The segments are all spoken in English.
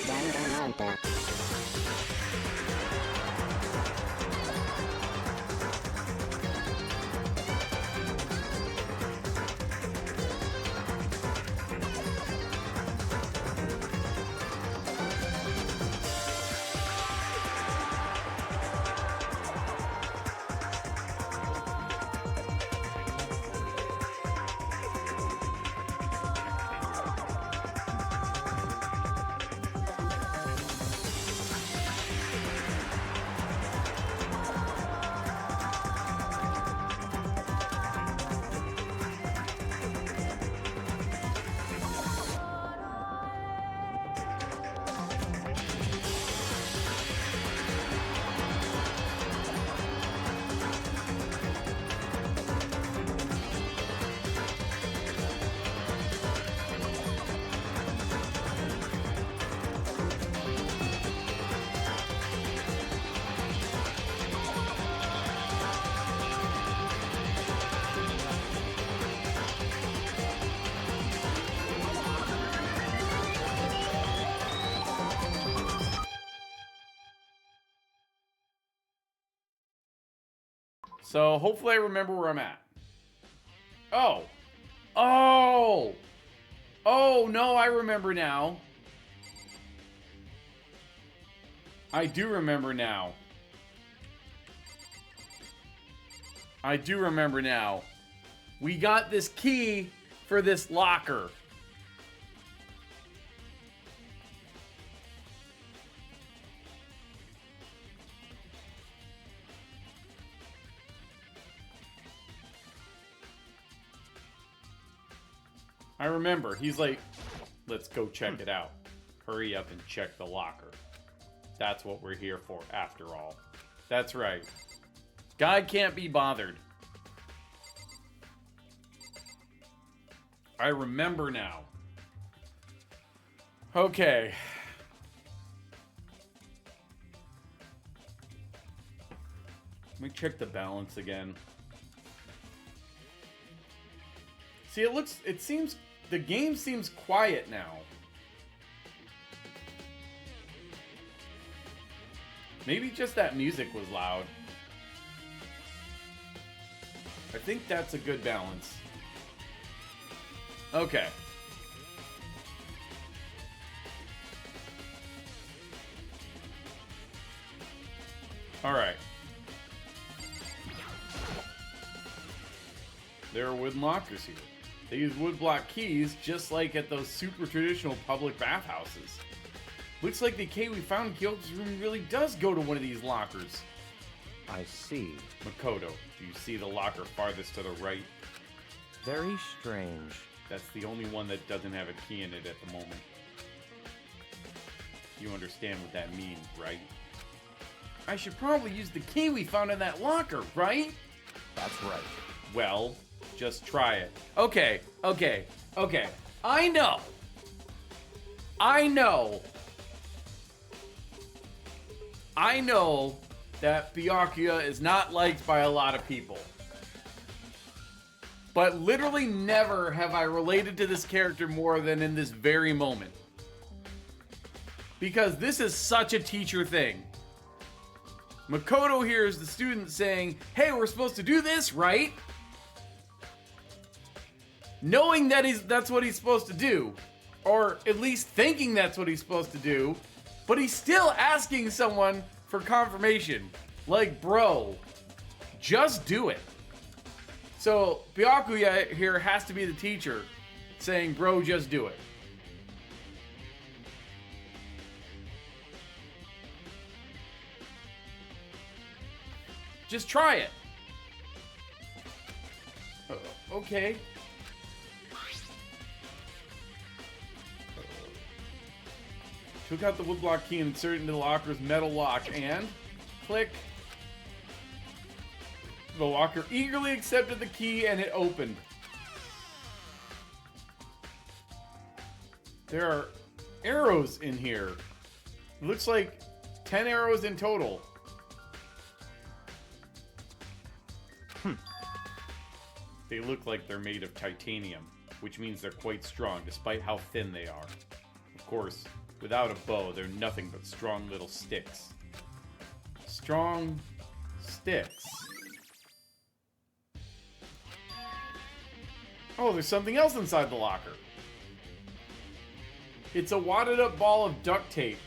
Danganronpa. So hopefully I remember where I'm at. Oh. Oh! Oh, no, I remember now. I do remember now. I do remember now. We got this key for this locker. I remember. He's like, let's go check it out. Hurry up and check the locker. That's what we're here for, after all. That's right. Guy can't be bothered. I remember now. Okay. Let me check the balance again. See, it seems, the game seems quiet now. Maybe just that music was loud. I think that's a good balance. Okay. Alright. There are wooden lockers here. They use woodblock keys just like at those super traditional public bathhouses. Looks like the key we found in Kyoto's room really does go to one of these lockers. I see. Makoto, do you see the locker farthest to the right? Very strange. That's the only one that doesn't have a key in it at the moment. You understand what that means, right? I should probably use the key we found in that locker, right? That's right. Well, just try it. Okay. I know that Byakuya is not liked by a lot of people. But literally never have I related to this character more than in this very moment. Because this is such a teacher thing. Makoto hears the student saying, hey, we're supposed to do this, right? Knowing that that's what he's supposed to do. Or at least thinking that's what he's supposed to do. But he's still asking someone for confirmation. Like, bro, just do it. So, Byakuya here has to be the teacher saying, bro, just do it. Just try it. Okay. Took out the woodblock key and inserted it into the locker's metal lock and click. The locker eagerly accepted the key and it opened. There are arrows in here. It looks like 10 arrows in total. They look like they're made of titanium, which means they're quite strong, despite how thin they are. Of course, Without a bow, they're nothing but strong little sticks. Strong sticks. Oh, there's something else inside the locker. It's a wadded up ball of duct tape.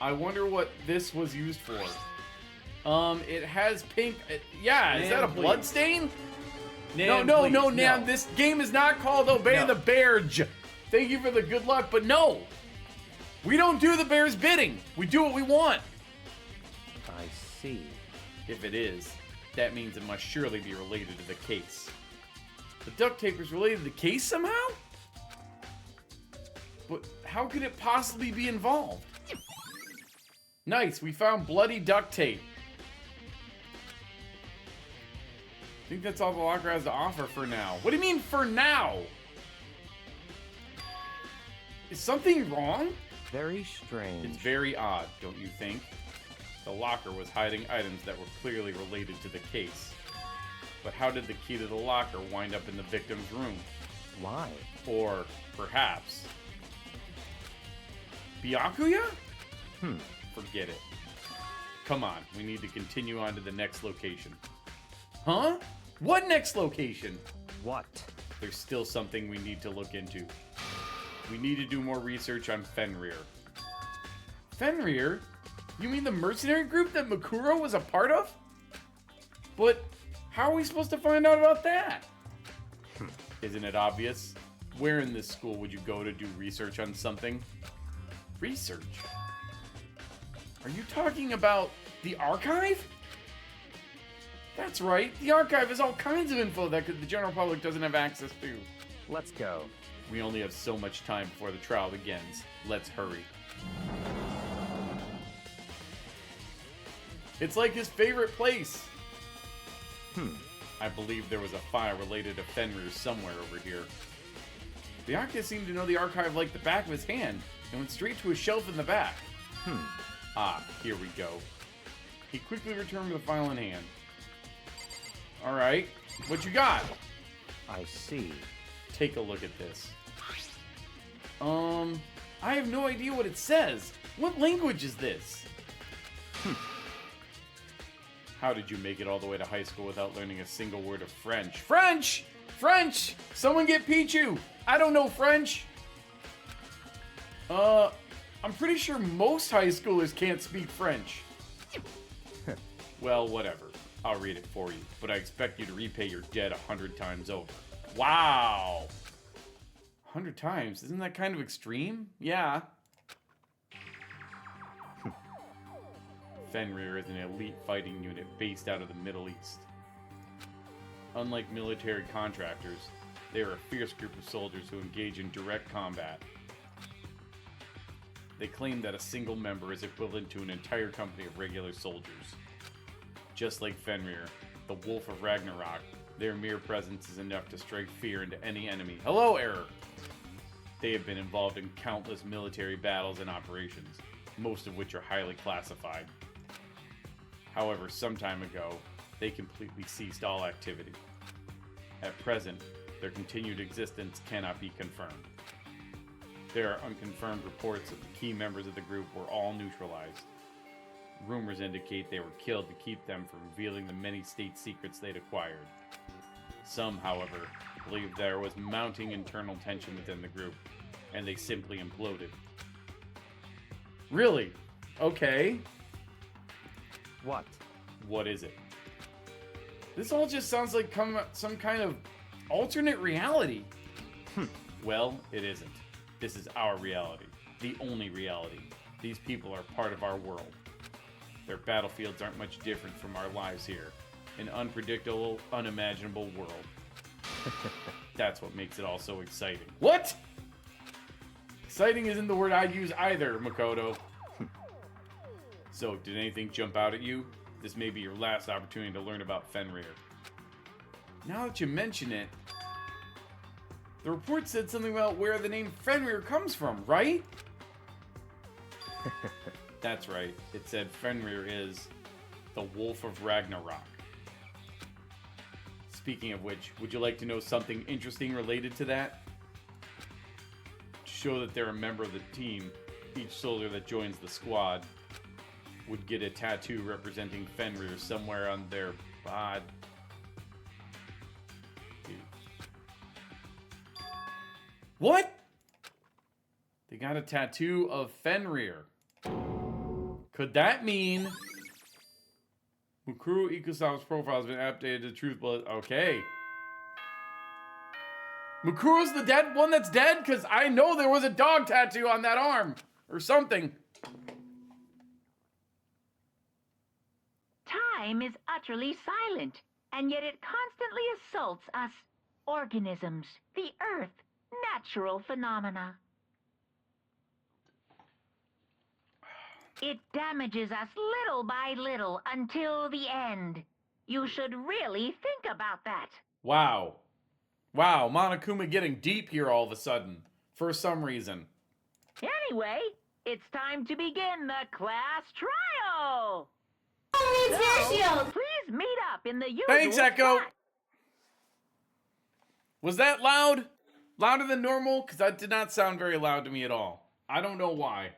I wonder what this was used for. It has pink... yeah, is that a blood stain? Nan, No, please, Nan. This game is not called Obey the Bearj. Thank you for the good luck, but no. We don't do the bear's bidding. We do what we want. I see. If it is, that means it must surely be related to the case. The duct tape is related to the case somehow? But how could it possibly be involved? Nice, we found bloody duct tape. I think that's all the locker has to offer for now. What do you mean, for now? Is something wrong? Very strange. It's very odd, don't you think? The locker was hiding items that were clearly related to the case. But how did the key to the locker wind up in the victim's room? Why? Or, perhaps... Byakuya? Forget it. Come on, we need to continue on to the next location. Huh? What next location? What? There's still something we need to look into. We need to do more research on Fenrir. Fenrir? You mean the mercenary group that Makuro was a part of? But how are we supposed to find out about that? Isn't it obvious? Where in this school would you go to do research on something? Research? Are you talking about the archive? That's right. The archive has all kinds of info that the general public doesn't have access to. Let's go. We only have so much time before the trial begins. Let's hurry. It's like his favorite place. I believe there was a file related to Fenrir somewhere over here. Byakuya seemed to know the archive like the back of his hand and went straight to a shelf in the back. Ah, here we go. He quickly returned with the file in hand. Alright, what you got? I see. Take a look at this. I have no idea what it says. What language is this? How did you make it all the way to high school without learning a single word of French? French! French! Someone get Pichu! I don't know French! I'm pretty sure most high schoolers can't speak French. Well, whatever. I'll read it for you, but I expect you to repay your debt 100 times over. Wow! 100 times? Isn't that kind of extreme? Yeah. Fenrir is an elite fighting unit based out of the Middle East. Unlike military contractors, they are a fierce group of soldiers who engage in direct combat. They claim that a single member is equivalent to an entire company of regular soldiers. Just like Fenrir, the Wolf of Ragnarok, their mere presence is enough to strike fear into any enemy. Hello, Error! They have been involved in countless military battles and operations, most of which are highly classified. However, some time ago, they completely ceased all activity. At present, their continued existence cannot be confirmed. There are unconfirmed reports that the key members of the group were all neutralized. Rumors indicate they were killed to keep them from revealing the many state secrets they'd acquired. Some, however, believe there was mounting internal tension within the group, and they simply imploded. Really? Okay. What? What is it? This all just sounds like some kind of alternate reality. Well, it isn't. This is our reality. The only reality. These people are part of our world. Their battlefields aren't much different from our lives here. An unpredictable, unimaginable world. That's what makes it all so exciting. What? Exciting isn't the word I'd use either, Makoto. So, did anything jump out at you? This may be your last opportunity to learn about Fenrir. Now that you mention it, the report said something about where the name Fenrir comes from, right? That's right. It said Fenrir is the Wolf of Ragnarok. Speaking of which, would you like to know something interesting related to that? To show that they're a member of the team, Each soldier that joins the squad would get a tattoo representing Fenrir somewhere on their bod. What? They got a tattoo of Fenrir. Could that mean Mukuro Ikusawa's profile has been updated to truth bullet? Okay. Mukuro's the dead one that's dead? Because I know there was a dog tattoo on that arm. Or something. Time is utterly silent, and yet it constantly assaults us, organisms, the earth, natural phenomena. It damages us little by little until the end. You should really think about that. Wow. Wow, Monokuma getting deep here all of a sudden. For some reason. Anyway, it's time to begin the class trial. Shield. Please meet up in the usual Thanks, Echo. spot. Was that loud? Louder than normal? Because that did not sound very loud to me at all. I don't know why.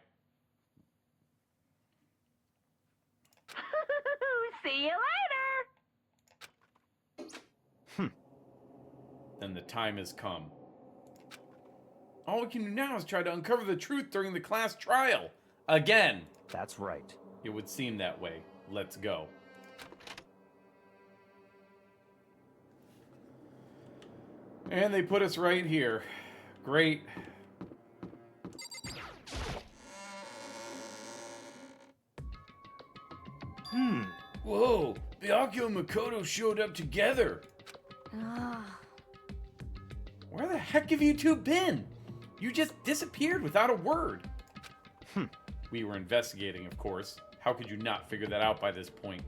See you later. Then the time has come. All we can do now is try to uncover the truth during the class trial. Again. That's right. It would seem that way. Let's go. And they put us right here. Great. Whoa, Byakuya and Makoto showed up together. Where the heck have you two been? You just disappeared without a word. We were investigating, of course. How could you not figure that out by this point?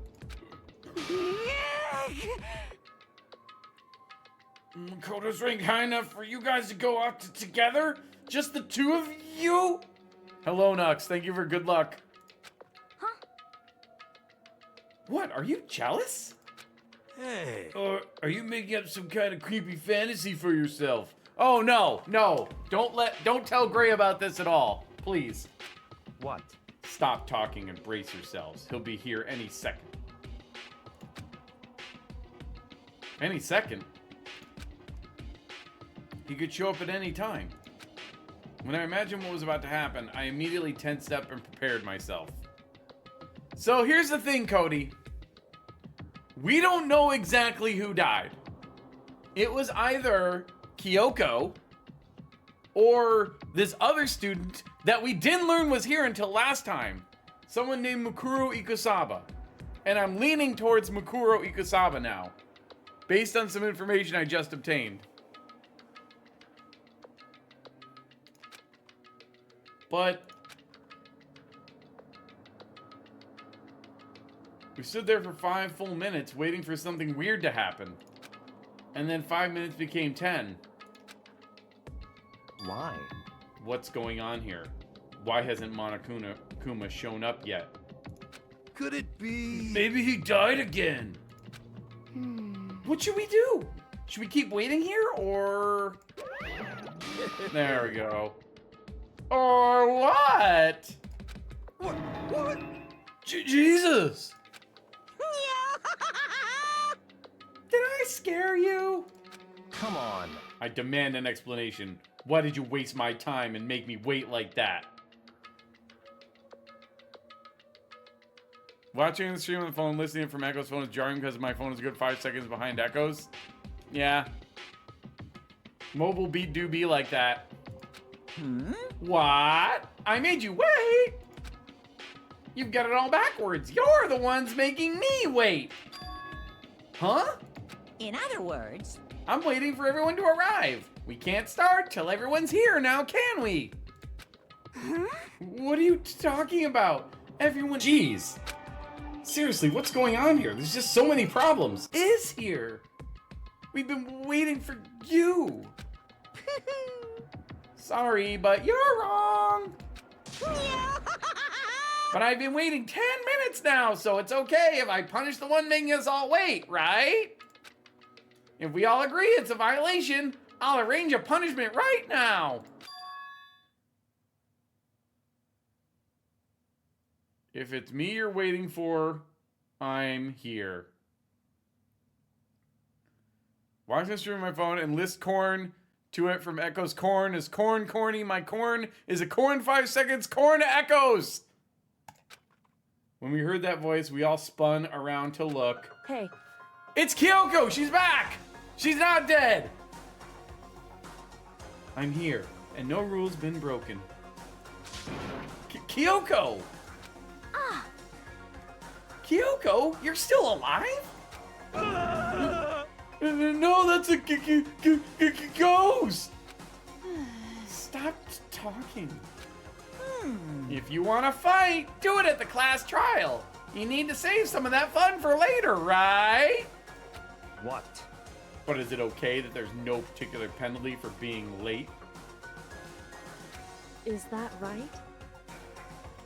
Makoto's ring high enough for you guys to go out together? Just the two of you? Hello, Nux. Thank you for good luck. What, are you jealous? Hey. Or are you making up some kind of creepy fantasy for yourself? Oh, no, no. Don't tell Gray about this at all. Please. What? Stop talking and brace yourselves. He'll be here any second. Any second? He could show up at any time. When I imagined what was about to happen, I immediately tensed up and prepared myself. So here's the thing, Cody. We don't know exactly who died. It was either Kyoko or this other student that we didn't learn was here until last time. Someone named Mukuro Ikusawa. And I'm leaning towards Mukuro Ikusawa now, based on some information I just obtained. But we stood there for 5 full minutes waiting for something weird to happen. And then 5 minutes became 10. Why? What's going on here? Why hasn't Monokuma shown up yet? Could it be? Maybe he died again. What should we do? Should we keep waiting here or... There we go. Or what? What? Jesus! Did I scare you? Come on. I demand an explanation. Why did you waste my time and make me wait like that? Watching the stream on the phone, listening from Echo's phone is jarring because my phone is a good 5 seconds behind Echo's. Yeah. Mobile beat do be like that. What? I made you wait? You've got it all backwards. You're the ones making me wait. Huh? In other words, I'm waiting for everyone to arrive. We can't start till everyone's here now, can we? What are you talking about? Everyone... Jeez. Seriously, what's going on here? There's just so many problems. Is here. We've been waiting for you. Sorry, but you're wrong. But I've been waiting 10 minutes now, so it's okay if I punish the one making us all wait, right? If we all agree it's a violation, I'll arrange a punishment right now. If it's me you're waiting for, I'm here. Watch this through my phone and list corn to it from Echo's corn. Is corn corny? My corn is a corn 5 seconds. Corn echoes. When we heard that voice, we all spun around to look. Hey, It's Kyoko! She's back! She's not dead! I'm here, and no rule's been broken. Kyoko! Ah, Kyoko, you're still alive? No, that's a ghost! Stop talking. If you want to fight, do it at the class trial. You need to save some of that fun for later, right? What? But is it okay that there's no particular penalty for being late? is that right?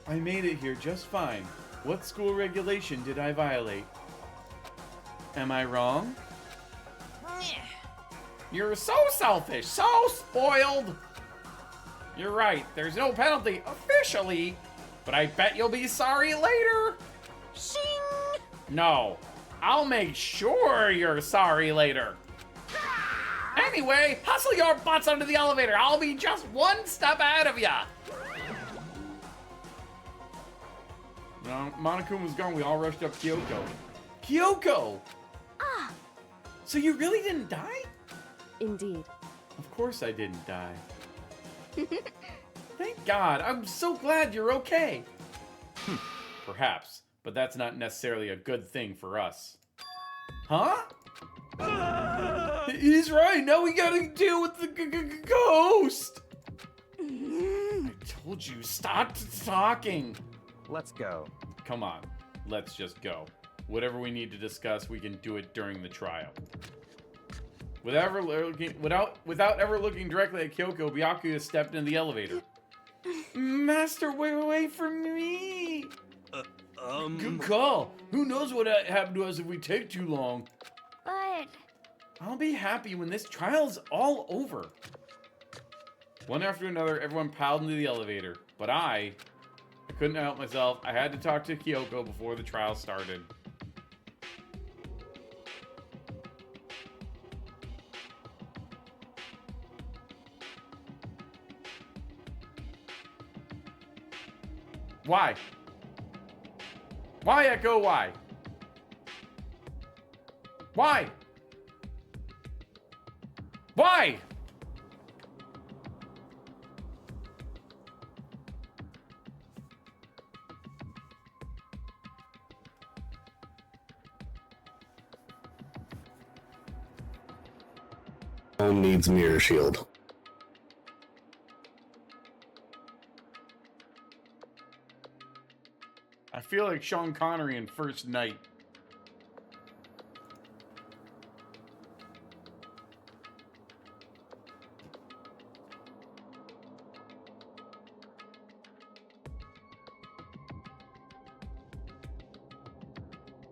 I made it here just fine. What school regulation did I violate? Am I wrong? You're so selfish, so spoiled. You're right, there's no penalty officially, but I bet you'll be sorry later. shing! No, I'll make sure you're sorry later. Anyway, hustle your butts onto the elevator. I'll be just one step ahead of ya. No, Monokuma's gone. We all rushed up Kyoko. Kyoko! Ah, So you really didn't die? Indeed. Of course I didn't die. Thank God. I'm so glad you're okay. Perhaps, but that's not necessarily a good thing for us. Huh? He's right. Now we gotta deal with the ghost. I told you, stop talking. Let's go. Come on, let's just go. Whatever we need to discuss, we can do it during the trial. Without ever looking directly at Kyoko, Byakuya stepped into the elevator. Master, wait for me. Good call. Who knows what happened to us if we take too long? but I'll be happy when this trial's all over. One after another, everyone piled into the elevator, but I couldn't help myself. I had to talk to Kyoko before the trial started. Why? Why, Echo? Why? Why? Why? Needs mirror shield. I feel like Sean Connery in First Night.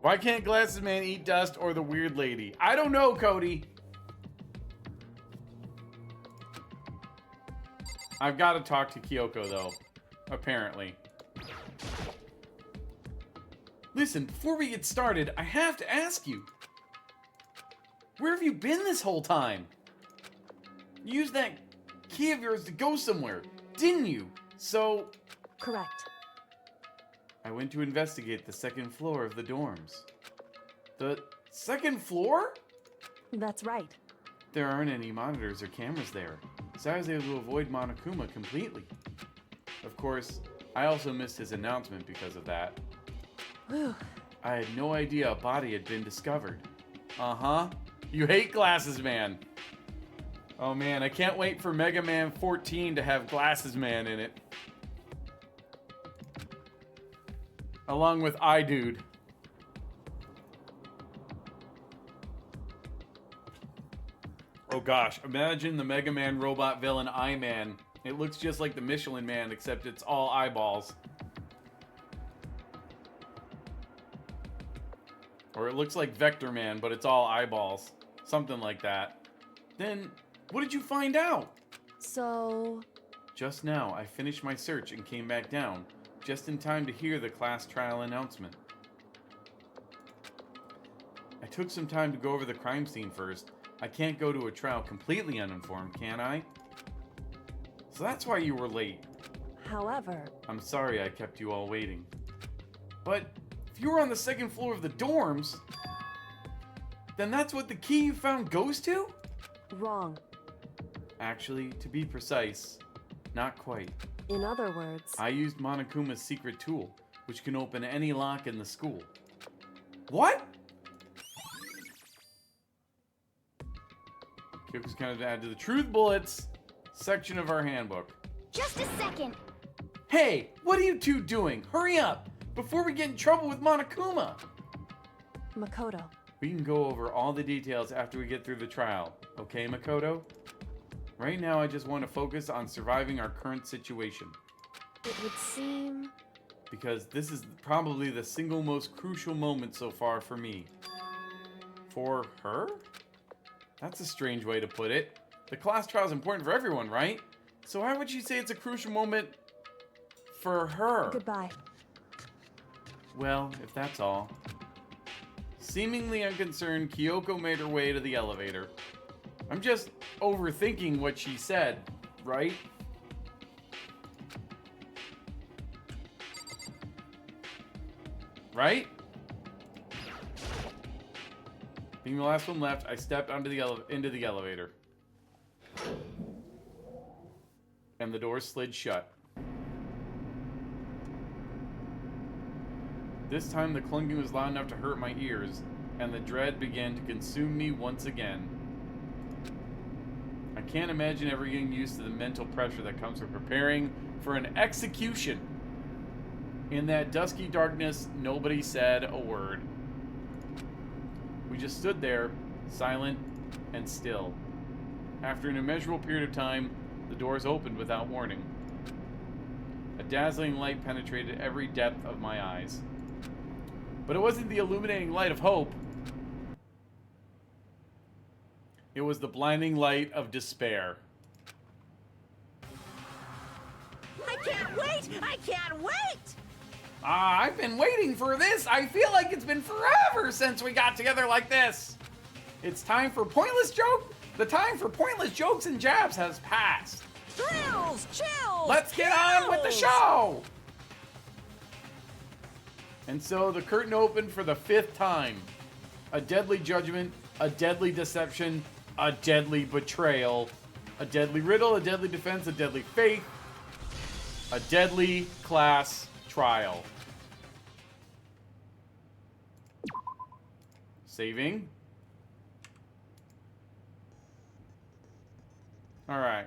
Why can't Glasses Man eat dust or the weird lady? I don't know, Cody. I've got to talk to Kyoko, though. Apparently. Listen, before we get started, I have to ask you. Where have you been this whole time? You used that key of yours to go somewhere, didn't you? So, Correct. I went to investigate the second floor of the dorms. The second floor? That's right. There aren't any monitors or cameras there, so I was able to avoid Monokuma completely. Of course, I also missed his announcement because of that. Whew. I had no idea a body had been discovered. Uh-huh. You hate Glasses Man. Oh man, I can't wait for Mega Man 14 to have Glasses Man in it. Along with iDude. Oh gosh, imagine the Mega Man robot villain I-Man. It looks just like the Michelin Man, except it's all eyeballs. Or it looks like Vector Man, but it's all eyeballs. Something like that. Then, what did you find out? So, Just now, I finished my search and came back down. just in time to hear the class trial announcement. I took some time to go over the crime scene first. I can't go to a trial completely uninformed, can I? So that's why you were late. However, I'm sorry I kept you all waiting. But if you were on the second floor of the dorms, then that's what the key you found goes to? wrong. Actually, to be precise, not quite. In other words, I used Monokuma's secret tool, which can open any lock in the school. What? Kyoko's kind of add to the truth bullets section of our handbook. Just a second. Hey, what are you two doing? Hurry up, before we get in trouble with Monokuma. Makoto, We can go over all the details after we get through the trial. Okay, Makoto? Right now, I just want to focus on surviving our current situation. it would seem... Because this is probably the single most crucial moment so far for me. For her? That's a strange way to put it. The class trial is important for everyone, right? So why would she say it's a crucial moment for her? Goodbye. Well, if that's all. Seemingly unconcerned, Kyoko made her way to the elevator. I'm just overthinking what she said, right? Right? Being the last one left, I stepped onto into the elevator. And the door slid shut. This time the clunking was loud enough to hurt my ears, and the dread began to consume me once again. I can't imagine ever getting used to the mental pressure that comes from preparing for an execution. In that dusky darkness, nobody said a word. We just stood there, silent and still. After an immeasurable period of time, the doors opened without warning. A dazzling light penetrated every depth of my eyes. But it wasn't the illuminating light of hope. It was the blinding light of despair. I can't wait! I can't wait! I've been waiting for this. I feel like it's been forever since we got together like this. It's time for pointless joke. The time for pointless jokes and jabs has passed. Thrills! Chills! Let's get on with the kills! show. And so the curtain opened for the 5th time. A deadly judgment, a deadly deception, a deadly betrayal, a deadly riddle, a deadly defense, a deadly faith, a deadly class trial. Saving. All right.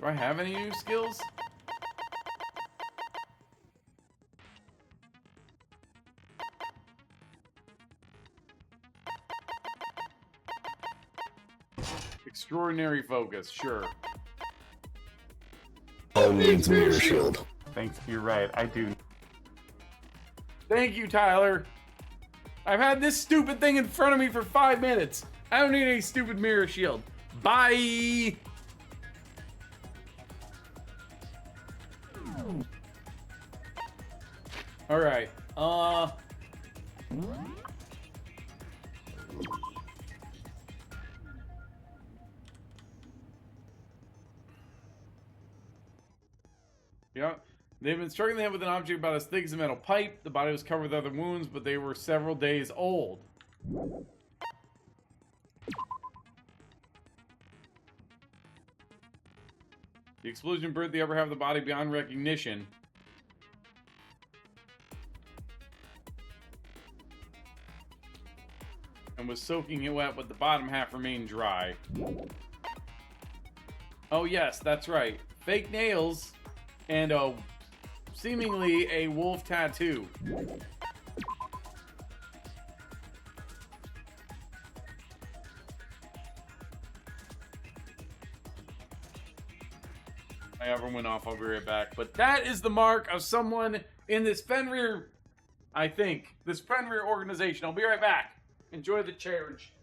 Do I have any new skills? Extraordinary focus, sure. All needs mirror shield. Thanks, you're right, I do. Thank you, Tyler. I've had this stupid thing in front of me for 5 minutes. I don't need any stupid mirror shield. Bye! Alright, yeah, they've been struggling the head with an object about as thick as a metal pipe. The body was covered with other wounds, but they were several days old. The explosion burnt the upper half of the body beyond recognition. And was soaking it wet, but the bottom half remained dry. Oh yes, that's right. Fake nails and seemingly a wolf tattoo. My ever went off, I'll be right back. But that is the mark of someone in this Fenrir, I think. This Fenrir organization. I'll be right back. Enjoy the charge.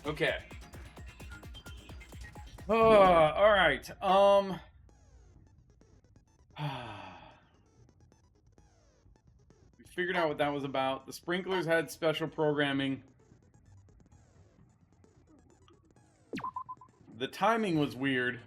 Okay. All right. We figured out what that was about. The sprinklers had special programming. The timing was weird.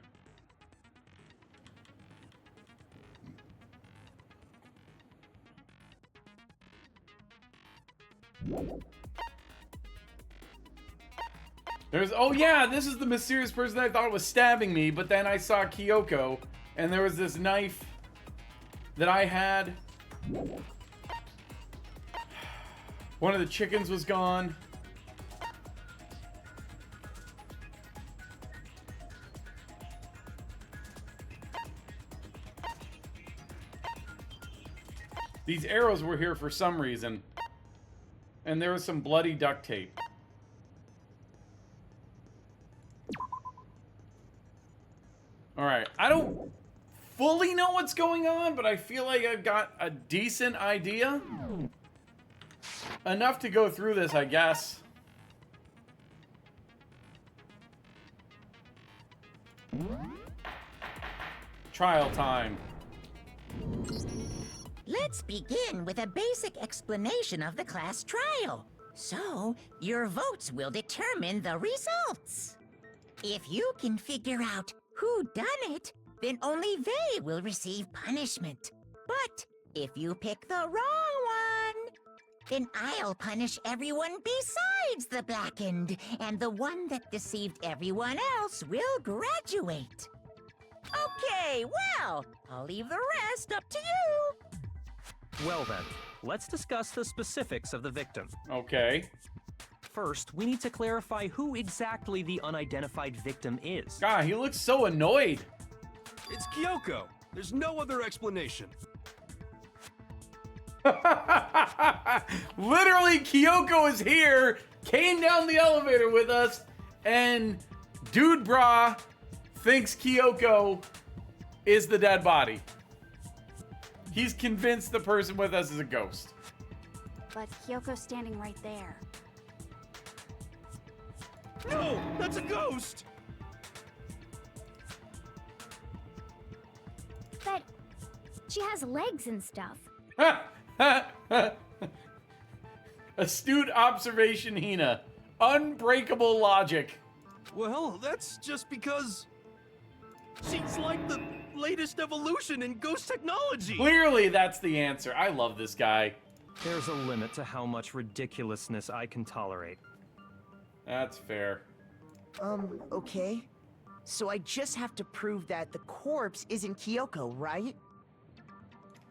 Oh yeah, this is the mysterious person that I thought was stabbing me, but then I saw Kyoko, and there was this knife that I had. One of the chickens was gone. These arrows were here for some reason. And there was some bloody duct tape. Alright, I don't fully know what's going on, but I feel like I've got a decent idea. Enough to go through this, I guess. Trial time. Let's begin with a basic explanation of the class trial. So, your votes will determine the results. If you can figure out who done it, then only they will receive punishment. But if you pick the wrong one, then I'll punish everyone besides the blackened, and the one that deceived everyone else will graduate. Okay, well, I'll leave the rest up to you. Well then, let's discuss the specifics of the victim. Okay. First, we need to clarify who exactly the unidentified victim is. God, he looks so annoyed. It's Kyoko. There's no other explanation. Literally, Kyoko is here, came down the elevator with us, and Dude Bra thinks Kyoko is the dead body. He's convinced the person with us is a ghost. But Kyoko's standing right there. No, that's a ghost. But she has legs and stuff. Astute observation, Hina. Unbreakable logic. Well, that's just because she's like the latest evolution in ghost technology. Clearly, that's the answer. I love this guy. There's a limit to how much ridiculousness I can tolerate. That's fair. Okay. So I just have to prove that the corpse isn't Kyoko, right?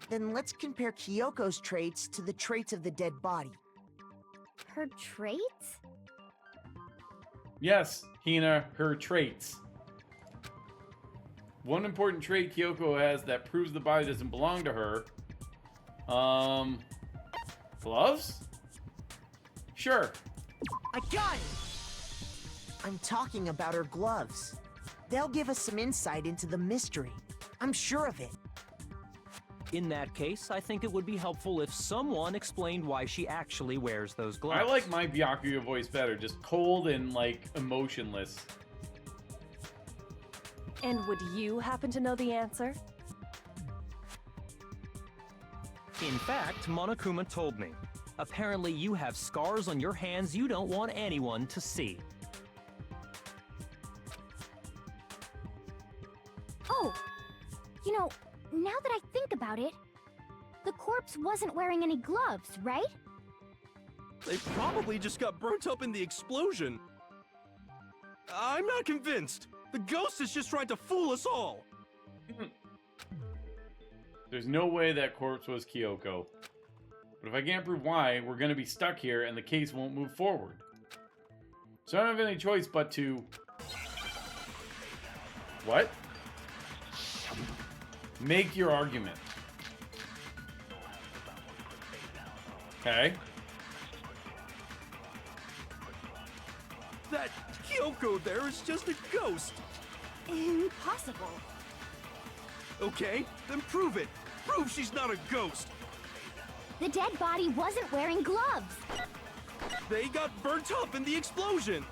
Then let's compare Kyoko's traits to the traits of the dead body. Her traits? Yes, Hina, her traits. One important trait Kyoko has that proves the body doesn't belong to her. Gloves? Sure. I got it! I'm talking about her gloves. They'll give us some insight into the mystery. I'm sure of it. In that case, I think it would be helpful if someone explained why she actually wears those gloves. I like my Byakuya voice better, just cold and, like, emotionless. And would you happen to know the answer? In fact, Monokuma told me. Apparently you have scars on your hands you don't want anyone to see. Oh! You know, now that I think about it, the corpse wasn't wearing any gloves, right? They probably just got burnt up in the explosion. I'm not convinced. The ghost is just trying to fool us all. There's no way that corpse was Kyoko. But if I can't prove why, we're gonna be stuck here and the case won't move forward. So I don't have any choice but to... What? Make your argument. Okay. That Kyoko there is just a ghost. Impossible. Okay, then prove it. Prove she's not a ghost. The dead body wasn't wearing gloves. They got burnt up in the explosion.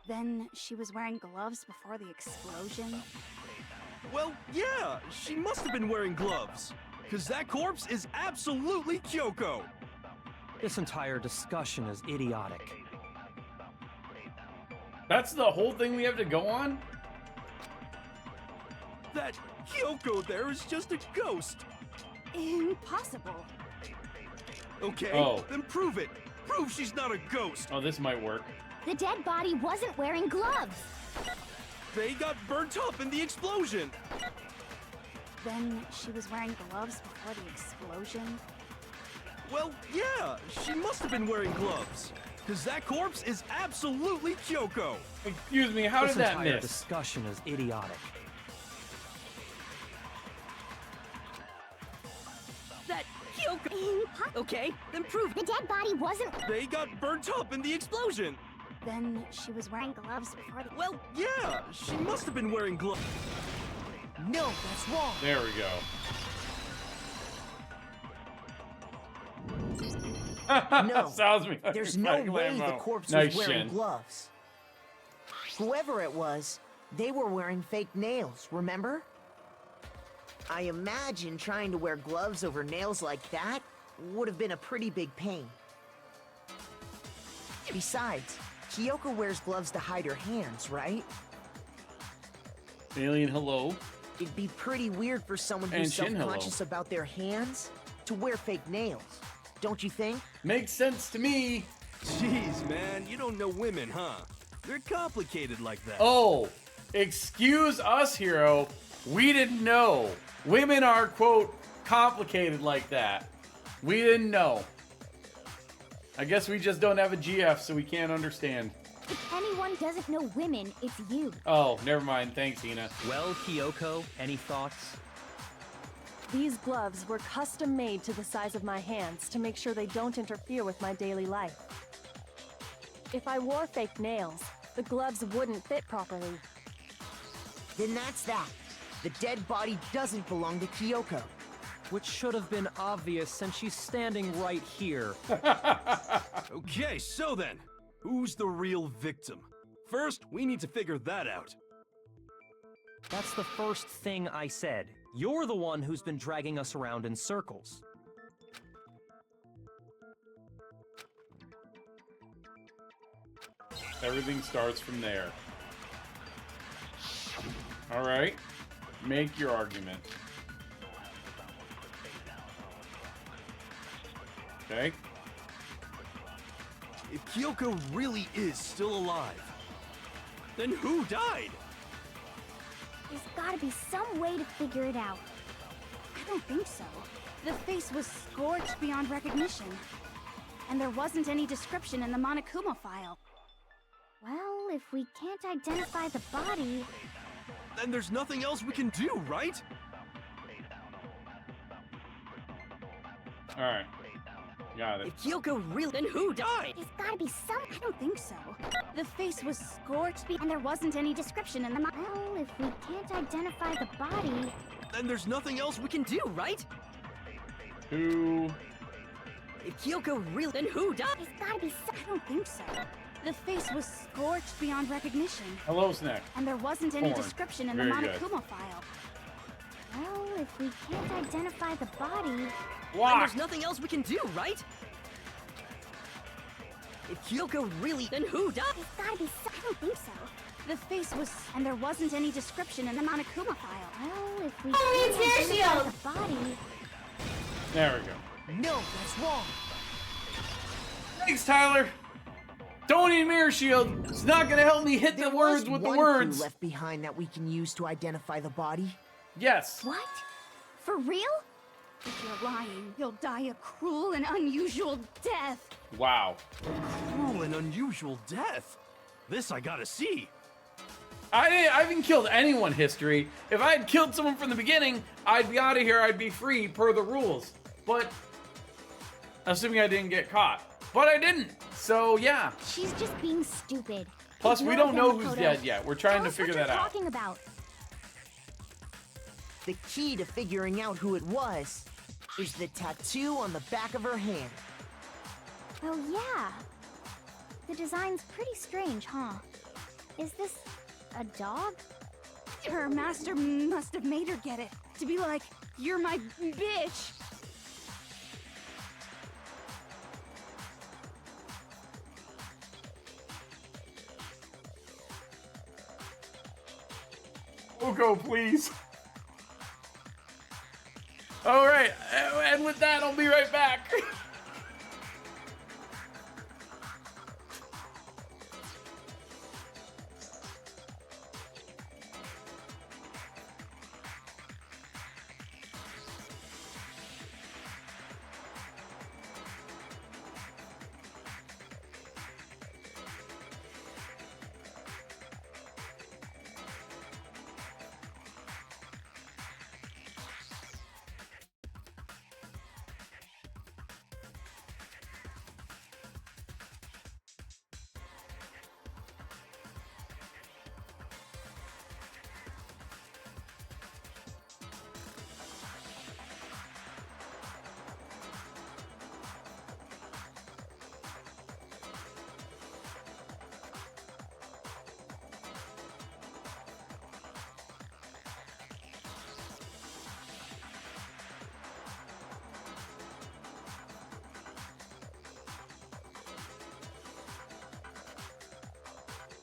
Then she was wearing gloves before the explosion? Well, yeah, she must have been wearing gloves. Because that corpse is absolutely Kyoko. This entire discussion is idiotic. That's the whole thing we have to go on? That Kyoko there is just a ghost. Impossible. Okay, Oh. then prove it. Prove she's not a ghost. Oh, this might work. The dead body wasn't wearing gloves. They got burnt up in the explosion. Then she was wearing gloves before the explosion? Well, yeah, she must have been wearing gloves. Because that corpse is absolutely Kyoko. Excuse me, how This did that entire miss? discussion is idiotic. That Kyoko. Okay, then prove The dead body wasn't. They got burnt up in the explosion. Then she was wearing gloves before the. Well, yeah, she must have been wearing gloves. No, that's wrong. There we go. No, Sounds me like there's a no fucking way the Lambo. corpse Nice was wearing shin. gloves. Whoever it was, they were wearing fake nails, remember? I imagine trying to wear gloves over nails like that would have been a pretty big pain. Besides, Kyoko wears gloves to hide her hands, right? Alien, hello. It'd be pretty weird for someone And who's Shin, hello. self-conscious about their hands to wear fake nails. Don't you think? Makes sense to me. Jeez, man, you don't know women, huh? They're complicated like that. Oh, excuse us, hero. We didn't know. Women are, quote, complicated like that. We didn't know. I guess we just don't have a GF, so we can't understand. If anyone doesn't know women, it's you. Oh, never mind. Thanks, Ina. Well, Kyoko, any thoughts? These gloves were custom made to the size of my hands to make sure they don't interfere with my daily life. If I wore fake nails, the gloves wouldn't fit properly. Then that's that. The dead body doesn't belong to Kyoko. Which should have been obvious since she's standing right here. Okay, so then, who's the real victim? First, we need to figure that out. That's the first thing I said. You're the one who's been dragging us around in circles. Everything starts from there. All right. Make your argument. Okay. If Kyoko really is still alive, then who died? There's gotta be some way to figure it out. I don't think so. The face was scorched beyond recognition. And there wasn't any description in the Monokuma file. Well, if we can't identify the body, Then there's nothing else we can do, right? All right. Got it. If Kyoko really, then who died? there's gotta be some. I don't think so. The face was scorched and there wasn't any description in the Well, if we can't identify the body, Then there's nothing else we can do, right? Who? If Kyoko really, then who died? there's gotta be some. I don't think so. The face was scorched beyond recognition. Hello, Snack. And there wasn't any Porn. description in the Very good. Monokuma file. Well, if we can't identify the body, And Block. there's nothing else we can do, right? If Kyoko really, then who died? there's gotta be some. I don't think so. The face was, and there wasn't any description in the Monokuma file. Well, if we can't identify the body, There we go. No, that's wrong. Thanks, Tyler. Don't need mirror shield. It's not gonna help me hit the There words was with the one words. clue left behind that we can use to identify the body. Yes. what? For real? If you're lying, you'll die a cruel and unusual death. Wow. Cruel and unusual death. This I gotta see. I haven't killed anyone, history. If I had killed someone from the beginning, I'd be out of here. I'd be free per the rules. But assuming I didn't get caught. But I didn't. So yeah. She's just being stupid. Plus, we Ignore don't know them, who's Makoto. dead yet. We're trying Tell to us figure what that you're out. talking about. The key to figuring out who it was is the tattoo on the back of her hand. Oh yeah. The design's pretty strange, huh? Is this a dog? Her master must have made her get it. To be like, you're my bitch. Go, please. All right, and with that, I'll be right back.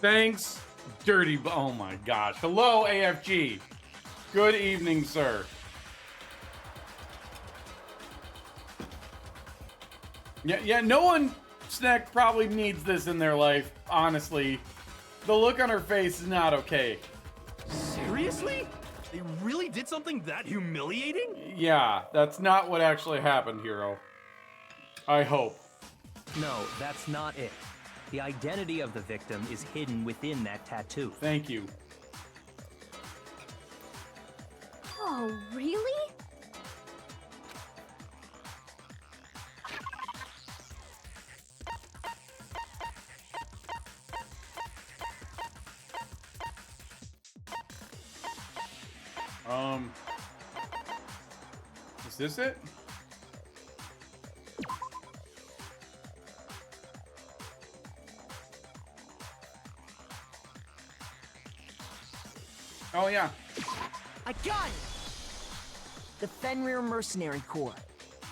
Thanks, Dirty oh my gosh. Hello, AFG. Good evening, sir. Yeah, no one, Snack, probably needs this in their life, honestly. The look on her face is not okay. Seriously? They really did something that humiliating? Yeah, that's not what actually happened, Hero. I hope. No, that's not it. The identity of the victim is hidden within that tattoo. Thank you. Oh, really? Is this it? Oh, yeah. I got it! The Fenrir Mercenary Corps.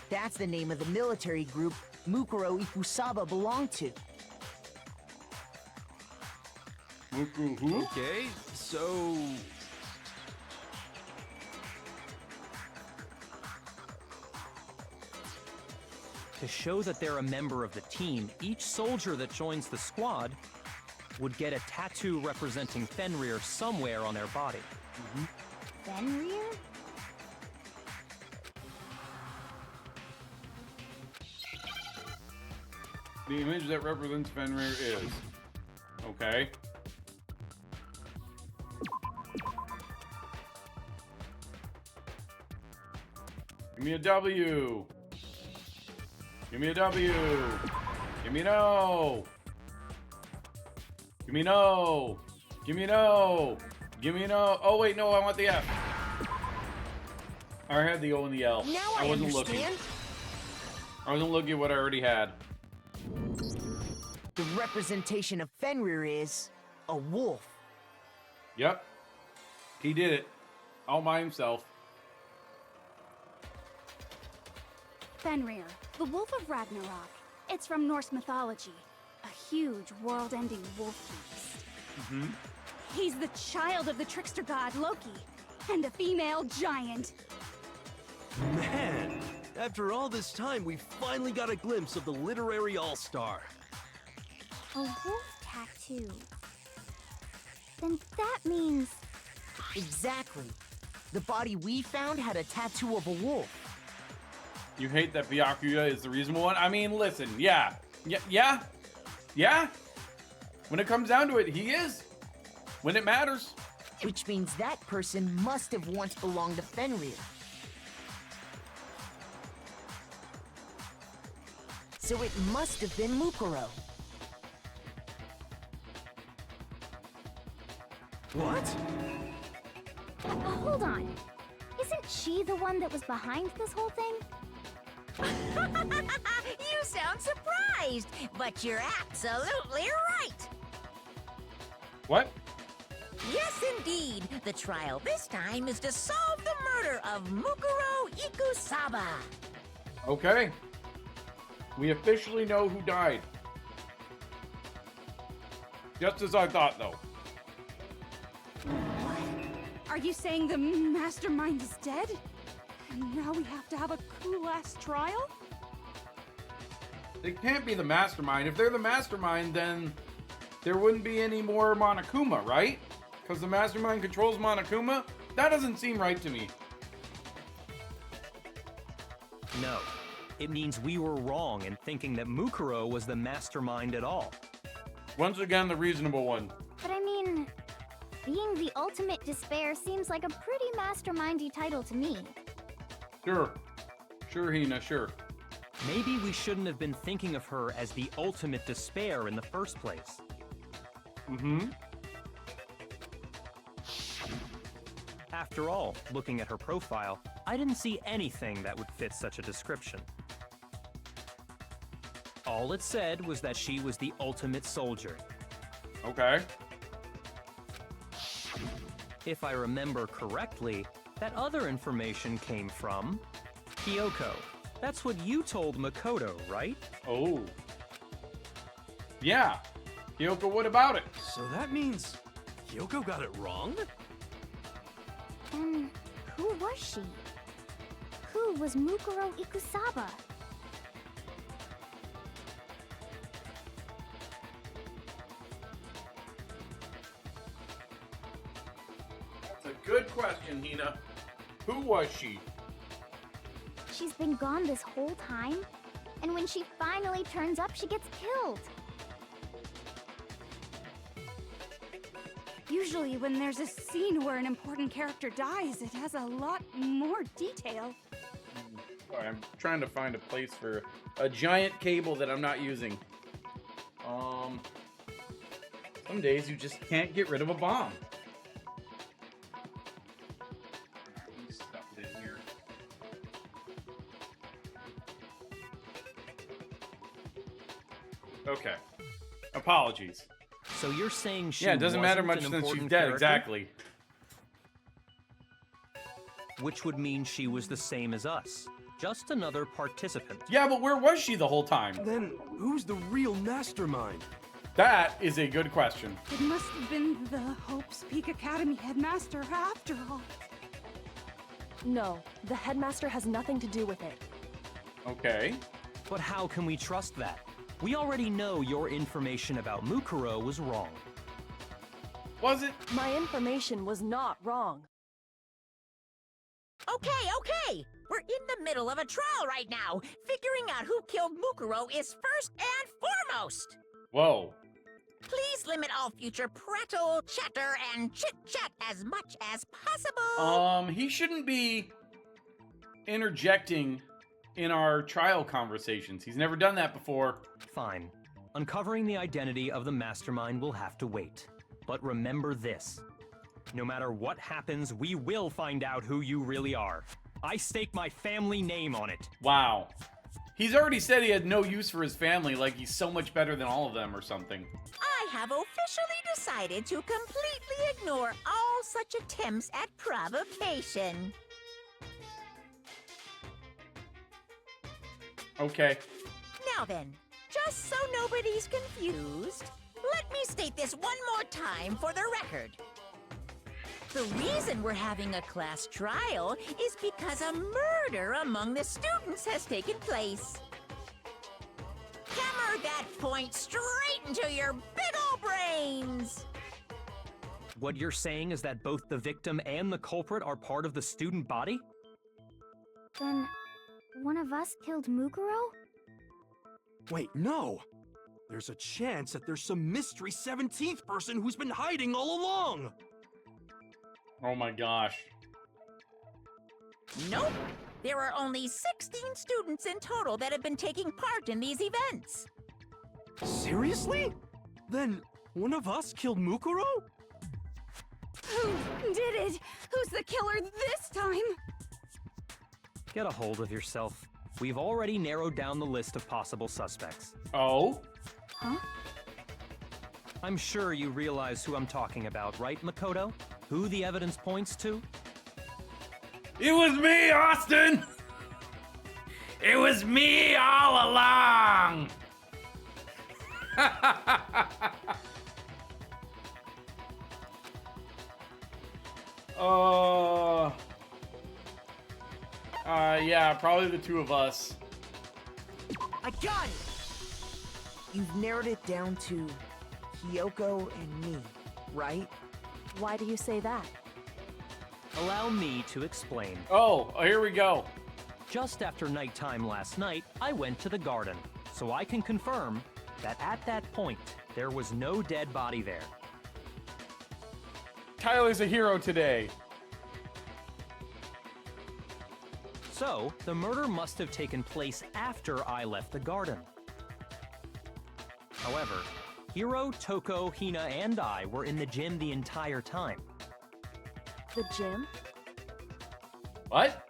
That's the name of the military group Mukuro Ifusaba belonged to. Muku who? Okay, so... To show that they're a member of the team, each soldier that joins the squad would get a tattoo representing Fenrir somewhere on their body. Fenrir? The image that represents Fenrir is. Okay. Give me a W. Give me a W. Give me no. Give me no. Give me no. Give me no. Oh wait, no, I want the F. I had the O and the L. Now I wasn't looking. understand. I wasn't looking at what I already had. The representation of Fenrir is a wolf. Yep. He did it. All by himself. Fenrir, the Wolf of Ragnarok. It's from Norse mythology. A huge, world-ending wolf beast. He's the child of the trickster god Loki, and a female giant. Man, after all this time, we finally got a glimpse of the literary all-star. A wolf tattoo. Then that means... Exactly. The body we found had a tattoo of a wolf. You hate that Byakuya is the reasonable one? I mean, listen, yeah. Yeah. When it comes down to it, he is. When it matters. Which means that person must have once belonged to Fenrir. So it must have been Mukuro. What? Hold on. Isn't she the one that was behind this whole thing? You sound surprised, but you're absolutely right. What? Yes, indeed. The trial this time is to solve the murder of Mukuro Ikusaba. Okay. We officially know who died. Just as I thought, though. Are you saying the mastermind is dead? And now we have to have a cool-ass trial? They can't be the mastermind. If they're the mastermind, then there wouldn't be any more Monokuma, right? Because the mastermind controls Monokuma? That doesn't seem right to me. No. It means we were wrong in thinking that Mukuro was the mastermind at all. Once again, the reasonable one. But I mean, being the ultimate despair seems like a pretty mastermindy title to me. Sure. Sure, Hina, sure. Maybe we shouldn't have been thinking of her as the ultimate despair in the first place. Mm-hmm. After all, looking at her profile, I didn't see anything that would fit such a description. All it said was that she was the ultimate soldier. Okay. If I remember correctly, that other information came from Kyoko. That's what you told Makoto, right? Oh. Yeah. Kyoko, what about it? So that means Kyoko got it wrong? Then who was she? Who was Mukuro Ikusaba? That's a good question, Hina. Who was she? She's been gone this whole time, and when she finally turns up, she gets killed. Usually when there's a scene where an important character dies, it has a lot more detail. Sorry, I'm trying to find a place for a giant cable that I'm not using. Some days you just can't get rid of a bomb. Let me stuff it in here. Okay. Apologies. So you're saying she Yeah, it doesn't matter wasn't much an since she's important dead, character? exactly. Which would mean she was the same as us. Just another participant. Yeah, but where was she the whole time? Then who's the real mastermind? That is a good question. It must have been the Hope's Peak Academy headmaster after all. No, the headmaster has nothing to do with it. Okay. But how can we trust that? We already know your information about Mukuro was wrong. Was it? My information was not wrong. Okay. We're in the middle of a trial right now. Figuring out who killed Mukuro is first and foremost. Whoa. Please limit all future prattle, chatter, and chit-chat as much as possible. He shouldn't be interjecting in our trial conversations. He's never done that before. Fine. Uncovering the identity of the mastermind will have to wait. But remember this. No matter what happens, we will find out who you really are. I stake my family name on it. Wow. He's already said he had no use for his family, like he's so much better than all of them or something. I have officially decided to completely ignore all such attempts at provocation. Okay. Now then, just so nobody's confused, let me state this one more time for the record. The reason we're having a class trial is because a murder among the students has taken place. Hammer that point straight into your big ol' brains! What you're saying is that both the victim and the culprit are part of the student body? Then, one of us killed Mukuro? Wait, no! There's a chance that there's some mystery 17th person who's been hiding all along! Oh my gosh. Nope! There are only 16 students in total that have been taking part in these events. Seriously? Then one of us killed Mukuro? Who did it? Who's the killer this time? Get a hold of yourself. We've already narrowed down the list of possible suspects. Oh? Huh? I'm sure you realize who I'm talking about, right, Makoto? Who the evidence points to? It was me, Austin! It was me all along! Yeah, probably the two of us. I got it! You've narrowed it down to Kyoko and me, right? Why do you say that? Allow me to explain. Oh, here we go. Just after nighttime last night, I went to the garden, so I can confirm that at that point, there was no dead body there. Tyler's a hero today. So, the murder must have taken place after I left the garden. However, Hiro, Toko, Hina, and I were in the gym the entire time. The gym? What?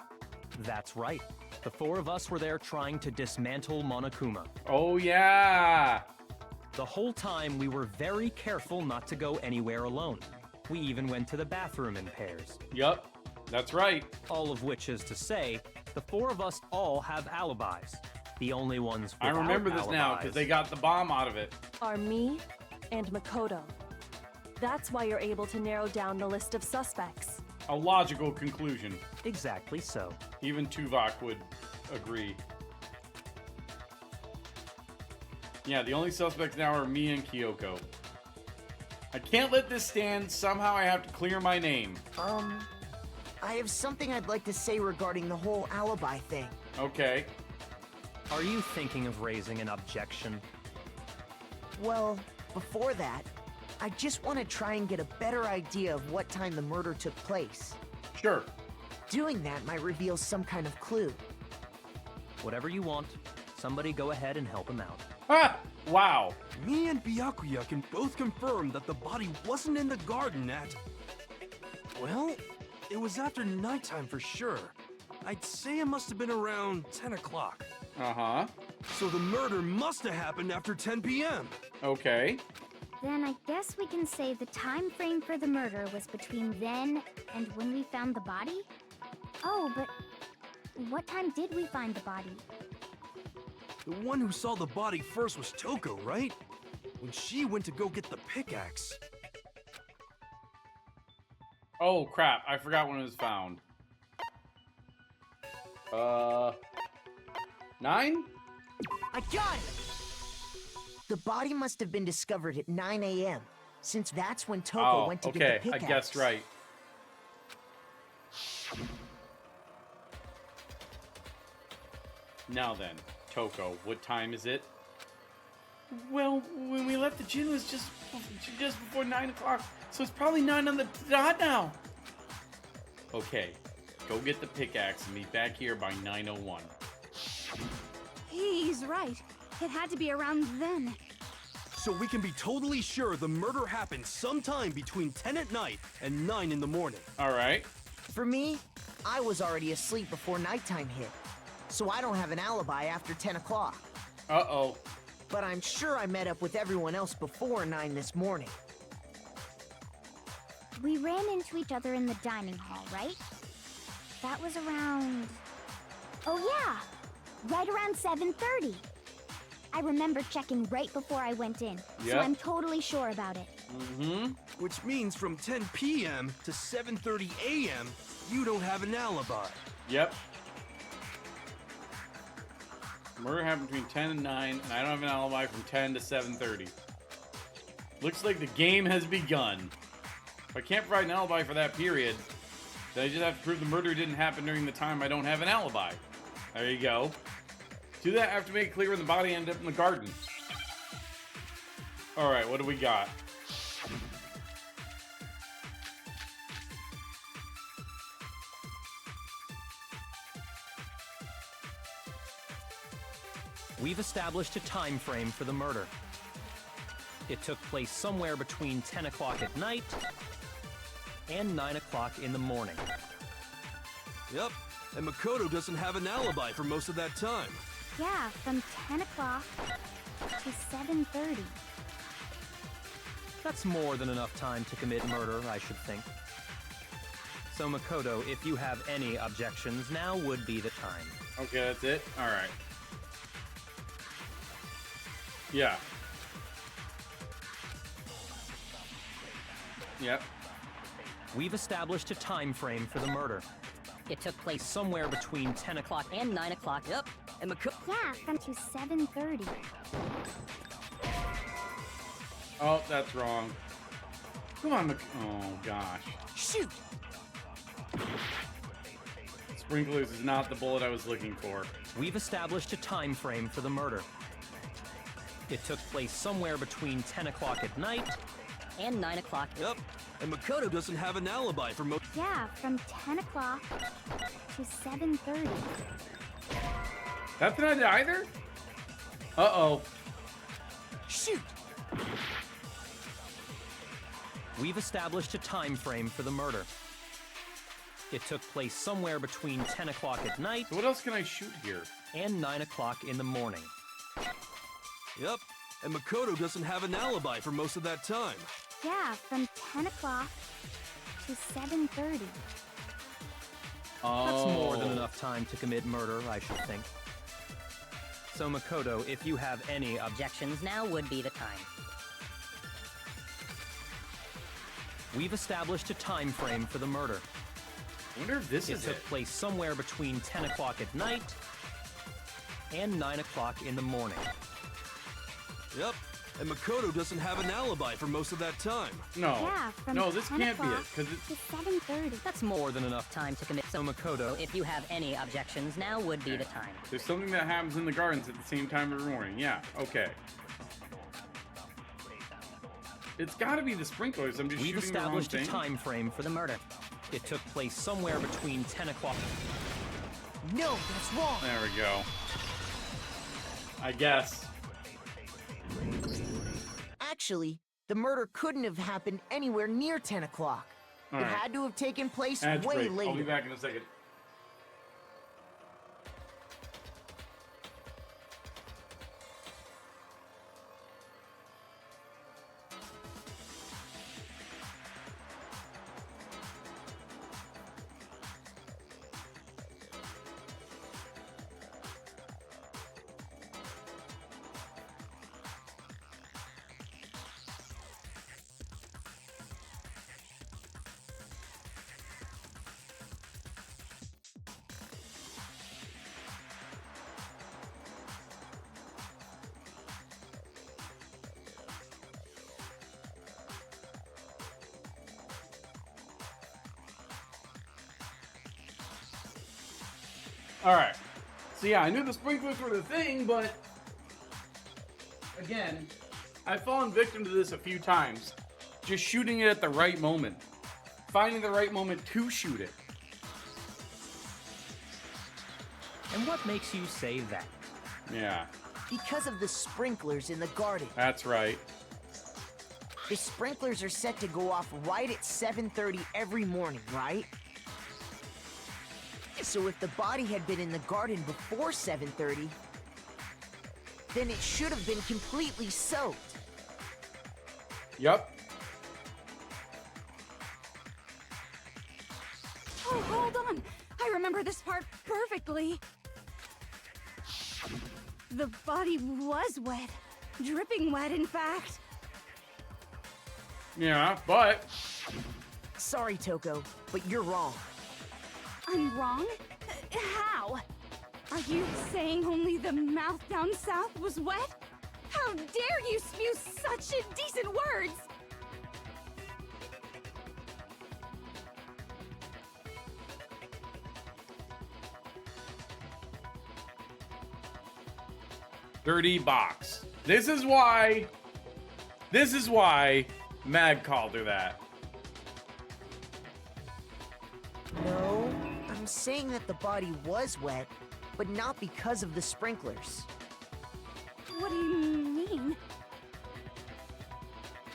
That's right. The four of us were there trying to dismantle Monokuma. Oh, yeah. The whole time, we were very careful not to go anywhere alone. We even went to the bathroom in pairs. Yup, that's right. All of which is to say, the four of us all have alibis. The only ones I without remember this now, alibis because they got the bomb out of it. Are me and Makoto. That's why you're able to narrow down the list of suspects. A logical conclusion. Exactly so. Even Tuvok would agree. Yeah, the only suspects now are me and Kyoko. I can't let this stand. Somehow I have to clear my name. I have something I'd like to say regarding the whole alibi thing. Okay. Are you thinking of raising an objection? Well, before that, I just want to try and get a better idea of what time the murder took place. Sure. Doing that might reveal some kind of clue. Whatever you want. Somebody go ahead and help him out. Ah! Wow. Me and Byakuya can both confirm that the body wasn't in the garden at... Well, it was after nighttime for sure. I'd say it must have been around 10 o'clock. Uh-huh. So the murder must have happened after 10 p.m. Okay. Then I guess we can say the time frame for the murder was between then and when we found the body? Oh, but what time did we find the body? The one who saw the body first was Toko, right? When she went to go get the pickaxe. Oh, crap. I forgot when it was found. 9? I got it! The body must have been discovered at 9 a.m., since that's when Toko went to get the pickaxe. I guessed right. Now then, Toko, what time is it? Well, when we left the gym, it was just before 9 o'clock, so it's probably 9 on the dot now. Okay, go get the pickaxe and meet back here by 9:01. He's right. It had to be around then. So we can be totally sure the murder happened sometime between 10 at night and 9 in the morning. All right. For me, I was already asleep before nighttime hit, so I don't have an alibi after 10 o'clock. Uh-oh. But I'm sure I met up with everyone else before 9 this morning. We ran into each other in the dining hall, right? That was around... Oh yeah! Right around 7:30. I remember checking right before I went in, so Yep. I'm totally sure about it. Mm-hmm. Which means from 10 p.m. to 7:30 a.m., you don't have an alibi. Yep. Murder happened between 10 and 9, and I don't have an alibi from 10 to 7:30. Looks like the game has begun. If I can't provide an alibi for that period, then I just have to prove the murder didn't happen during the time I don't have an alibi. There you go. Do that, I have to make it clear when the body ended up in the garden. Alright, what do we got? We've established a time frame for the murder. It took place somewhere between 10 o'clock at night and 9 o'clock in the morning. Yep, and Makoto doesn't have an alibi for most of that time. Yeah, from 10 o'clock to 7:30. That's more than enough time to commit murder, I should think. So Makoto, if you have any objections, now would be the time. Okay, that's it? Alright. Yeah. Yep. We've established a time frame for the murder. It took place somewhere between 10 o'clock and 9 o'clock. Yep. And Yeah, from to 7:30. Oh, that's wrong. Come on, oh gosh. Shoot! Sprinklers is not the bullet I was looking for. We've established a time frame for the murder. It took place somewhere between 10 o'clock at night and 9 o'clock. Yep. And Makoto doesn't have an alibi for most. Yeah, from 10 o'clock to 7:30. That's not either? Uh-oh. Shoot! We've established a time frame for the murder. It took place somewhere between 10 o'clock at night So what else can I shoot here? and 9 o'clock in the morning. Yep. And Makoto doesn't have an alibi for most of that time. Yeah, from 10 o'clock to 7:30. Oh. That's more than enough time to commit murder, I should think. So Makoto, if you have any Objections, now would be the time. We've established a time frame for the murder. I wonder if this It is took it. place somewhere between 10 o'clock at night and 9 o'clock in the morning. Yep. And Makoto doesn't have an alibi for most of that time. No. Yeah, from No, this 10 can't be it, o'clock because it's... to 7:30. That's more than enough time to commit. So Makoto, If you have any objections, now would be the time. There's something that happens in the gardens at the same time every morning. Yeah, okay. It's gotta be the sprinklers. I'm just we've shooting the wrong established a thing. time frame for the murder. It took place somewhere between 10 o'clock. No, that's wrong! There we go. I guess. Actually, the murder couldn't have happened anywhere near 10 o'clock. All It right. had to have taken place That's way great. later. I'll be back in a second. Alright. So yeah, I knew the sprinklers were the thing, but... Again, I've fallen victim to this a few times. Just shooting it at the right moment. Finding the right moment to shoot it. And what makes you say that? Yeah, Because of the sprinklers in the garden. that's right. The sprinklers are set to go off right at 7:30 every morning, right? So if the body had been in the garden before 7:30, then it should have been completely soaked. Yep. Oh, hold on. I remember this part perfectly. The body was wet. Dripping wet, in fact. Yeah, but... Sorry, Toko, but you're wrong. I'm wrong? How? Are you saying only the mouth down south was wet? How dare you spew such indecent words? Dirty box. This is why Mag called her that. No, I'm saying that the body was wet, but not because of the sprinklers. What do you mean?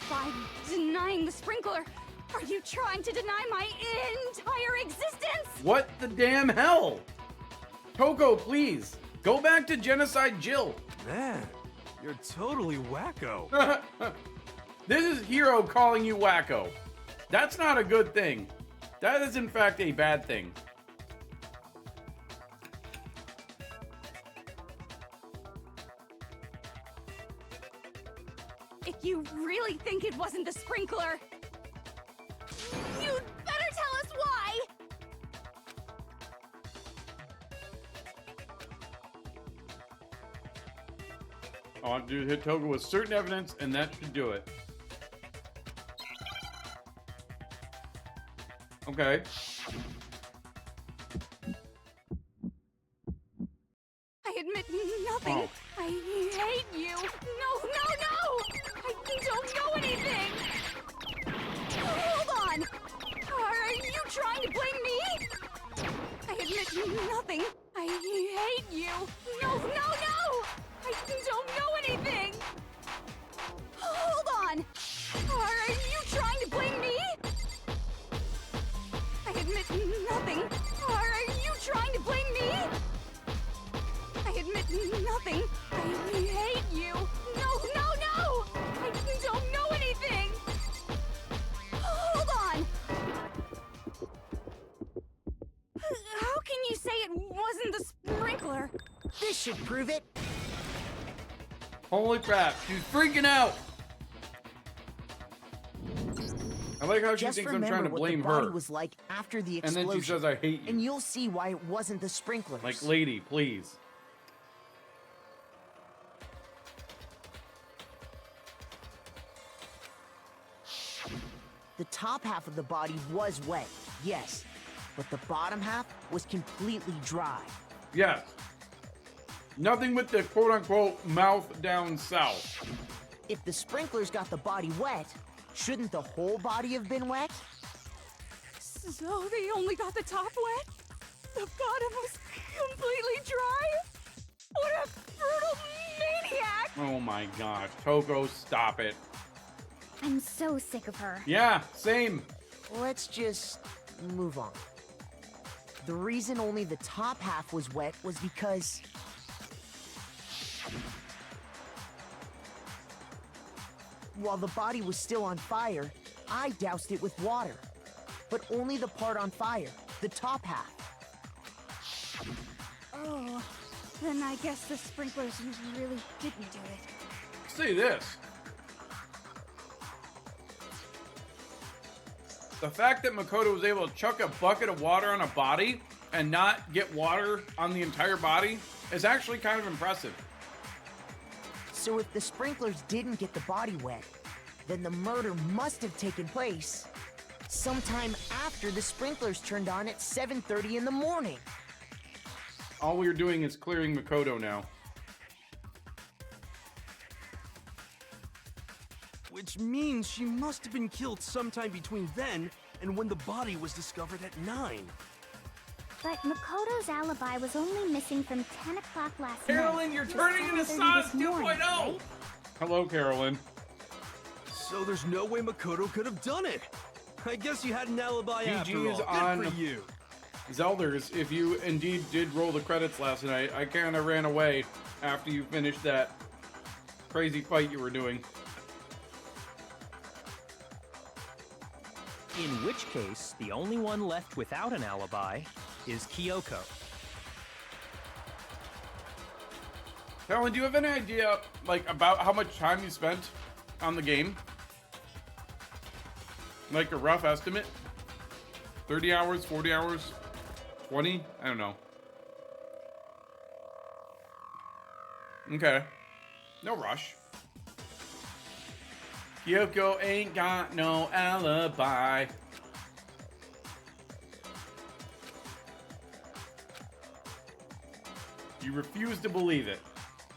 By denying the sprinkler, are you trying to deny my entire existence? What the damn hell? Toko, please, go back to Genocide Jill. Man, you're totally wacko. This is Hero calling you wacko. That's not a good thing. That is, in fact, a bad thing. If you really think it wasn't the sprinkler, you'd better tell us why! I want to hit Toga with certain evidence, and that should do it. Okay. I admit nothing. Oh. I hate you. No, no, no! I don't know anything! Hold on! Are you trying to blame me? I admit nothing. I hate you. No, no, no! I don't know anything! Hold on! Are you trying to blame me? I admit nothing. Are you trying to blame me? I admit nothing. I hate you. No, no, no! I don't know anything! Hold on! How can you say it wasn't the sprinkler? This should prove it. Holy crap, she's freaking out! I like how she Just thinks I'm trying remember to what blame the body her. was like after the And explosion. then she says, I hate you. And you'll see why it wasn't the sprinklers. Like, lady, please. The top half of the body was wet, yes, but the bottom half was completely dry. Yes. Nothing with the quote-unquote mouth down south. If the sprinklers got the body wet, shouldn't the whole body have been wet? So they only got the top wet? The bottom was completely dry? What a brutal maniac! Oh my gosh. Toko, stop it. I'm so sick of her. Yeah, same. Let's just move on. The reason only the top half was wet was because... while the body was still on fire, I doused it with water. But only the part on fire, the top half. Oh, then I guess the sprinklers really didn't do it. See this. The fact that Makoto was able to chuck a bucket of water on a body and not get water on the entire body is actually kind of impressive. So if the sprinklers didn't get the body wet, then the murder must have taken place sometime after the sprinklers turned on at 7:30 in the morning. All we're doing is clearing Makoto now. Which means she must have been killed sometime between then and when the body was discovered at 9. But Makoto's alibi was only missing from 10 o'clock last night. Carolyn, you're turning into 7:30 Sonic this morning, 2.0! right? Hello, Carolyn. So there's no way Makoto could have done it. I guess you had an alibi after PG is all. on Good for you. Zelders, if you indeed did roll the credits last night, I kind of ran away after you finished that crazy fight you were doing. In which case, the only one left without an alibi is Kyoko. Carolyn, do you have any idea, like, about how much time you spent on the game? Like a rough estimate? 30 hours, 40 hours, 20? I don't know. Okay. No rush. Kyoko ain't got no alibi. You refuse to believe it.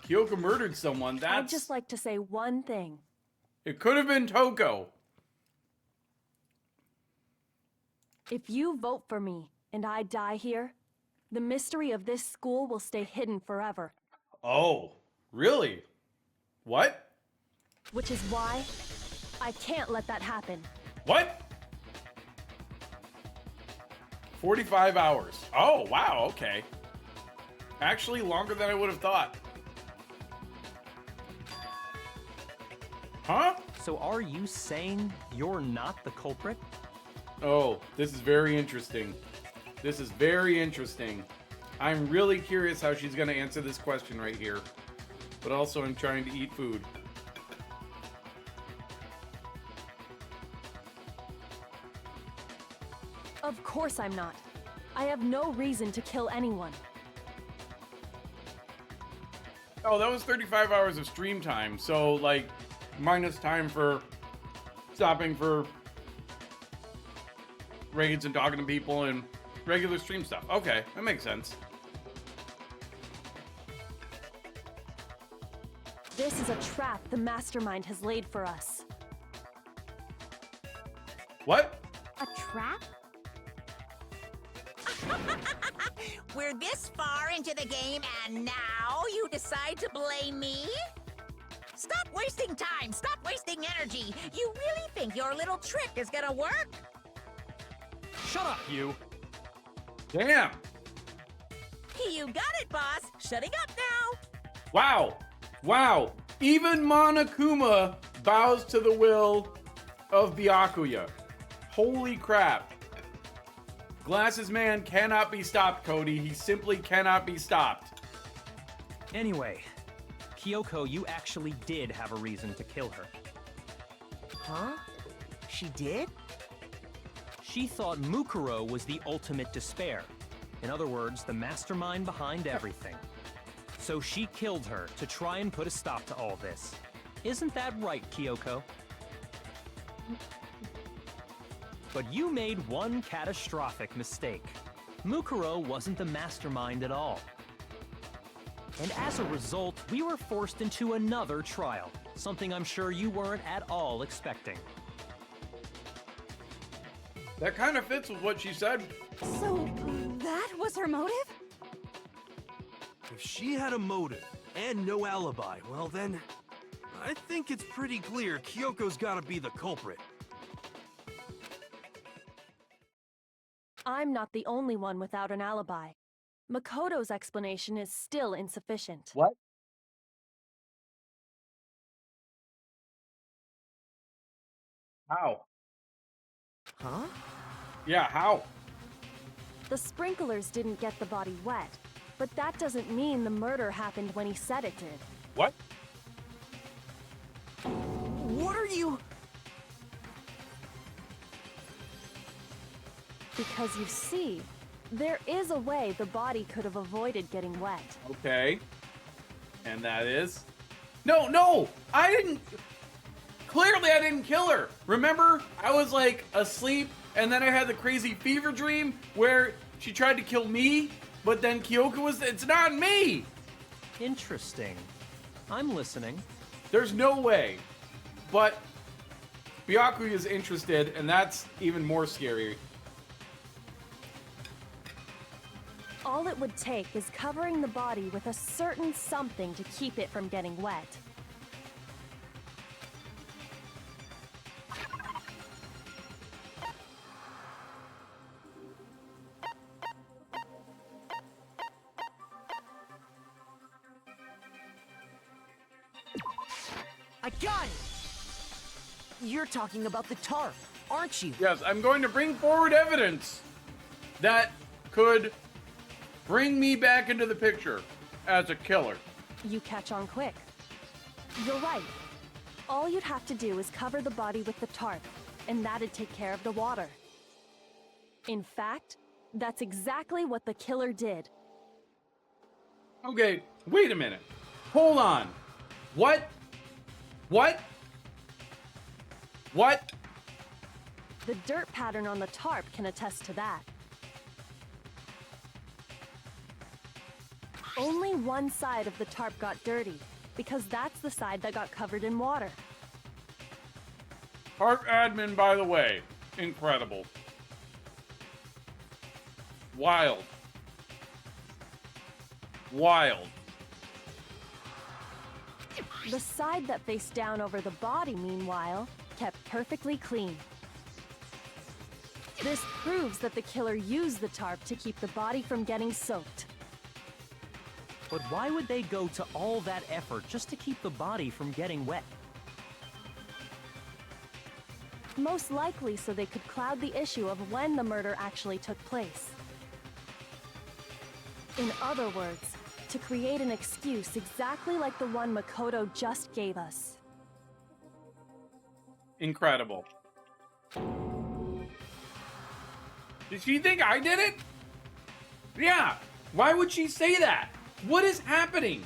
Kyoko murdered someone. I'd That's... just like to say one thing. It could have been Toko. If you vote for me and I die here, the mystery of this school will stay hidden forever. Oh, really? What? Which is why I can't let that happen. What? 45 hours. Oh, wow, okay. Actually, longer than I would have thought. Huh? So are you saying you're not the culprit? Oh, this is very interesting. This is very interesting. I'm really curious how she's going to answer this question right here. But also, I'm trying to eat food. Of course I'm not. I have no reason to kill anyone. Oh, that was 35 hours of stream time. So, like, minus time for stopping for raids and talking to people and regular stream stuff. Okay, that makes sense. This is a trap the mastermind has laid for us. What? A trap? We're this far into the game, and now you decide to blame me? Stop wasting time! Stop wasting energy! You really think your little trick is gonna work? Shut up, you! Damn! You got it, boss! Shutting up now! Wow! Wow! Even Monokuma bows to the will of Byakuya. Holy crap. Glasses Man cannot be stopped, Cody. He simply cannot be stopped. Anyway, Kyoko, you actually did have a reason to kill her. Huh? She did? She thought Mukuro was the ultimate despair. In other words, the mastermind behind everything. So she killed her to try and put a stop to all this. Isn't that right, Kyoko? But you made one catastrophic mistake. Mukuro wasn't the mastermind at all. And as a result, we were forced into another trial, something I'm sure you weren't at all expecting. That kind of fits with what she said. So, that was her motive? If she had a motive and no alibi, well then, I think it's pretty clear Kyoko's gotta be the culprit. I'm not the only one without an alibi. Makoto's explanation is still insufficient. What? How? Huh? Yeah, how? The sprinklers didn't get the body wet, but that doesn't mean the murder happened when he said it did. What? What are you... Because you see, there is a way the body could have avoided getting wet. Okay. And that is? No! I didn't... Clearly I didn't kill her. Remember? I was like asleep and then I had the crazy fever dream where she tried to kill me, but then Kyoko was... It's not me! Interesting. I'm listening. There's no way. But Byakuya is interested, and that's even more scary. All it would take is covering the body with a certain something to keep it from getting wet. I got it! You're talking about the tarp, aren't you? Yes, I'm going to bring forward evidence that could bring me back into the picture as a killer. You catch on quick. You're right. All you'd have to do is cover the body with the tarp, and that'd take care of the water. In fact, that's exactly what the killer did. Okay, wait a minute. Hold on. What? The dirt pattern on the tarp can attest to that. Only one side of the tarp got dirty, because that's the side that got covered in water. Tarp admin, by the way. Incredible. Wild. The side that faced down over the body, meanwhile, kept perfectly clean. This proves that the killer used the tarp to keep the body from getting soaked. But why would they go to all that effort just to keep the body from getting wet? Most likely so they could cloud the issue of when the murder actually took place. In other words, to create an excuse exactly like the one Makoto just gave us. Incredible. Did she think I did it? Yeah. Why would she say that? What is happening?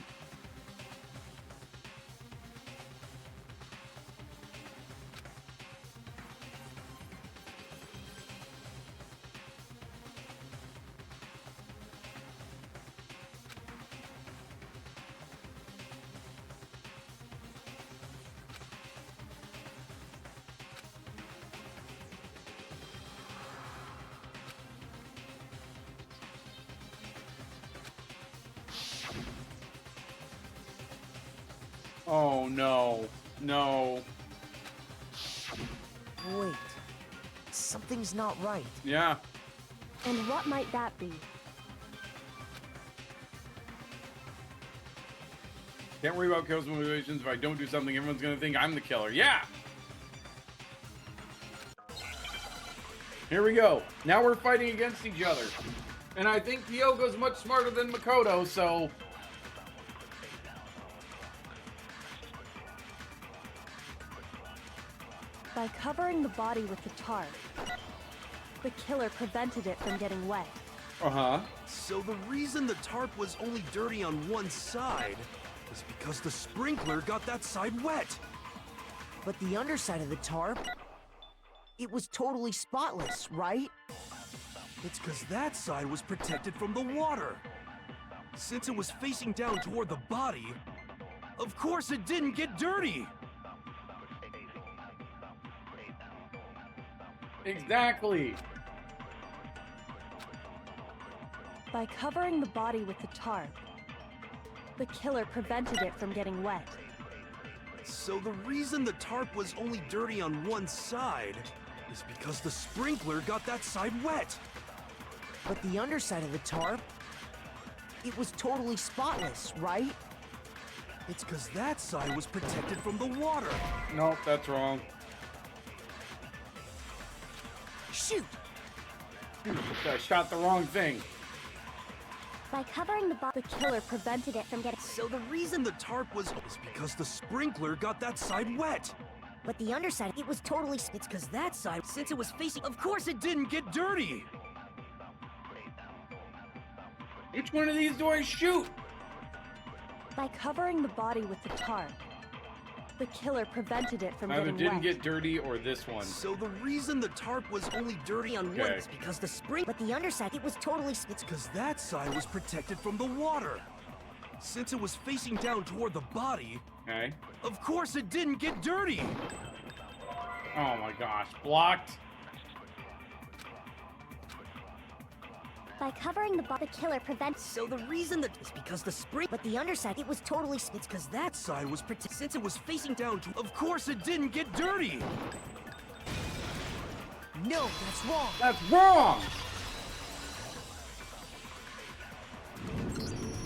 Oh, no. No. Wait. Something's not right. Yeah. And what might that be? Can't worry about kills motivations. If I don't do something, everyone's gonna think I'm the killer. Yeah! Here we go. Now we're fighting against each other. And I think Kyoko's much smarter than Makoto, so... By covering the body with the tarp, the killer prevented it from getting wet. Uh-huh. So the reason the tarp was only dirty on one side is because the sprinkler got that side wet. But the underside of the tarp, it was totally spotless, right? It's because that side was protected from the water. Since it was facing down toward the body, of course it didn't get dirty. Exactly. By covering the body with the tarp, the killer prevented it from getting wet. So the reason the tarp was only dirty on one side is because the sprinkler got that side wet. But the underside of the tarp, it was totally spotless, right? It's because that side was protected from the water. Nope, that's wrong. Shoot! I shot the wrong thing. By covering the body, the killer prevented it from getting... So the reason the tarp was is because the sprinkler got that side wet. But the underside, it was totally... It's because that side, since it was facing... Of course it didn't get dirty. Which one of these do I shoot? By covering the body with the tarp, the killer prevented it from Either getting didn't wet. get dirty or this one. So the reason the tarp was only dirty on one Okay. is because the spring... But the underside, it was totally... It's because that side was protected from the water. Since it was facing down toward the body, Okay. of course it didn't get dirty. Oh my gosh. Blocked. By covering the body, the killer prevents... So the reason that is because the spring... But the underside, it was totally... It's because that Side was protected. since it was facing down to... Of course it didn't get dirty. No, that's wrong. That's wrong!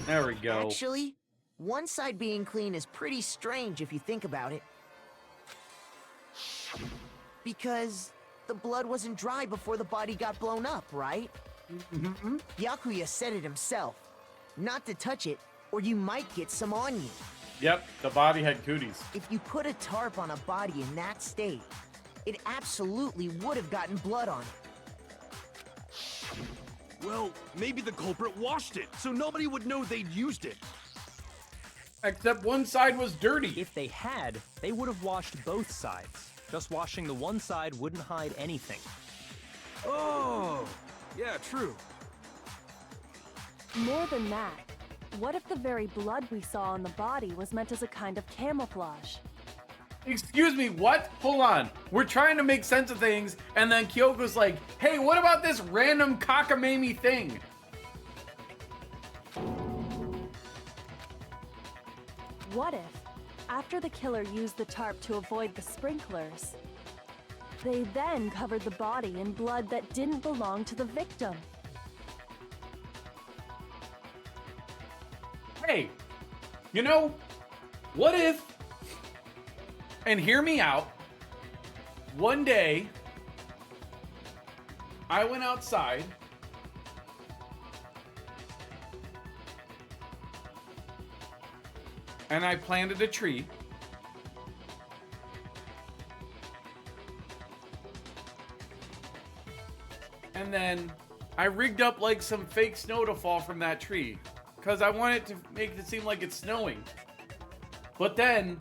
There we go. Actually, one side being clean is pretty strange if you think about it. Because the blood wasn't dry before the body got blown up, right? Byakuya said it himself. Not to touch it, or you might get some on you. Yep, the body had cooties. If you put a tarp on a body in that state, it absolutely would have gotten blood on it. Well, maybe the culprit washed it, so nobody would know they'd used it. Except one side was dirty. If they had, they would have washed both sides. Just washing the one side wouldn't hide anything. Oh, yeah, true. More than that, what if the very blood we saw on the body was meant as a kind of camouflage? Excuse me, what? Hold on. We're trying to make sense of things, and then Kyoko's like, hey, what about this random cockamamie thing? What if, after the killer used the tarp to avoid the sprinklers, they then covered the body in blood that didn't belong to the victim? Hey, you know, what if, and hear me out, one day, I went outside and I planted a tree. And then I rigged up like some fake snow to fall from that tree because I wanted to make it seem like it's snowing. But then,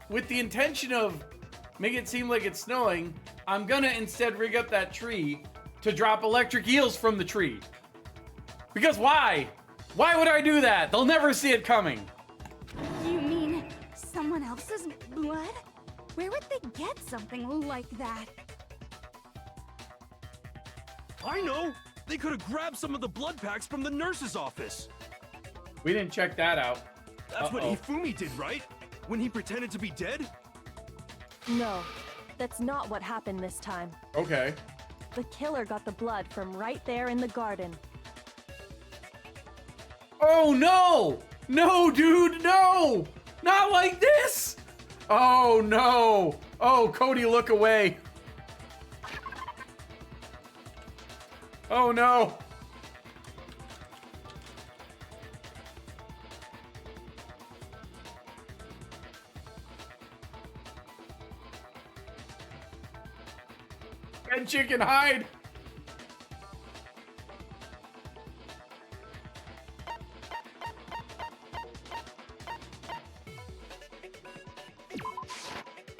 with the intention of making it seem like it's snowing, I'm gonna instead rig up that tree to drop electric eels from the tree. Because why? Why would I do that? They'll never see it coming. You mean someone else's blood? Where would they get something like that? I know! They could have grabbed some of the blood packs from the nurse's office. We didn't check that out. That's what Hifumi did, right? When he pretended to be dead? No, that's not what happened this time. Okay. The killer got the blood from right there in the garden. Oh no! No, dude, no! Not like this! Oh no! Oh, Cody, look away. Oh no! Red chicken, hide!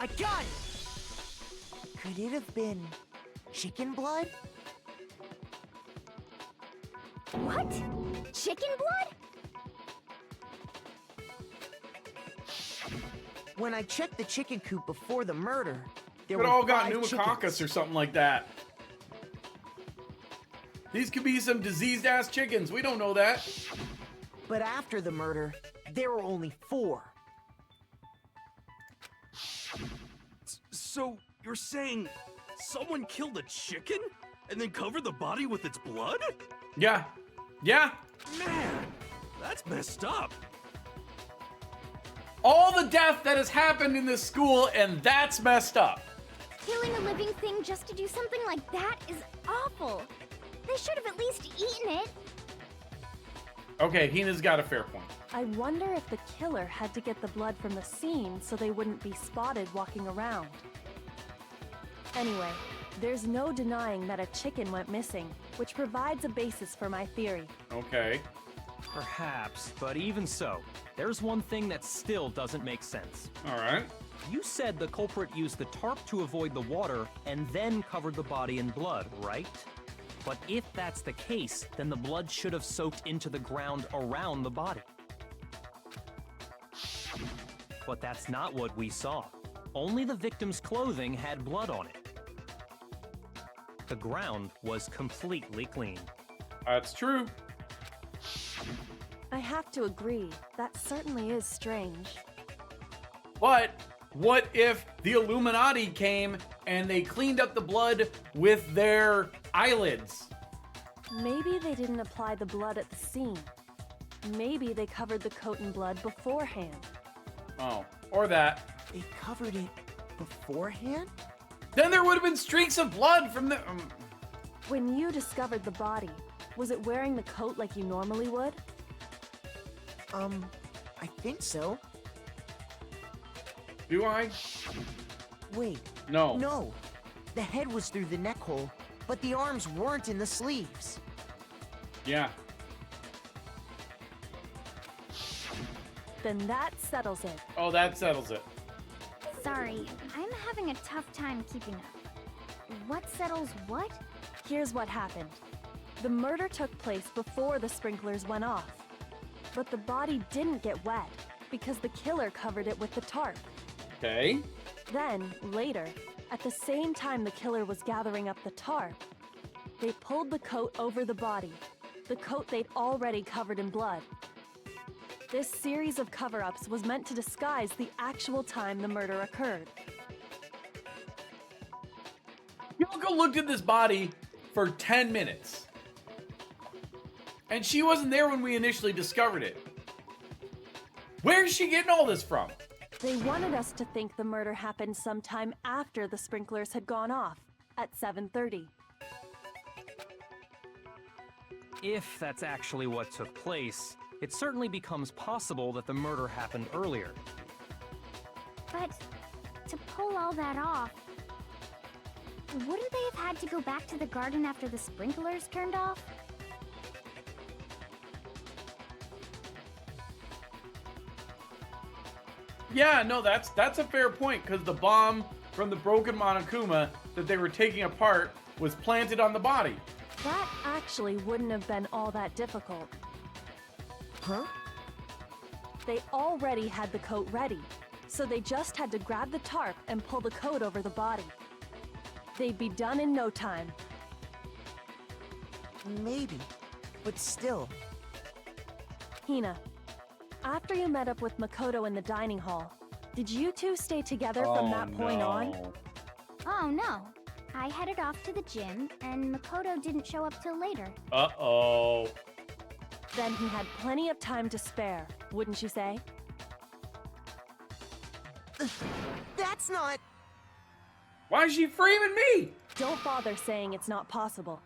I got it! Could it have been chicken blood? What? Chicken blood? When I checked the chicken coop before the murder, there Could were all got 5 pneumococcus chickens. or something like that. These could be some diseased ass chickens. We don't know that. But after the murder, there were only 4. So, you're saying someone killed a chicken and then covered the body with its blood? Yeah. Yeah. Man, that's messed up. All the death that has happened in this school, and that's messed up. Killing a living thing just to do something like that is awful. They should have at least eaten it. Okay, Hina's got a fair point. I wonder if the killer had to get the blood from the scene so they wouldn't be spotted walking around. Anyway, there's no denying that a chicken went missing, which provides a basis for my theory. Okay. Perhaps, but even so, there's one thing that still doesn't make sense. All right. You said the culprit used the tarp to avoid the water and then covered the body in blood, right? But if that's the case, then the blood should have soaked into the ground around the body. But that's not what we saw. Only the victim's clothing had blood on it. The ground was completely clean. That's true. I have to agree, that certainly is strange. But what if the Illuminati came and they cleaned up the blood with their eyelids? Maybe they didn't apply the blood at the scene. Maybe they covered the coat in blood beforehand. Oh, or that. They covered it beforehand? Then there would have been streaks of blood from the... When you discovered the body, was it wearing the coat like you normally would? I think so. Do I? Wait. No. No. The head was through the neck hole, but the arms weren't in the sleeves. Yeah. Then that settles it. Oh, that settles it. Sorry, I'm having a tough time keeping up. What settles what? Here's what happened. The murder took place before the sprinklers went off. But the body didn't get wet because the killer covered it with the tarp. Okay. Then, later, at the same time the killer was gathering up the tarp, they pulled the coat over the body, the coat they'd already covered in blood. This series of cover-ups was meant to disguise the actual time the murder occurred. Yoko looked at this body for 10 minutes. And she wasn't there when we initially discovered it. Where's she getting all this from? They wanted us to think the murder happened sometime after the sprinklers had gone off, at 7:30. If that's actually what took place, it certainly becomes possible that the murder happened earlier. But to pull all that off, wouldn't they have had to go back to the garden after the sprinklers turned off? Yeah, no, that's a fair point, because the bomb from the broken Monokuma that they were taking apart was planted on the body. That actually wouldn't have been all that difficult. Huh? They already had the coat ready, so they just had to grab the tarp and pull the coat over the body. They'd be done in no time. Maybe, but still. Hina, after you met up with Makoto in the dining hall, did you two stay together from that point on? Oh no. I headed off to the gym, and Makoto didn't show up till later. Uh-oh. Then he had plenty of time to spare, wouldn't you say? That's not... Why is she framing me? Don't bother saying it's not possible.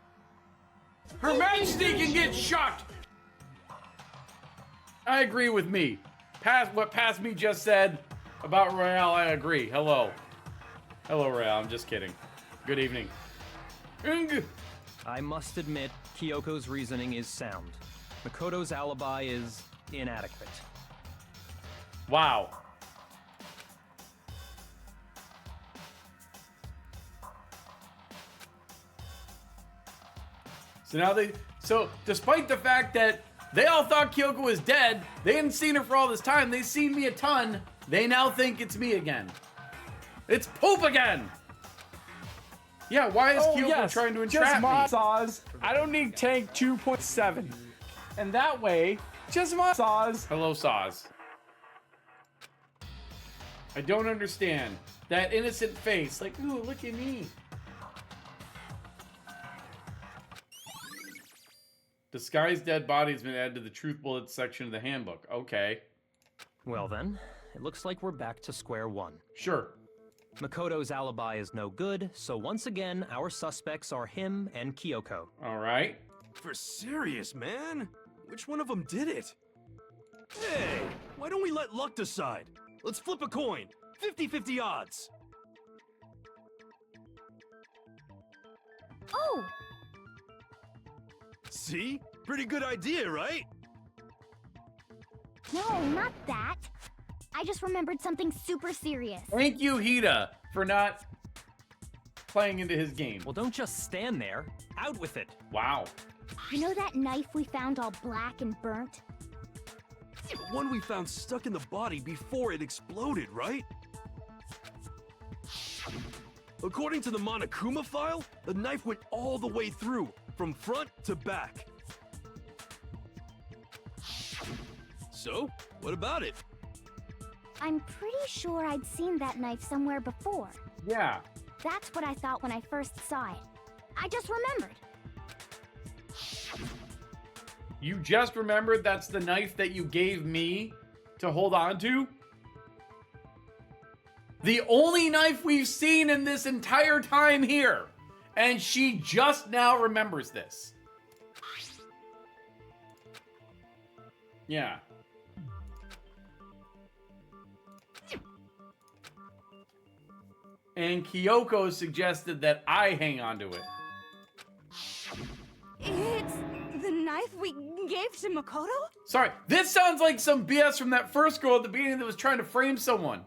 Her Majesty can get shot! I agree with me. What past me just said about Royale, I agree. Hello. Hello, Royale. I'm just kidding. Good evening. I must admit, Kyoko's reasoning is sound. Makoto's alibi is inadequate. Wow. So despite the fact that they all thought Kyoko was dead, they hadn't seen her for all this time, they've seen me a ton, they now think it's me again. It's poop again! Yeah, why is Kyoko trying to entrap me? Saws. I don't need tank 2.7. And that way, just my Saws. Hello, Saws. I don't understand. That innocent face, like, ooh, look at me. Disguised dead body has been added to the truth bullets section of the handbook. Okay. Well then, it looks like we're back to square one. Sure. Makoto's alibi is no good, so once again, our suspects are him and Kyoko. All right. For serious, man? Which one of them did it? Hey, why don't we let luck decide? Let's flip a coin. 50-50 odds. Oh! See? Pretty good idea, right? No, not that. I just remembered something super serious. Thank you, Hida, for not playing into his game. Well, don't just stand there. Out with it. Wow. You know that knife we found all black and burnt? The one we found stuck in the body before it exploded, right? According to the Monokuma file, the knife went all the way through, from front to back. So, what about it? I'm pretty sure I'd seen that knife somewhere before. Yeah. That's what I thought when I first saw it. I just remembered. You just remembered that's the knife that you gave me to hold on to? The only knife we've seen in this entire time here. And she just now remembers this. Yeah. And Kyoko suggested that I hang on to it. It's the knife we gave to Makoto? Sorry, this sounds like some BS from that first girl at the beginning that was trying to frame someone.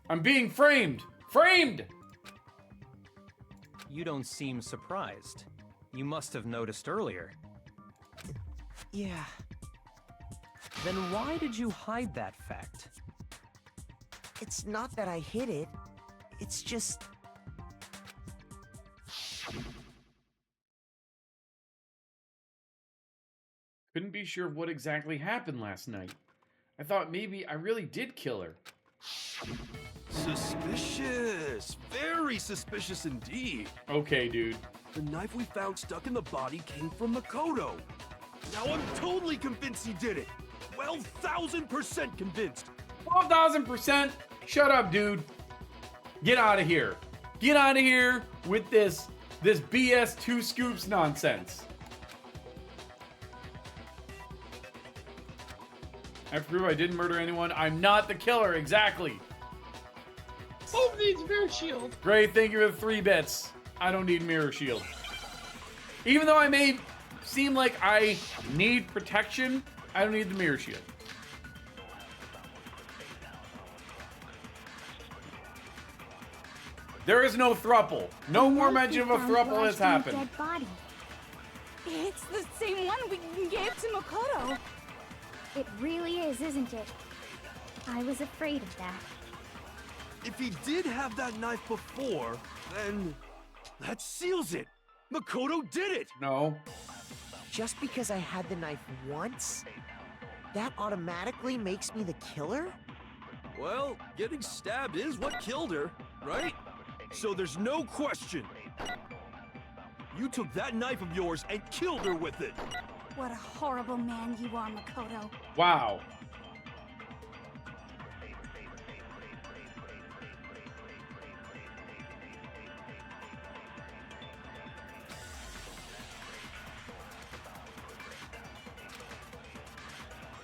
I'm being framed. Framed! You don't seem surprised. You must have noticed earlier. Yeah. Then why did you hide that fact? It's not that I hid it. It's just... Couldn't be sure what exactly happened last night. I thought maybe I really did kill her. Suspicious. Very suspicious indeed. Okay, dude. The knife we found stuck in the body came from Makoto. Now I'm totally convinced he did it. 12,000% convinced. 12,000%? Shut up, dude. Get out of here. Get out of here with this BS 2 scoops nonsense. I have to prove I didn't murder anyone. I'm not the killer, exactly. Who needs mirror shield? Great, thank you for the 3 bits. I don't need mirror shield. Even though I may seem like I need protection, I don't need the mirror shield. There is no throuple. No more mention of a throuple has happened. Dead body. It's the same one we gave to Makoto. It really is, isn't it? I was afraid of that. If he did have that knife before, then that seals it. Makoto did it. No. Just because I had the knife once, that automatically makes me the killer? Well, getting stabbed is what killed her, right? So there's no question. You took that knife of yours and killed her with it. What a horrible man you are, Makoto. Wow.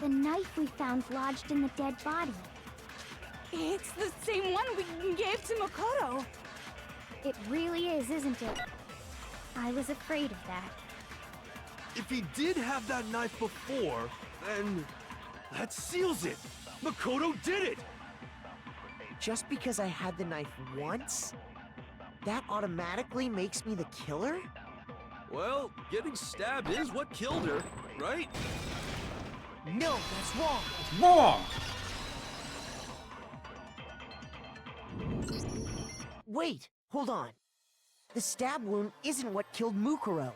The knife we found lodged in the dead body. It's the same one we gave to Makoto. It really is, isn't it? I was afraid of that. If he did have that knife before, then that seals it. Makoto did it. Just because I had the knife once, that automatically makes me the killer? Well, getting stabbed is what killed her, right? No, that's wrong. It's wrong. Wait, hold on. The stab wound isn't what killed Mukuro.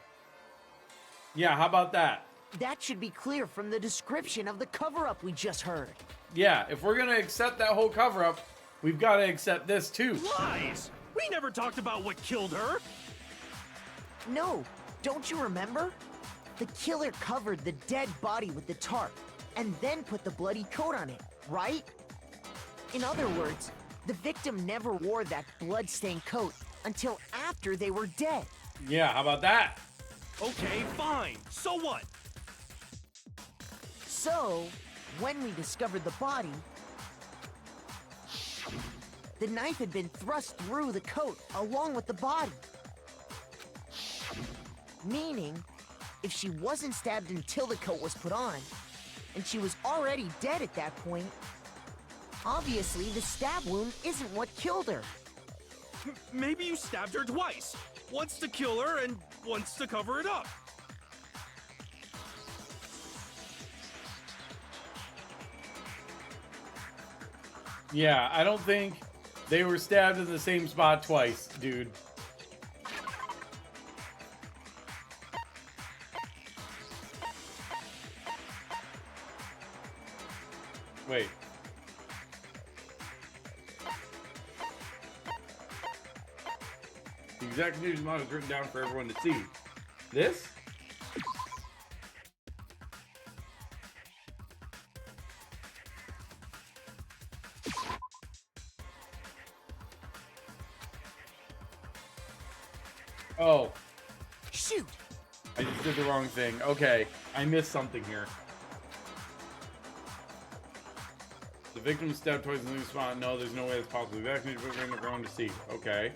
Yeah, how about that? That should be clear from the description of the cover-up we just heard. Yeah, if we're gonna accept that whole cover-up, we've got to accept this too. Lies! We never talked about what killed her. No, don't you remember? The killer covered the dead body with the tarp and then put the bloody coat on it, right? In other words, the victim never wore that blood-stained coat until after they were dead. Yeah, how about that? Okay, fine. So what? So, when we discovered the body, the knife had been thrust through the coat along with the body. Meaning, if she wasn't stabbed until the coat was put on, and she was already dead at that point, obviously the stab wound isn't what killed her. Maybe you stabbed her twice. Once to kill her and once to cover it up. Yeah, I don't think they were stabbed in the same spot twice, dude. Wait. The exact news amount is written down for everyone to see. This? Oh. Shoot! I just did the wrong thing. Okay, I missed something here. The victim stabbed twice in the spot. No, there's no way it's possible. The vaccinated put in the ground to see. Okay.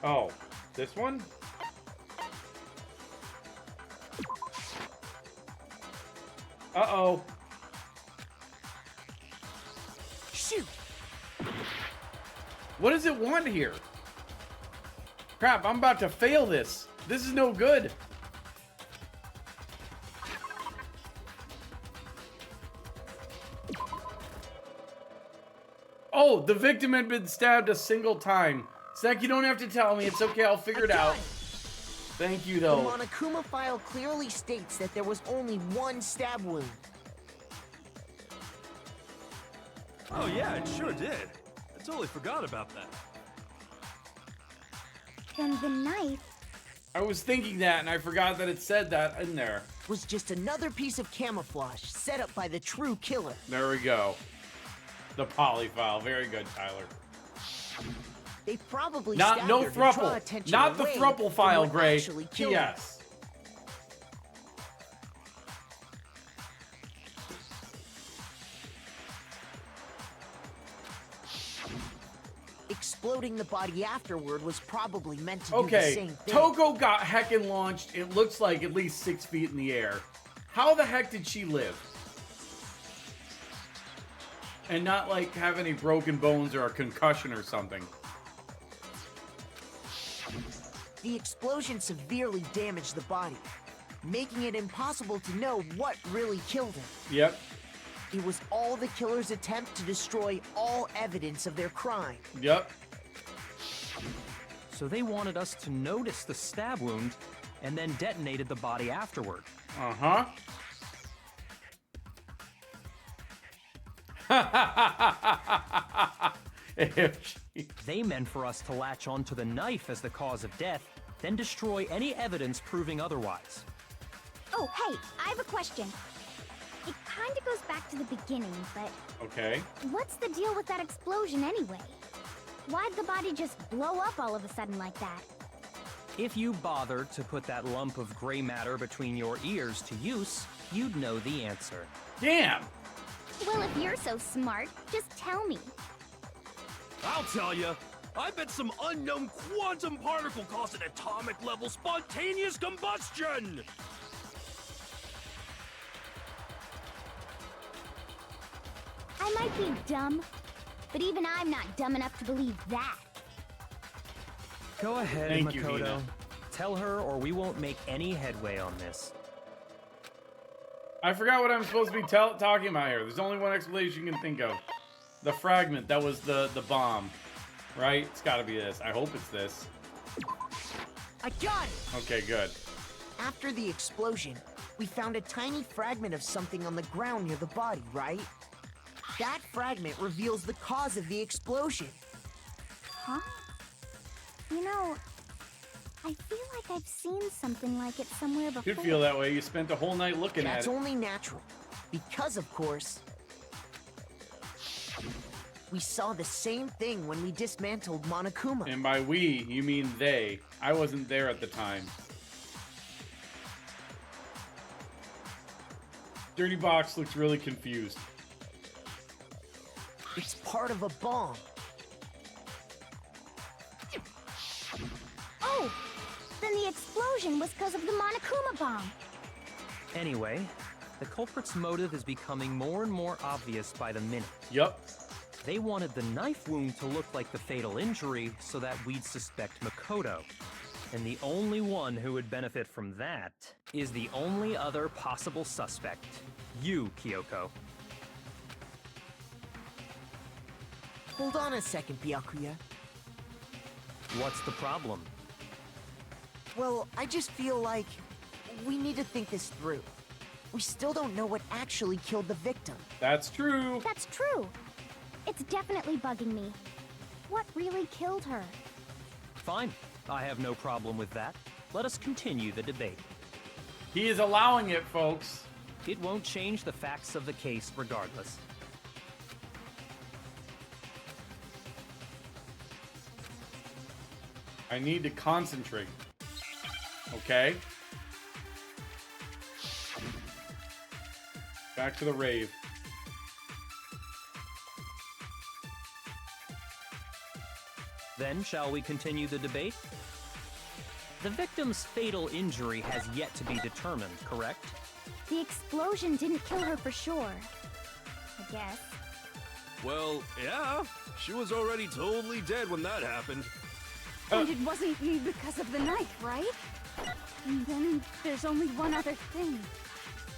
Oh, this one? Uh-oh. Shoot! What does it want here? Crap, I'm about to fail this. This is no good. Oh, the victim had been stabbed a single time. Zach, you don't have to tell me. It's okay, I'll figure it out. Thank you, The though. Monokuma file clearly states that there was only one stab wound. Oh yeah, it sure did. I totally forgot about that. Then the knife I was thinking that, and I forgot that it said that in there. Was just another piece of camouflage set up by the true killer. There we go. The polyfile. Very good, Tyler. They probably Not stabbed no her to draw thruple. attention Not the away thruple from file, what Gray. actually killed her. Yes. Exploding the body afterward was probably meant to do the Okay, same thing. Toko got heckin' launched, it looks like at least 6 feet in the air. How the heck did she live? And not, like, have any broken bones or a concussion or something. The explosion severely damaged the body, making it impossible to know what really killed her. Yep, It was all the killer's attempt to destroy all evidence of their crime. yep. So they wanted us to notice the stab wound and then detonated the body afterward. Uh-huh. They meant for us to latch onto the knife as the cause of death, then destroy any evidence proving otherwise. Oh, hey, I have a question. It kind of goes back to the beginning, but Okay. what's the deal with that explosion anyway? Why'd the body just blow up all of a sudden like that? If you bothered to put that lump of gray matter between your ears to use, you'd know the answer. Damn! Well, if you're so smart, just tell me. I'll tell you. I bet some unknown quantum particle caused an atomic level spontaneous combustion! I might be dumb, but even I'm not dumb enough to believe that. Go ahead, Thank you, Makoto. Hina. Tell her or we won't make any headway on this. I forgot what I'm supposed to be talking about here. There's only one explanation you can think of. The fragment, that was the bomb. Right? It's gotta be this. I hope it's this. I got it! Okay, good. After the explosion, we found a tiny fragment of something on the ground near the body, right? That fragment reveals the cause of the explosion. Huh? You know, I feel like I've seen something like it somewhere before. Could feel that way. You spent the whole night looking at That's it. only natural. Because, of course, we saw the same thing when we dismantled Monokuma. And by we, you mean they. I wasn't there at the time. Dirty Box looks really confused. It's part of a bomb. Oh! Then the explosion was because of the Monokuma bomb. Anyway, the culprit's motive is becoming more and more obvious by the minute. Yup. They wanted the knife wound to look like the fatal injury so that we'd suspect Makoto. And the only one who would benefit from that is the only other possible suspect. You, Kyoko. Hold on a second, Byakuya. What's the problem? Well, I just feel like we need to think this through. We still don't know what actually killed the victim. That's true. That's true. It's definitely bugging me. What really killed her? Fine. I have no problem with that. Let us continue the debate. He is allowing it, folks. It won't change the facts of the case regardless. I need to concentrate. Okay? Back to the rave. Then, shall we continue the debate? The victim's fatal injury has yet to be determined, correct? The explosion didn't kill her for sure. I guess. Well, yeah. She was already totally dead when that happened. And it wasn't because of the knife, right? And then there's only one other thing.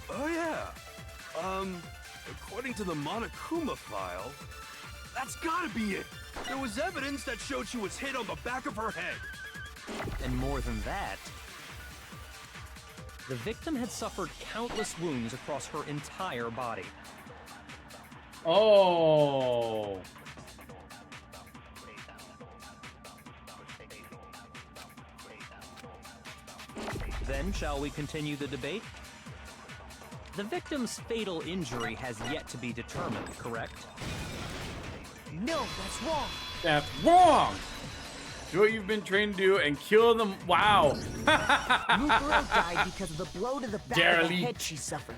Oh, yeah. According to the Monokuma file, that's gotta be it. There was evidence that showed she was hit on the back of her head. And more than that, the victim had suffered countless wounds across her entire body. Oh. Then, shall we continue the debate? The victim's fatal injury has yet to be determined, correct? No, that's wrong. That's wrong! Do what you've been trained to do and kill them. Wow. Mukuro died because of the blow to the back of the Derelict. head she suffered.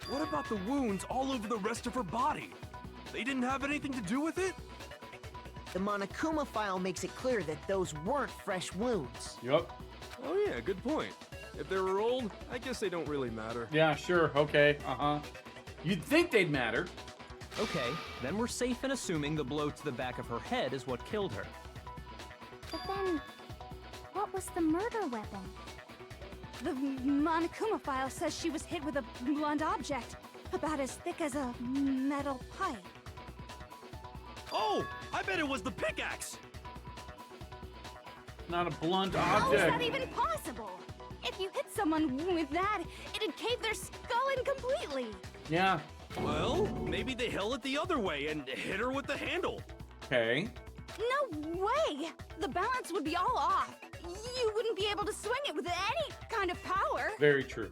What about the wounds all over the rest of her body? They didn't have anything to do with it? The Monokuma file makes it clear that those weren't fresh wounds. Yup. Oh yeah, good point. If they were old, I guess they don't really matter. Yeah, sure. Okay. You'd think they'd matter. Okay, then we're safe in assuming the blow to the back of her head is what killed her. But then, what was the murder weapon? The Monokuma file says she was hit with a blunt object, about as thick as a metal pipe. Oh, I bet it was the pickaxe! Not a blunt How is that object. even possible? If you hit someone with that, it'd cave their skull in completely. Yeah. Well, maybe they held it the other way and hit her with the handle. Okay. No way! The balance would be all off. You wouldn't be able to swing it with any kind of power. Very true.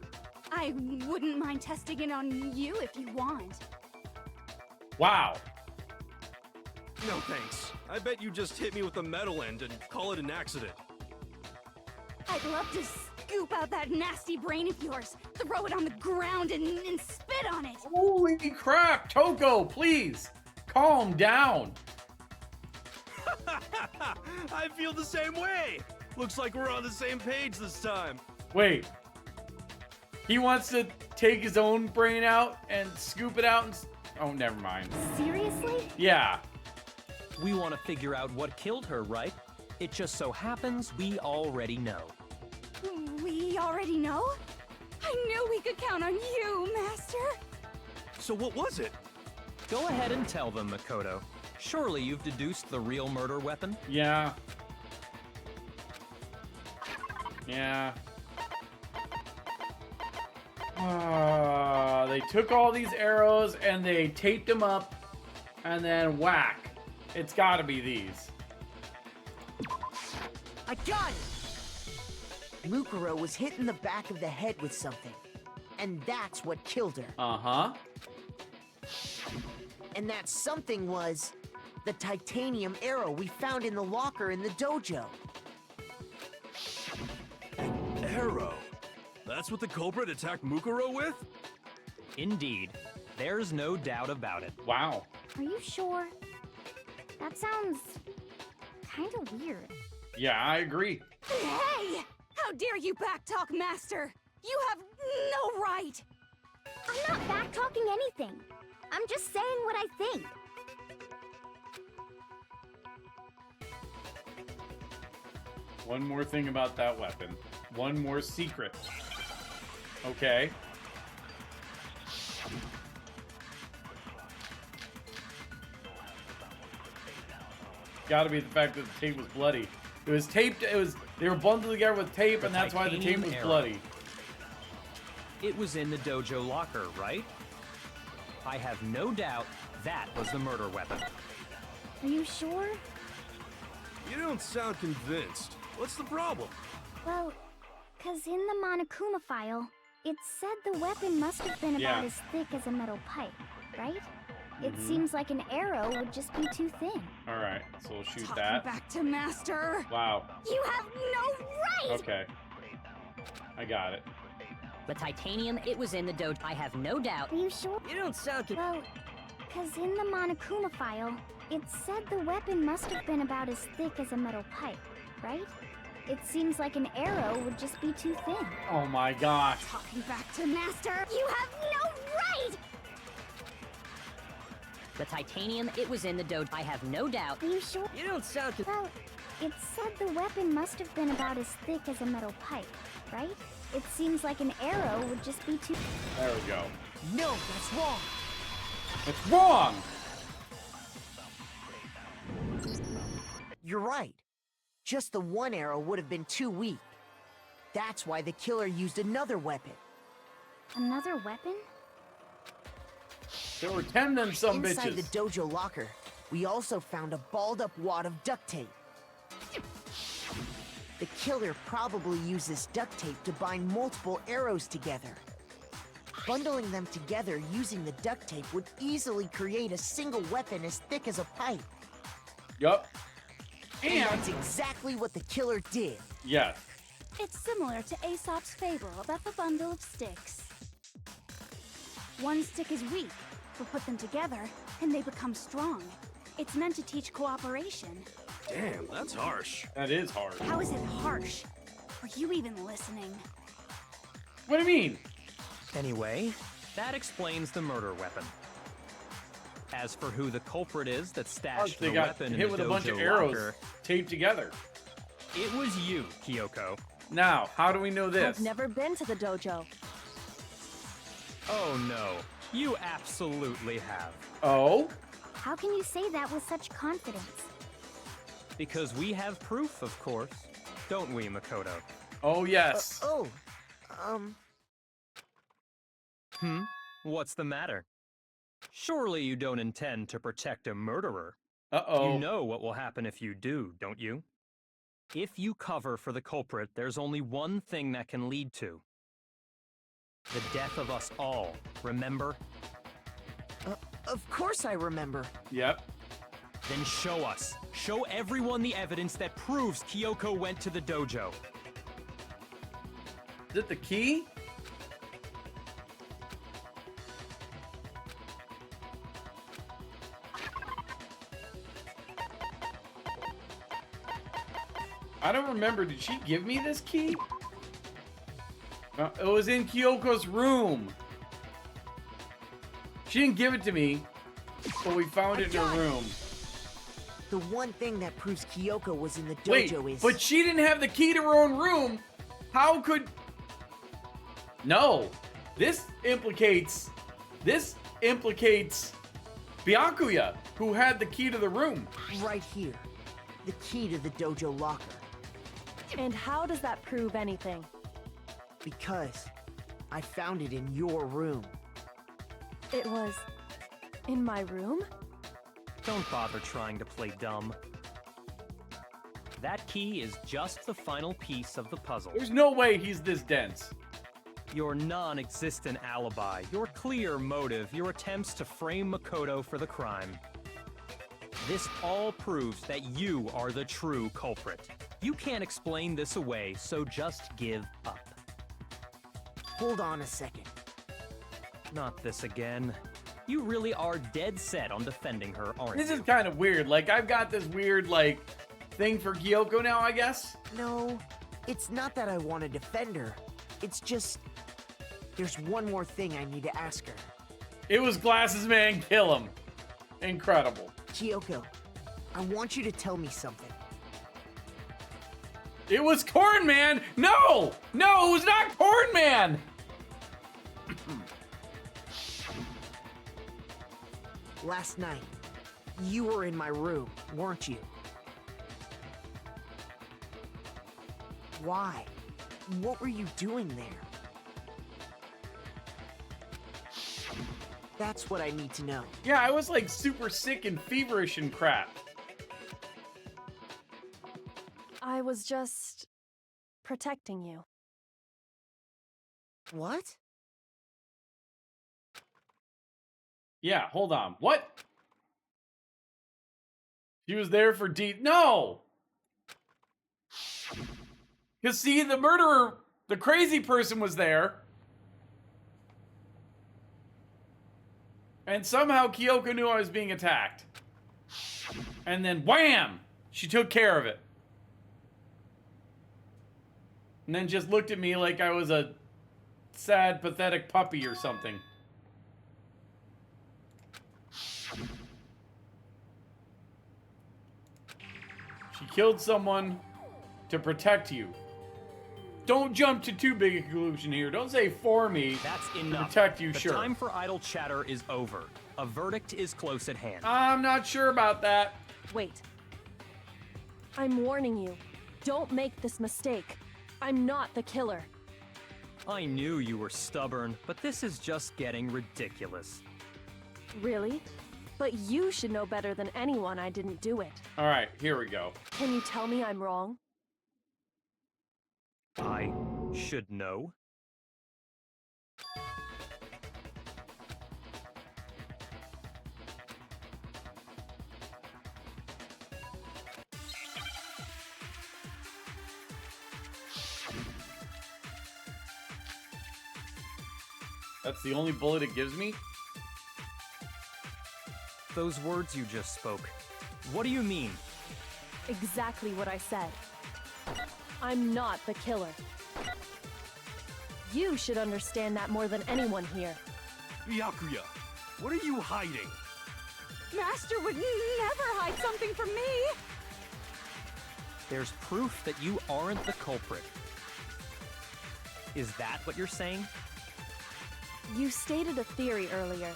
I wouldn't mind testing it on you if you want. Wow. No thanks. I bet you just hit me with the metal end and call it an accident. I'd love to scoop out that nasty brain of yours, throw it on the ground and spit on it. Holy crap. Toko, please. Calm down. I feel the same way. Looks like we're on the same page this time. Wait. He wants to take his own brain out and scoop it out and... Oh, never mind. Seriously? Yeah. We want to figure out what killed her, right? It just so happens we already know. We already know? I knew we could count on you, Master. So what was it? Go ahead and tell them, Makoto. Surely you've deduced the real murder weapon? Yeah. Yeah. They took all these arrows and they taped them up and then whack. It's gotta be these. I got it! Mukuro was hit in the back of the head with something. And that's what killed her. Uh-huh. And that something was the titanium arrow we found in the locker in the dojo. Arrow. That's what the culprit attacked Mukuro with? Indeed. There's no doubt about it. Wow. Are you sure? That sounds kind of weird. Yeah, I agree. Hey! How dare you backtalk, Master? You have no right! I'm not back-talking anything. I'm just saying what I think. One more thing about that weapon. One more secret. Okay. Gotta be the fact that the tape was bloody. It was taped, they were bundled together with tape, and that's why the tape was titanium arrow. bloody. It was in the dojo locker, right? I have no doubt that was the murder weapon. Are you sure? You don't sound convinced. What's the problem? Well, 'cause in the Monokuma file, it said the weapon must have been about as thick as a metal pipe, right? It seems like an arrow would just be too thin. Alright, so we'll shoot Talking that. back to Master. Wow. You have no right! Okay. I got it. The titanium, it was in the dojo. I have no doubt. Are you sure? You don't sound Well, 'cause in the Monokuma file, it said the weapon must have been about as thick as a metal pipe, right? It seems like an arrow would just be too thin. Oh my gosh. Talking back to Master. You have no right! The titanium, it was in the dojo. I have no doubt. Are you sure? You don't sound Well, it said the weapon must have been about as thick as a metal pipe, right? It seems like an arrow would just be too... There we go. No, that's wrong. It's wrong! You're right. Just the one arrow would have been too weak. That's why the killer used another weapon. Another weapon? There were 10 of them some Inside bitches. the dojo locker, We also found a balled-up wad of duct tape. The killer probably uses duct tape to bind multiple arrows together. Bundling them together using the duct tape would easily create a single weapon as thick as a pipe. Yup. And that's exactly what the killer did. Yes. It's similar to Aesop's fable about the bundle of sticks. One stick is weak, but put them together and they become strong. It's meant to teach cooperation. Damn, that's harsh. That is hard. How is it harsh? Are you even listening? What do you mean? Anyway, that explains the murder weapon. As for who the culprit is that stashed They the got weapon hit in with the a bunch of dojo arrows locker, taped together. it was you, Kyoko. Now, how do we know this? I've never been to the dojo. Oh no, you absolutely have. Oh? How can you say that with such confidence? Because we have proof, of course. Don't we, Makoto? Oh, yes. What's the matter? Surely you don't intend to protect a murderer. Uh-oh. You know what will happen if you do, don't you? If you cover for the culprit, there's only one thing that can lead to. The death of us all, remember? Of course I remember. Yep. Then show us. Show everyone the evidence that proves Kyoko went to the dojo. Is it the key? I don't remember. Did she give me this key? It was in Kyoko's room. She didn't give it to me, but we found it in her room. The one thing that proves Kyoko was in the Wait, dojo is... but she didn't have the key to her own room. How could... No. This implicates Byakuya, who had the key to the room. Right here. The key to the dojo locker. And how does that prove anything? Because I found it in your room. It was in my room? Don't bother trying to play dumb. That key is just the final piece of the puzzle. There's no way he's this dense. Your non-existent alibi, your clear motive, your attempts to frame Makoto for the crime. This all proves that you are the true culprit. You can't explain this away, so just give up. Hold on a second. Not this again. You really are dead set on defending her, aren't This you? is kind of weird. Like, I've got this weird, like, thing for Kyoko now, I guess? No, it's not that I want to defend her. It's just... there's one more thing I need to ask her. It was Glasses Man, kill him. Incredible. Kyoko, I want you to tell me something. It was Corn Man! No! No, it was not Corn Man! Last night, you were in my room, weren't you? Why? What were you doing there? That's what I need to know. Yeah, I was like super sick and feverish and crap. I was just protecting you. What? Yeah, hold on. What? He was there for No! Because see, the murderer, the crazy person was there. And somehow Kyoko knew I was being attacked. And then wham! She took care of it. And then just looked at me like I was a sad, pathetic puppy or something. She killed someone to protect you. Don't jump to too big a conclusion here. Don't say for me. That's to enough. protect you, The sure. time for idle chatter is over. A verdict is close at hand. I'm not sure about that. Wait. I'm warning you. Don't make this mistake. I'm not the killer. I knew you were stubborn, but this is just getting ridiculous. Really? But you should know better than anyone I didn't do it. Alright, here we go. Can you tell me I'm wrong? I should know? That's the only bullet it gives me? Those words you just spoke, what do you mean? Exactly what I said. I'm not the killer. You should understand that more than anyone here. Byakuya, what are you hiding? Master would never hide something from me! There's proof that you aren't the culprit. Is that what you're saying? You stated a theory earlier.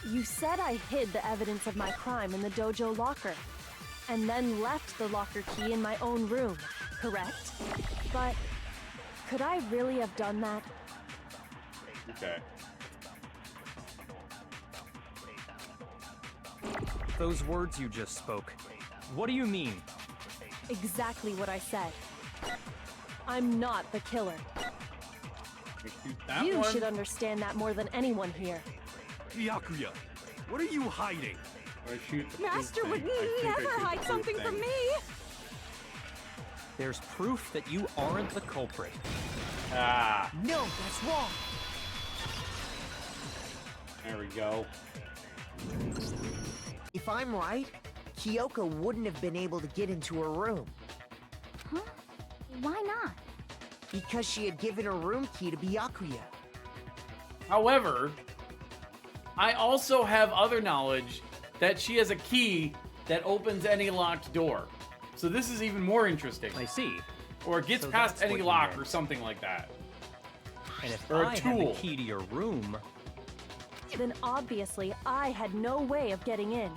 You said I hid the evidence of my crime in the dojo locker, and then left the locker key in my own room, correct? But could I really have done that? Okay. Those words you just spoke, what do you mean? Exactly what I said. I'm not the killer. That You one. should understand that more than anyone here. Byakuya, what are you hiding? I shoot the Master proof would thing. I think I never shoot the hide proof something thing. from me! There's proof that you aren't the culprit. Ah, No, that's wrong. there we go. If I'm right, Kyoko wouldn't have been able to get into her room Huh? Why not? because she had given her room key to Byakuya. However, I also have other knowledge that she has a key that opens any locked door. So this is even more interesting. I see. Or it gets So past that's any what you lock meant. or something like that. And if Or a I had the tool. key to your room, Then obviously I had no way of getting in.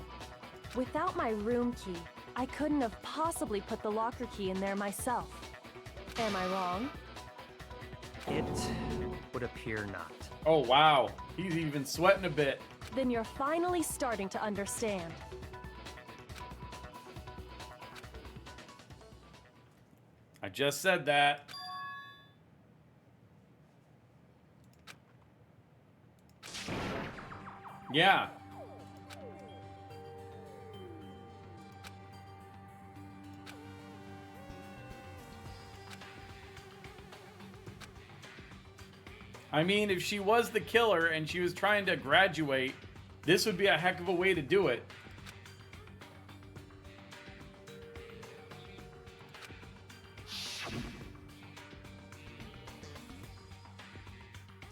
Without my room key, I couldn't have possibly put the locker key in there myself. Am I wrong? it would appear not. Oh, wow. He's even sweating a bit. Then you're finally starting to understand. I just said that. Yeah. I mean, if she was the killer and she was trying to graduate, this would be a heck of a way to do it.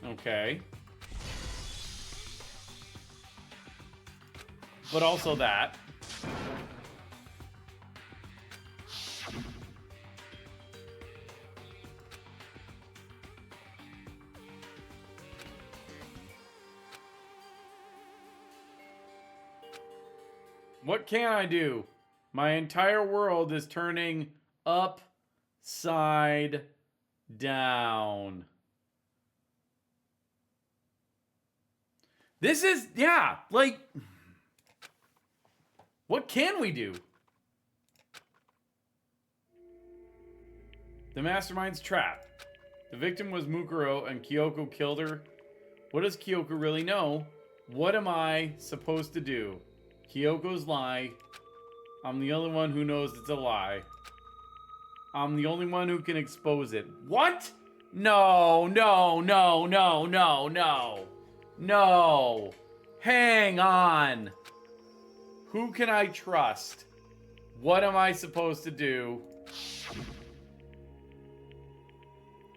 Okay. But also that. What can I do? My entire world is turning upside down. This is, yeah, like, what can we do? The mastermind's trapped. The victim was Mukuro and Kyoko killed her. What does Kyoko really know? What am I supposed to do? Kyoko's lie. I'm the only one who knows it's a lie. I'm the only one who can expose it. What? No, no, no, no, no, no. No. Hang on. Who can I trust? What am I supposed to do?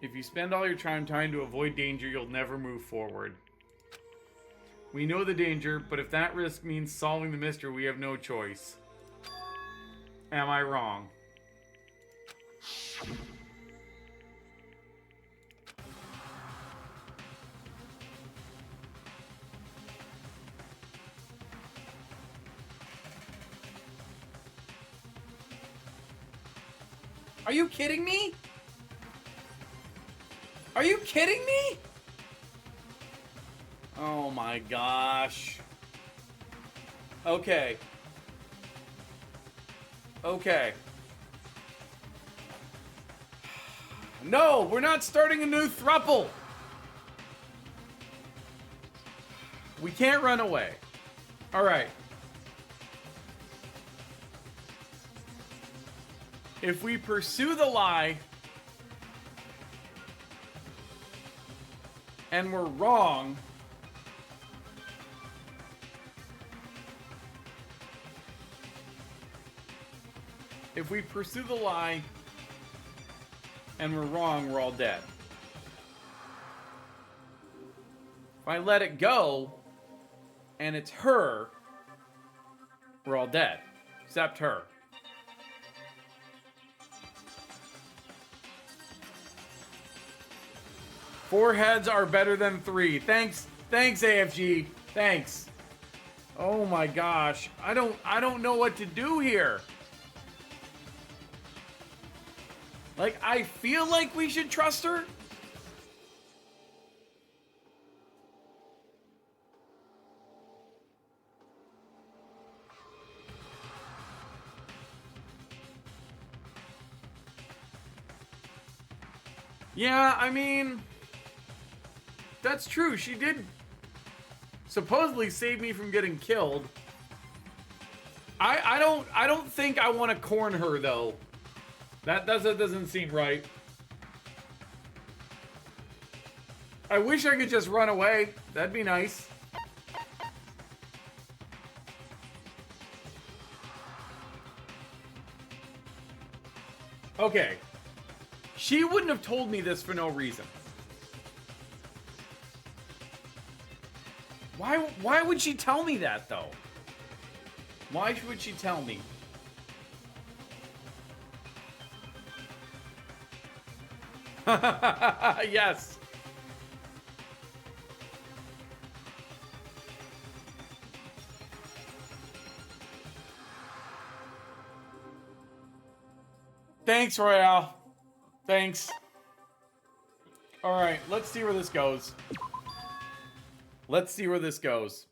If you spend all your time trying to avoid danger, you'll never move forward. We know the danger, but if that risk means solving the mystery, we have no choice. Am I wrong? Are you kidding me? Are you kidding me? Oh my gosh. Okay. Okay. No, we're not starting a new throuple. We can't run away. All right. If we pursue the lie and we're wrong, if we pursue the lie and we're wrong, we're all dead. If I let it go and it's her, we're all dead. Except her. Four heads are better than three. Thanks, AFG. Thanks. Oh my gosh. I don't know what to do here. Like, I feel like we should trust her. Yeah, I mean, that's true. She did supposedly save me from getting killed. I don't think I want to corn her though. That doesn't seem right. I wish I could just run away. That'd be nice. Okay. She wouldn't have told me this for no reason. Why would she tell me that, though? Why would she tell me? Yes. Thanks, Royale. Thanks. Alright, let's see where this goes. Let's see where this goes.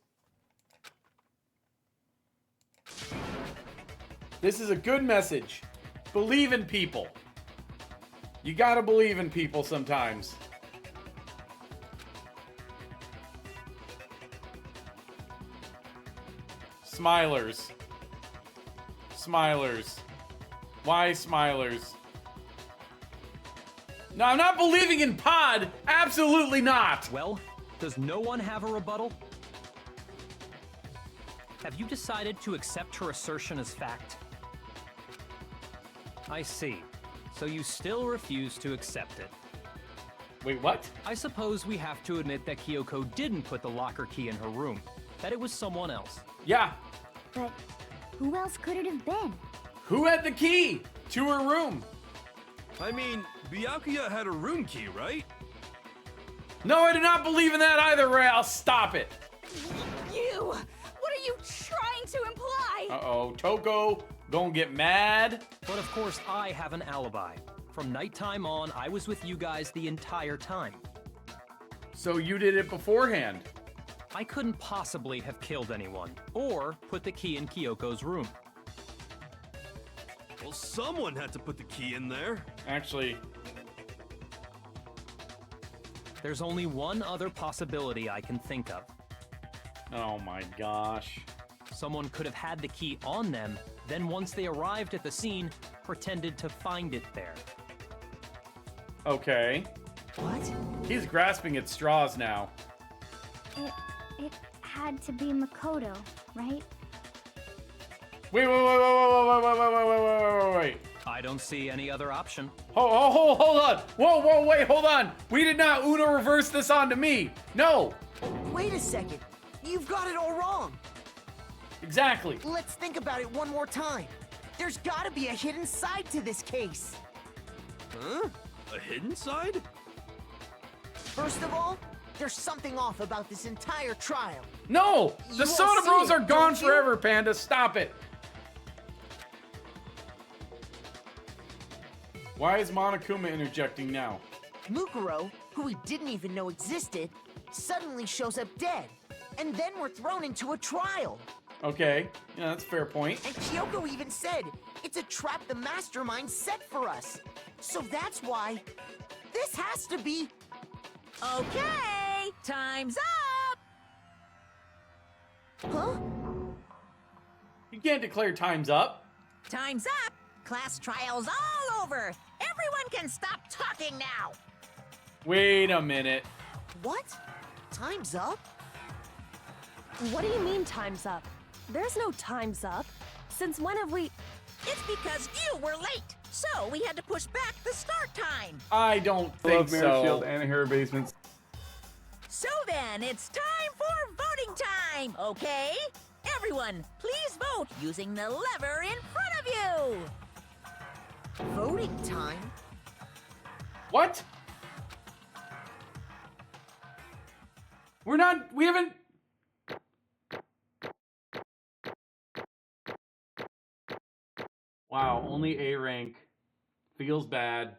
This is a good message. Believe in people. You gotta believe in people sometimes. Smilers. Smilers. Why smilers? No, I'm not believing in Pod. Absolutely not. Well, does no one have a rebuttal? Have you decided to accept her assertion as fact? I see. So you still refuse to accept it. Wait, what? I suppose we have to admit that Kyoko didn't put the locker key in her room. That it was someone else. Yeah. But who else could it have been? Who had the key to her room? I mean, Byakuya had a room key, right? No, I do not believe in that either, Rael. Stop it. You! What are you trying to imply? Uh-oh, Toko gonna get mad. But of course, I have an alibi. From nighttime on, I was with you guys the entire time. So you did it beforehand? I couldn't possibly have killed anyone, or put the key in Kyoko's room. Well, someone had to put the key in there. Actually, there's only one other possibility I can think of. Oh my gosh. Someone could have had the key on them, then once they arrived at the scene, pretended to find it there. Okay. What? He's grasping at straws now. It had to be Makoto, right? Wait. I don't see any other option. Hold on. Whoa, wait, hold on. We did not Uno reverse this onto me. No. Wait a second. You've got it all wrong. Exactly. Let's think about it one more time. There's gotta be a hidden side to this case. Huh? A hidden side? First of all, there's something off about this entire trial. No! You The all Soda see Bros it, are gone don't you? forever, Panda. Stop it. Why is Monokuma interjecting now? Mukuro, who we didn't even know existed, suddenly shows up dead. And then we're thrown into a trial. Okay, yeah, that's a fair point. And Kyoko even said it's a trap the mastermind set for us. So that's why this has to be... Okay, time's up! Huh? You can't declare time's up. Time's up! Class trial's all over! Everyone can stop talking now! Wait a minute. What? Time's up? What do you mean time's up? There's no time's up. Since when have we... It's because you were late, so we had to push back the start time. I don't I think love Mary Shield so. and Hair Basements. So then, it's time for voting time, okay? Everyone, please vote using the lever in front of you. Voting time? What? We haven't... Wow, only A rank. Feels bad.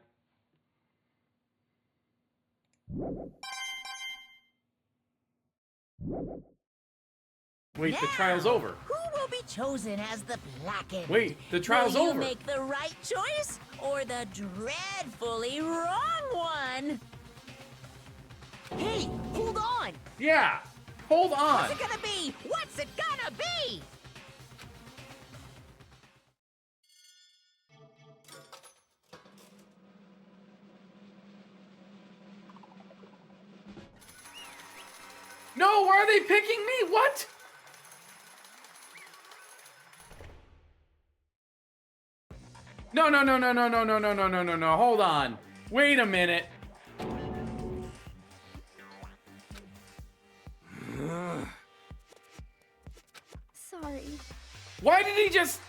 Wait, the trial's Now, over. Who will be chosen as the blackened? Wait, the trial's will you over. make the right choice or the dreadfully wrong one? Hey, hold on! Yeah, hold on. What's it gonna be? What's it gonna be? No, why are they picking me? What? No, no, no, no, no, no, no, no, no, no, no, no. Hold on. Wait a minute. Sorry. Why did he just...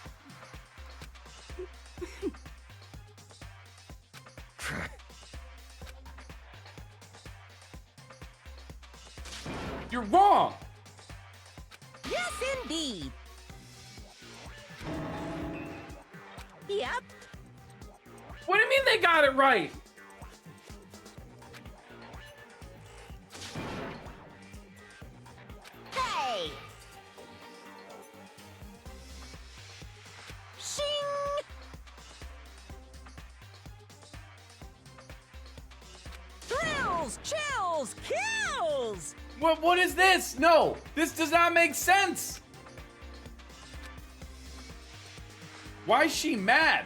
You're wrong. Yes, indeed. Yep. What do you mean they got it right? Hey! Shing! Thrills, chills, kills! What is this? No, this does not make sense. Why is she mad?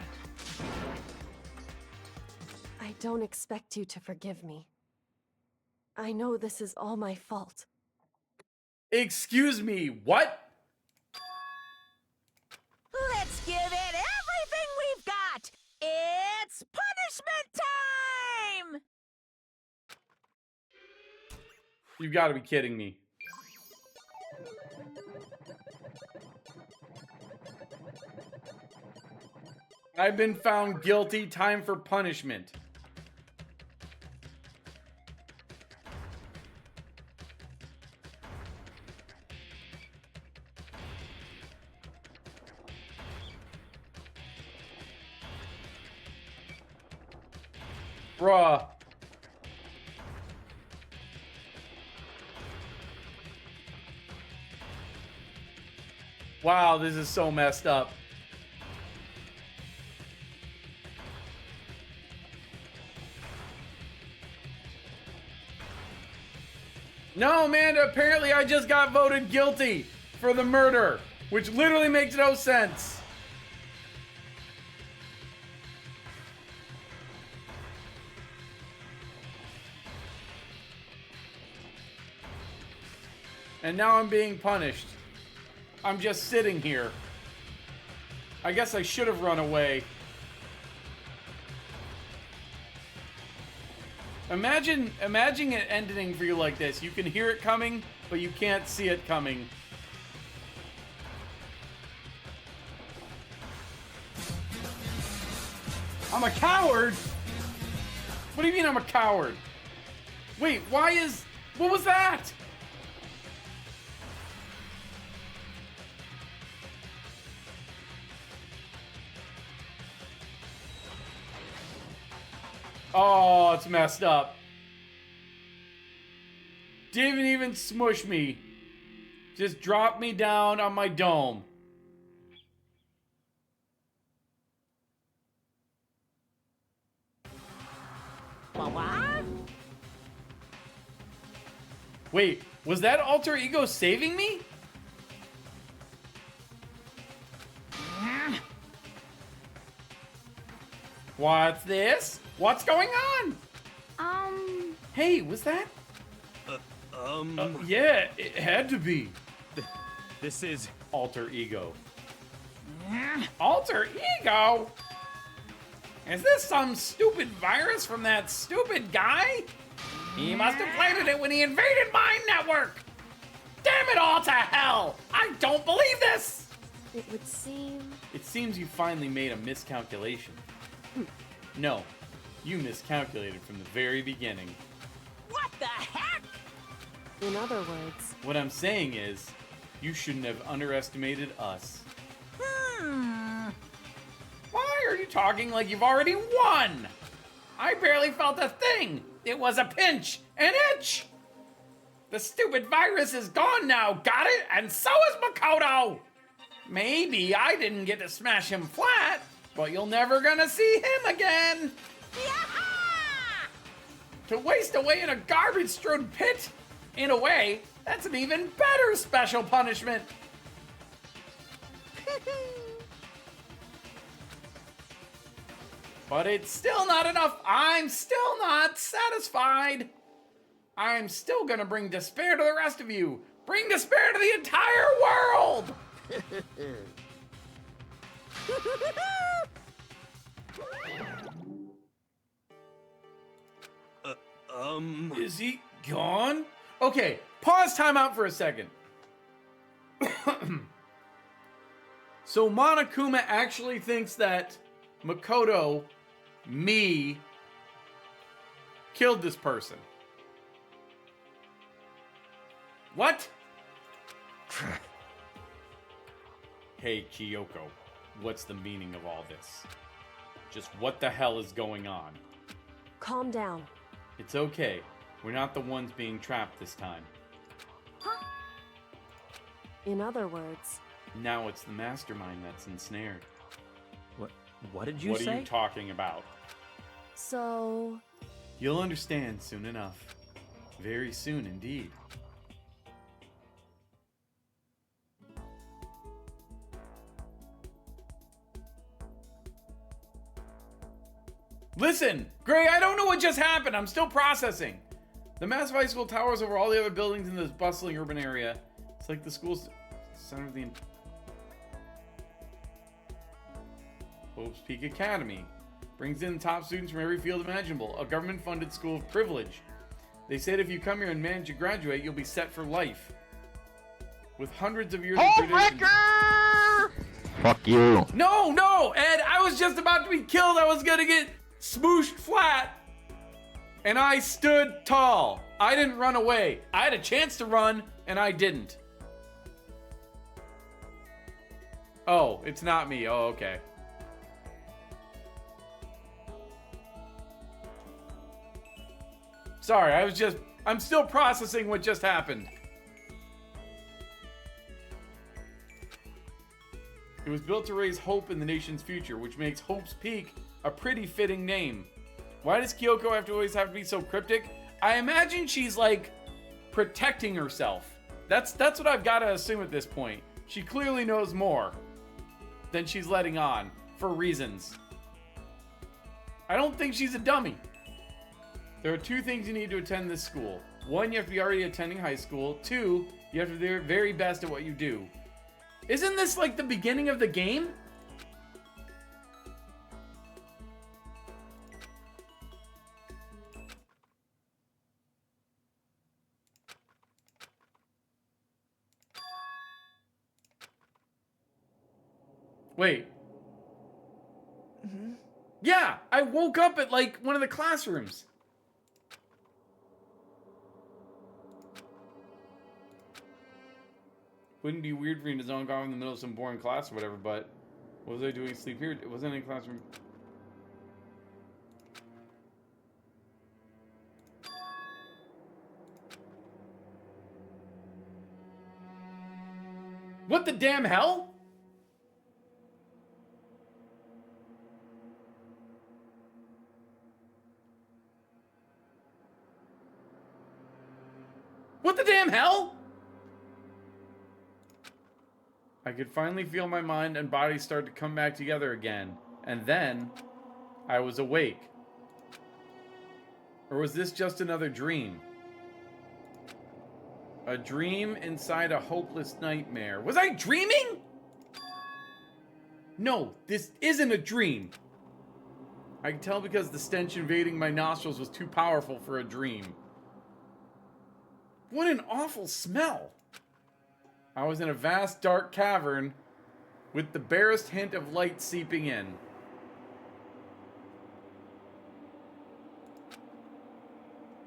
I don't expect you to forgive me. I know this is all my fault. Excuse me, what? Let's give it everything we've got! It's punishment time! You've got to be kidding me. I've been found guilty. Time for punishment. Bruh. Wow, this is so messed up. No, Amanda, apparently I just got voted guilty for the murder, which literally makes no sense. And now I'm being punished. I'm just sitting here. I guess I should have run away. Imagine it ending for you like this. You can hear it coming, but you can't see it coming. I'm a coward? What do you mean I'm a coward? Wait, why is... What was that? Oh, it's messed up. Didn't even smush me. Just drop me down on my dome. What? Wait, was that alter ego saving me? What's this? What's going on? Hey, was that? Yeah, it had to be. This is alter ego. Alter ego? Is this some stupid virus from that stupid guy? He must have planted it when he invaded my network. Damn it all to hell! I don't believe this! It would seem... It seems you finally made a miscalculation. No, you miscalculated from the very beginning. What the heck? In other words... What I'm saying is, you shouldn't have underestimated us. Why are you talking like you've already won? I barely felt a thing. It was a pinch, an itch. The stupid virus is gone now, got it? And so is Makoto. Maybe I didn't get to smash him flat, but you're never gonna see him again. To waste away in a garbage-strewn pit, in a way, that's an even better special punishment. But it's still not enough. I'm still not satisfied. I'm still gonna bring despair to the rest of you. Bring despair to the entire world. Is he gone? Okay, pause time out for a second. So Monokuma actually thinks that Makoto, me, killed this person. What? Hey, Kyoko, what's the meaning of all this? Just what the hell is going on? Calm down. It's okay. We're not the ones being trapped this time. In other words... Now it's the mastermind that's ensnared. What did you say? What are you talking about? So... You'll understand soon enough. Very soon indeed. Listen! Gray, I don't know what just happened. I'm still processing. The massive high school towers over all the other buildings in this bustling urban area. It's like the school's center of the... Hope's Peak Academy. Brings in top students from every field imaginable. A government-funded school of privilege. They said if you come here and manage to graduate, you'll be set for life. With hundreds of years of tradition. Fuck you. No, no, Ed, I was just about to be killed. I was gonna get smooshed flat. And I stood tall. I didn't run away. I had a chance to run, and I didn't. Oh, it's not me. Oh, okay. Sorry, I'm still processing what just happened. It was built to raise hope in the nation's future, which makes Hope's Peak a pretty fitting name. Why does Kyoko always have to be so cryptic? I imagine she's like protecting herself. That's what I've got to assume at this point. She clearly knows more than she's letting on for reasons. I don't think she's a dummy. There are two things you need to attend this school. One, you have to be already attending high school. Two, you have to be the very best at what you do. Isn't this like the beginning of the game? Wait. Yeah, I woke up at like one of the classrooms. Wouldn't be weird for me to zone off in the middle of some boring class or whatever, but what was I doing asleep here? It wasn't in a classroom. What the damn hell? What the damn hell? I could finally feel my mind and body start to come back together again. And then, I was awake. Or was this just another dream? A dream inside a hopeless nightmare. Was I dreaming? No, this isn't a dream. I can tell because the stench invading my nostrils was too powerful for a dream. What an awful smell. I was in a vast dark cavern with the barest hint of light seeping in.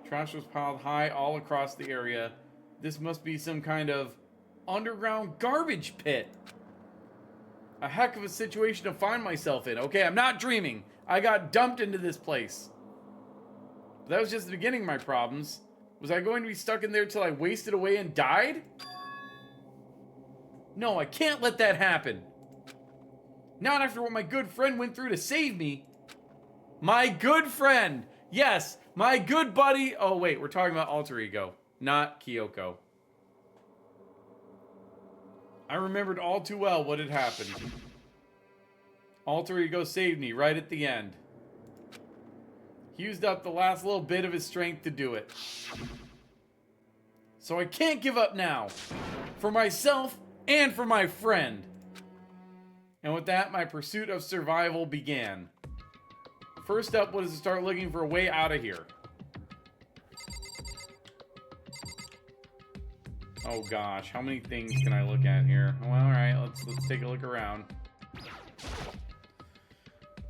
Trash was piled high all across the area. This must be some kind of underground garbage pit. A heck of a situation to find myself in. Okay, I'm not dreaming. I got dumped into this place. But that was just the beginning of my problems. Was I going to be stuck in there till I wasted away and died? No, I can't let that happen. Not after what my good friend went through to save me. My good friend. Yes, my good buddy. Oh, wait, we're talking about alter ego, not Kyoko. I remembered all too well what had happened. Alter ego saved me right at the end. He used up the last little bit of his strength to do it. So I can't give up now. For myself and for my friend. And with that, my pursuit of survival began. First up was to start looking for a way out of here. Oh gosh, how many things can I look at here? Well, alright, let's take a look around.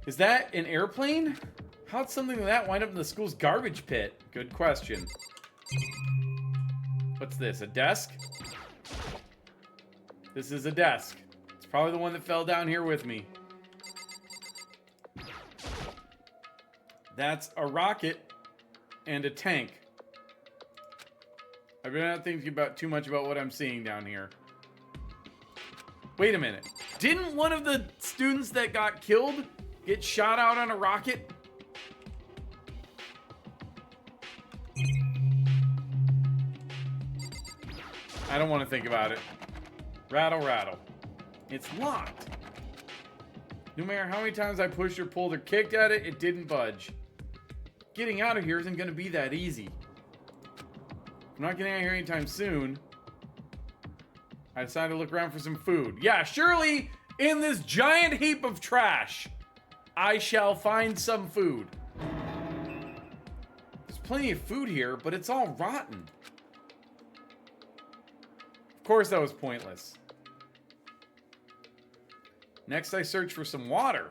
Is that an airplane? How'd something like that wind up in the school's garbage pit? Good question. What's this, a desk? This is a desk. It's probably the one that fell down here with me. That's a rocket and a tank. I better not think too much about what I'm seeing down here. Wait a minute. Didn't one of the students that got killed get shot out on a rocket? I don't want to think about it. Rattle, rattle. It's locked. No matter how many times I pushed or pulled or kicked at it, it didn't budge. Getting out of here isn't going to be that easy. I'm not getting out of here anytime soon. I decided to look around for some food. Yeah, surely in this giant heap of trash, I shall find some food. There's plenty of food here, but it's all rotten. Of course that was pointless. Next I search for some water.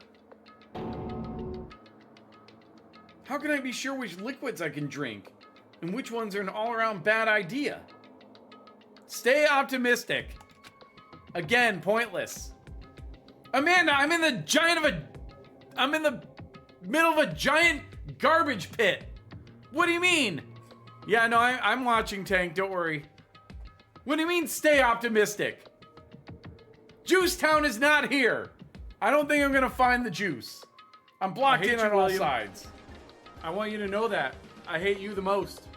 How can I be sure which liquids I can drink? And which ones are an all-around bad idea? Stay optimistic. Again, pointless. Amanda, I'm in the middle of a giant garbage pit. What do you mean? Yeah, no, I'm watching, Tank, don't worry. What do you mean, stay optimistic? Juice Town is not here. I don't think I'm gonna find the juice. I'm blocked in on all sides. I want you to know that. I hate you the most.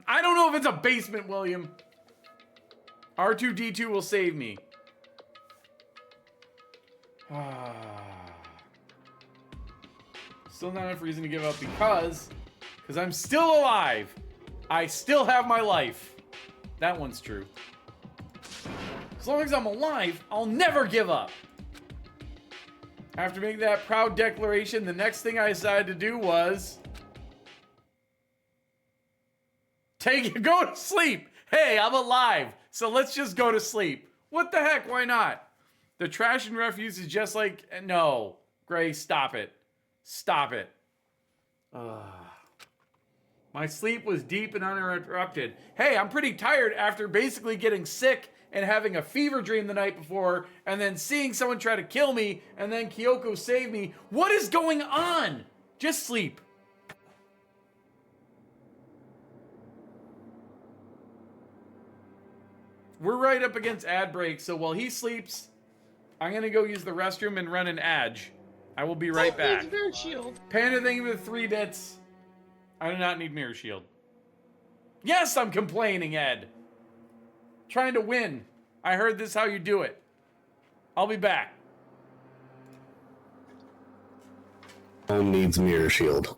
I don't know if it's a basement, William. R2-D2 will save me. Still not enough reason to give up because I'm still alive. I still have my life. That one's true. As long as I'm alive, I'll never give up. After making that proud declaration, the next thing I decided to do was go to sleep. Hey, I'm alive, so let's just go to sleep. What the heck, why not? The trash and refuse is just like, no. Gray, stop it. Stop it. My sleep was deep and uninterrupted. Hey, I'm pretty tired after basically getting sick and having a fever dream the night before, and then seeing someone try to kill me, and then Kyoko save me. What is going on? Just sleep. we're right up against ad break, so while he sleeps, I'm gonna go use the restroom and run an ad. I will be right back. Needs Mirror Shield. Panda, thank you for the 3 bits. I do not need Mirror Shield. Yes, I'm complaining, Ed. Trying to win. I heard this is how you do it. I'll be back. Home needs Mirror Shield.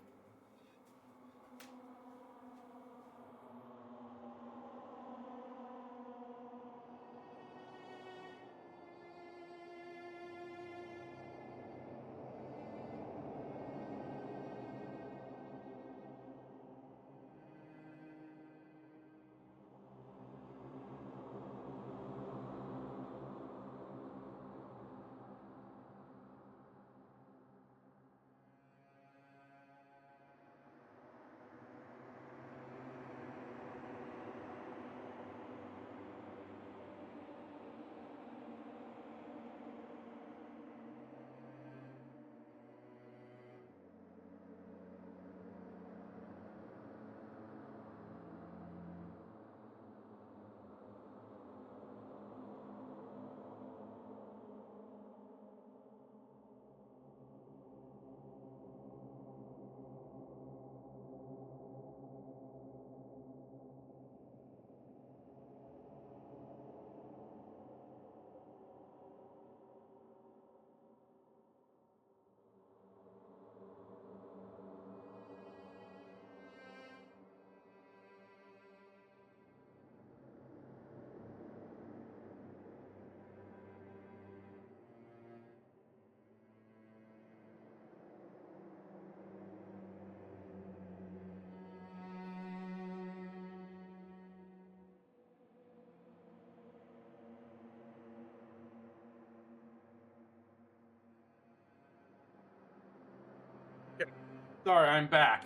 Sorry, I'm back.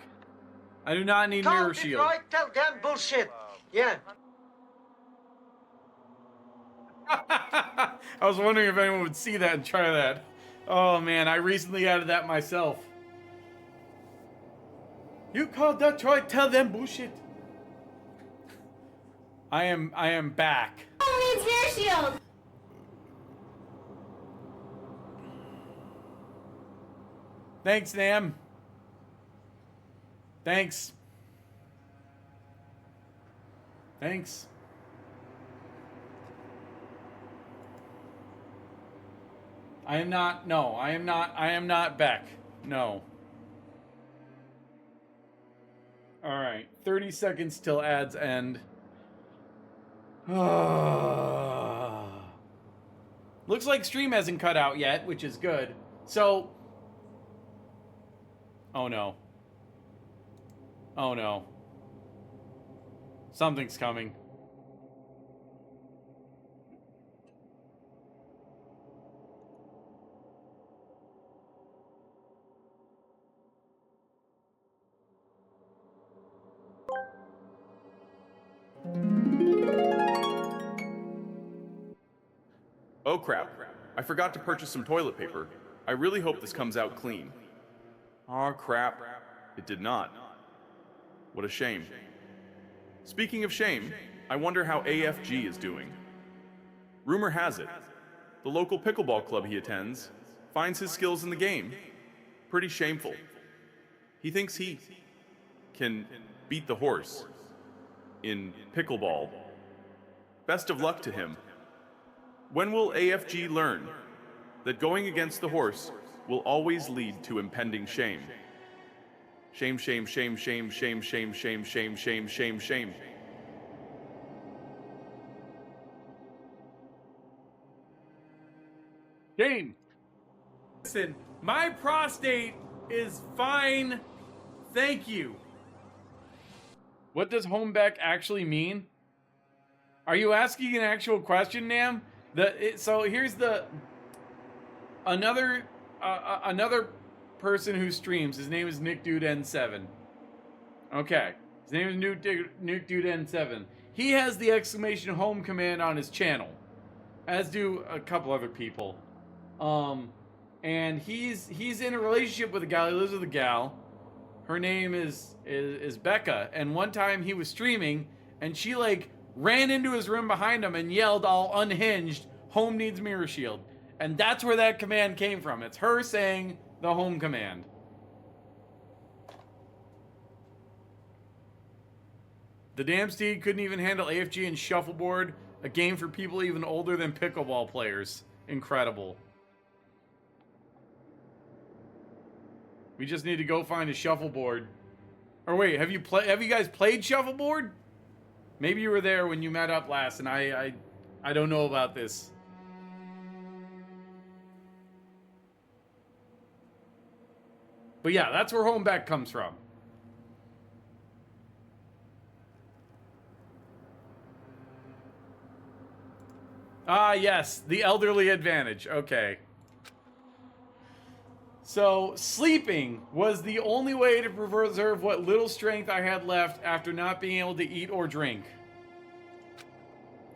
I do not need Mirror Shield. Right, tell them bullshit. Yeah. I was wondering if anyone would see that and try that. Oh man, I recently added that myself. You called Detroit, tell them bullshit. I am back. Who needs Mirror Shield? Thanks, Nam. Thanks. Thanks. I am not Beck. No. Alright, 30 seconds till ads end. Looks like stream hasn't cut out yet, which is good. So... Oh no. Oh no. Something's coming. Oh crap. I forgot to purchase some toilet paper. I really hope this comes out clean. Aw crap. It did not. What a shame. Speaking of shame, I wonder how AFG is doing. Rumor has it, the local pickleball club he attends finds his skills in the game pretty shameful. He thinks he can beat the horse in pickleball. Best of luck to him. When will AFG learn that going against the horse will always lead to impending shame? Shame, shame, shame, shame, shame, shame, shame, shame, shame, shame, shame. Shame. Listen, my prostate is fine. Thank you. What does homeback actually mean? Are you asking an actual question, Nam? So here's another person who streams. His name is NickDudeN7. Okay, his name is NickDudeN7. He has the exclamation home command on his channel, as do a couple other people. And he's in a relationship with a gal. He lives with a gal. Her name is Becca. And one time he was streaming, and she like ran into his room behind him and yelled all unhinged, "Home needs mirror shield." And that's where that command came from. It's her saying the home command. The damn steed couldn't even handle AFG and shuffleboard, a game for people even older than pickleball players. Incredible. We just need to go find a shuffleboard. Or wait, have you guys played shuffleboard? Maybe you were there when you met up last, and I don't know about this. But yeah, that's where Homeback comes from. Ah, yes, the elderly advantage. Okay. So, sleeping was the only way to preserve what little strength I had left after not being able to eat or drink.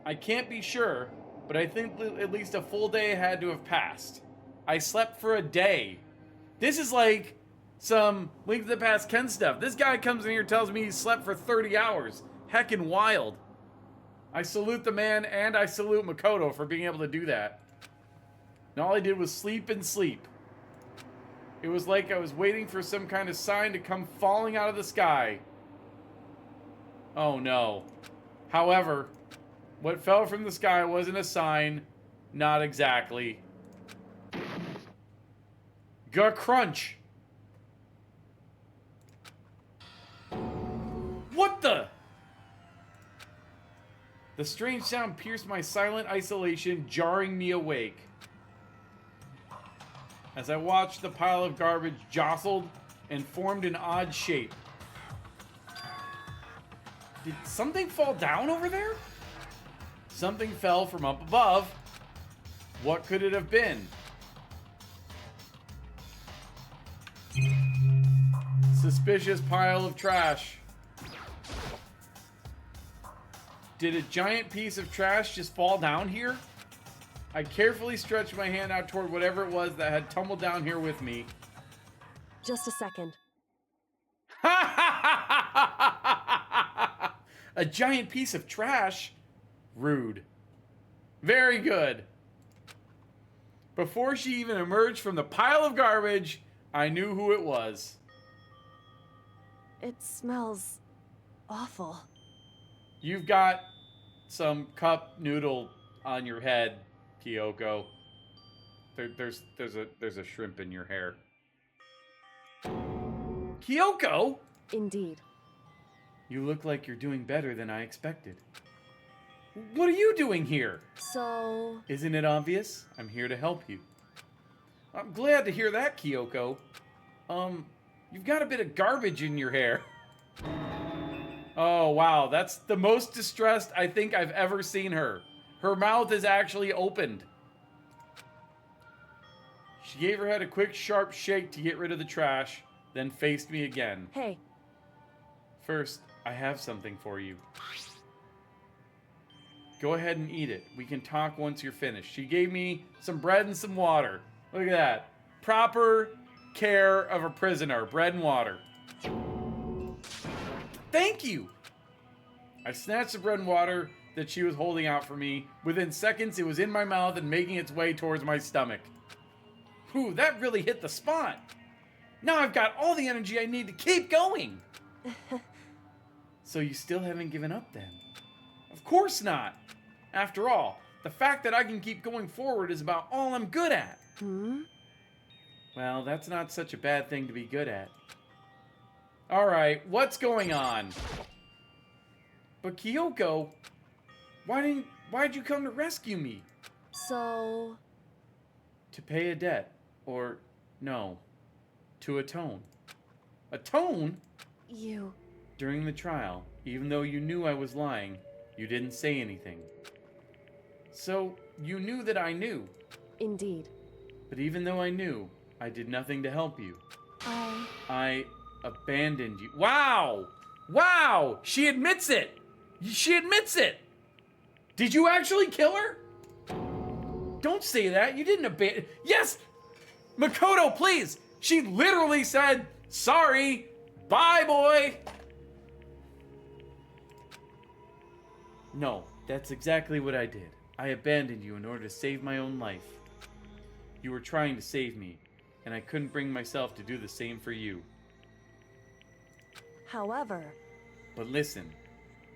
I can't be sure, but I think at least a full day had to have passed. I slept for a day. This is like some Link to the Past Ken stuff. This guy comes in here and tells me he slept for 30 hours. Heckin' wild. I salute the man, and I salute Makoto for being able to do that. And all I did was sleep and sleep. It was like I was waiting for some kind of sign to come falling out of the sky. Oh no. However, what fell from the sky wasn't a sign. Not exactly. Crunch. What the? The strange sound pierced my silent isolation, jarring me awake. As I watched the pile of garbage jostled and formed an odd shape. Did something fall down over there? Something fell from up above. What could it have been? Suspicious pile of trash. Did a giant piece of trash just fall down here? I carefully stretched my hand out toward whatever it was that had tumbled down here with me. Just a second. A giant piece of trash? Rude. Very good. Before she even emerged from the pile of garbage, I knew who it was. It smells awful. You've got some cup noodle on your head, Kyoko. There's a shrimp in your hair. Kyoko? Indeed. You look like you're doing better than I expected. What are you doing here? So... Isn't it obvious? I'm here to help you. I'm glad to hear that, Kyoko. You've got a bit of garbage in your hair. Oh, wow. That's the most distressed I think I've ever seen her. Her mouth is actually opened. She gave her head a quick, sharp shake to get rid of the trash, then faced me again. Hey. First, I have something for you. Go ahead and eat it. We can talk once you're finished. She gave me some bread and some water. Look at that. Proper care of a prisoner. Bread and water. Thank you! I snatched the bread and water that she was holding out for me. Within seconds, it was in my mouth and making its way towards my stomach. Whew, that really hit the spot. Now I've got all the energy I need to keep going. So you still haven't given up then? Of course not. After all, the fact that I can keep going forward is about all I'm good at. Well, that's not such a bad thing to be good at. Alright, what's going on? But Kyoko, why'd you come to rescue me? So... To pay a debt. Or, no. To atone. Atone? You... During the trial, even though you knew I was lying, you didn't say anything. So, you knew that I knew. Indeed. But even though I knew, I did nothing to help you. I abandoned you. Wow! Wow! She admits it! She admits it! Did you actually kill her? Don't say that. You didn't abandon... Yes! Makoto, please! She literally said, sorry, bye, boy! No, that's exactly what I did. I abandoned you in order to save my own life. You were trying to save me, and I couldn't bring myself to do the same for you. However... But listen,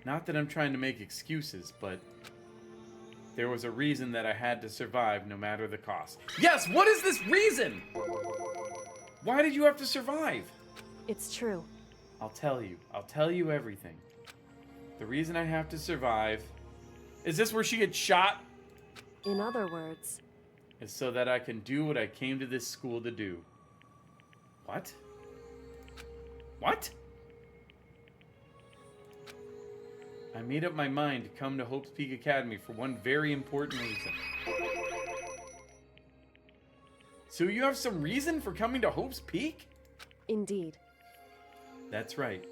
not that I'm trying to make excuses, but there was a reason that I had to survive no matter the cost. Yes, what is this reason? Why did you have to survive? It's true. I'll tell you. I'll tell you everything. The reason I have to survive... Is this where she gets shot? In other words... Is so that I can do what I came to this school to do. What? What? I made up my mind to come to Hope's Peak Academy for one very important reason. So you have some reason for coming to Hope's Peak? Indeed. That's right.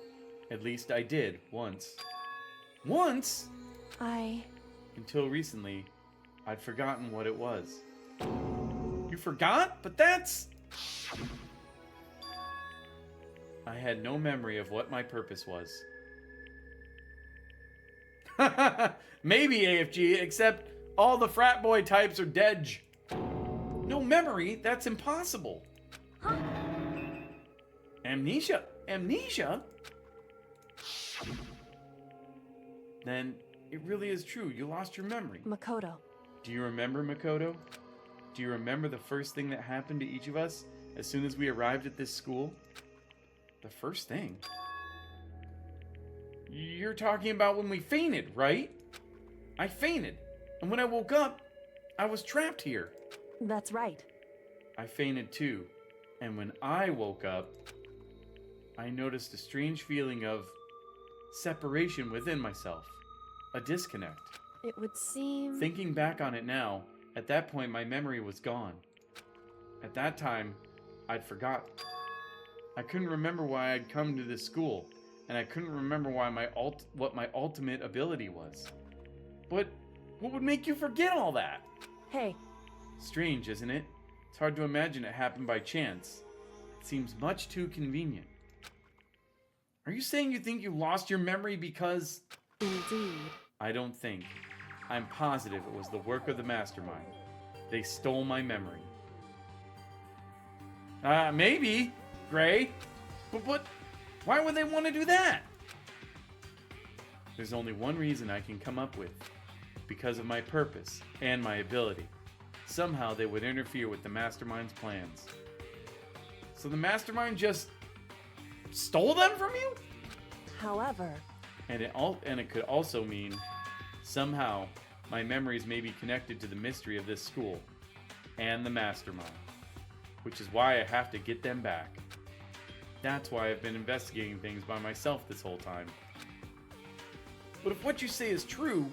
At least I did, once. Once? Until recently, I'd forgotten what it was. You forgot? But that's... I had no memory of what my purpose was. Maybe AFG, except all the frat boy types are dead. No memory? That's impossible. Huh? Amnesia? Amnesia? Then it really is true. You lost your memory. Makoto. Do you remember, Makoto? Do you remember the first thing that happened to each of us as soon as we arrived at this school? The first thing? You're talking about when we fainted, right? I fainted. And when I woke up, I was trapped here. That's right. I fainted too. And when I woke up, I noticed a strange feeling of separation within myself. A disconnect. It would seem... Thinking back on it now, at that point my memory was gone. At that time, I'd forgotten. I couldn't remember why I'd come to this school, and I couldn't remember why what my ultimate ability was. But what would make you forget all that? Hey. Strange, isn't it? It's hard to imagine it happened by chance. It seems much too convenient. Are you saying you think you lost your memory because... Indeed. I don't think. I'm positive it was the work of the mastermind. They stole my memory. Maybe, Gray. But why would they want to do that? There's only one reason I can come up with. Because of my purpose and my ability. Somehow they would interfere with the mastermind's plans. So the mastermind just stole them from you? However... And it could also mean, somehow, my memories may be connected to the mystery of this school and the mastermind, which is why I have to get them back. That's why I've been investigating things by myself this whole time. But if what you say is true,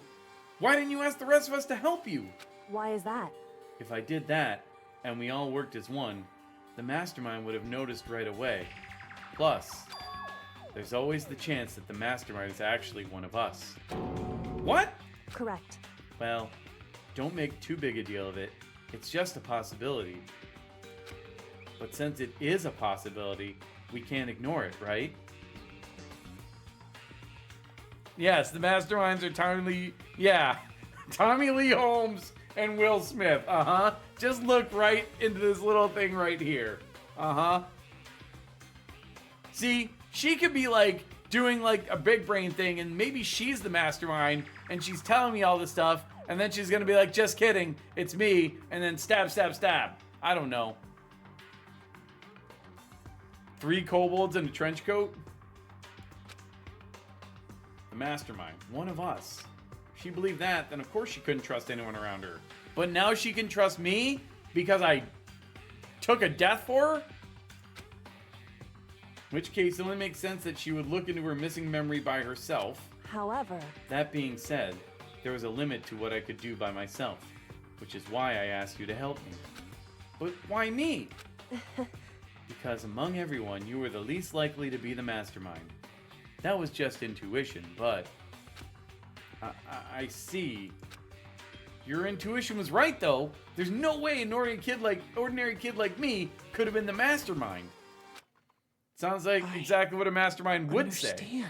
why didn't you ask the rest of us to help you? Why is that? If I did that, and we all worked as one, the mastermind would have noticed right away. Plus, there's always the chance that the mastermind is actually one of us. What? Correct. Well, don't make too big a deal of it. It's just a possibility. But since it is a possibility, we can't ignore it, right? Yes, the masterminds are Tommy Lee Holmes and Will Smith. Just look right into this little thing right here. See, she could be like doing like a big brain thing, and maybe she's the mastermind and she's telling me all this stuff, and then she's gonna be like, just kidding, it's me, and then stab, stab, stab. I don't know. 3 kobolds in a trench coat? The mastermind, one of us. If she believed that, then of course she couldn't trust anyone around her. But now she can trust me because I took a death for her? In which case, it only makes sense that she would look into her missing memory by herself. However... That being said, there was a limit to what I could do by myself, which is why I asked you to help me. But why me? Because among everyone, you were the least likely to be the mastermind. That was just intuition, but... I see. Your intuition was right, though. There's no way an ordinary kid like me could have been the mastermind. Sounds like exactly what a mastermind would say.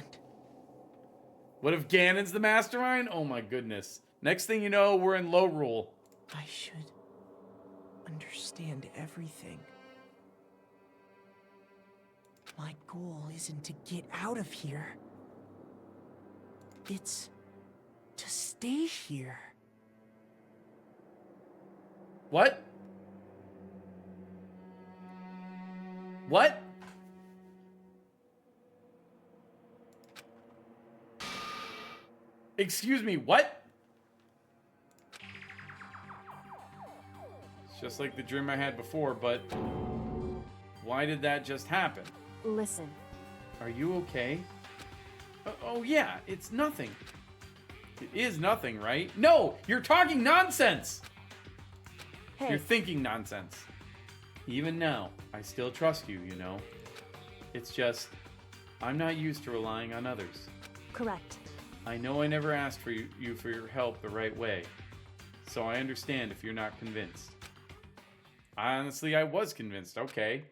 What if Ganon's the mastermind? Oh my goodness. Next thing you know, we're in low rule. I should understand everything. My goal isn't to get out of here. It's to stay here. What? What? Excuse me, what? It's just like the dream I had before, but why did that just happen? Listen. Are you okay? Oh yeah, it's nothing. It is nothing, right? No, you're talking nonsense! Hey. You're thinking nonsense. Even now, I still trust you, you know. It's just, I'm not used to relying on others. Correct. I know I never asked for you for your help the right way, so I understand if you're not convinced. Honestly, I was convinced, okay.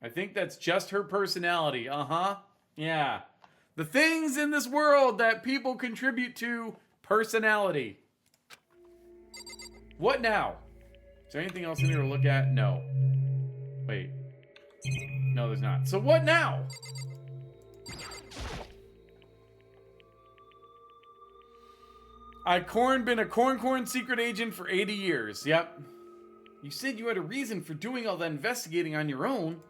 I think that's just her personality, uh-huh. Yeah. The things in this world that people contribute to, personality. What now? Is there anything else in here to look at? No. Wait. No, there's not. So what now? Been a Corn secret agent for 80 years. Yep. You said you had a reason for doing all that investigating on your own.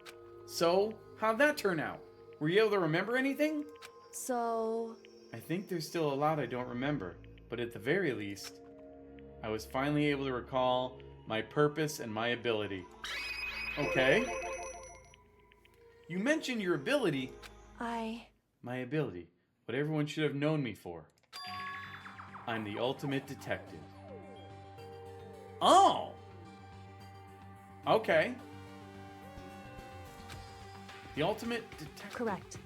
So, how'd that turn out? Were you able to remember anything? So... I think there's still a lot I don't remember, but at the very least, I was finally able to recall my purpose and my ability. Okay. You mentioned your ability. My ability. What everyone should have known me for. I'm the ultimate detective. Oh! Okay. The ultimate detective. Correct.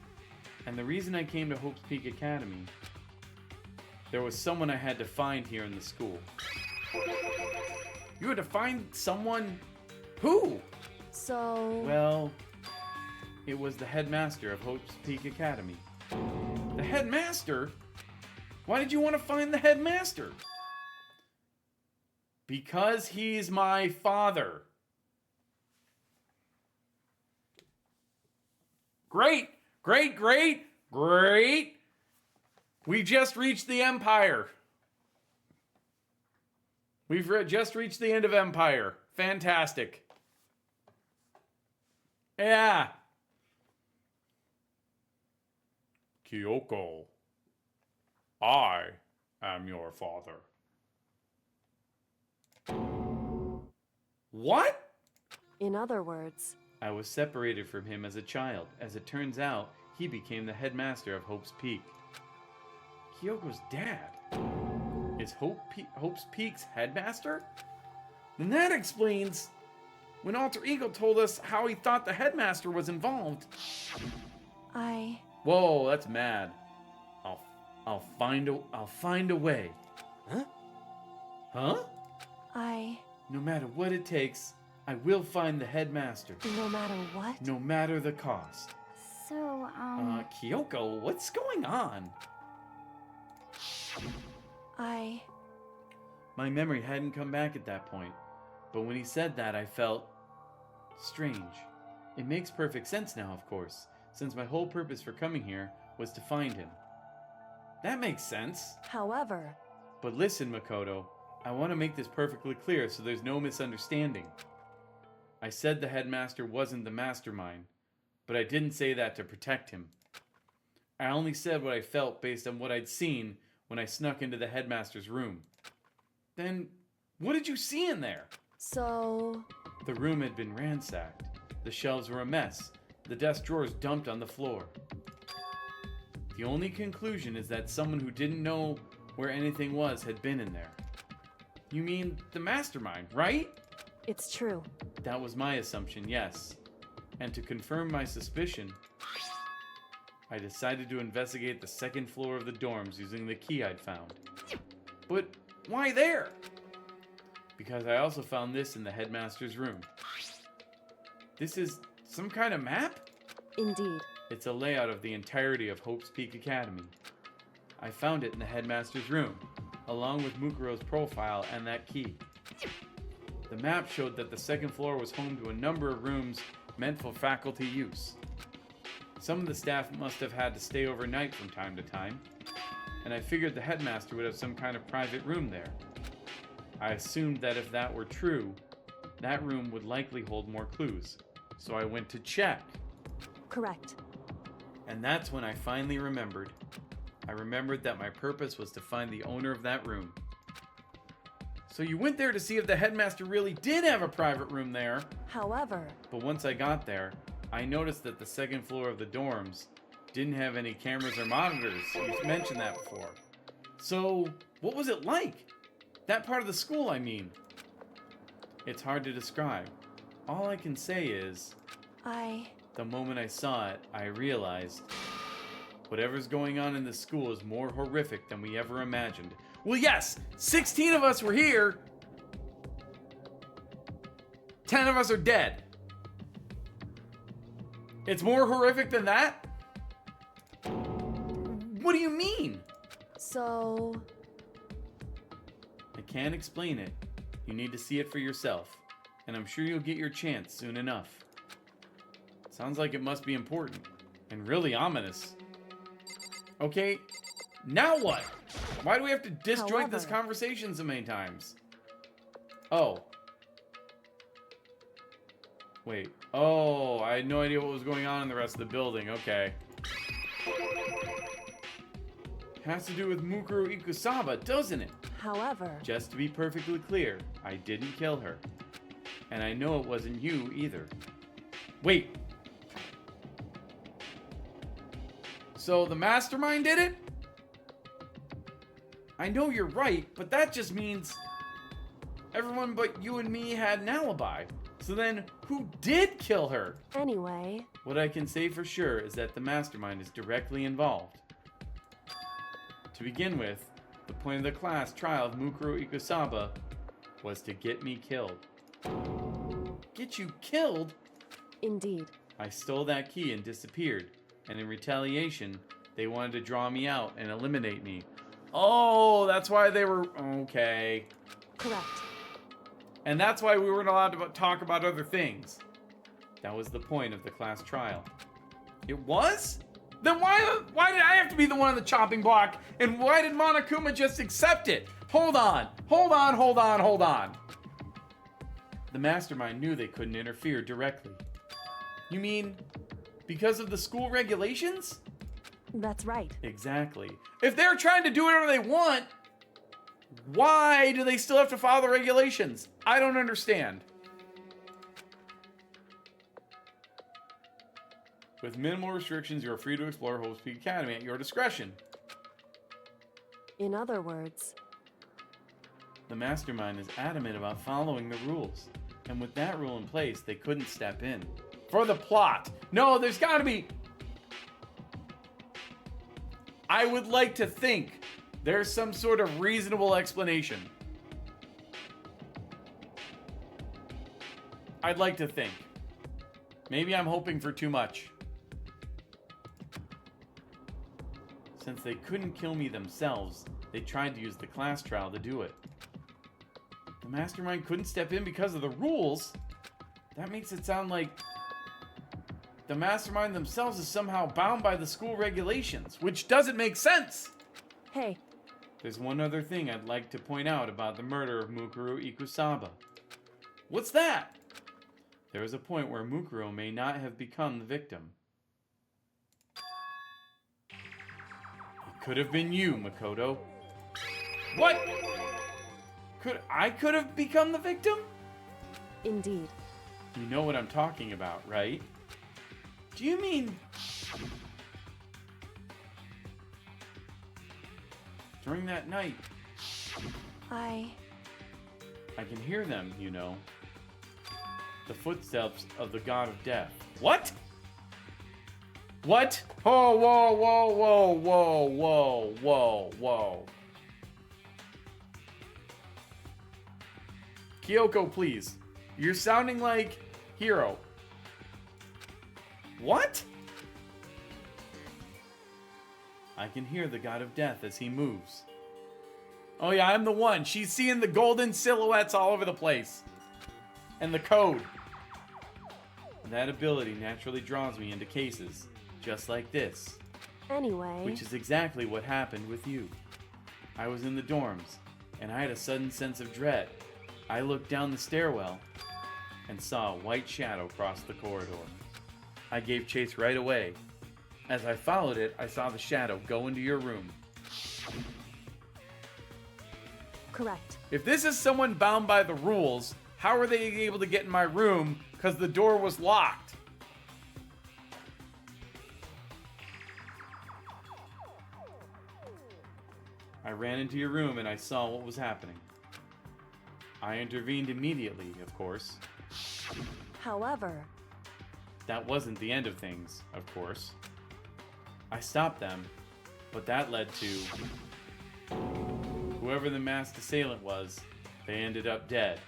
And the reason I came to Hope's Peak Academy, there was someone I had to find here in the school. You had to find someone? Who? So... Well, it was the headmaster of Hope's Peak Academy. The headmaster? Why did you want to find the headmaster? Because he's my father. Great! Great, great, great! We just reached the Empire. We've just reached the end of Empire. Fantastic. Yeah. Kyoko, I am your father. What? In other words... I was separated from him as a child. As it turns out, he became the headmaster of Hope's Peak. Kyoko's dad is Hope's Peak's headmaster? Then that explains when Alter Ego told us how he thought the headmaster was involved. Whoa, that's mad. I'll find a way. Huh? Huh? No matter what it takes, I will find the headmaster. No matter what? No matter the cost. So, Kyoko, what's going on? My memory hadn't come back at that point, but when he said that, I felt strange. It makes perfect sense now, of course, since my whole purpose for coming here was to find him. That makes sense. However... But listen, Makoto, I want to make this perfectly clear so there's no misunderstanding. I said the headmaster wasn't the mastermind, but I didn't say that to protect him. I only said what I felt based on what I'd seen when I snuck into the headmaster's room. Then, what did you see in there? So... The room had been ransacked. The shelves were a mess. The desk drawers dumped on the floor. The only conclusion is that someone who didn't know where anything was had been in there. You mean the mastermind, right? It's true. That was my assumption, yes. And to confirm my suspicion, I decided to investigate the second floor of the dorms using the key I'd found. But why there? Because I also found this in the headmaster's room. This is some kind of map? Indeed. It's a layout of the entirety of Hope's Peak Academy. I found it in the headmaster's room, along with Mukuro's profile and that key. The map showed that the second floor was home to a number of rooms meant for faculty use. Some of the staff must have had to stay overnight from time to time, and I figured the headmaster would have some kind of private room there. I assumed that if that were true, that room would likely hold more clues, so I went to check. Correct. And that's when I finally remembered. I remembered that my purpose was to find the owner of that room. So you went there to see if the headmaster really did have a private room there. However... But once I got there, I noticed that the second floor of the dorms didn't have any cameras or monitors. You mentioned that before. So, what was it like? That part of the school, I mean. It's hard to describe. All I can say is... The moment I saw it, I realized... whatever's going on in this school is more horrific than we ever imagined. Well, yes! 16 of us were here! 10 of us are dead. It's more horrific than that? What do you mean? So... I can't explain it. You need to see it for yourself. And I'm sure you'll get your chance soon enough. Sounds like it must be important. And really ominous. Okay, now what? Why do we have to disjoint this conversation so many times? Oh. Wait. Oh, I had no idea what was going on in the rest of the building. Okay. Has to do with Mukuro Ikusaba, doesn't it? However... Just to be perfectly clear, I didn't kill her. And I know it wasn't you either. Wait. So the mastermind did it? I know you're right, but that just means everyone but you and me had an alibi. So then, who did kill her? Anyway... What I can say for sure is that the mastermind is directly involved. To begin with, the point of the class trial of Mukuro Ikusaba was to get me killed. Get you killed? Indeed. I stole that key and disappeared, and in retaliation, they wanted to draw me out and eliminate me. Oh, that's why they were... Okay. Correct. And that's why we weren't allowed to talk about other things. That was the point of the class trial. It was? Then why did I have to be the one on the chopping block? And why did Monokuma just accept it? Hold on. The mastermind knew they couldn't interfere directly. You mean because of the school regulations? That's right. Exactly. If they're trying to do whatever they want, why do they still have to follow the regulations? I don't understand. With minimal restrictions, you are free to explore Hope Peak Academy at your discretion. In other words... The mastermind is adamant about following the rules. And with that rule in place, they couldn't step in. For the plot. No, there's gotta be... I would like to think there's some sort of reasonable explanation. I'd like to think. Maybe I'm hoping for too much. Since they couldn't kill me themselves, they tried to use the class trial to do it. The mastermind couldn't step in because of the rules? That makes it sound like the mastermind themselves is somehow bound by the school regulations, which doesn't make sense! Hey. There's one other thing I'd like to point out about the murder of Mukuro Ikusaba. What's that? There is a point where Mukuro may not have become the victim. It could have been you, Makoto. What? I could have become the victim? Indeed. You know what I'm talking about, right? Do you mean... During that night... I can hear them, you know. The footsteps of the god of death. What? What? Oh, whoa, whoa, whoa, whoa, whoa, whoa, whoa. Kyoko, please. You're sounding like Hiro. What? I I can hear the god of death as he moves. Oh yeah, I'm the one. She's seeing the golden silhouettes all over the place. And the code. That ability naturally draws me into cases just like this. Anyway... Which is exactly what happened with you. I was in the dorms, and I had a sudden sense of dread. I looked down the stairwell and saw a white shadow cross the corridor. I gave chase right away. As I followed it, I saw the shadow go into your room. Correct. If this is someone bound by the rules, how are they able to get in my room because the door was locked? I ran into your room and I saw what was happening. I intervened immediately, of course. However... That wasn't the end of things, of course. I stopped them, but that led to... Whoever the masked assailant was, they ended up dead.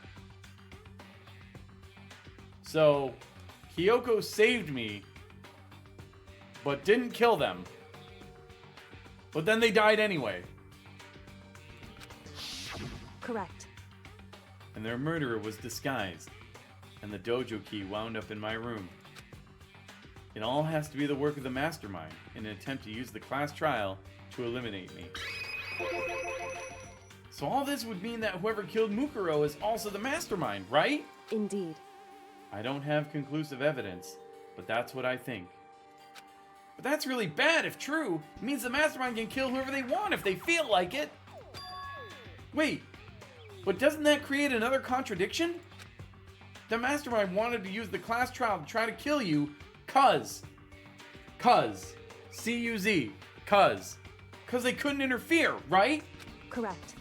So, Kyoko saved me, but didn't kill them. But then they died anyway. Correct. And their murderer was disguised, and the dojo key wound up in my room. It all has to be the work of the mastermind in an attempt to use the class trial to eliminate me. So all this would mean that whoever killed Mukuro is also the mastermind, right? Indeed. I don't have conclusive evidence, but that's what I think. But that's really bad if true. It means the mastermind can kill whoever they want if they feel like it. Wait, but doesn't that create another contradiction? The mastermind wanted to use the class trial to try to kill you cuz C-U-Z, cuz they couldn't interfere, right? Correct.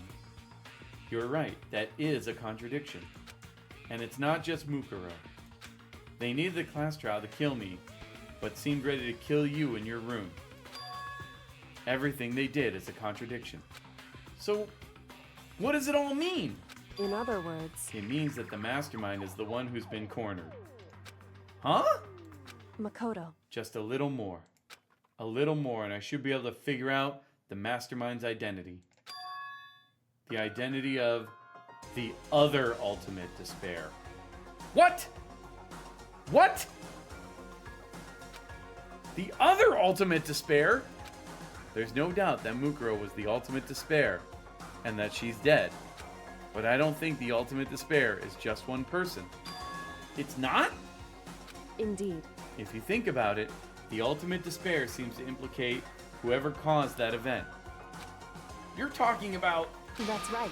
You're right, that is a contradiction. And it's not just Mukuro. They needed the class trial to kill me, but seemed ready to kill you in your room. Everything they did is a contradiction. So, what does it all mean? In other words... It means that the mastermind is the one who's been cornered. Huh? Makoto. Just a little more. A little more, and I should be able to figure out the mastermind's identity. The identity of the other ultimate despair. What? What? The other ultimate despair? There's no doubt that Mukuro was the ultimate despair, and that she's dead. But I don't think the ultimate despair is just one person. It's not? Indeed. If you think about it, the ultimate despair seems to implicate whoever caused that event. You're talking about... That's right.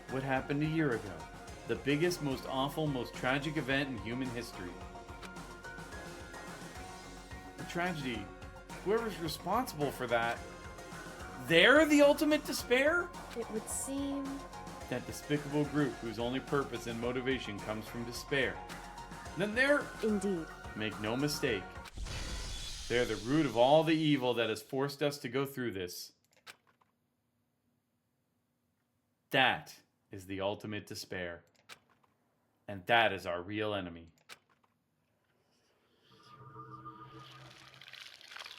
What happened a year ago. The biggest, most awful, most tragic event in human history. The tragedy. Whoever's responsible for that, they're the ultimate despair? It would seem... That despicable group whose only purpose and motivation comes from despair. Then they're... Indeed. Make no mistake. They're the root of all the evil that has forced us to go through this. That is the ultimate despair. And that is our real enemy.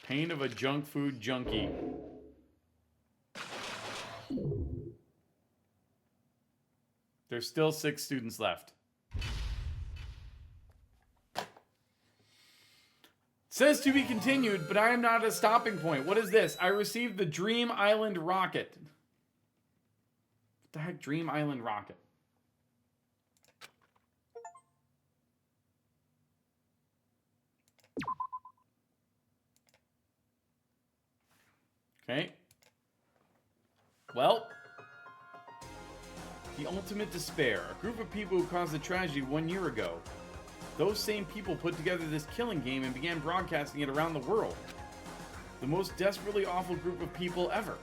Pain of a junk food junkie. There's still 6 students left. Says to be continued, but I am not at a stopping point. What is this? I received the Dream Island rocket. What the heck, Dream Island rocket? Okay. Well, the ultimate despair. A group of people who caused the tragedy 1 year ago. Those same people put together this killing game and began broadcasting it around the world. The most desperately awful group of people ever.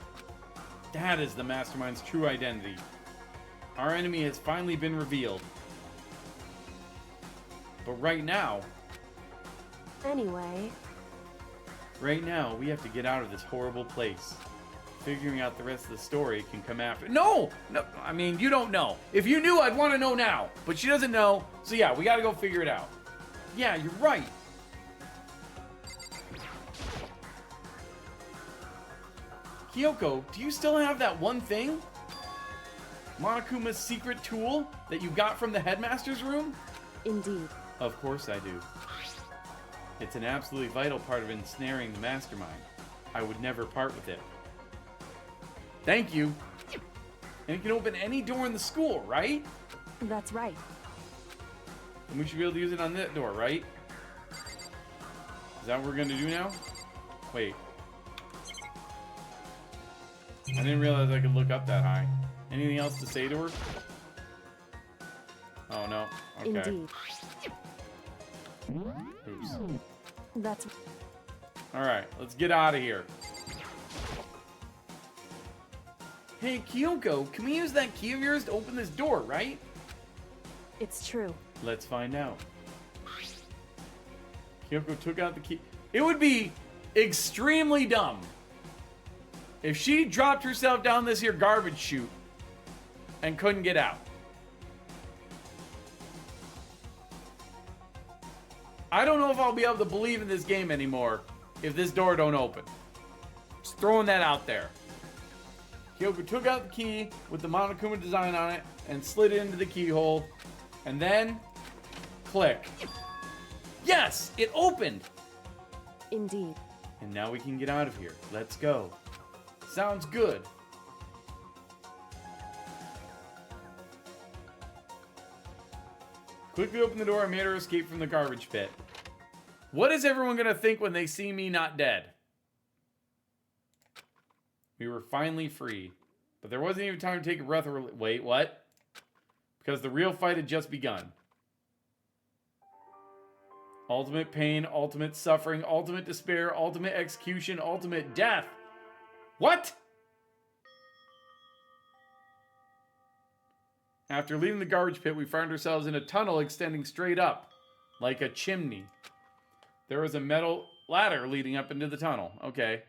That is the mastermind's true identity. Our enemy has finally been revealed. But right now... Anyway... Right now, we have to get out of this horrible place. Figuring out the rest of the story can come after. No! No, I mean, you don't know. If you knew, I'd want to know now. But she doesn't know, so yeah, we gotta go figure it out. Yeah, you're right. Kyoko, do you still have that one thing? Monokuma's secret tool that you got from the headmaster's room? Indeed. Of course I do. It's an absolutely vital part of ensnaring the mastermind. I would never part with it. Thank you. And it can open any door in the school, right? That's right. And we should be able to use it on that door, right? Is that what we're gonna do now? Wait. I didn't realize I could look up that high. Anything else to say to her? Oh, no. Okay. Indeed. Oops. That's... Alright, let's get out of here. Hey, Kyoko, can we use that key of yours to open this door, right? It's true. Let's find out. Kyoko took out the key. It would be extremely dumb if she dropped herself down this here garbage chute and couldn't get out. I don't know if I'll be able to believe in this game anymore if this door don't open. Just throwing that out there. Kyoko took out the key with the Monokuma design on it and slid it into the keyhole. And then, click. Yes, it opened. Indeed. And now we can get out of here. Let's go. Sounds good. Quickly opened the door and made her escape from the garbage pit. What is everyone going to think when they see me not dead? We were finally free. But there wasn't even time to take a breath or... Wait, what? Because the real fight had just begun. Ultimate pain, ultimate suffering, ultimate despair, ultimate execution, ultimate death. What? After leaving the garbage pit, we found ourselves in a tunnel extending straight up, like a chimney. There was a metal ladder leading up into the tunnel. Okay.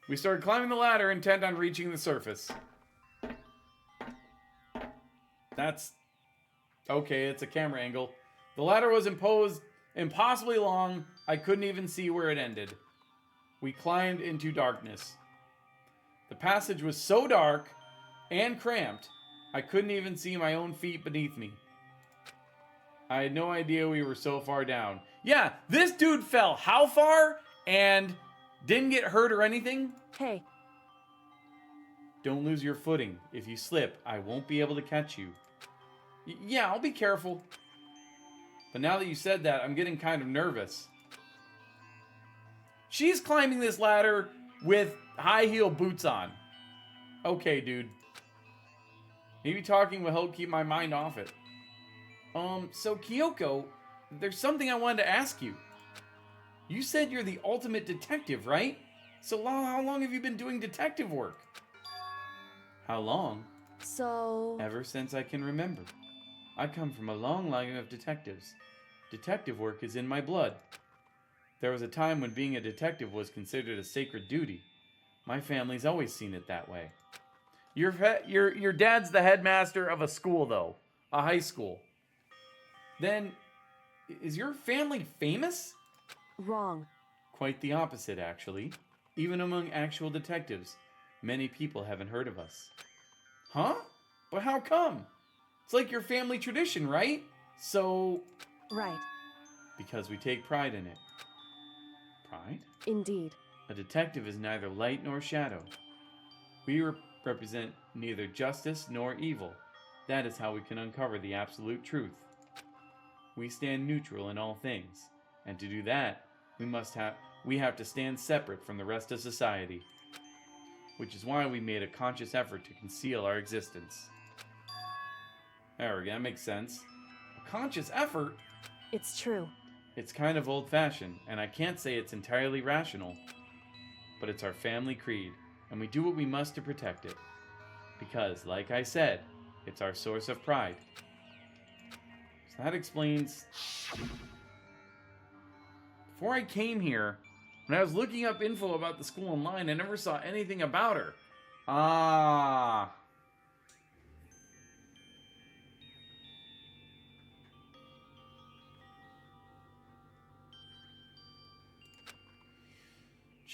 We started climbing the ladder, intent on reaching the surface. That's... okay, it's a camera angle. The ladder was impossibly long. I couldn't even see where it ended. We climbed into darkness. The passage was so dark and cramped, I couldn't even see my own feet beneath me. I had no idea we were so far down. Yeah, this dude fell how far and didn't get hurt or anything? Hey. Don't lose your footing. If you slip, I won't be able to catch you. Yeah, I'll be careful. But now that you said that, I'm getting kind of nervous. She's climbing this ladder with high heel boots on. Okay, dude. Maybe talking will help keep my mind off it. So Kyoko, there's something I wanted to ask you. You said you're the ultimate detective, right? So how long have you been doing detective work? How long? So... Ever since I can remember. I come from a long line of detectives. Detective work is in my blood. There was a time when being a detective was considered a sacred duty. My family's always seen it that way. Your dad's the headmaster of a school, though. A high school. Then, is your family famous? Wrong. Quite the opposite, actually. Even among actual detectives, many people haven't heard of us. Huh? But how come? It's like your family tradition, right? So... Right. Because we take pride in it. Pride? Indeed. A detective is neither light nor shadow. We represent neither justice nor evil. That is how we can uncover the absolute truth. We stand neutral in all things, and to do that, we have to stand separate from the rest of society, which is why we made a conscious effort to conceal our existence. There we go, that makes sense. A conscious effort? It's true. It's kind of old-fashioned, and I can't say it's entirely rational, but it's our family creed, and we do what we must to protect it. Because, like I said, it's our source of pride. So that explains... Before I came here, when I was looking up info about the school online, I never saw anything about her. Ah.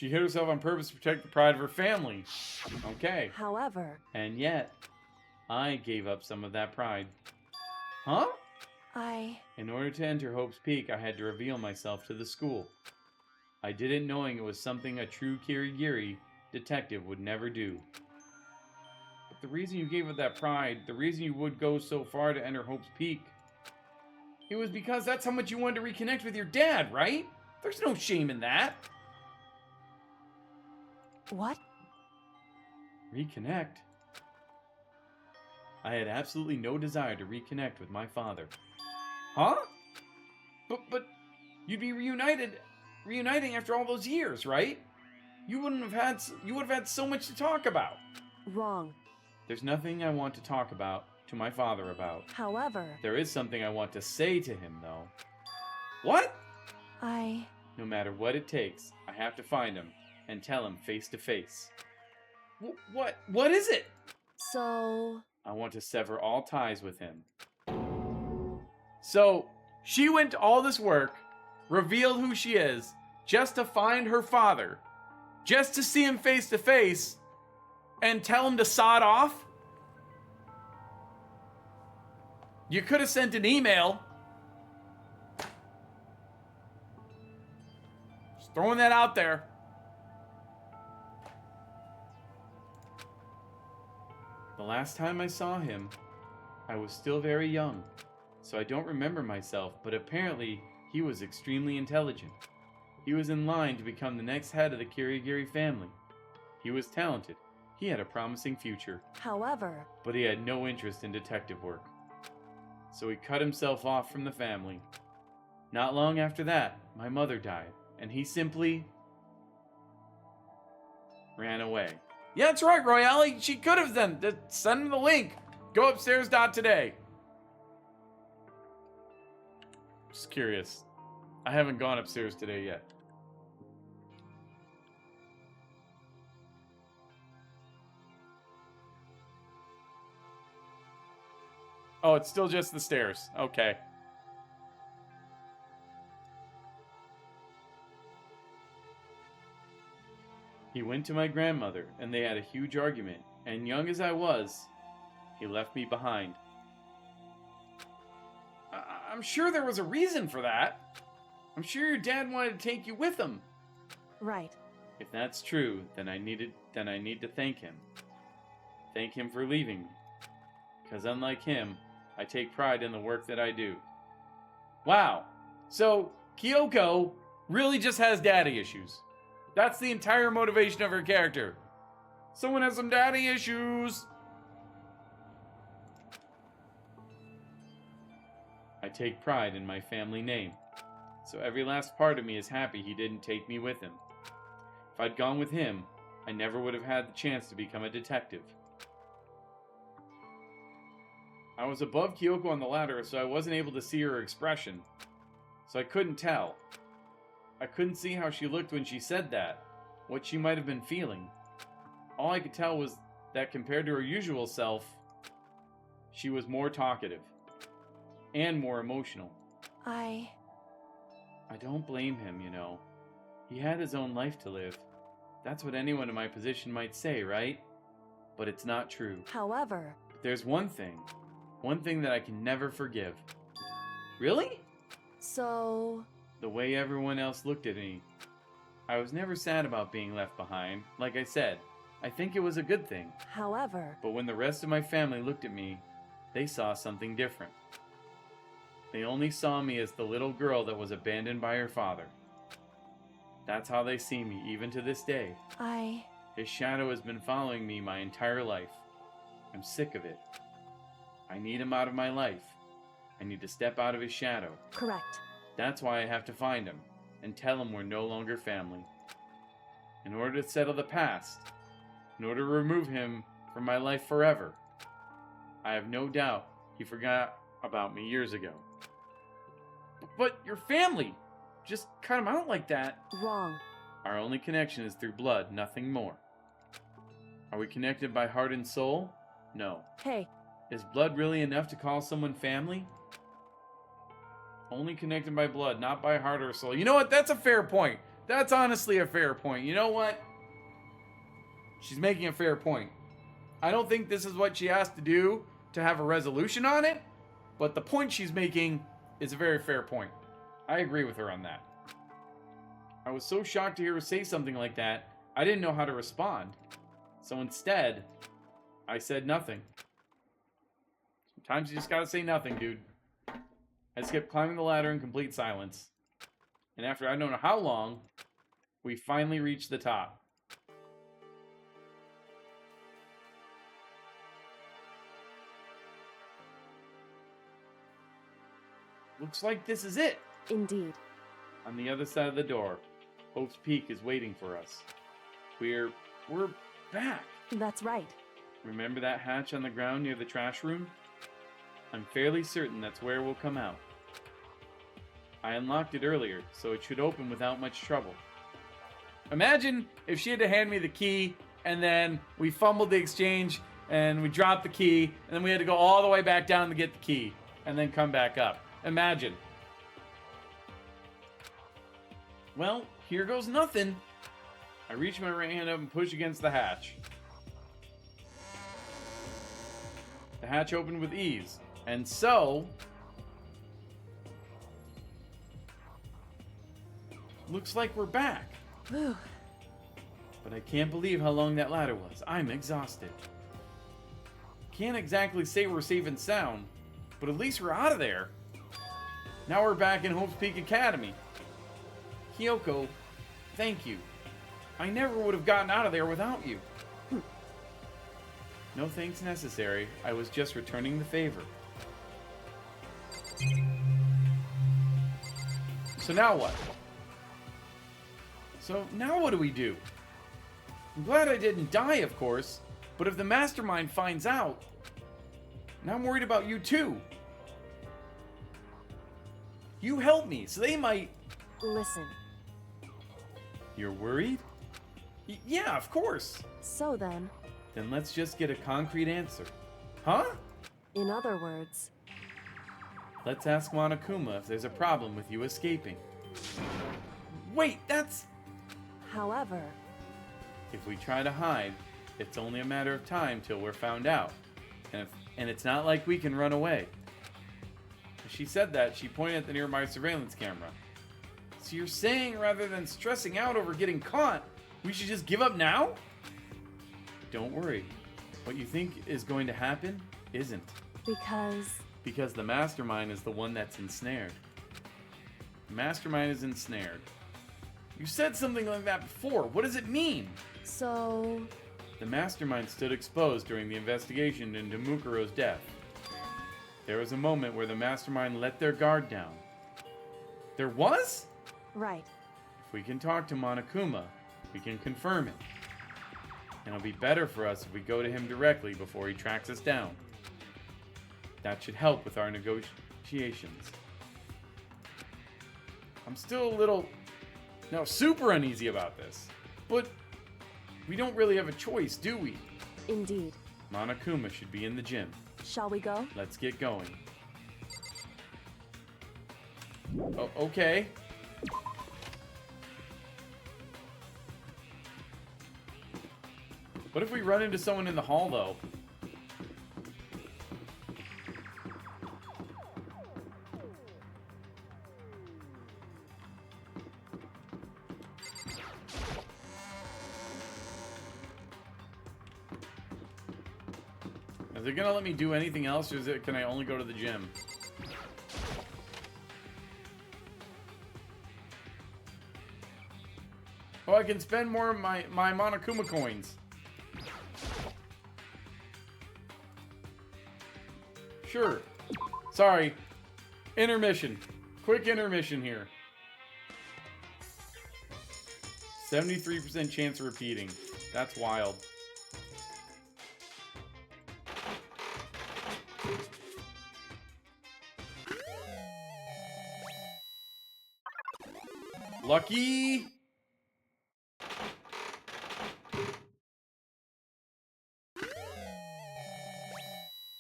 She hit herself on purpose to protect the pride of her family. Okay. However, And yet, I gave up some of that pride. Huh? In order to enter Hope's Peak, I had to reveal myself to the school. I did it knowing it was something a true Kirigiri detective would never do. But the reason you gave up that pride, the reason you would go so far to enter Hope's Peak, it was because that's how much you wanted to reconnect with your dad, right? There's no shame in that. What? Reconnect? I had absolutely no desire to reconnect with my father. Huh? But you'd be reuniting after all those years, right? You would have had so much to talk about. Wrong. There's nothing I want to talk about to my father about. However, There is something I want to say to him, though. What? No matter what it takes, I have to find him and tell him face to face. What is it? So... I want to sever all ties with him. So, she went to all this work, revealed who she is, just to find her father, just to see him face to face, and tell him to sod off? You could have sent an email. Just throwing that out there. The last time I saw him, I was still very young, so I don't remember myself, but apparently he was extremely intelligent. He was in line to become the next head of the Kirigiri family. He was talented. He had a promising future. However, But he had no interest in detective work. So he cut himself off from the family. Not long after that, my mother died, and he simply ran away. Yeah, that's right, Royale. She could have done. Send him the link. Go upstairs today. Just curious. I haven't gone upstairs today yet. Oh, it's still just the stairs. Okay. He went to my grandmother, and they had a huge argument, and young as I was, he left me behind. I'm sure there was a reason for that. I'm sure your dad wanted to take you with him. right. If that's true, then I need to thank him. Thank him for leaving me. Because unlike him, I take pride in the work that I do. Wow. So, Kyoko really just has daddy issues. That's the entire motivation of her character. Someone has some daddy issues. I take pride in my family name. So every last part of me is happy he didn't take me with him. If I'd gone with him, I never would have had the chance to become a detective. I was above Kyoko on the ladder, so I wasn't able to see her expression. So I couldn't tell. I couldn't see how she looked when she said that, what she might have been feeling. All I could tell was that compared to her usual self, she was more talkative and more emotional. I don't blame him, you know. He had his own life to live. That's what anyone in my position might say, right? But it's not true. However, But there's one thing that I can never forgive. Really? so... The way everyone else looked at me. I was never sad about being left behind. Like I said, I think it was a good thing. However, But when the rest of my family looked at me, they saw something different. They only saw me as the little girl that was abandoned by her father. That's how they see me, even to this day. His shadow has been following me my entire life. I'm sick of it. I need him out of my life. I need to step out of his shadow. correct. That's why I have to find him and tell him we're no longer family. In order to settle the past, in order to remove him from my life forever, I have no doubt he forgot about me years ago. But your family! Just cut him out like that. Wrong. Our only connection is through blood, nothing more. Are we connected by heart and soul? No. Hey, Is blood really enough to call someone family? Only connected by blood, not by heart or soul. You know what? That's a fair point. That's honestly a fair point. You know what? She's making a fair point. I don't think this is what she has to do to have a resolution on it, but the point she's making is a very fair point. I agree with her on that. I was so shocked to hear her say something like that, I didn't know how to respond. So instead, I said nothing. Sometimes you just gotta say nothing, dude. I just kept climbing the ladder in complete silence. And after I don't know how long, we finally reached the top. Looks like this is it. Indeed. On the other side of the door, Hope's Peak is waiting for us. We're back. That's right. Remember that hatch on the ground near the trash room? I'm fairly certain that's where we'll come out. I unlocked it earlier, so it should open without much trouble. Imagine if she had to hand me the key, and then we fumbled the exchange, and we dropped the key, and then we had to go all the way back down to get the key, and then come back up. Imagine. Well, here goes nothing. I reach my right hand up and push against the hatch. The hatch opened with ease, and so... looks like we're back. Whew. But I can't believe how long that ladder was. I'm exhausted. Can't exactly say we're safe and sound, but at least we're out of there. Now we're back in Hope's Peak Academy. Kyoko, thank you. I never would have gotten out of there without you. No thanks necessary. I was just returning the favor. So now what? So now what do we do? I'm glad I didn't die, of course, but if the mastermind finds out, now I'm worried about you too. You helped me, so they might... Listen. You're worried? Yeah, of course. So then... Then let's just get a concrete answer. Huh? In other words... Let's ask Monokuma if there's a problem with you escaping. Wait, that's... However... If we try to hide, it's only a matter of time till we're found out. And it's not like we can run away. As she said that, she pointed at the nearby surveillance camera. So you're saying rather than stressing out over getting caught, we should just give up now? Don't worry. What you think is going to happen isn't. Because the mastermind is the one that's ensnared. The mastermind is ensnared. You said something like that before. What does it mean? So... The mastermind stood exposed during the investigation into Mukuro's death. There was a moment where the mastermind let their guard down. There was? Right. If we can talk to Monokuma, we can confirm it. And it'll be better for us if we go to him directly before he tracks us down. That should help with our negotiations. I'm still a little... No, super uneasy about this. But we don't really have a choice, do we? Indeed. Monokuma should be in the gym. Shall we go? Let's get going. Oh, okay. What if we run into someone in the hall, though? Is it gonna let me do anything else, or can I only go to the gym? Oh, I can spend more of my Monokuma coins. Sure. Sorry. Intermission. Quick intermission here. 73% chance of repeating. That's wild. Lucky.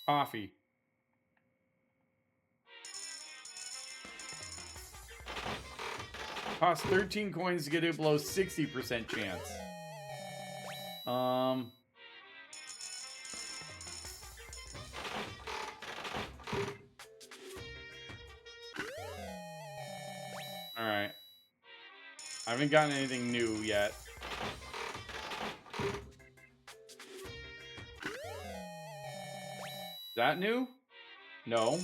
Coffee. Costs 13 coins to get it below 60% chance. Alright. I haven't gotten anything new yet. Is that new? No.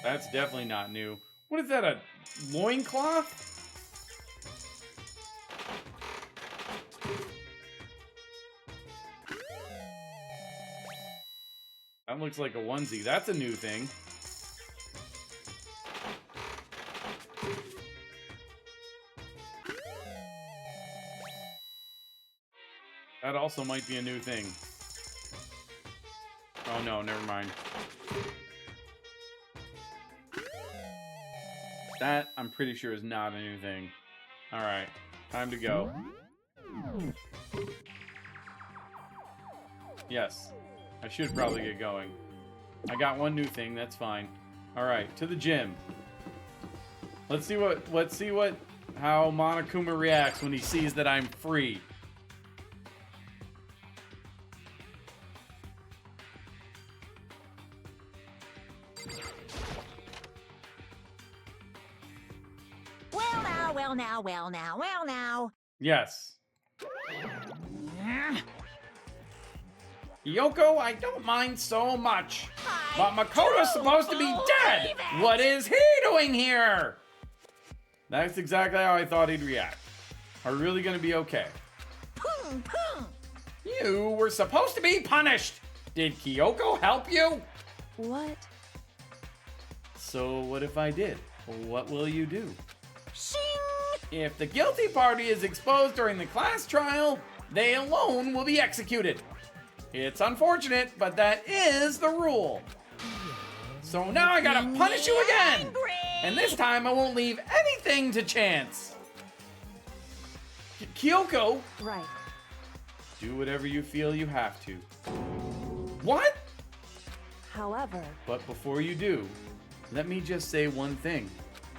That's definitely not new. What is that, a loincloth? That looks like a onesie. That's a new thing. That also might be a new thing. Oh no, never mind. That, I'm pretty sure, is not a new thing. Alright, time to go. Yes, I should probably get going. I got one new thing, that's fine. Alright, to the gym. Let's see how Monokuma reacts when he sees that I'm free. Well now. Yes. Yoko, I don't mind so much. But Makoto's supposed to be dead! What is he doing here? That's exactly how I thought he'd react. Are we really gonna be okay? You were supposed to be punished! Did Kyoko help you? What? So what if I did? What will you do? If the guilty party is exposed during the class trial, they alone will be executed. It's unfortunate, but that is the rule. So now I gotta punish you again! And this time I won't leave anything to chance. Kyoko! Right. Do whatever you feel you have to. What? However... But before you do, let me just say one thing.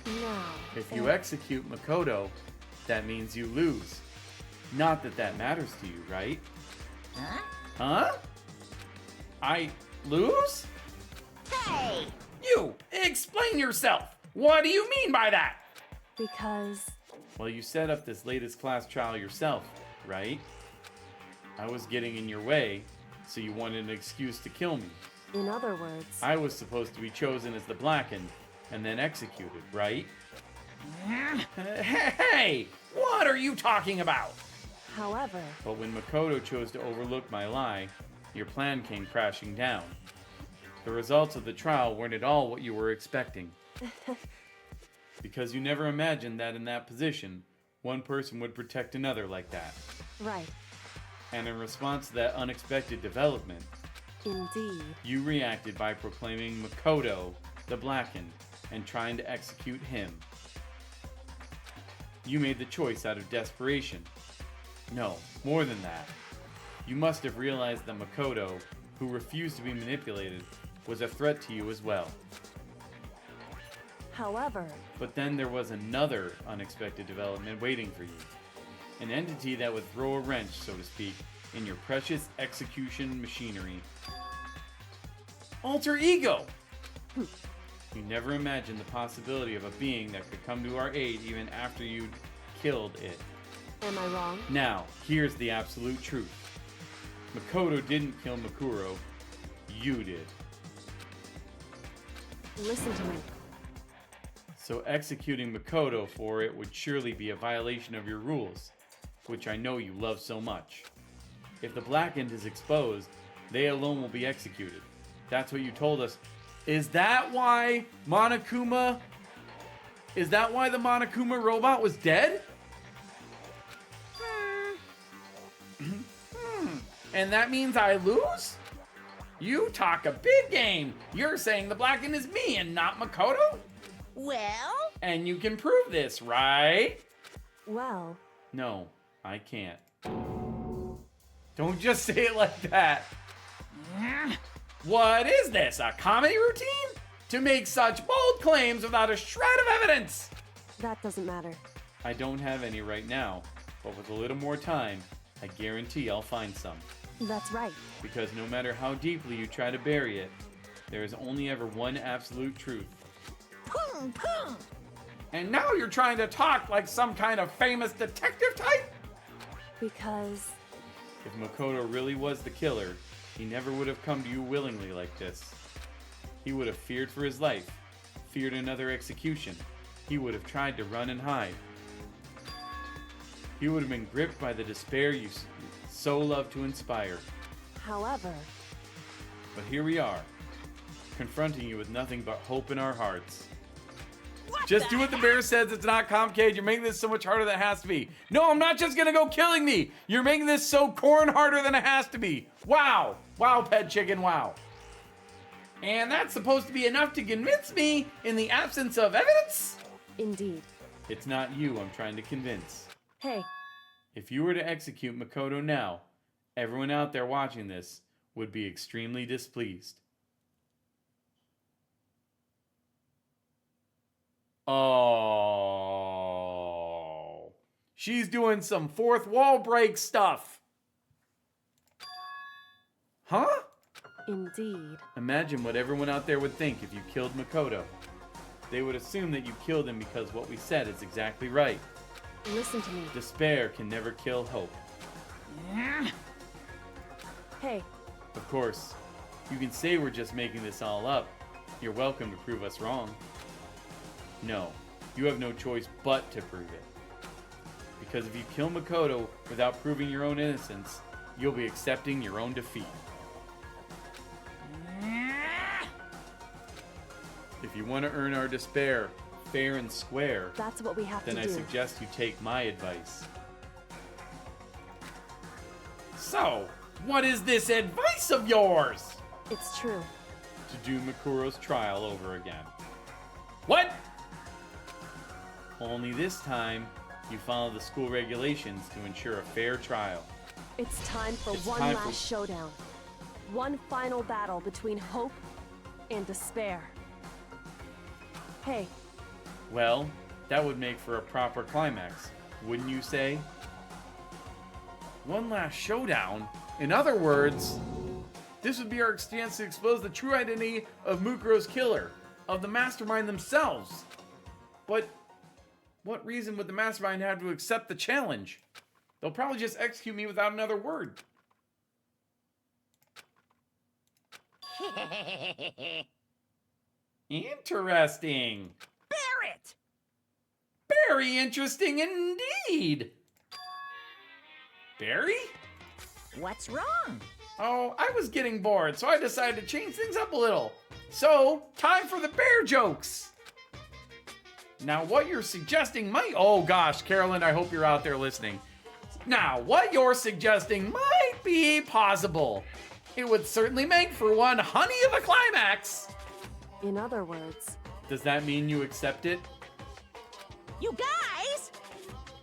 No. If you execute Makoto, that means you lose. Not that that matters to you, right? Huh? Huh? I lose? Hey! You! Explain yourself! What do you mean by that? Because... Well, you set up this latest class trial yourself, right? I was getting in your way, so you wanted an excuse to kill me. In other words... I was supposed to be chosen as the Blackened, and then executed, right? Hey! What are you talking about? However... But when Makoto chose to overlook my lie, your plan came crashing down. The results of the trial weren't at all what you were expecting. Because you never imagined that in that position, one person would protect another like that. Right. And in response to that unexpected development, Indeed. you reacted by proclaiming Makoto the Blackened and trying to execute him. You made the choice out of desperation. No, more than that. You must have realized that Makoto, who refused to be manipulated, was a threat to you as well. However... But then there was another unexpected development waiting for you. An entity that would throw a wrench, so to speak, in your precious execution machinery. Alter ego! You never imagined the possibility of a being that could come to our aid even after you'd killed it. Am I wrong? Now, here's the absolute truth. Makoto didn't kill Makuro. You did. Listen to me. So executing Makoto for it would surely be a violation of your rules, which I know you love so much. If the Blackened is exposed, they alone will be executed. That's what you told us. Is that why the Monokuma robot was dead? And that means I lose? You talk a big game. You're saying the Blackened is me and not Makoto? Well? And you can prove this, right? Well... No, I can't. Don't just say it like that. What is this, a comedy routine? To make such bold claims without a shred of evidence! That doesn't matter. I don't have any right now, but with a little more time, I guarantee I'll find some. That's right. Because no matter how deeply you try to bury it, there is only ever one absolute truth. And now you're trying to talk like some kind of famous detective type? Because... If Makoto really was the killer, he never would have come to you willingly like this. He would have feared for his life, feared another execution. He would have tried to run and hide. He would have been gripped by the despair you so love to inspire. However... But here we are, confronting you with nothing but hope in our hearts. Just do what the bear says. It's not complicated. You're making this so much harder than it has to be. No, I'm not just gonna go killing me. You're making this so corn harder than it has to be. Wow. Wow, Pet Chicken, wow. And that's supposed to be enough to convince me in the absence of evidence? Indeed. It's not you I'm trying to convince. Hey. If you were to execute Makoto now, everyone out there watching this would be extremely displeased. Oh, she's doing some fourth wall break stuff. Huh? Indeed. Imagine what everyone out there would think if you killed Makoto. They would assume that you killed him because what we said is exactly right. Listen to me. Despair can never kill hope. Hey. Of course, you can say we're just making this all up. You're welcome to prove us wrong. No, you have no choice but to prove it. Because if you kill Makoto without proving your own innocence, you'll be accepting your own defeat. If you want to earn our despair, fair and square, that's what we have to do. Then I suggest you take my advice. So, what is this advice of yours? It's true. To do Makuro's trial over again. What? Only this time, you follow the school regulations to ensure a fair trial. It's time for one last showdown. One final battle between hope and despair. Hey. Well, that would make for a proper climax, wouldn't you say? One last showdown? In other words, this would be our chance to expose the true identity of Mukuro's killer, of the mastermind themselves. But what reason would the mastermind have to accept the challenge? They'll probably just execute me without another word. Interesting. Barrett! Very interesting indeed. Barry? What's wrong? Oh, I was getting bored, so I decided to change things up a little. So, time for the bear jokes. Now, what you're suggesting might... Oh gosh, Carolyn, I hope you're out there listening. Now, what you're suggesting might be possible. It would certainly make for one honey of a climax. In other words... Does that mean you accept it? You guys!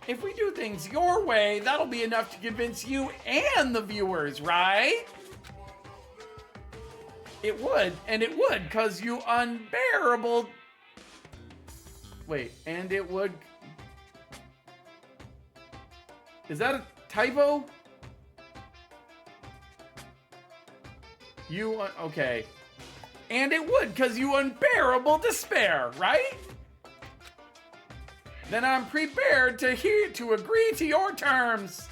If we do things your way, that'll be enough to convince you and the viewers, right? It would, and it would, because you unbearable... Wait, and it would... Is that a typo? Okay. And it would, because you unbearable despair, right? Then I'm prepared to agree to your terms.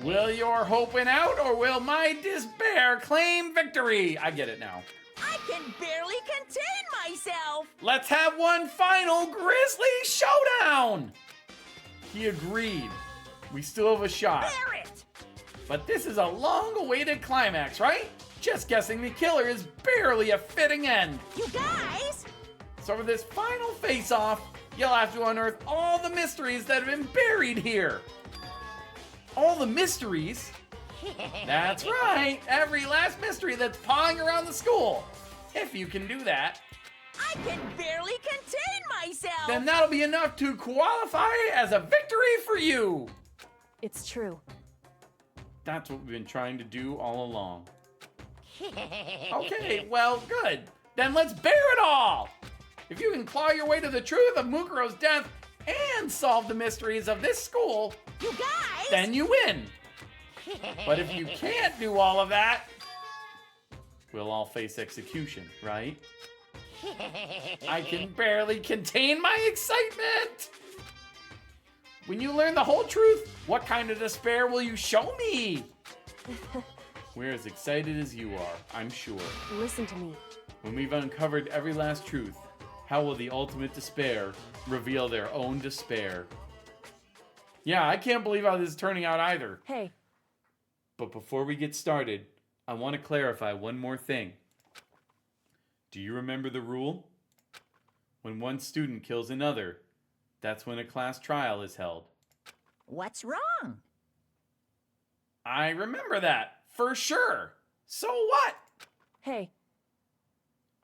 Will your hope win out, or will my despair claim victory? I get it now. I can barely contain myself. Let's have one final grisly showdown. He agreed. We still have a shot. Barrett! But this is a long-awaited climax, right? Just guessing the killer is barely a fitting end. You guys! So for this final face-off, you'll have to unearth all the mysteries that have been buried here. All the mysteries? That's right, every last mystery that's pawing around the school. If you can do that. I can barely contain myself. Then that'll be enough to qualify as a victory for you. It's true. That's what we've been trying to do all along. Okay, well, good. Then let's bear it all! If you can claw your way to the truth of Mukuro's death and solve the mysteries of this school, You guys! then you win. But if you can't do all of that, we'll all face execution, right? I can barely contain my excitement! When you learn the whole truth, what kind of despair will you show me? We're as excited as you are, I'm sure. Listen to me. When we've uncovered every last truth, how will the ultimate despair reveal their own despair? Yeah, I can't believe how this is turning out either. Hey. But before we get started, I want to clarify one more thing. Do you remember the rule? When one student kills another, that's when a class trial is held. What's wrong? I remember that, for sure. So what? Hey.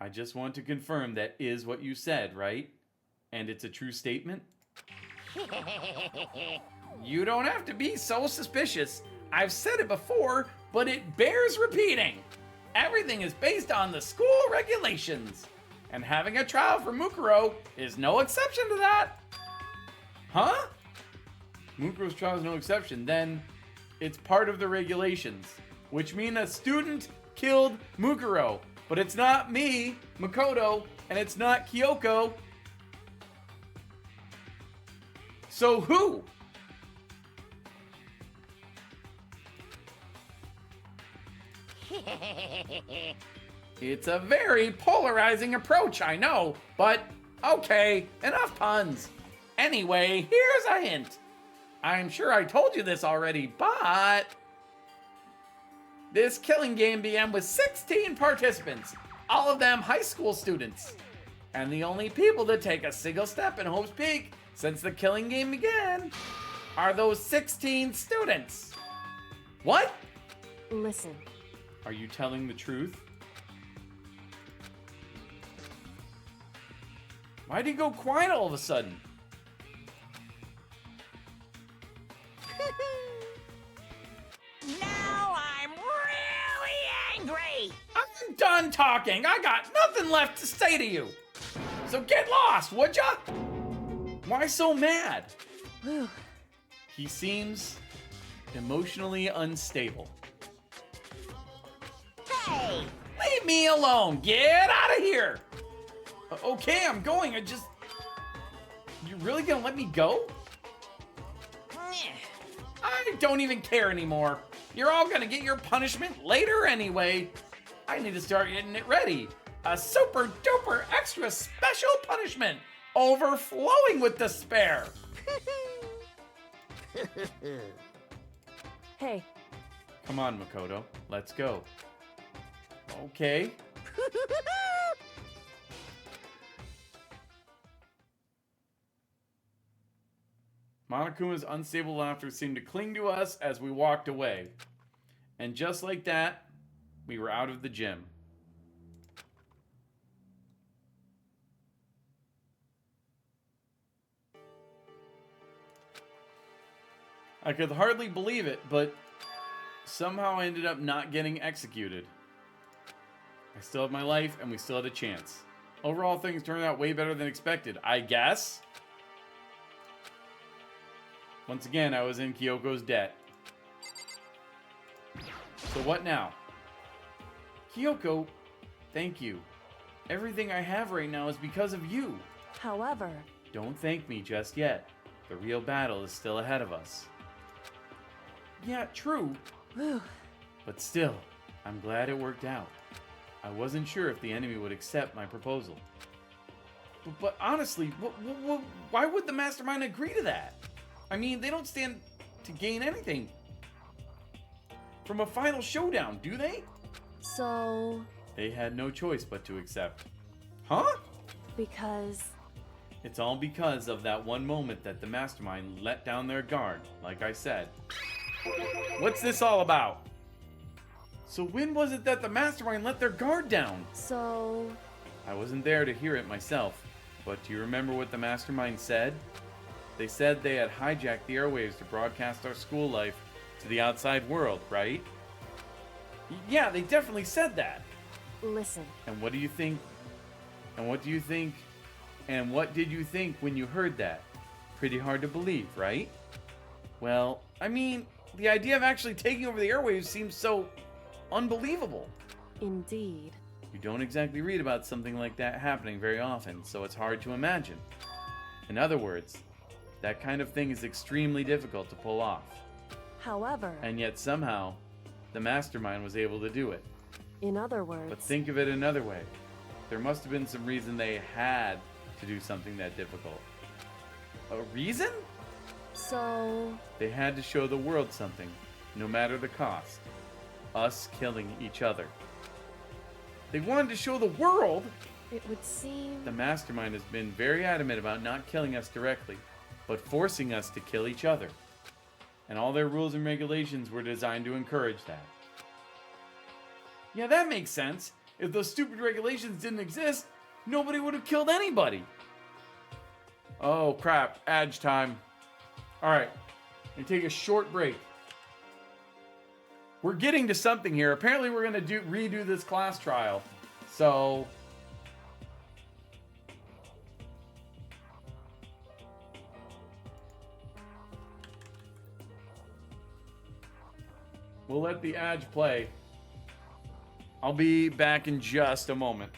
I just want to confirm that is what you said, right? And it's a true statement? You don't have to be so suspicious. I've said it before, but it bears repeating. Everything is based on the school regulations. And having a trial for Mukuro is no exception to that. Huh? Mukuro's trial is no exception. Then it's part of the regulations, which mean a student killed Mukuro. But it's not me, Makoto, and it's not Kyoko. So who? It's a very polarizing approach, I know, but okay, enough puns. Anyway, here's a hint. I'm sure I told you this already, but this killing game began with 16 participants, all of them high school students. And the only people to take a single step in Hope's Peak since the killing game began are those 16 students. What? Listen. Are you telling the truth? Why'd he go quiet all of a sudden? Now I'm really angry! I'm done talking. I got nothing left to say to you. So get lost, would ya? Why so mad? He seems emotionally unstable. Hey! Leave me alone. Get out of here. Okay, I'm going. You really gonna let me go? I don't even care anymore. You're all gonna get your punishment later anyway. I need to start getting it ready. A super duper extra special punishment, overflowing with despair. Hey. Come on, Makoto. Let's go. Okay. Monokuma's unstable laughter seemed to cling to us as we walked away. And just like that, we were out of the gym. I could hardly believe it, but somehow I ended up not getting executed. I still have my life, and we still had a chance. Overall, things turned out way better than expected, I guess. Once again, I was in Kyoko's debt. So what now? Kyoko, thank you. Everything I have right now is because of you. However... Don't thank me just yet. The real battle is still ahead of us. Yeah, true. But still, I'm glad it worked out. I wasn't sure if the enemy would accept my proposal. But honestly, why would the mastermind agree to that? I mean, they don't stand to gain anything from a final showdown, do they? So... They had no choice but to accept. Huh? Because... It's all because of that one moment that the mastermind let down their guard, like I said. What's this all about? So when was it that the mastermind let their guard down? So... I wasn't there to hear it myself, but do you remember what the mastermind said? They said they had hijacked the airwaves to broadcast our school life to the outside world, right? Yeah, they definitely said that. Listen, And what do you think? And what do you think? And what did you think when you heard that? Pretty hard to believe, right? Well, I mean, the idea of actually taking over the airwaves seems so unbelievable. indeed. You don't exactly read about something like that happening very often, so it's hard to imagine. In other words, that kind of thing is extremely difficult to pull off. However, And yet somehow, the mastermind was able to do it. in other words, But think of it another way. There must have been some reason they had to do something that difficult. A reason? so They had to show the world something, no matter the cost. Us killing each other. They wanted to show the world! it would seem The mastermind has been very adamant about not killing us directly, but forcing us to kill each other. And all their rules and regulations were designed to encourage that. Yeah, that makes sense. If those stupid regulations didn't exist, nobody would have killed anybody. Oh crap, Adge time. Alright, and take a short break. We're getting to something here. Apparently we're gonna redo this class trial. So we'll let the Adge play. I'll be back in just a moment.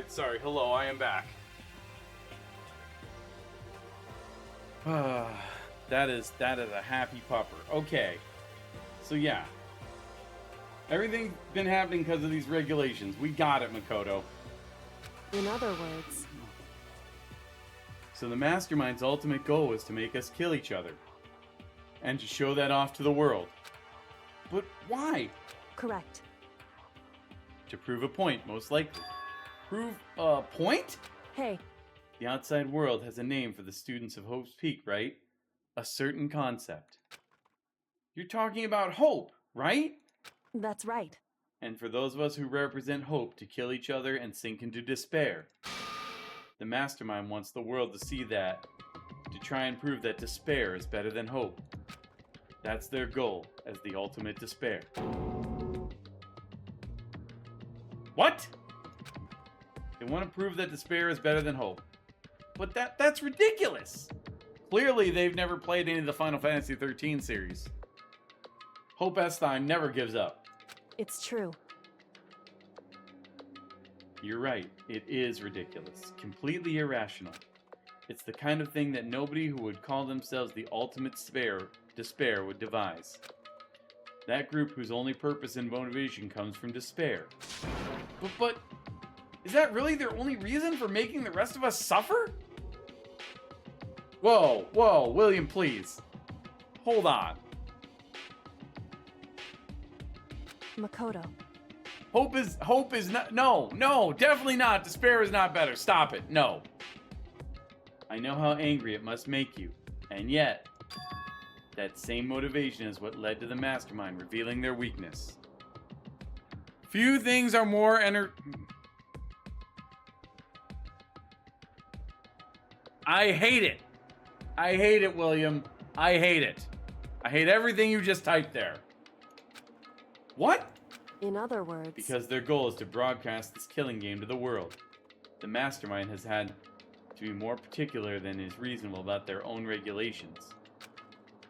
Alright, sorry. Hello, I am back. That is a happy pupper. Okay. So yeah. Everything's been happening because of these regulations. We got it, Makoto. In other words... So the Mastermind's ultimate goal is to make us kill each other. And to show that off to the world. But why? Correct. To prove a point, most likely. Prove a point? Hey. The outside world has a name for the students of Hope's Peak, right? A certain concept. You're talking about hope, right? That's right. And for those of us who represent hope to kill each other and sink into despair. The Mastermind wants the world to see that, to try and prove that despair is better than hope. That's their goal, as the ultimate despair. What? They want to prove that despair is better than hope. But that's ridiculous! Clearly, they've never played any of the Final Fantasy XIII series. Hope Estheim never gives up. It's true. You're right, it is ridiculous. Completely irrational. It's the kind of thing that nobody who would call themselves the ultimate despair would devise. That group whose only purpose and motivation comes from despair. But is that really their only reason for making the rest of us suffer? Whoa, William, please. Hold on. Makoto. Hope is not, no, definitely not. Despair is not better. Stop it, no. I know how angry it must make you, and yet, that same motivation is what led to the Mastermind revealing their weakness. Few things are more I hate it. I hate it, William. I hate it. I hate everything you just typed there. What? In other words... Because their goal is to broadcast this killing game to the world. The Mastermind has had to be more particular than is reasonable about their own regulations.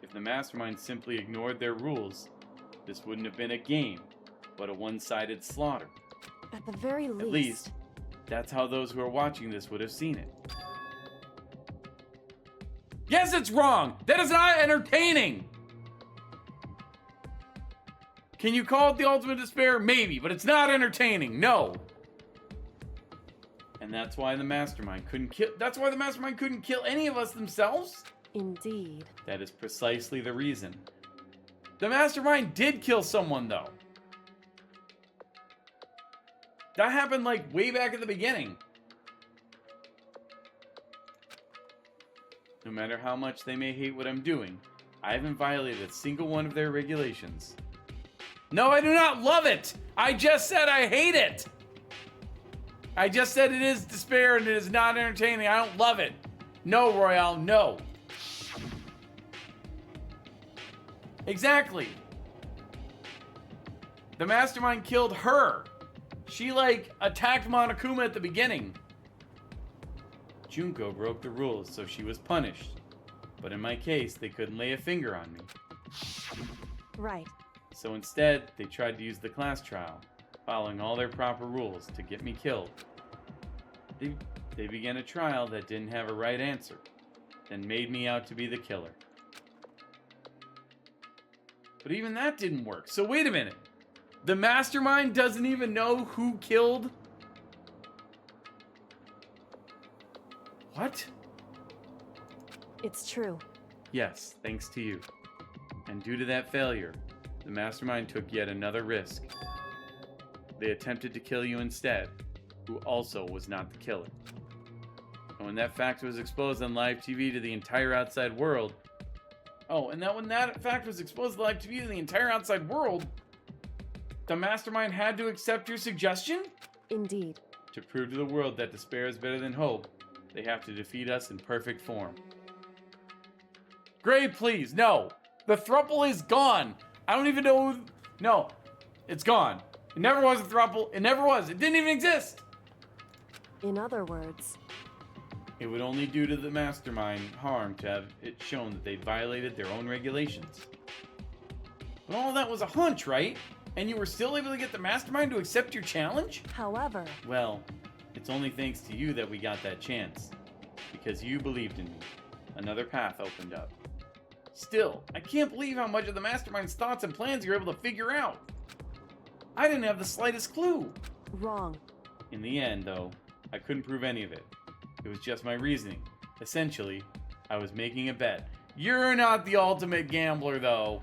If the Mastermind simply ignored their rules, this wouldn't have been a game, but a one-sided slaughter. At the very least... At least, that's how those who are watching this would have seen it. Yes, it's wrong! That is not entertaining! Can you call it the ultimate despair? Maybe, but it's not entertaining. No. And that's why the Mastermind couldn't kill any of us themselves? Indeed. That is precisely the reason. The Mastermind did kill someone, though. That happened, like, way back at the beginning. No matter how much they may hate what I'm doing, I haven't violated a single one of their regulations. No, I do not love it! I just said I hate it! I just said it is despair and it is not entertaining. I don't love it. No, Royale, no. Exactly. The Mastermind killed her. She, like, attacked Monokuma at the beginning. Junko broke the rules, so she was punished. But in my case, they couldn't lay a finger on me. Right. So instead, they tried to use the class trial, following all their proper rules, to get me killed. They began a trial that didn't have a right answer, then made me out to be the killer. But even that didn't work. So wait a minute. The Mastermind doesn't even know who killed... What? It's true. Yes, thanks to you. And due to that failure, the Mastermind took yet another risk. They attempted to kill you instead, who also was not the killer. And when that fact was exposed on live TV to the entire outside world... Oh, and when that fact was exposed on live TV to the entire outside world, the Mastermind had to accept your suggestion? Indeed. To prove to the world that despair is better than hope, they have to defeat us in perfect form. Gray, please, no. The thruple is gone. I don't even know who... No, it's gone. It never was a thruple. It never was. It didn't even exist. In other words... It would only do to the Mastermind harm to have it shown that they violated their own regulations. But all that was a hunch, right? And you were still able to get the Mastermind to accept your challenge? However... Well, It's only thanks to you that we got that chance. Because you believed in me. Another path opened up. Still, I can't believe how much of the Mastermind's thoughts and plans you're able to figure out. I didn't have the slightest clue. Wrong. In the end, though, I couldn't prove any of it. It was just my reasoning. Essentially, I was making a bet. You're not the ultimate gambler, though.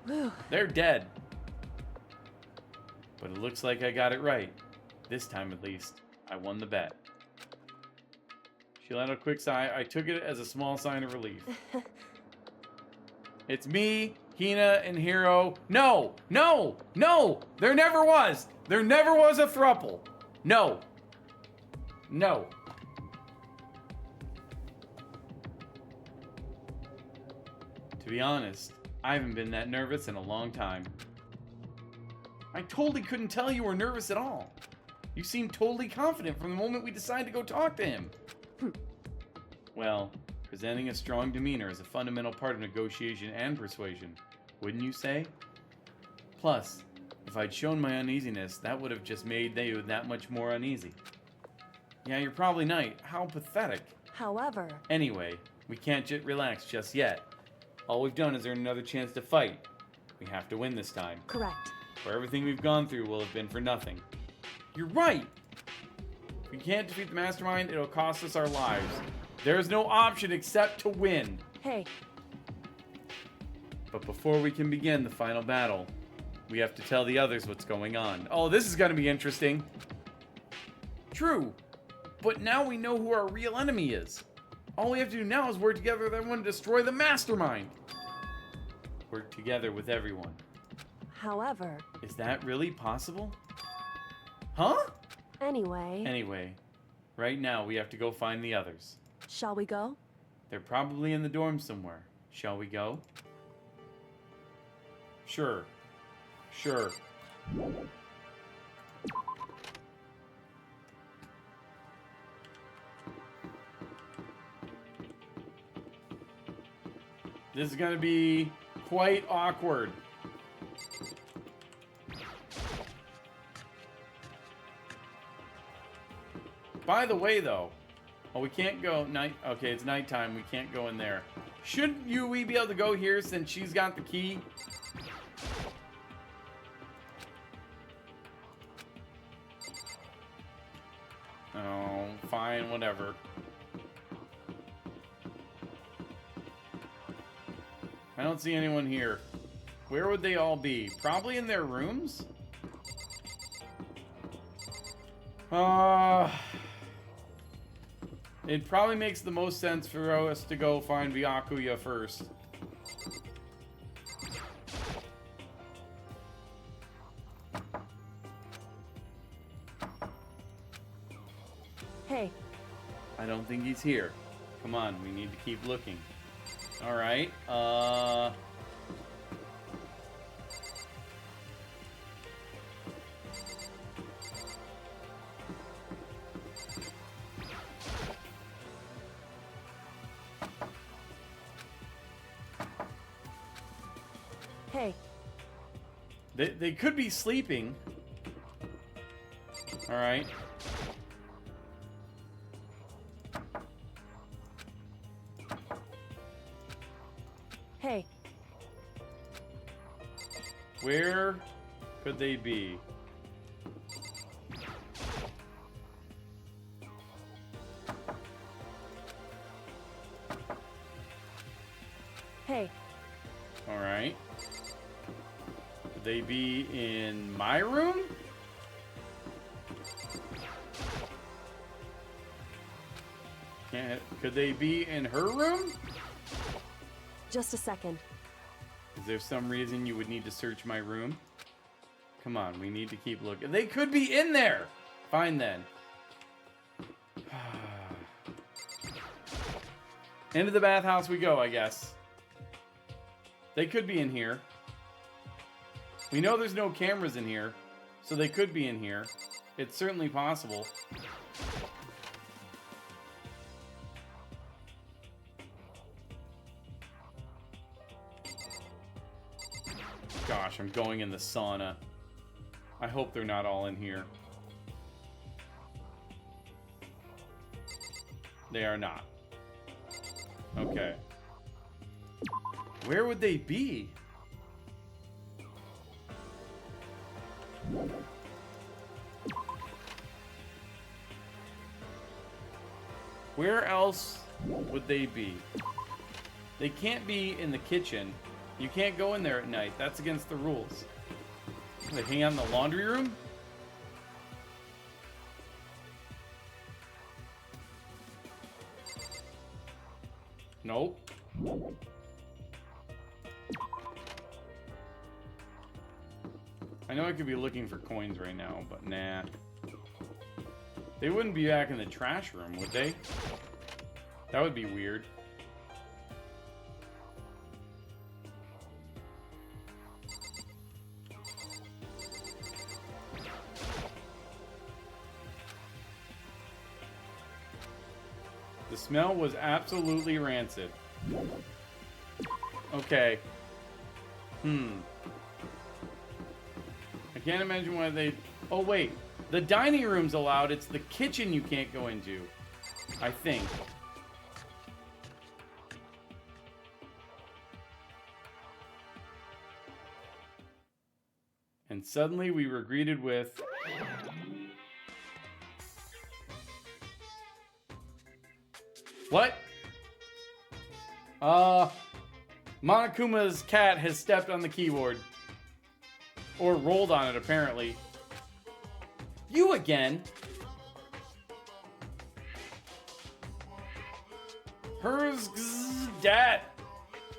Whew. They're dead. But it looks like I got it right. This time, at least, I won the bet. She let out a quick sigh. I took it as a small sign of relief. It's me, Hina, and Hiro. No! No! No! There never was! There never was a throuple! No. No. To be honest, I haven't been that nervous in a long time. I totally couldn't tell you were nervous at all. You seemed totally confident from the moment we decided to go talk to him. Well, presenting a strong demeanor is a fundamental part of negotiation and persuasion, wouldn't you say? Plus, if I'd shown my uneasiness, that would have just made you that much more uneasy. Yeah, you're probably right. How pathetic. However... Anyway, we can't relax just yet. All we've done is earn another chance to fight. We have to win this time. Correct. Or everything we've gone through will have been for nothing. You're right! If we can't defeat the Mastermind, it'll cost us our lives. There is no option except to win. Hey. But before we can begin the final battle, we have to tell the others what's going on. Oh, this is gonna be interesting. True. But now we know who our real enemy is. All we have to do now is work together with everyone to destroy the Mastermind. Work together with everyone. However... Is that really possible? Huh? Anyway, right now we have to go find the others. Shall we go? They're probably in the dorm somewhere. Shall we go? Sure. Sure. This is gonna be quite awkward. By the way, though, we can't go night. Okay, it's nighttime. We can't go in there. Shouldn't we be able to go here since she's got the key? Oh, fine, whatever. I don't see anyone here. Where would they all be? Probably in their rooms? It probably makes the most sense for us to go find Byakuya first. Hey. I don't think he's here. Come on, we need to keep looking. Alright, Hey. They could be sleeping. Alright. Hey. Where could they be? Hey. Alright. Could they be in my room? Could they be in her room? Just a second. Is there some reason you would need to search my room? Come on, we need to keep looking. They could be in there! Fine then. Into the bathhouse we go, I guess. They could be in here. We know there's no cameras in here, so they could be in here. It's certainly possible. Gosh, I'm going in the sauna. I hope they're not all in here. They are not. Okay. Where would they be? Where else would they be? They can't be in the kitchen. You can't go in there at night. That's against the rules. They hang out in the laundry room? Nope. I know I could be looking for coins right now, but nah. They wouldn't be back in the trash room, would they? That would be weird. The smell was absolutely rancid. Okay. I can't imagine why they... Oh, wait. The dining room's allowed. It's the kitchen you can't go into. I think. And suddenly we were greeted with... What? Monokuma's cat has stepped on the keyboard. Or rolled on it, apparently. You again? Hers dat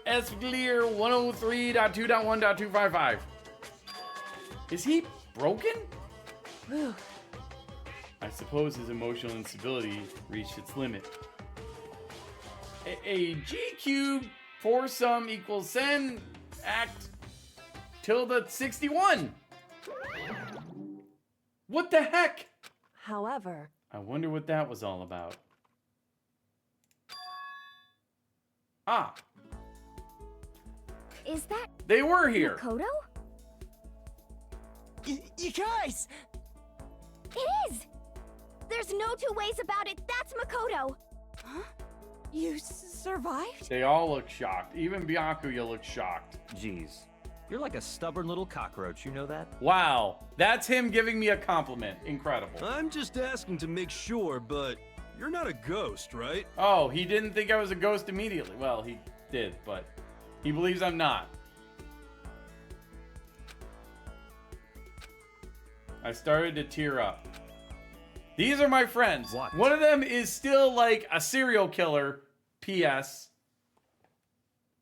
Escalier 103.2.1.255. Is he broken? I suppose his emotional instability reached its limit. A G cubed foursome equals sen act tilde 61. What the heck? However, I wonder what that was all about. Ah. Is that... They were here. Makoto? You guys! It is! There's no two ways about it. That's Makoto. Huh? You survived? They all look shocked. Even Byakuya looks shocked. Jeez. You're like a stubborn little cockroach, you know that? Wow. That's him giving me a compliment. Incredible. I'm just asking to make sure, but you're not a ghost, right? Oh, he didn't think I was a ghost immediately. Well, he did, but he believes I'm not. I started to tear up. These are my friends. What? One of them is still like a serial killer. P.S.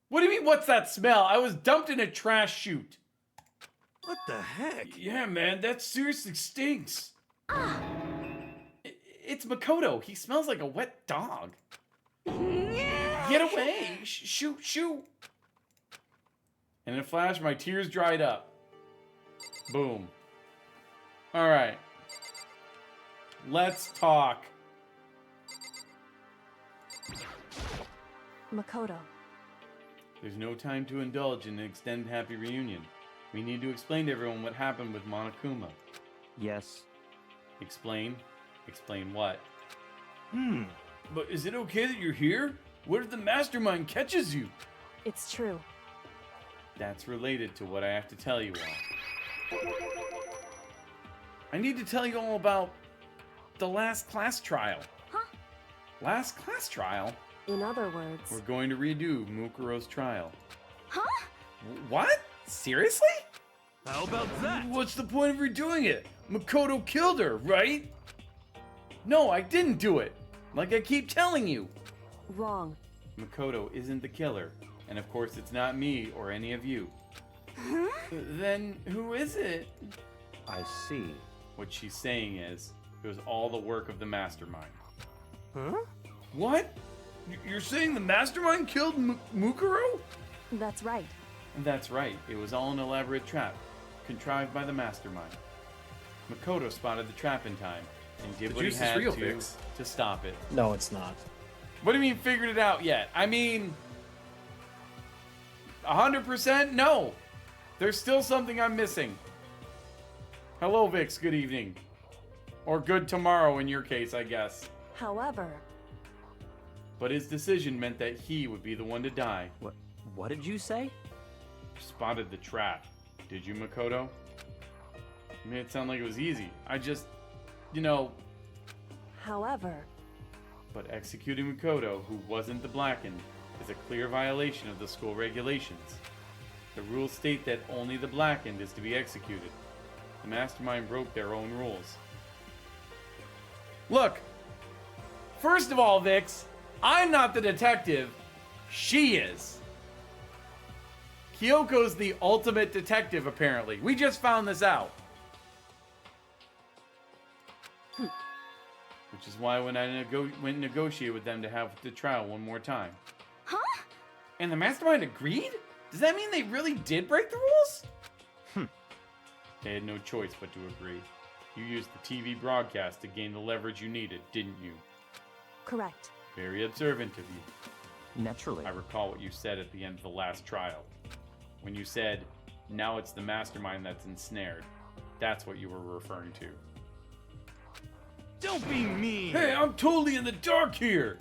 What do you mean, what's that smell? I was dumped in a trash chute. What the heck? Yeah, man, that seriously stinks. It's Makoto. He smells like a wet dog. Get away. Shoot, shoot. And in a flash, my tears dried up. Boom. All right. Let's talk. Makoto. There's no time to indulge in an extended happy reunion. We need to explain to everyone what happened with Monokuma. Yes. Explain? Explain what? But is it okay that you're here? What if the mastermind catches you? It's true. That's related to what I have to tell you all. I need to tell you all about the last class trial. Huh? Last class trial? In other words... We're going to redo Mukuro's trial. Huh? What? Seriously? How about that? What's the point of redoing it? Makoto killed her, right? No, I didn't do it. Like I keep telling you. Wrong. Makoto isn't the killer. And of course it's not me or any of you. Huh? Then who is it? I see. What she's saying is, it was all the work of the mastermind. Huh? What? You're saying the mastermind killed Mukuro? That's right. That's right. It was all an elaborate trap, contrived by the mastermind. Makoto spotted the trap in time and did what he had to stop it. No, it's not. What do you mean figured it out yet? I mean, 100% no. There's still something I'm missing. Hello, Vix. Good evening. Or good tomorrow in your case, I guess. However... But his decision meant that he would be the one to die. What did you say? You spotted the trap. Did you, Makoto? You made it sound like it was easy. I just, However, But executing Makoto, who wasn't the Blackened, is a clear violation of the school regulations. The rules state that only the Blackened is to be executed. The Mastermind broke their own rules. Look! First of all, Vix, I'm not the detective. She is. Kyoko's the ultimate detective, apparently. We just found this out. Which is why when I went and negotiated with them to have the trial one more time. Huh? And the Mastermind agreed? Does that mean they really did break the rules? They had no choice but to agree. You used the TV broadcast to gain the leverage you needed, didn't you? correct. Very observant of you. Naturally. I recall what you said at the end of the last trial. When you said, now it's the Mastermind that's ensnared. That's what you were referring to. Don't be mean! Hey, I'm totally in the dark here!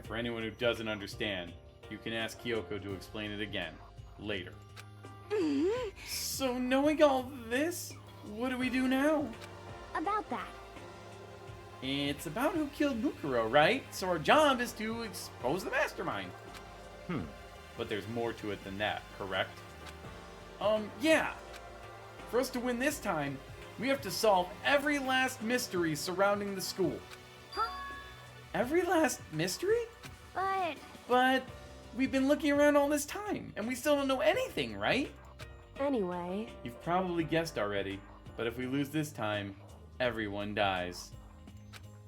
For anyone who doesn't understand, you can ask Kyoko to explain it again, later. So knowing all this, what do we do now? About that. It's about who killed Mukuro, right? So our job is to expose the Mastermind. But there's more to it than that, correct? Yeah. For us to win this time, we have to solve every last mystery surrounding the school. Huh? Every last mystery? But we've been looking around all this time, and we still don't know anything, right? Anyway, You've probably guessed already, but if we lose this time, everyone dies.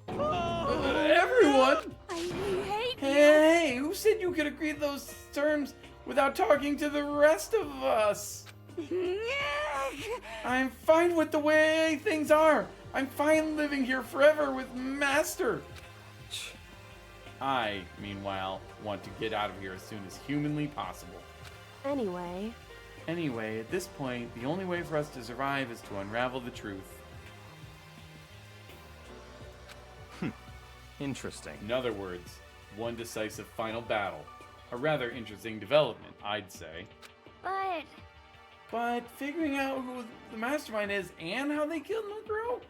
Everyone? I hate Hey, who said you could agree to those terms without talking to the rest of us? I'm fine with the way things are. I'm fine living here forever with Master. I, meanwhile, want to get out of here as soon as humanly possible. anyway, Anyway, at this point, the only way for us to survive is to unravel the truth. Interesting. In other words, one decisive final battle. A rather interesting development, I'd say. But figuring out who the Mastermind is and how they killed Mukuro?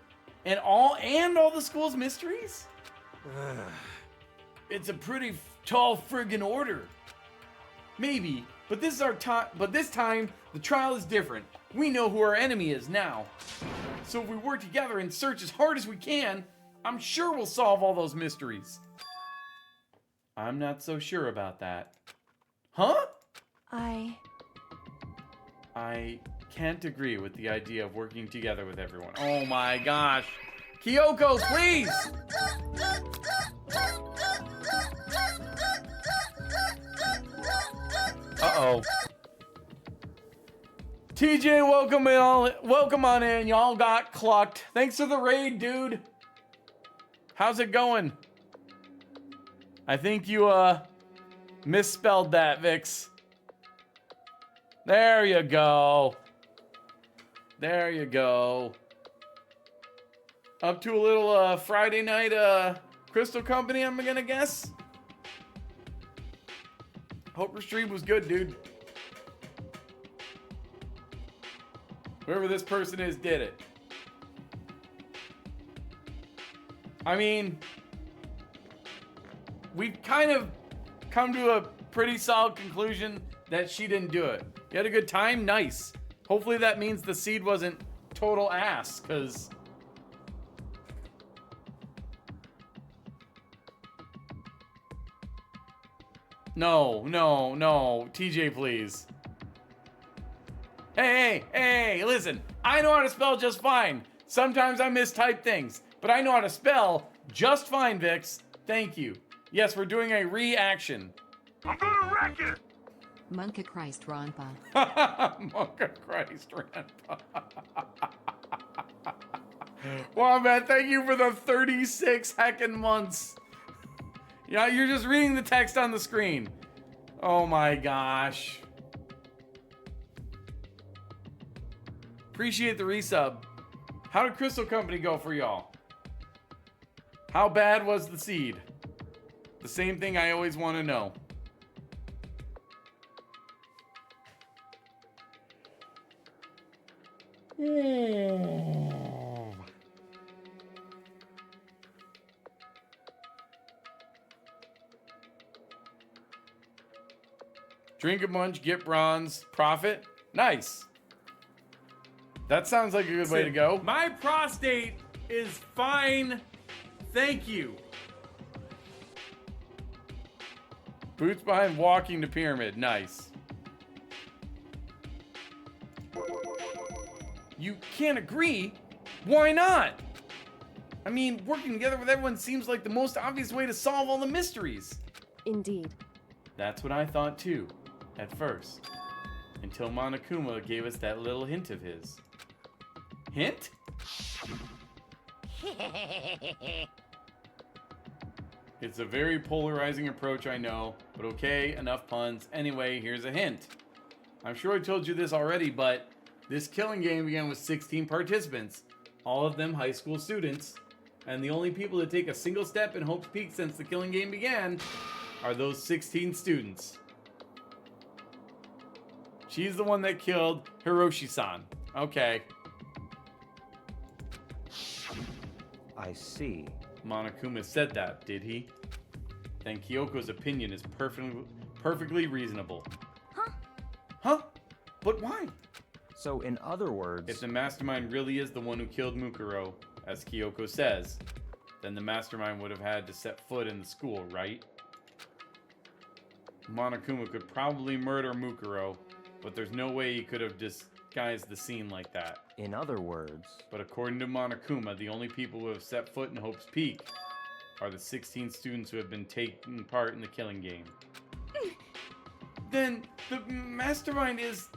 And all the school's mysteries? It's a pretty tall friggin' order. Maybe, but this is our time. But this time, the trial is different. We know who our enemy is now. So if we work together and search as hard as we can, I'm sure we'll solve all those mysteries. I'm not so sure about that. Huh? I can't agree with the idea of working together with everyone. Oh my gosh. Kyoko, please! Uh-oh. TJ, welcome on in. Y'all got clucked. Thanks for the raid, dude. How's it going? I think you, misspelled that, Vix. There you go. There you go. Up to a little, Friday night, Crystal Company, I'm gonna guess. Hope your stream was good, dude. Whoever this person is did it. I mean, we've kind of come to a pretty solid conclusion that she didn't do it. You had a good time? Nice. Hopefully that means the seed wasn't total ass, because... No. TJ, please. Hey, listen. I know how to spell just fine. Sometimes I mistype things, but I know how to spell just fine, Vix. Thank you. Yes, we're doing a reaction. I'm gonna wreck it! Monka Christ Ronpa. Monka Christ Rampa. Wombat, thank you for the 36 heckin' months. Yeah, you're just reading the text on the screen. Oh my gosh. Appreciate the resub. How did Crystal Company go for y'all? How bad was the seed? The same thing I always want to know. Drink a bunch, get bronze, profit. Nice. That sounds like a good way to go. My prostate is fine. Thank you. Boots behind walking to pyramid. Nice. You can't agree? Why not? I mean, working together with everyone seems like the most obvious way to solve all the mysteries. Indeed. That's what I thought too, at first. Until Monokuma gave us that little hint of his. Hint? It's a very polarizing approach, I know, but okay, enough puns. Anyway, here's a hint. I'm sure I told you this already, but this killing game began with 16 participants, all of them high school students, and the only people to take a single step in Hope's Peak since the killing game began are those 16 students. She's the one that killed Hiroshi-san. Okay. I see. Monokuma said that, did he? Then Kyoko's opinion is perfectly reasonable. Huh? Huh? But why? So, in other words... If the mastermind really is the one who killed Mukuro, as Kyoko says, then the mastermind would have had to set foot in the school, right? Monokuma could probably murder Mukuro, but there's no way he could have disguised the scene like that. In other words... But according to Monokuma, the only people who have set foot in Hope's Peak are the 16 students who have been taking part in the killing game. Then the mastermind is...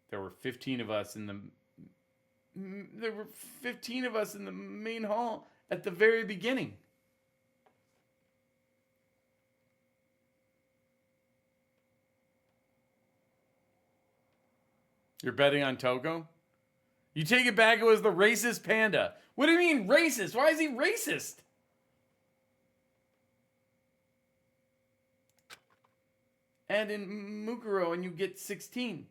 There were 15 of us in the... There were 15 of us in the main hall at the very beginning. You're betting on Toko? You take it back, it was the racist panda. What do you mean racist? Why is he racist? And in Mukuro, and you get 16.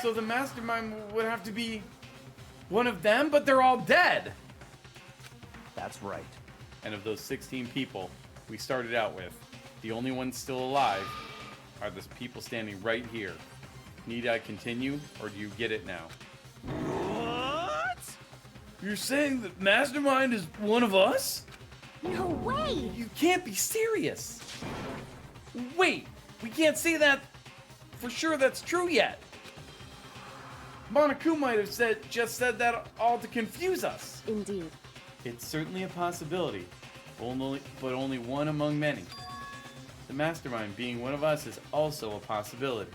So the mastermind would have to be one of them, but they're all dead. That's right. And of those 16 people we started out with, the only ones still alive are the people standing right here. Need I continue, or do you get it now? What? You're saying that Mastermind is one of us? No way! You can't be serious. Wait, we can't say that for sure that's true yet. Monokuma might have just said that all to confuse us. Indeed. It's certainly a possibility, but only one among many. The mastermind being one of us is also a possibility.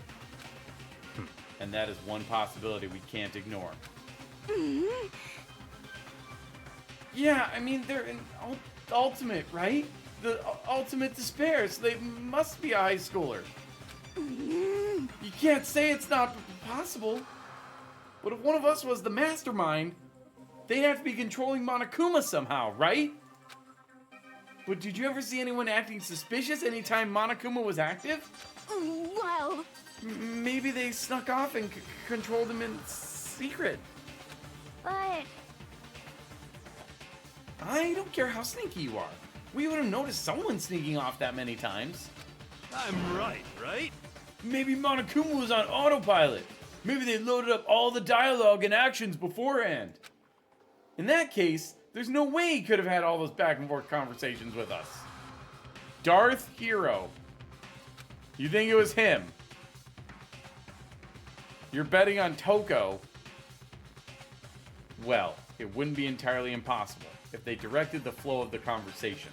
And that is one possibility we can't ignore. Yeah, I mean, they're an ultimate, right? The ultimate despair, so they must be a high schooler. You can't say it's not possible. But if one of us was the mastermind, they'd have to be controlling Monokuma somehow, right? But did you ever see anyone acting suspicious anytime Monokuma was active? Well... Maybe they snuck off and controlled him in secret. But... I don't care how sneaky you are. We would have noticed someone sneaking off that many times. I'm right? Maybe Monokuma was on autopilot. Maybe they loaded up all the dialogue and actions beforehand. In that case, there's no way he could have had all those back and forth conversations with us. Darth Hero. You think it was him? You're betting on Toko. Well, it wouldn't be entirely impossible if they directed the flow of the conversation.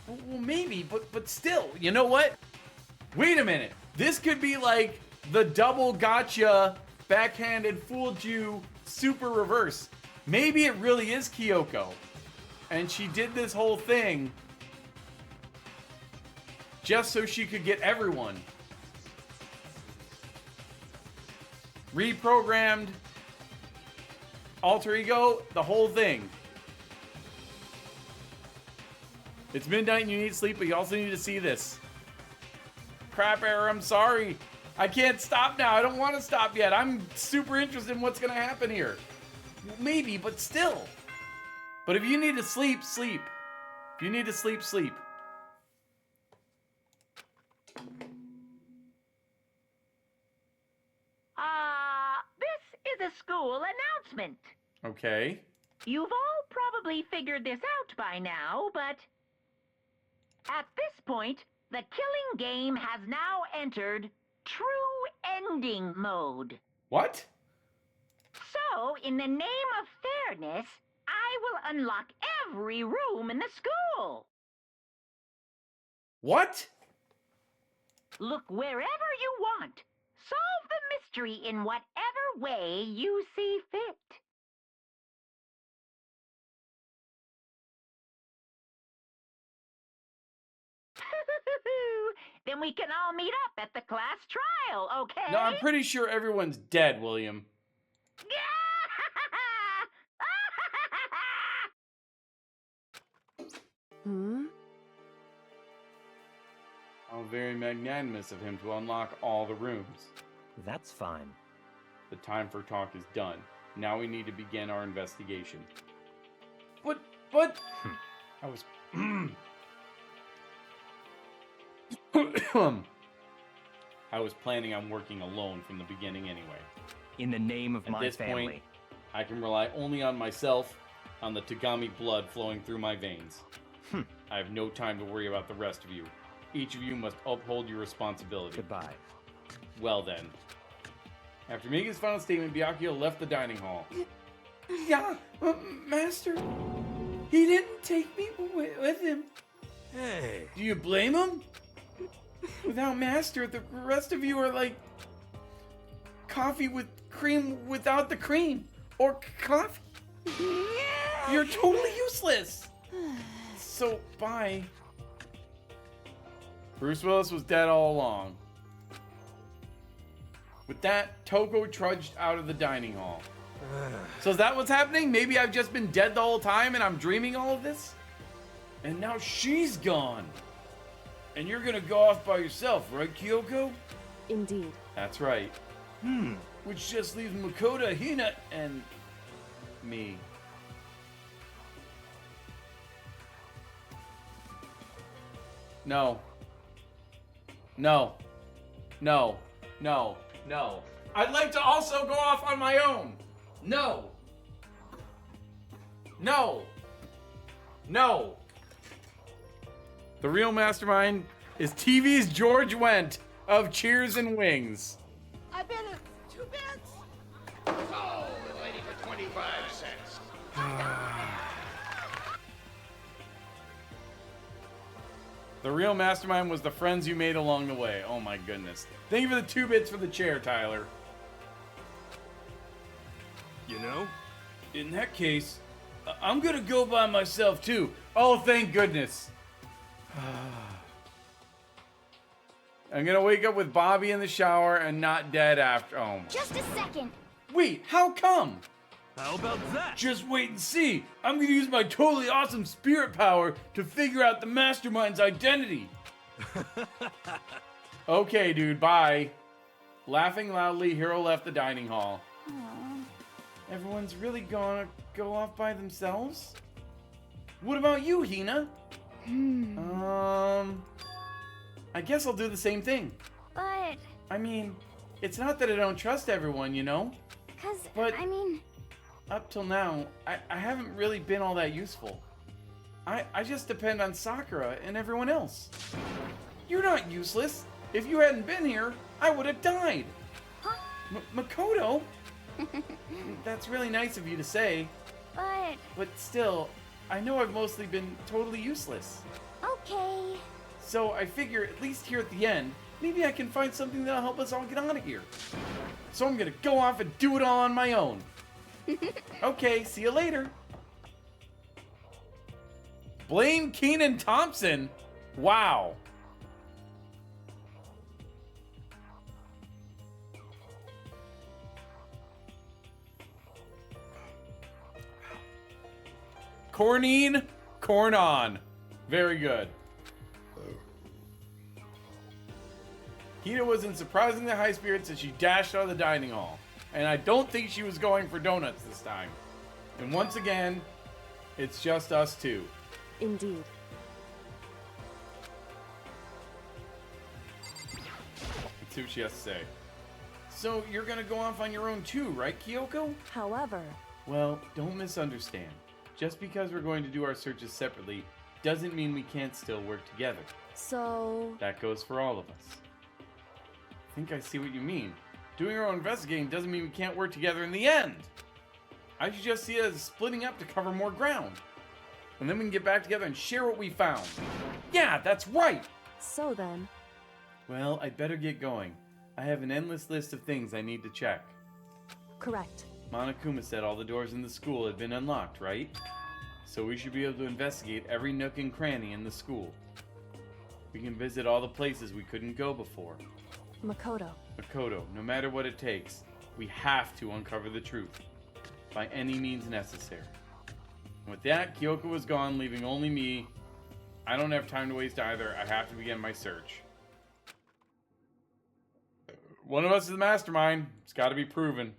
Well, maybe, but still, you know what? Wait a minute. This could be like the double gotcha, backhanded, fooled you, super reverse. Maybe it really is Kyoko. And she did this whole thing just so she could get everyone reprogrammed alter ego, the whole thing. It's midnight and you need sleep, but you also need to see this. Crap, Error, I'm sorry. I can't stop now. I don't want to stop yet. I'm super interested in what's going to happen here. Maybe, but still. But if you need to sleep, sleep. If you need to sleep, sleep. This is a school announcement. Okay. You've all probably figured this out by now, but at this point, the killing game has now entered true ending mode. What? So, in the name of fairness, I will unlock every room in the school. What? Look wherever you want. Solve the mystery in whatever way you see fit. Then we can all meet up at the class trial, okay? No, I'm pretty sure everyone's dead, William. How very magnanimous of him to unlock all the rooms. That's fine. The time for talk is done. Now we need to begin our investigation. But... I was... I was planning on working alone from the beginning anyway. In the name of my At this family. point, I can rely only on myself, on the Tagami blood flowing through my veins. I have no time to worry about the rest of you. Each of you must uphold your responsibility. Goodbye. Well then. After making his final statement, Byakuya left the dining hall. Yeah, Master. He didn't take me with him. Hey. Do you blame him? Without Master, the rest of you are like coffee with cream without the cream. Or coffee. You're totally useless. So, bye. Bruce Willis was dead all along. With that, Toko trudged out of the dining hall. So is that what's happening? Maybe I've just been dead the whole time and I'm dreaming all of this? And now she's gone. And you're gonna go off by yourself, right, Kyoko? Indeed. That's right. Which just leaves Makoto, Hina, and me. No. No. No. No. No. I'd like to also go off on my own. No. No. No. The real mastermind is TV's George Wendt of Cheers and Wings. I bet it 2 bits. Oh, the lady for 25 cents. The real mastermind was the friends you made along the way. Oh my goodness. Thank you for the 2 bits for the chair, Tyler. You know? In that case, I'm gonna go by myself too. Oh, thank goodness. I'm gonna wake up with Bobby in the shower and not dead after. Oh my. Just a second. Wait, how come? How about that? Just wait and see. I'm gonna use my totally awesome spirit power to figure out the mastermind's identity. Okay, dude, bye. Laughing loudly, Hiro left the dining hall. Aww. Everyone's really gonna go off by themselves? What about you, Hina? I guess I'll do the same thing. But... I mean, it's not that I don't trust everyone, you know? But I mean... Up till now, I haven't really been all that useful. I just depend on Sakura and everyone else. You're not useless. If you hadn't been here, I would have died. Huh? Makoto? That's really nice of you to say. But still, I know I've mostly been totally useless. Okay. So I figure, at least here at the end, maybe I can find something that'll help us all get out of here. So I'm gonna go off and do it all on my own. Okay, see you later. Blame Kenan Thompson? Wow. Cornine, corn on. Very good. Hina was in surprisingly high spirits as she dashed out of the dining hall. And I don't think she was going for donuts this time. And once again, it's just us two. Indeed. Let's see what she has to say. So, you're gonna go off on your own too, right, Kyoko? However... Well, don't misunderstand. Just because we're going to do our searches separately doesn't mean we can't still work together. So... That goes for all of us. I think I see what you mean. Doing our own investigating doesn't mean we can't work together in the end. I should just see it as splitting up to cover more ground. And then we can get back together and share what we found. Yeah, that's right! So then... Well, I'd better get going. I have an endless list of things I need to check. Correct. Monokuma said all the doors in the school had been unlocked, right? So we should be able to investigate every nook and cranny in the school. We can visit all the places we couldn't go before. Makoto. Makoto, no matter what it takes, we have to uncover the truth. By any means necessary. And with that, Kyoko was gone, leaving only me. I don't have time to waste either. I have to begin my search. One of us is the mastermind. It's got to be proven.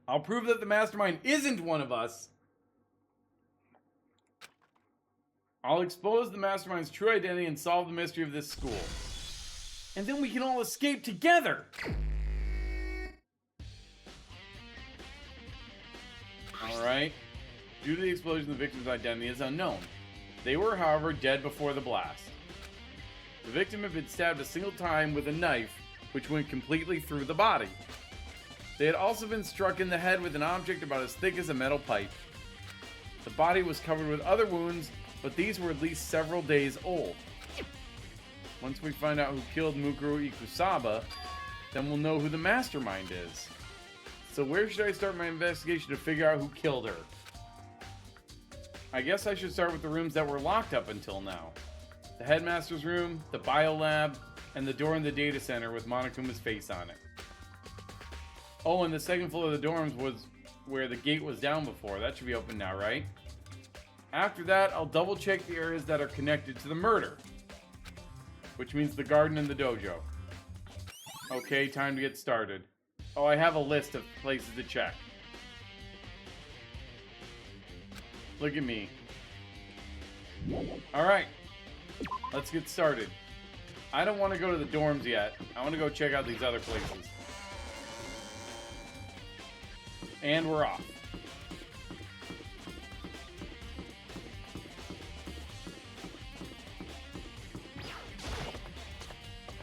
I'll prove that the mastermind isn't one of us. I'll expose the mastermind's true identity and solve the mystery of this school. And then we can all escape together. Alright. Due to the explosion, the victim's identity is unknown. They were, however, dead before the blast. The victim had been stabbed a single time with a knife, which went completely through the body. They had also been struck in the head with an object about as thick as a metal pipe. The body was covered with other wounds, but these were at least several days old. Once we find out who killed Mukuro Ikusaba, then we'll know who the mastermind is. So where should I start my investigation to figure out who killed her? I guess I should start with the rooms that were locked up until now. The headmaster's room, the biolab, and the door in the data center with Monokuma's face on it. Oh, and the second floor of the dorms was where the gate was down before. That should be open now, right? After that, I'll double check the areas that are connected to the murder. Which means the garden and the dojo. Okay, time to get started. Oh, I have a list of places to check. Look at me. Alright. Let's get started. I don't want to go to the dorms yet. I want to go check out these other places. And we're off.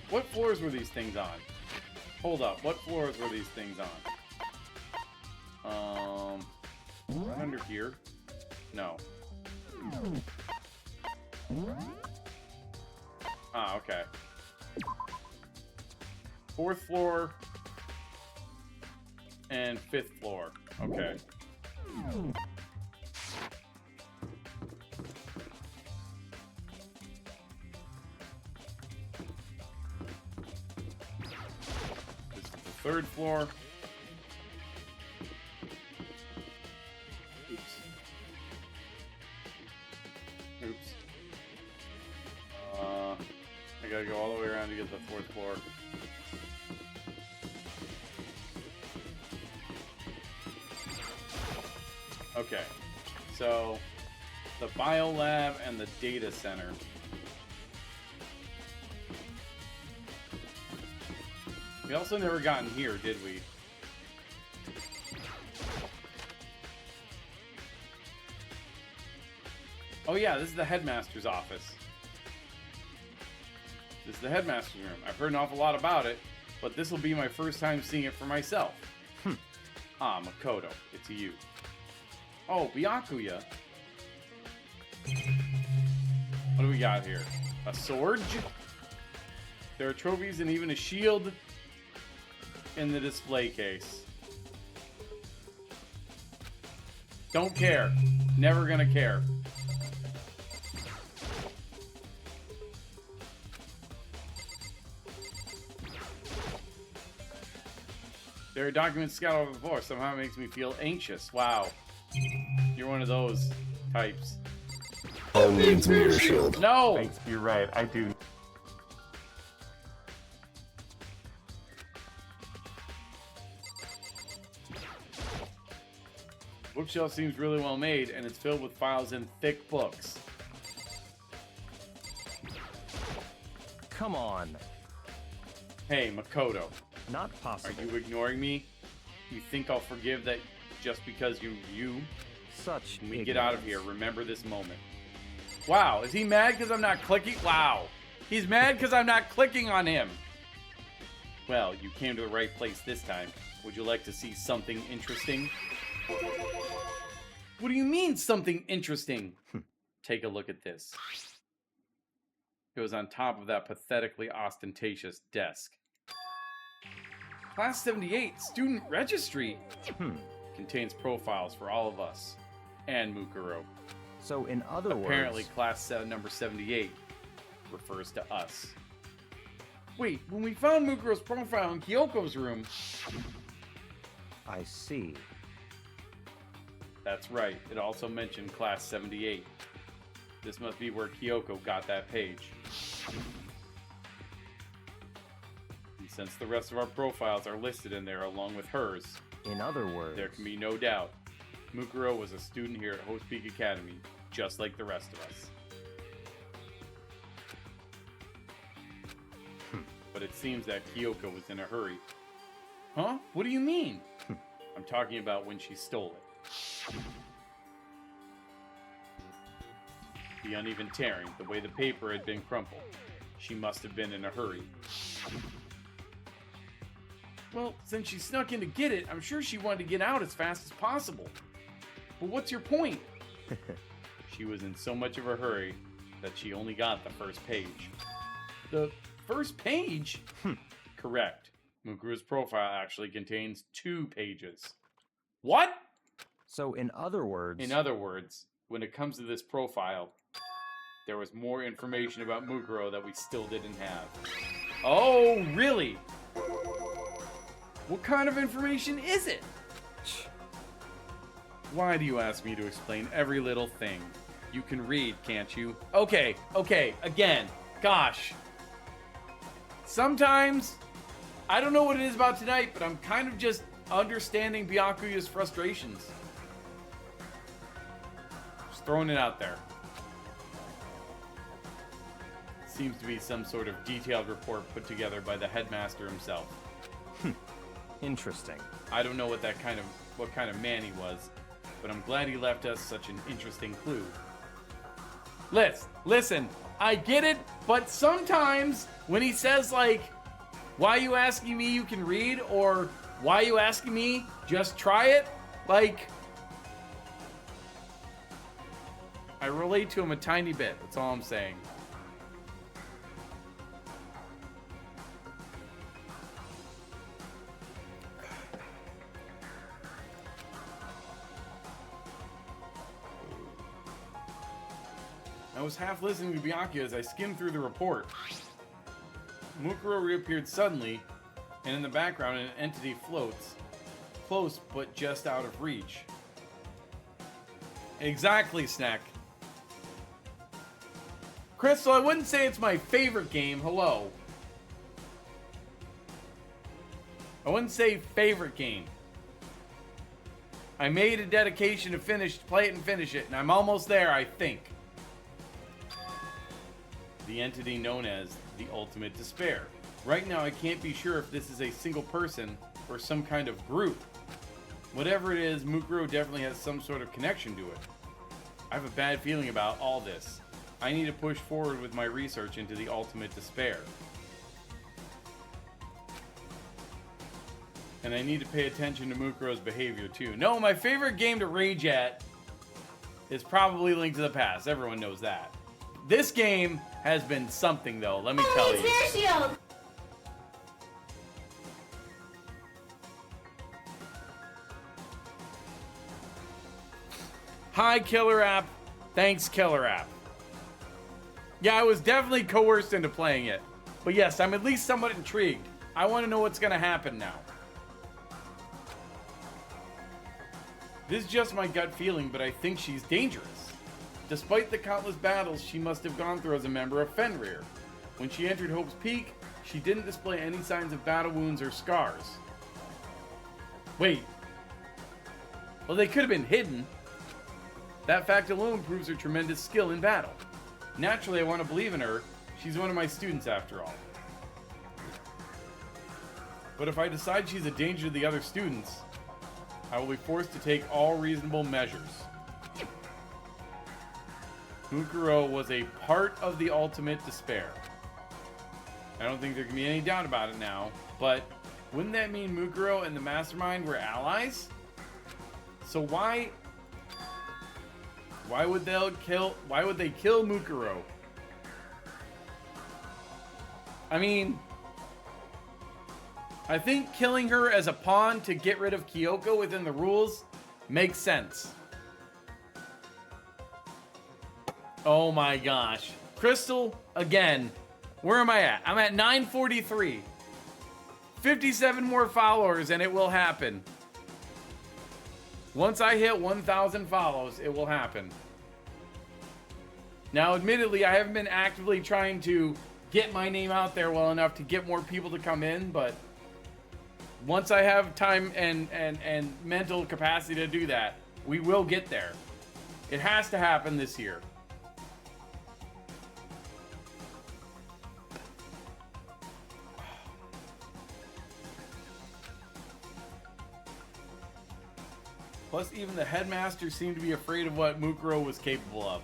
What floors were these things on? Hold up, what floors were these things on? Right under here? No. Ah, okay. 4th floor and 5th floor. Okay. This is the 3rd floor. Oops. Oops. I gotta go all the way around to get the 4th floor. Okay, so the biolab and the data center. We also never got in here, did we? Oh yeah, this is the headmaster's office. This is the headmaster's room. I've heard an awful lot about it, but this will be my first time seeing it for myself. Ah, Makoto, it's you. Oh, Byakuya. What do we got here? A sword? There are trophies and even a shield in the display case. Don't care. Never gonna care. There are documents scattered over the floor. Somehow it makes me feel anxious. Wow. You're one of those types. All needs mirror shield. No! Thanks, you're right. I do. Bookshelf seems really well made, and it's filled with files and thick books. Come on. Hey, Makoto. Not possible. Are you ignoring me? You think I'll forgive that just because you? Such When we get out of here, remember this moment. Wow, is he mad because I'm not clicking? Wow. He's mad because I'm not clicking on him. Well, you came to the right place this time. Would you like to see something interesting? What do you mean, something interesting? Take a look at this. It was on top of that pathetically ostentatious desk. Class 78 Student Registry contains profiles for all of us and Mukuro. So in other words... Apparently class number 78 refers to us. Wait, when we found Mukuro's profile in Kyoko's room... I see. That's right. It also mentioned class 78. This must be where Kyoko got that page. And since the rest of our profiles are listed in there along with hers... In other words... There can be no doubt. Mukuro was a student here at Host Peak Academy, just like the rest of us. But it seems that Kyoko was in a hurry. Huh? What do you mean? I'm talking about when she stole it. The uneven tearing, the way the paper had been crumpled. She must have been in a hurry. Well, since she snuck in to get it, I'm sure she wanted to get out as fast as possible. But what's your point? She was in so much of a hurry that she only got the first page. The first page? Correct. Mukuro's profile actually contains 2 pages. What? So in other words... In other words, when it comes to this profile, there was more information about Mukuro that we still didn't have. Oh, really? What kind of information is it? Why do you ask me to explain every little thing? You can read, can't you? Okay, again. Gosh. Sometimes, I don't know what it is about tonight, but I'm kind of just understanding Byakuya's frustrations. Just throwing it out there. Seems to be some sort of detailed report put together by the headmaster himself. Interesting. I don't know what kind of man he was, but I'm glad he left us such an interesting clue. Listen, I get it, but sometimes when he says like, why you asking me you can read, or why you asking me just try it, like, I relate to him a tiny bit, that's all I'm saying. I was half listening to Byakuya as I skimmed through the report. Mukuro reappeared suddenly, and in the background an entity floats, close but just out of reach. Exactly, Snack. Crystal, I wouldn't say it's my favorite game. Hello. I wouldn't say favorite game. I made a dedication to play it and finish it, and I'm almost there, I think. The entity known as the Ultimate Despair. Right now, I can't be sure if this is a single person or some kind of group. Whatever it is, Mukuro definitely has some sort of connection to it. I have a bad feeling about all this. I need to push forward with my research into the Ultimate Despair. And I need to pay attention to Mukuro's behavior too. No, my favorite game to rage at is probably Link to the Past. Everyone knows that. This game has been something, though, let me tell you. Shield! Hi, Killer App. Thanks, Killer App. Yeah, I was definitely coerced into playing it. But yes, I'm at least somewhat intrigued. I want to know what's going to happen now. This is just my gut feeling, but I think she's dangerous. Despite the countless battles she must have gone through as a member of Fenrir, when she entered Hope's Peak, she didn't display any signs of battle wounds or scars. Wait. Well, they could have been hidden. That fact alone proves her tremendous skill in battle. Naturally, I want to believe in her. She's one of my students after all. But if I decide she's a danger to the other students, I will be forced to take all reasonable measures. Mukuro was a part of the ultimate despair. I don't think there can be any doubt about it now, but wouldn't that mean Mukuro and the Mastermind were allies? So why would they kill Mukuro? I mean, I think killing her as a pawn to get rid of Kyoko within the rules makes sense. Oh my gosh. Crystal, again. Where am I at? I'm at 943. 57 more followers and it will happen. Once I hit 1,000 follows, it will happen. Now, admittedly, I haven't been actively trying to get my name out there well enough to get more people to come in, but once I have time and mental capacity to do that, we will get there. It has to happen this year. Plus, even the headmaster seemed to be afraid of what Mukuro was capable of.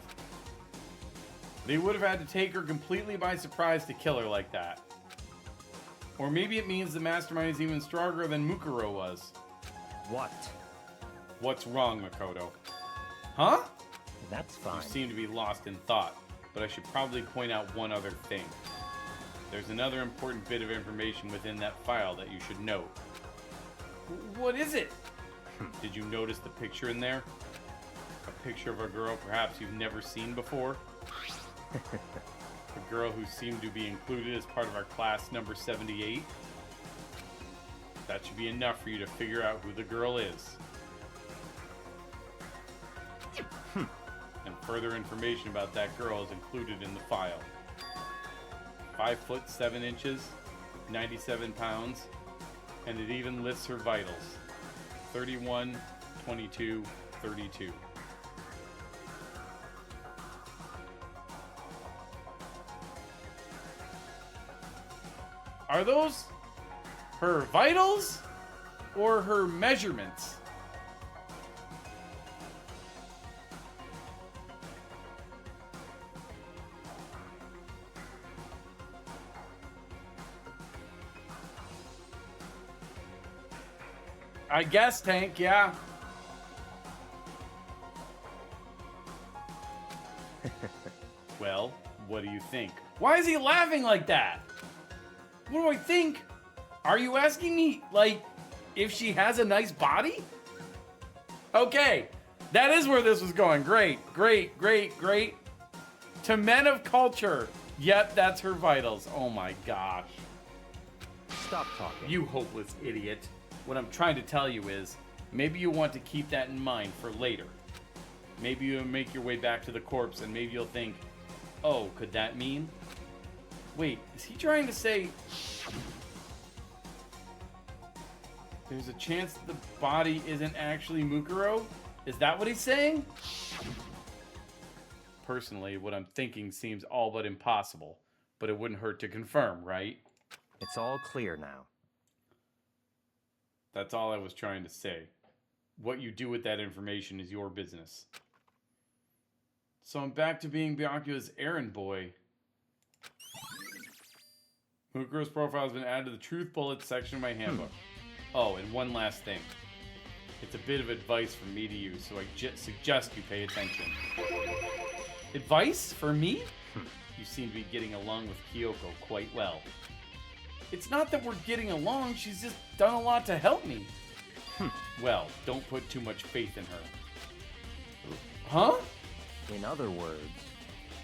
They would have had to take her completely by surprise to kill her like that. Or maybe it means the Mastermind is even stronger than Mukuro was. What? What's wrong, Makoto? Huh? That's fine. You seem to be lost in thought, but I should probably point out one other thing. There's another important bit of information within that file that you should note. What is it? Did you notice the picture in there? A picture of a girl perhaps you've never seen before? A girl who seemed to be included as part of our class number 78? That should be enough for you to figure out who the girl is. And further information about that girl is included in the file. 5 foot 7 inches, 97 pounds, and it even lists her vitals. 31, 22, 32. Are those her vitals or her measurements? I guess, Tank, yeah. Well, what do you think? Why is he laughing like that? What do I think? Are you asking me, like, if she has a nice body? Okay, that is where this was going. Great, great, great, great. To men of culture. Yep, that's her vitals. Oh my gosh. Stop talking. You hopeless idiot. What I'm trying to tell you is, maybe you want to keep that in mind for later. Maybe you'll make your way back to the corpse and maybe you'll think, oh, could that mean? Wait, is he trying to say there's a chance the body isn't actually Mukuro? Is that what he's saying? Personally, what I'm thinking seems all but impossible, but it wouldn't hurt to confirm, right? It's all clear now. That's all I was trying to say. What you do with that information is your business. So I'm back to being Byakuya's errand boy. Mukuro's profile has been added to the Truth Bullets section of my handbook. Oh, and one last thing. It's a bit of advice from me to you, so I suggest you pay attention. Advice? For me? You seem to be getting along with Kyoko quite well. It's not that we're getting along, she's just done a lot to help me. Well, don't put too much faith in her. Huh? In other words,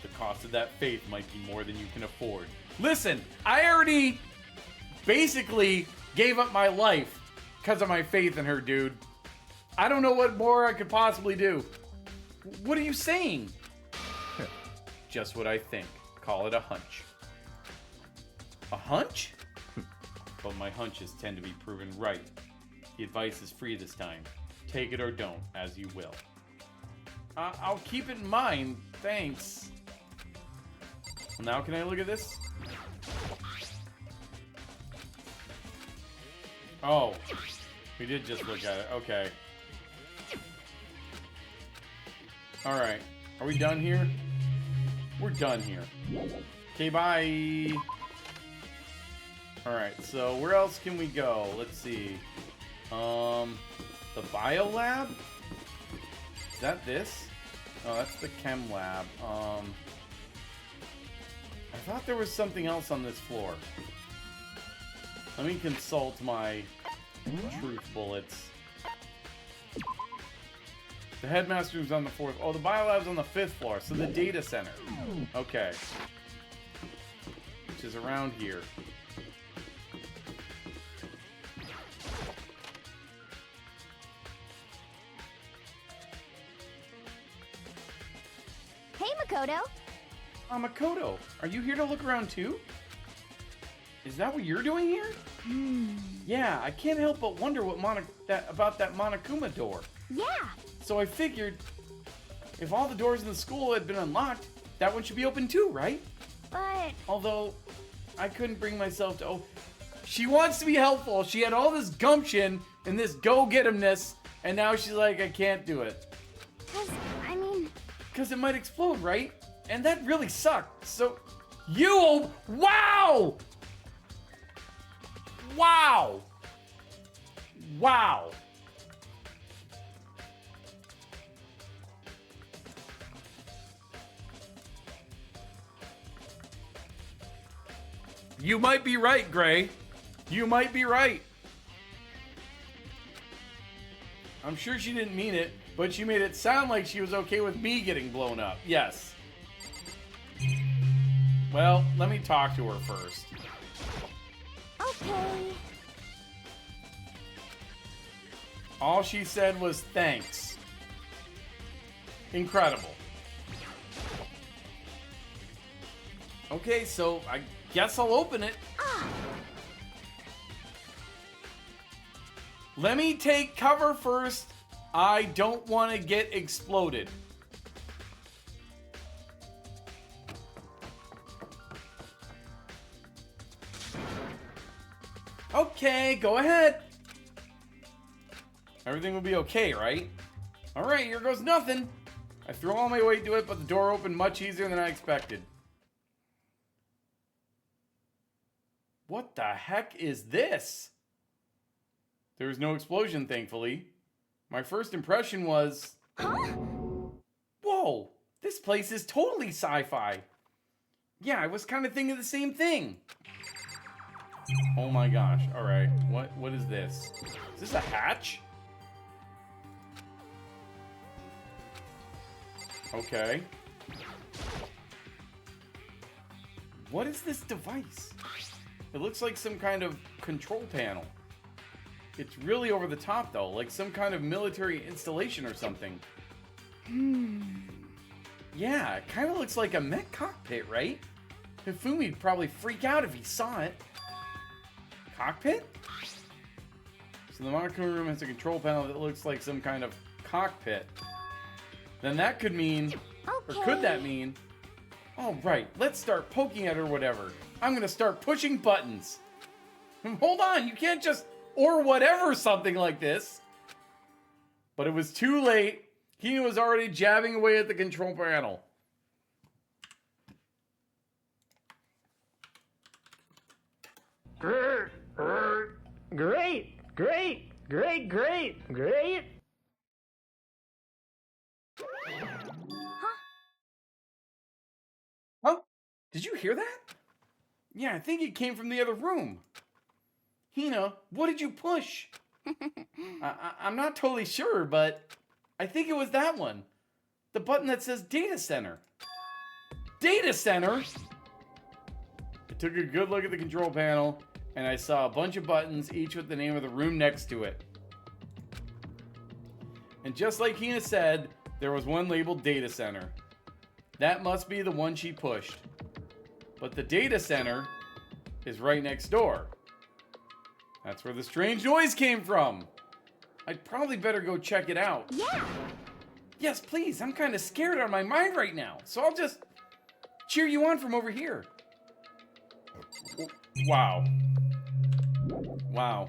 the cost of that faith might be more than you can afford. Listen, I already basically gave up my life because of my faith in her, dude. I don't know what more I could possibly do. What are you saying? Just what I think. Call it a hunch. A hunch? But my hunches tend to be proven right. The advice is free this time. Take it or don't, as you will. I'll keep it in mind. Thanks. Well, now can I look at this? Oh. We did just look at it. Okay. Alright. Are we done here? We're done here. Okay, bye. Alright, so where else can we go? Let's see. The bio lab? Is that this? Oh, that's the chem lab. I thought there was something else on this floor. Let me consult my truth bullets. The headmaster's on the 4th. Oh, the biolab's on the 5th floor. So the data center. Okay. Which is around here. Hey, Makoto. Makoto, are you here to look around too? Is that what you're doing here? Yeah, I can't help but wonder what about that Monokuma door. Yeah. So I figured, if all the doors in the school had been unlocked, that one should be open too, right? But... Although, I couldn't bring myself to... Oh, she wants to be helpful. She had all this gumption and this go-get-emness, and now she's like, I can't do it. Because it might explode, right? And that really sucked. So, wow! Wow! Wow! You might be right, Gray. You might be right. I'm sure she didn't mean it, but she made it sound like she was okay with me getting blown up. Yes. Well, let me talk to her first. Okay. All she said was thanks. Incredible. Okay, so I guess I'll open it. Let me take cover first. I don't want to get exploded. Okay, go ahead. Everything will be okay, right? Alright, here goes nothing. I threw all my weight to it, but the door opened much easier than I expected. What the heck is this? There was no explosion, thankfully. My first impression was... Huh? Whoa, this place is totally sci-fi. Yeah, I was kind of thinking the same thing. Oh my gosh, alright. What is this? Is this a hatch? Okay. What is this device? It looks like some kind of control panel. It's really over the top though, like some kind of military installation or something. Yeah, it kind of looks like a mech cockpit, right? Hifumi'd probably freak out if he saw it. Cockpit? So the Monokuma room has a control panel that looks like some kind of cockpit. Then that could mean, or could that mean, oh right, let's start poking at her, whatever. I'm gonna start pushing buttons. Hold on, you can't just, or whatever, something like this. But it was too late. He was already jabbing away at the control panel. Great! Huh? Did you hear that? Yeah, I think it came from the other room. Hina, what did you push? I'm not totally sure, but I think it was that one. The button that says Data Center. Data Center? I took a good look at the control panel, and I saw a bunch of buttons, each with the name of the room next to it. And just like Hina said, there was one labeled data center. That must be the one she pushed. But the data center is right next door. That's where the strange noise came from. I'd probably better go check it out. Yeah. Yes, please. I'm kind of scared out of my mind right now. So I'll just cheer you on from over here. Wow. Wow.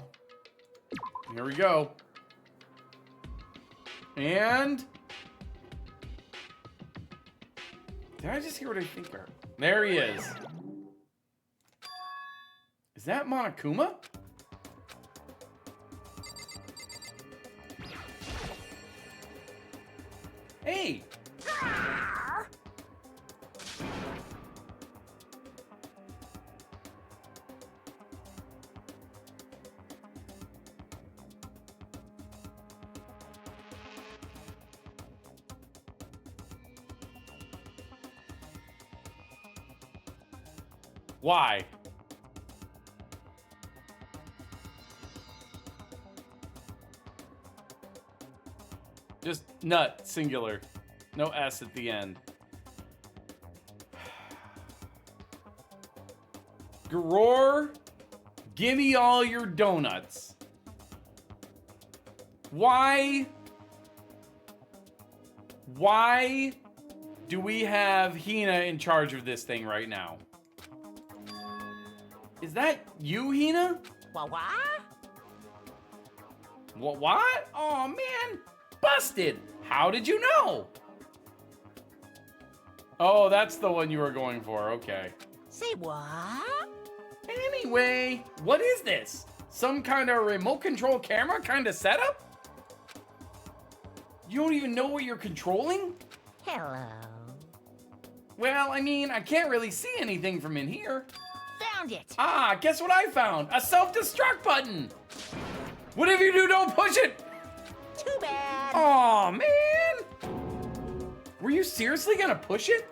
Here we go. And... did I just hear what I think there? There he is. Is that Monokuma? Hey! Why? Just nut, singular. No S at the end. Garor, gimme all your donuts. Why do we have Hina in charge of this thing right now? Is that you, Hina? What? What? Oh man, busted. How did you know? Oh, that's the one you were going for. Okay. Say what? Anyway, what is this? Some kind of remote control camera kind of setup? You don't even know what you're controlling? Hello. Well, I mean, I can't really see anything from in here. Found it. Ah, guess what I found? A self-destruct button. Whatever you do, don't push it. Too bad. Aw, man. Were you seriously gonna push it?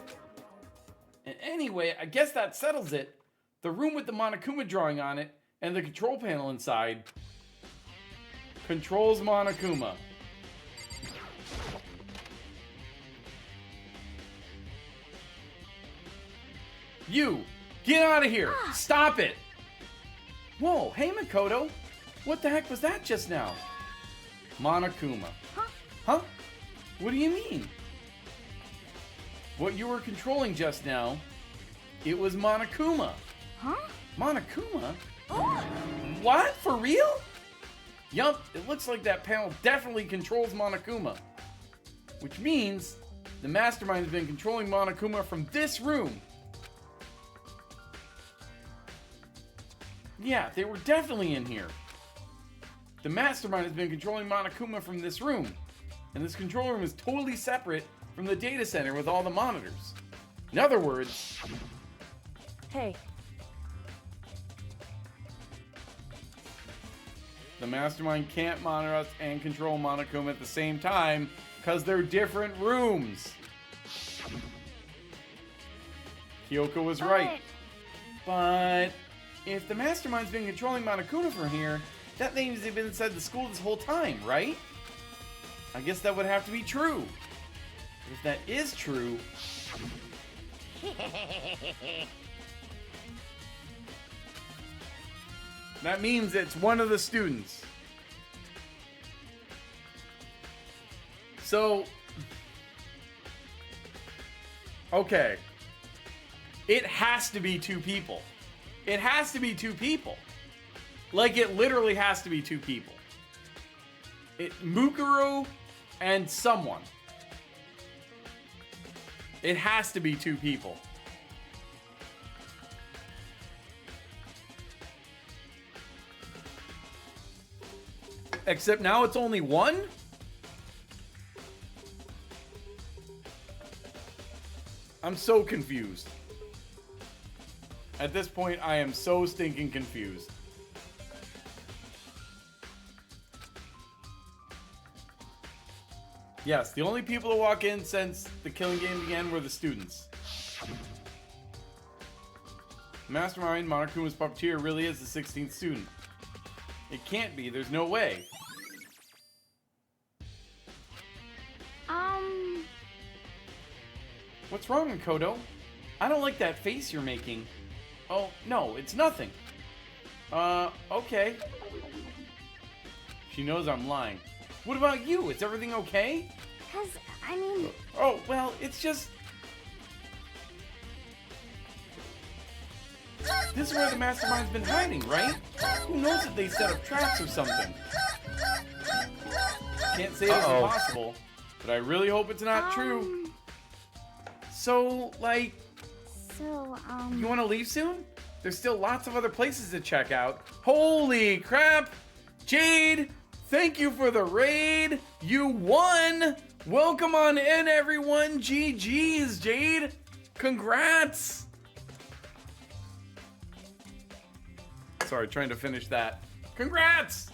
Anyway, I guess that settles it. The room with the Monokuma drawing on it and the control panel inside controls Monokuma. You, get out of here. Stop it. Whoa, hey Makoto. What the heck was that just now? Monokuma. Huh? What do you mean? What you were controlling just now, it was Monokuma. Huh? Monokuma? What? For real? Yup, it looks like that panel definitely controls Monokuma. Which means the mastermind has been controlling Monokuma from this room. Yeah, they were definitely in here. The mastermind has been controlling Monokuma from this room. And this control room is totally separate from the data center with all the monitors. In other words... Hey. The mastermind can't monitor us and control Monokuma at the same time because they're different rooms. Kyoko was right. But if the mastermind's been controlling Monokuma from here, that means they've been inside the school this whole time, right? I guess that would have to be true. If that is true... that means it's one of the students. So... okay. It has to be two people. It has to be two people. Like, it literally has to be two people. Mukuro and someone. It has to be two people. Except now it's only one? I'm so confused. At this point, I am so stinking confused. Yes, the only people to walk in since the killing game began were the students. Mastermind, Monokuma's puppeteer, really is the 16th student. It can't be, there's no way. What's wrong, Makoto? I don't like that face you're making. Oh, no, it's nothing. Okay. She knows I'm lying. What about you? Is everything okay? Cause, I mean... Oh, well, it's just... This is where the mastermind's been hiding, right? Who knows if they set up traps or something? Can't say it's impossible, but I really hope it's not true. So, like... You want to leave soon? There's still lots of other places to check out. Holy crap! Jade, thank you for the raid. You won! Welcome on in, everyone. GG's, Jade. Congrats! Sorry, trying to finish that. Congrats!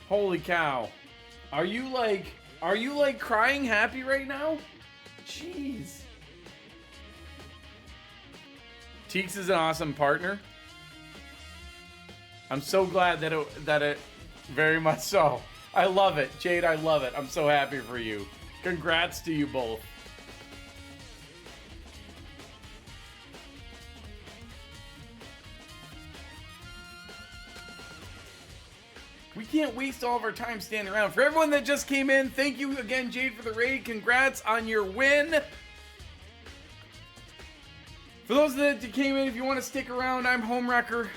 Holy cow. Are you like crying happy right now? Jeez. Teeks is an awesome partner. I'm so glad that it very much so. I love it. Jade, I love it. I'm so happy for you. Congrats to you both. We can't waste all of our time standing around. For everyone that just came in, thank you again, Jade, for the raid. Congrats on your win. For those that came in, if you want to stick around, I'm Homewrecker.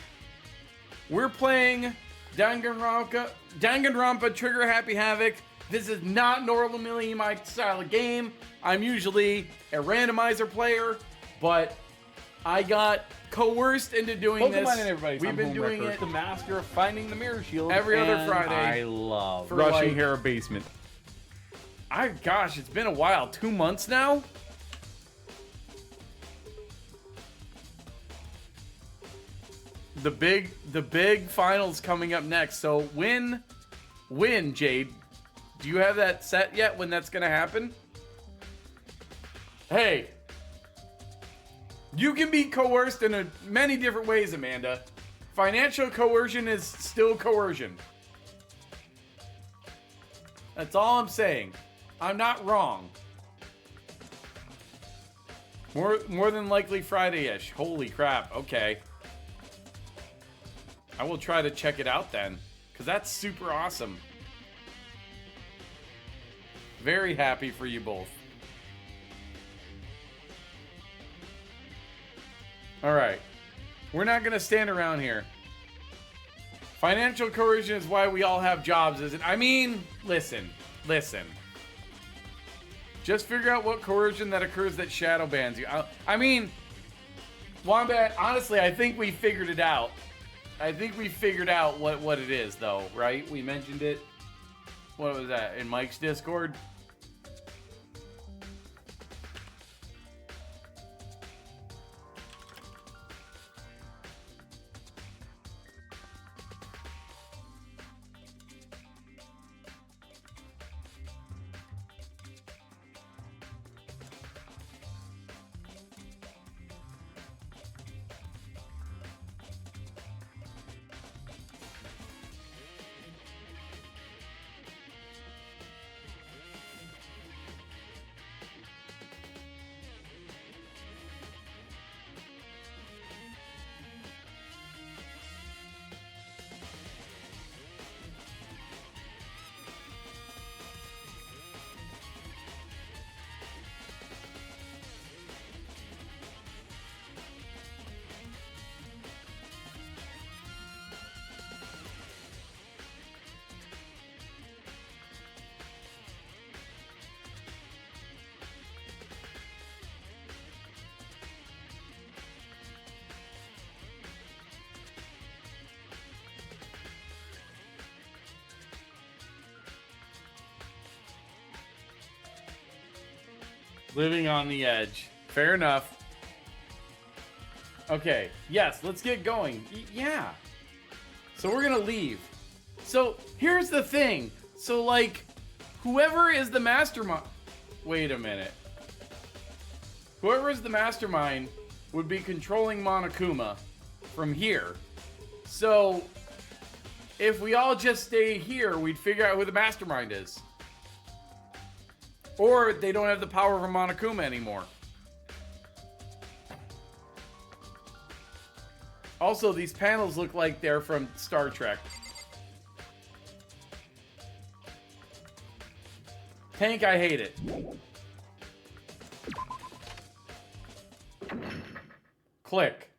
We're playing Danganronpa, Trigger Happy Havoc. This is not normally my style of game. I'm usually a randomizer player, but I got coerced into doing this. We've been doing it the master of finding the mirror shield every other Friday. I love rushing Hera Basement. Gosh, it's been a while. 2 months now. The big finals coming up next. So win, Jade. Do you have that set yet? When that's gonna happen? Hey. You can be coerced in many different ways, Amanda. Financial coercion is still coercion. That's all I'm saying. I'm not wrong. More than likely Friday-ish. Holy crap. Okay. I will try to check it out then, because that's super awesome. Very happy for you both. All right. We're not going to stand around here. Financial coercion is why we all have jobs, isn't it? I mean, listen. Just figure out what coercion that occurs that shadow bans you. I mean, Wombat, honestly, I think we figured it out. I think we figured out what it is, though, right? We mentioned it. What was that? In Mike's Discord? Living on the edge. Fair enough. Okay. Yes, let's get going. Yeah. So we're gonna leave. So here's the thing. So like, whoever is the mastermind... Wait a minute. Whoever is the mastermind would be controlling Monokuma from here. So if we all just stay here, we'd figure out who the mastermind is. Or they don't have the power of a Monokuma anymore. Also, these panels look like they're from Star Trek. Tank, I hate it. Click.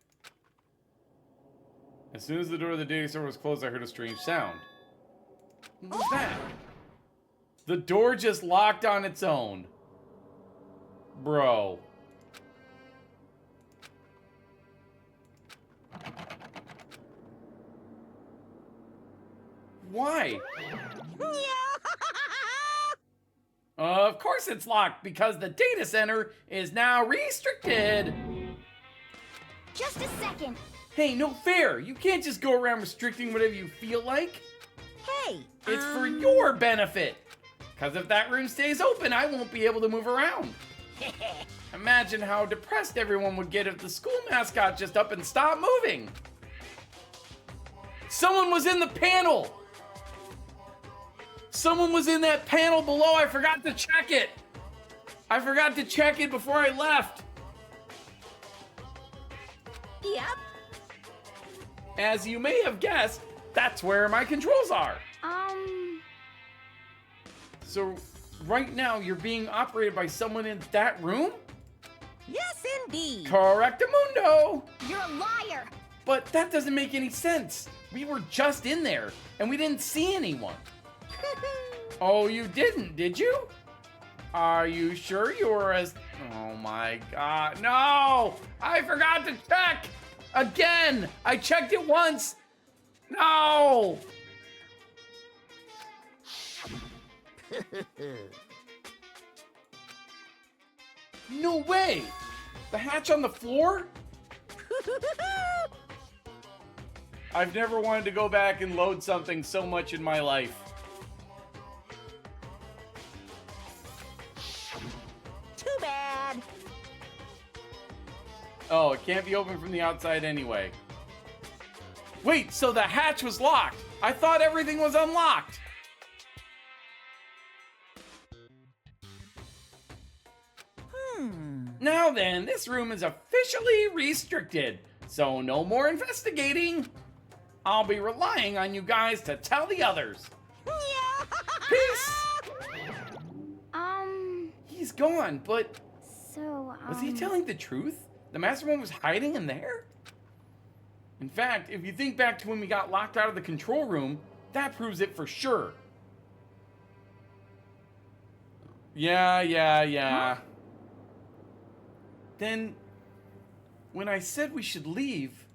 As soon as the door of the data server was closed, I heard a strange sound. What was that? The door just locked on its own. Bro. Why? Of course it's locked, because the data center is now restricted. Just a second. Hey, no fair. You can't just go around restricting whatever you feel like. Hey, It's for your benefit. Because if that room stays open, I won't be able to move around. Imagine how depressed everyone would get if the school mascot just up and stopped moving. Someone was in the panel. Someone was in that panel below. I forgot to check it. I forgot to check it before I left. Yep. As you may have guessed, that's where my controls are. So, right now, you're being operated by someone in that room? Yes, indeed. Correctamundo! You're a liar. But that doesn't make any sense. We were just in there, and we didn't see anyone. Oh, you didn't, did you? Are you sure you were as... Oh my god, no! I forgot to check! Again! I checked it once! No! No way! The hatch on the floor? I've never wanted to go back and load something so much in my life. Too bad. Oh, it can't be open from the outside anyway. Wait, so the hatch was locked. I thought everything was unlocked. Now then, this room is officially restricted, so no more investigating. I'll be relying on you guys to tell the others. Peace! He's gone, but... So, Was he telling the truth? The Mastermind was hiding in there? In fact, if you think back to when we got locked out of the control room, that proves it for sure. Yeah. Then, when I said we should leave...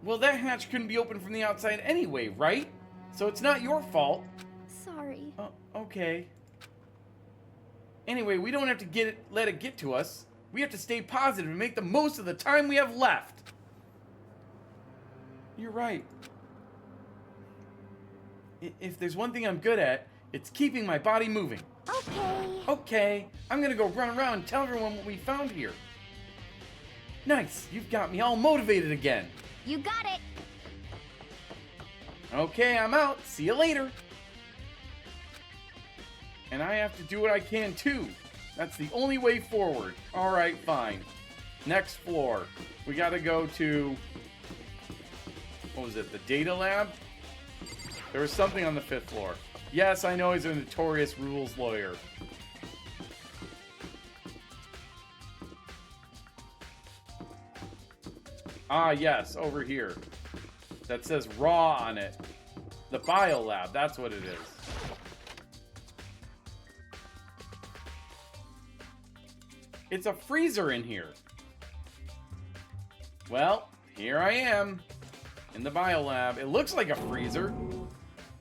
Well, that hatch couldn't be opened from the outside anyway, right? So it's not your fault. Sorry. Oh, okay. Anyway, we don't have to let it get to us. We have to stay positive and make the most of the time we have left. You're right. If there's one thing I'm good at, it's keeping my body moving. Okay, I'm gonna go run around and tell everyone what we found here. Nice, you've got me all motivated again. You got it. Okay, I'm out. See you later. And I have to do what I can too. That's the only way forward. Alright, fine. Next floor. We gotta go to... What was it? The data lab? There was something on the 5th floor. Yes, I know he's a notorious rules lawyer. Ah, yes, over here. That says raw on it. The bio lab, that's what it is. It's a freezer in here. Well, here I am. In the bio lab. It looks like a freezer.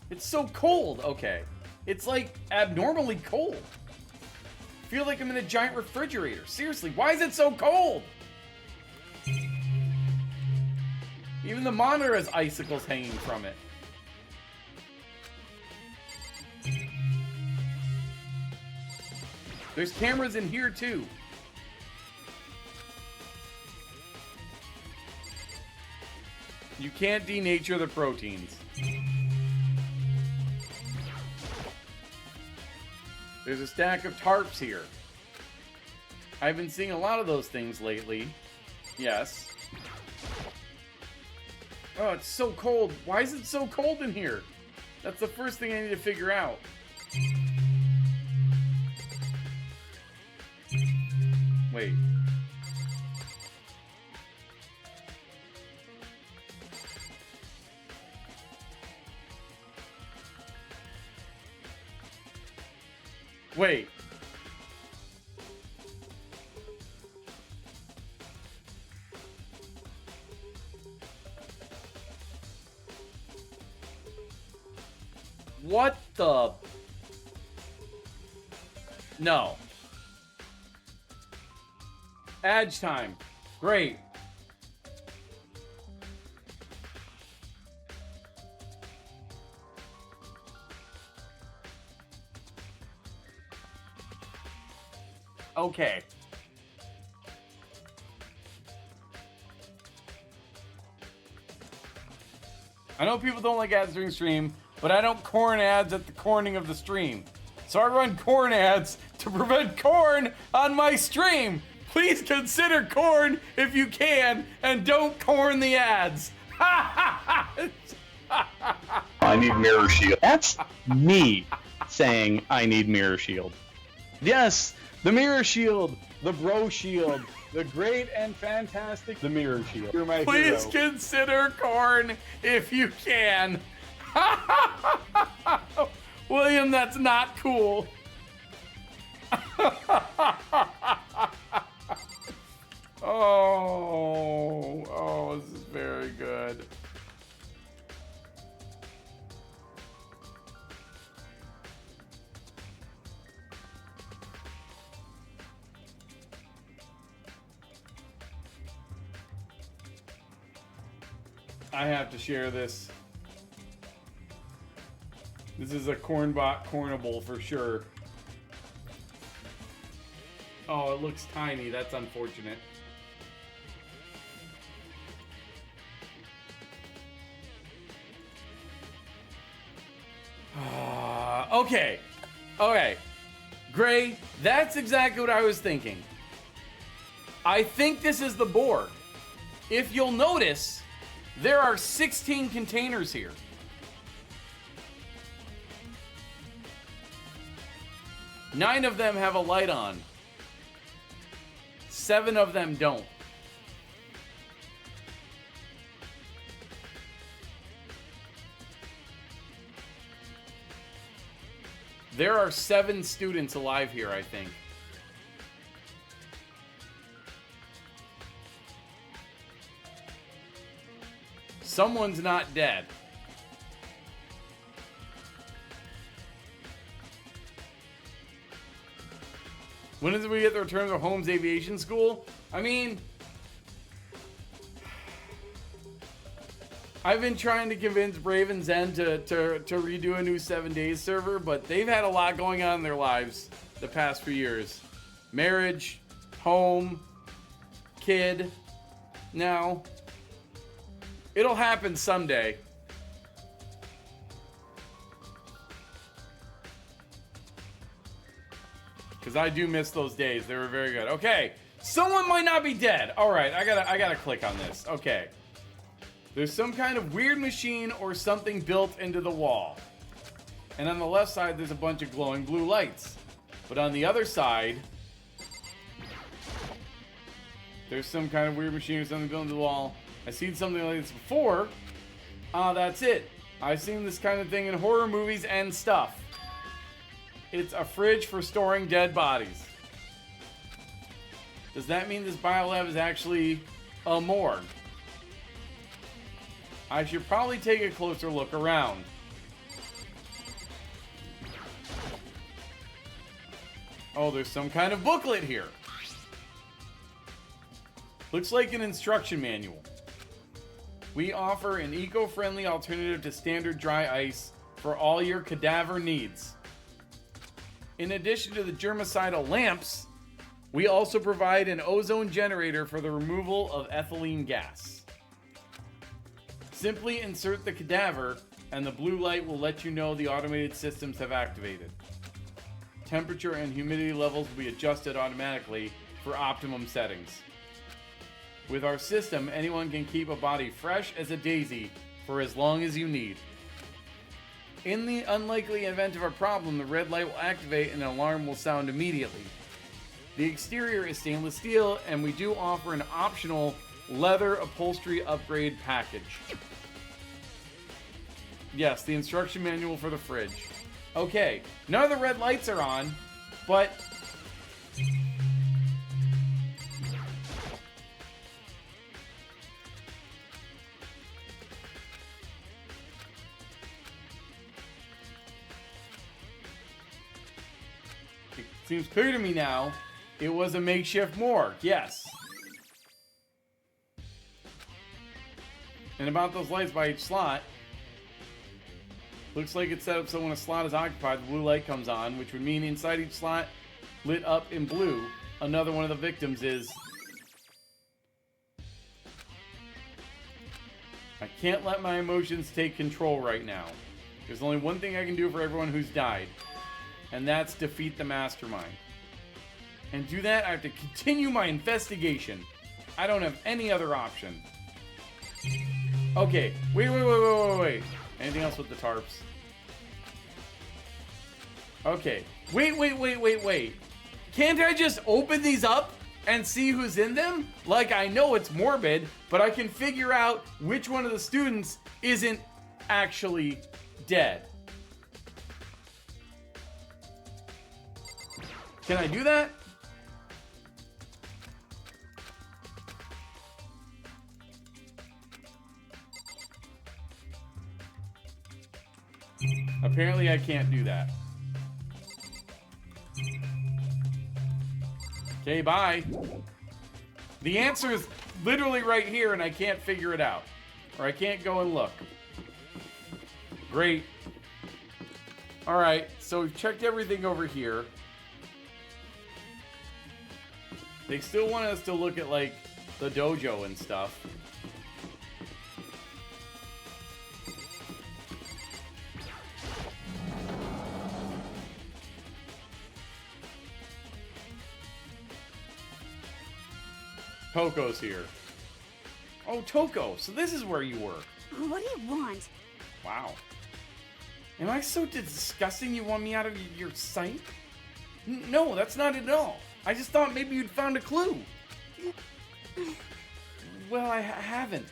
It's so cold. Okay. It's like abnormally cold. I feel like I'm in a giant refrigerator. Seriously, why is it so cold? Even the monitor has icicles hanging from it. There's cameras in here too. You can't denature the proteins. There's a stack of tarps here. I've been seeing a lot of those things lately. Yes. Oh, it's so cold. Why is it so cold in here? That's the first thing I need to figure out. Wait. Wait. What the? No. Edge time. Great. Okay. I know people don't like ads during stream, but I don't corn ads at the corning of the stream. So I run corn ads to prevent corn on my stream. Please consider corn if you can, and don't corn the ads. I need mirror shield. That's me saying I need mirror shield. Yes, the mirror shield, the bro shield, the great and fantastic, the mirror shield. You're my Please hero. consider corn if you can. William, that's not cool. Oh, this is very good. I have to share this. This is a cornbot cornable for sure. Oh, it looks tiny. That's unfortunate. Okay. Okay. Gray, that's exactly what I was thinking. I think this is the board. If you'll notice, there are 16 containers here. Nine of them have a light on. 7 of them don't. There are 7 students alive here, I think. Someone's not dead. When is it we get the return of Holmes Aviation School? I mean, I've been trying to convince Brave and Zen to redo a new 7 Days server, but they've had a lot going on in their lives the past few years. Marriage, home, kid. Now, it'll happen someday. Because I do miss those days. They were very good. Okay, someone might not be dead. All right, I gotta click on this. Okay. There's some kind of weird machine or something built into the wall. And on the left side, there's a bunch of glowing blue lights. But on the other side, there's some kind of weird machine or something built into the wall. I've seen something like this before. That's it. I've seen this kind of thing in horror movies and stuff. It's a fridge for storing dead bodies. Does that mean this biolab is actually a morgue? I should probably take a closer look around. Oh, there's some kind of booklet here. Looks like an instruction manual. We offer an eco-friendly alternative to standard dry ice for all your cadaver needs. In addition to the germicidal lamps, we also provide an ozone generator for the removal of ethylene gas. Simply insert the cadaver, and the blue light will let you know the automated systems have activated. temperature and humidity levels will be adjusted automatically for optimum settings. With our system, anyone can keep a body fresh as a daisy for as long as you need. In the unlikely event of a problem, the red light will activate and an alarm will sound immediately. The exterior is stainless steel, and we do offer an optional leather upholstery upgrade package. Yes, the instruction manual for the fridge. Okay, none of the red lights are on, but... it seems clear to me now, it was a makeshift morgue, yes. And about those lights by each slot, looks like it's set up so when a slot is occupied, the blue light comes on, which would mean inside each slot, lit up in blue, another one of the victims is... I can't let my emotions take control right now. There's only one thing I can do for everyone who's died, and that's defeat the mastermind. And do that, I have to continue my investigation. I don't have any other option. Okay, wait. Anything else with the tarps? Okay. Wait. Can't I just open these up and see who's in them? Like, I know it's morbid, but I can figure out which one of the students isn't actually dead. Can I do that? Apparently I can't do that. Okay, bye. The answer is literally right here and I can't figure it out. Or I can't go and look. Great. Alright, so we've checked everything over here. They still want us to look at, like, the dojo and stuff. Toko's here. Oh, Toko, so this is where you work. What do you want? Wow. Am I so disgusting you want me out of your sight? No, that's not at all. I just thought maybe you'd found a clue. Well, I haven't.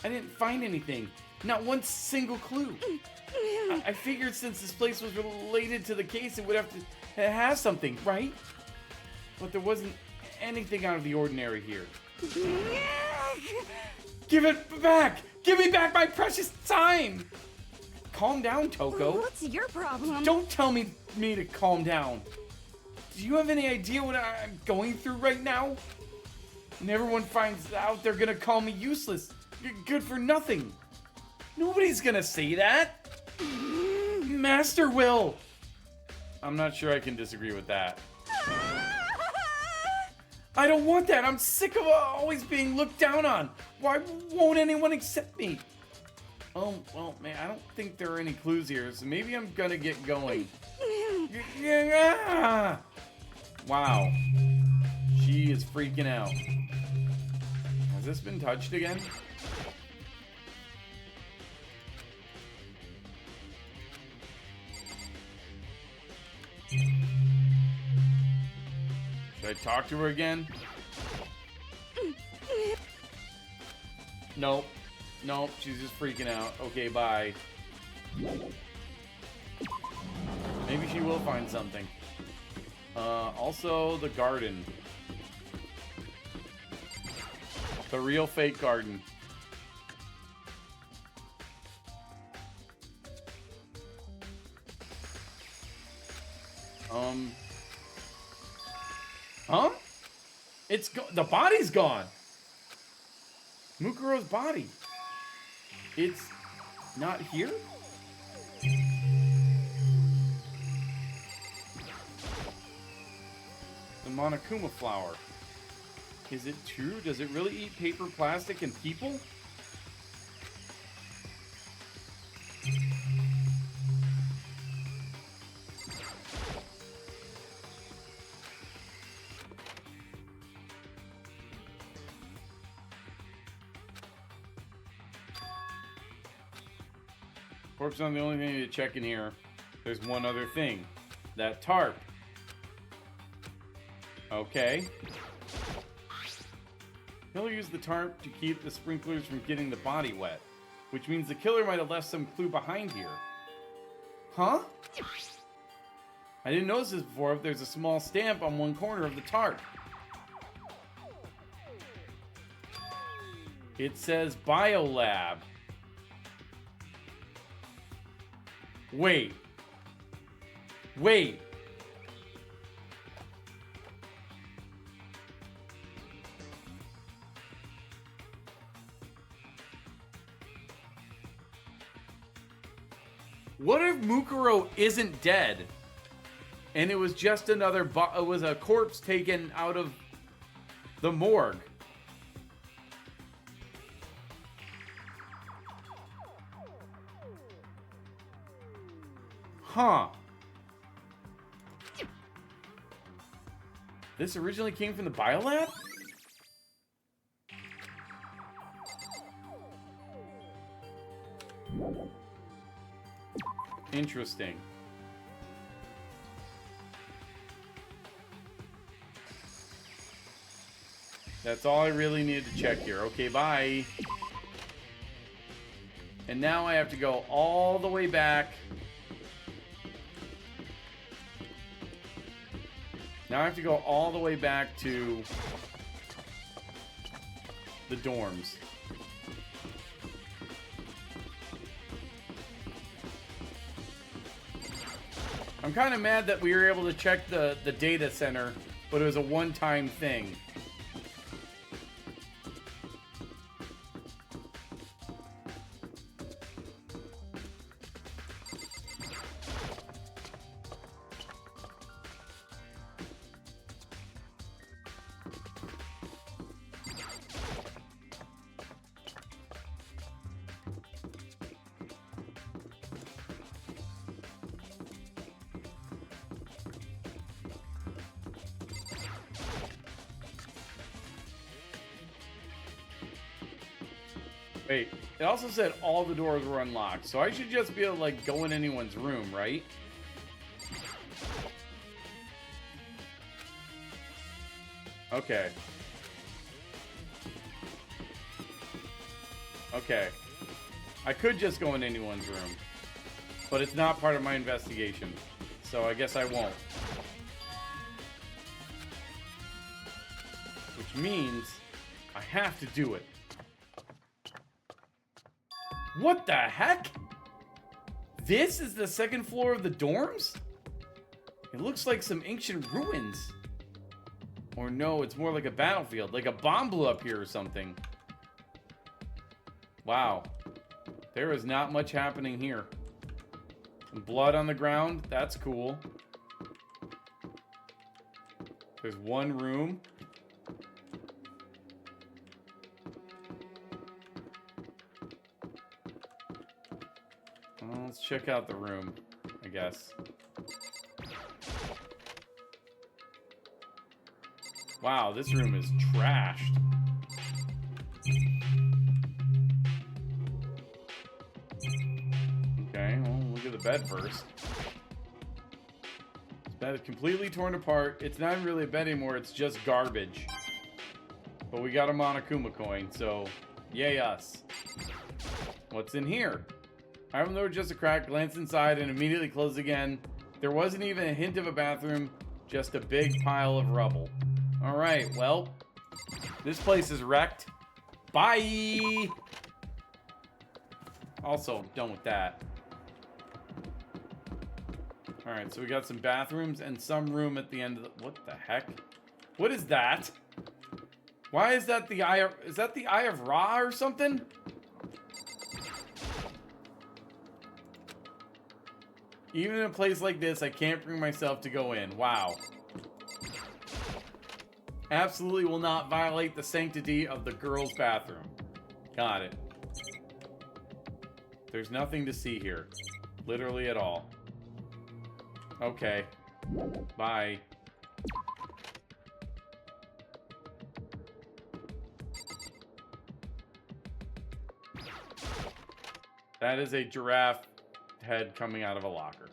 I didn't find anything. Not one single clue. I figured since this place was related to the case, it would have to have something, right? But there wasn't anything out of the ordinary here. Give it back! Give me back my precious time! Calm down, Toko. What's your problem? Don't tell me to calm down. Do you have any idea what I'm going through right now? When everyone finds out, they're gonna call me useless. Good for nothing. Nobody's gonna say that. Master will. I'm not sure I can disagree with that. I don't want that. I'm sick of always being looked down on. Why won't anyone accept me? Oh, well, man, I don't think there are any clues here, so maybe I'm gonna get going. Wow. She is freaking out. Has this been touched again? Should I talk to her again? Nope. Nope, she's just freaking out. Okay, bye. Maybe she will find something. Also, the garden. The real fake garden. Huh? The body's gone. Mukuro's body. It's not here? The Monokuma flower. Is it true? Does it really eat paper, plastic, and people? Corpse is not the only thing to check in here. There's one other thing. That tarp. Okay. Killer used the tarp to keep the sprinklers from getting the body wet, which means the killer might have left some clue behind here. Huh? I didn't notice this before, but there's a small stamp on one corner of the tarp. It says Biolab. Wait. Wait. What if Mukuro isn't dead? And it was just another it was a corpse taken out of the morgue. Huh. This originally came from the biolab? Interesting. That's all I really needed to check here. Okay, bye. And now I have to go all the way back. Now I have to go all the way back to the dorms. I'm kind of mad that we were able to check the data center, but it was a one-time thing. Wait, it also said all the doors were unlocked, so I should just be able to, like, go in anyone's room, right? Okay. Okay. I could just go in anyone's room, but it's not part of my investigation, so I guess I won't. Which means I have to do it. What the heck? This is the second floor of the dorms? It looks like some ancient ruins. Or no, it's more like a battlefield. Like a bomb blew up here or something. Wow. There is not much happening here. Some blood on the ground. That's cool. There's one room. Well, let's check out the room, I guess. Wow, this room is trashed. Okay, well, look at the bed first. This bed is completely torn apart. It's not really a bed anymore, it's just garbage. But we got a Monokuma coin, so yay us. What's in here? I opened the door just a crack, glanced inside, and immediately closed again. There wasn't even a hint of a bathroom, just a big pile of rubble. Alright, well, this place is wrecked. Bye! Also, done with that. Alright, so we got some bathrooms and some room at the end of the... What the heck? What is that? Why is that the Eye of... Is that the Eye of Ra or something? Even in a place like this, I can't bring myself to go in. Wow. Absolutely will not violate the sanctity of the girls' bathroom. Got it. There's nothing to see here. Literally at all. Okay. Bye. That is a giraffe head coming out of a locker.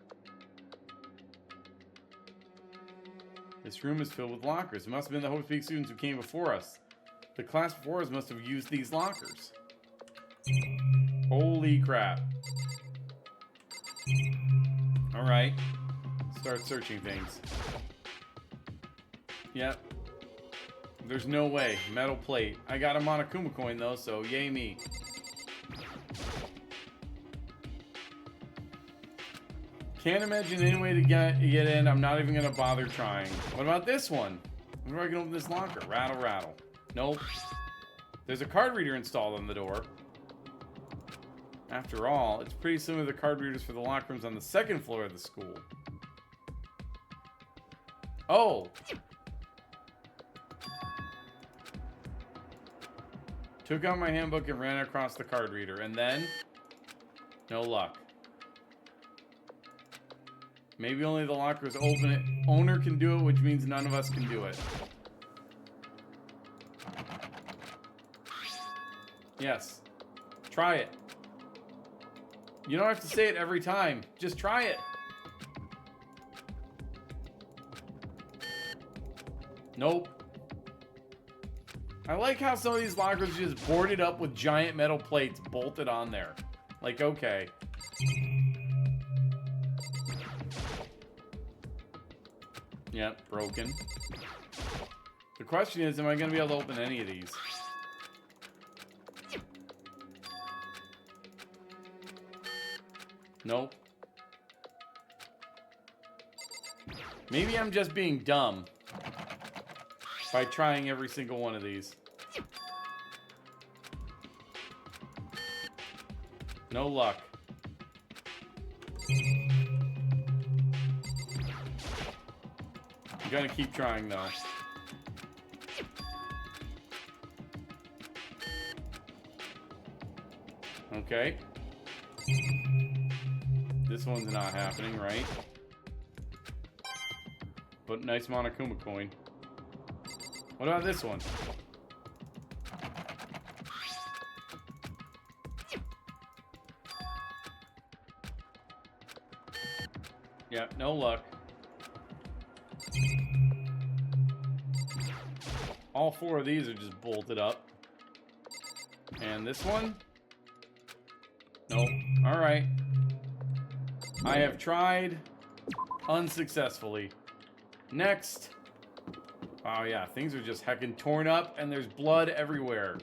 This room is filled with lockers. It must have been the Hope Peak students who came before us. The class before us must have used these lockers. Holy crap. Alright. Start searching things. Yep. There's no way. Metal plate. I got a Monokuma coin though, so yay me. Can't imagine any way to get in. I'm not even gonna bother trying. What about this one? I wonder if I can open this locker. Rattle, rattle. Nope. There's a card reader installed on the door. After all, it's pretty similar to the card readers for the locker rooms on the second floor of the school. Oh! Took out my handbook and ran across the card reader, and then... no luck. Maybe only the locker's owner can do it, which means none of us can do it. Yes. Try it. You don't have to say it every time. Just try it. Nope. I like how some of these lockers are just boarded up with giant metal plates bolted on there. Like, okay. Yep, broken. The question is, am I going to be able to open any of these? Nope. Maybe I'm just being dumb by trying every single one of these. No luck. I'm gonna keep trying though. Okay. This one's not happening, right? But nice Monokuma coin. What about this one? Yep, no luck. All four of these are just bolted up. And this one? Nope. Alright. I have tried unsuccessfully. Next. Oh yeah, things are just heckin' torn up and there's blood everywhere.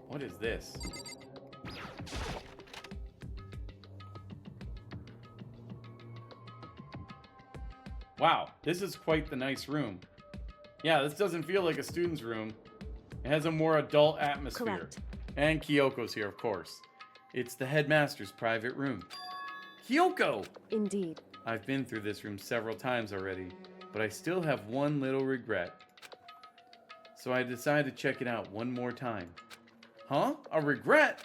What is this? Wow, this is quite the nice room. Yeah, this doesn't feel like a student's room. It has a more adult atmosphere. Correct. And Kyoko's here, of course. It's the headmaster's private room. Kyoko! Indeed. I've been through this room several times already, but I still have one little regret. So I decided to check it out one more time. Huh? A regret?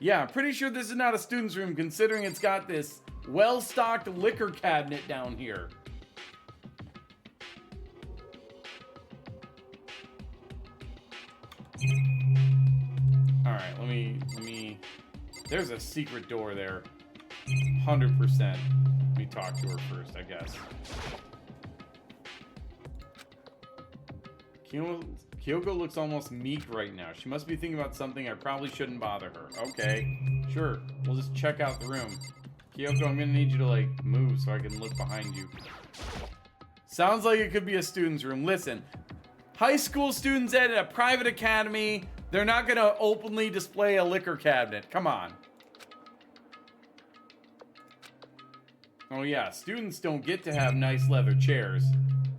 Yeah, I'm pretty sure this is not a student's room considering it's got this well-stocked liquor cabinet down here. Alright, let me... There's a secret door there. 100%. Let me talk to her first, I guess. Kyoko looks almost meek right now. She must be thinking about something. I probably shouldn't bother her. Okay, sure. We'll just check out the room. Kyoko, I'm gonna need you to, like, move so I can look behind you. Sounds like it could be a student's room. Listen, high school students at a private academy, they're not gonna openly display a liquor cabinet. Come on. Oh yeah, students don't get to have nice leather chairs.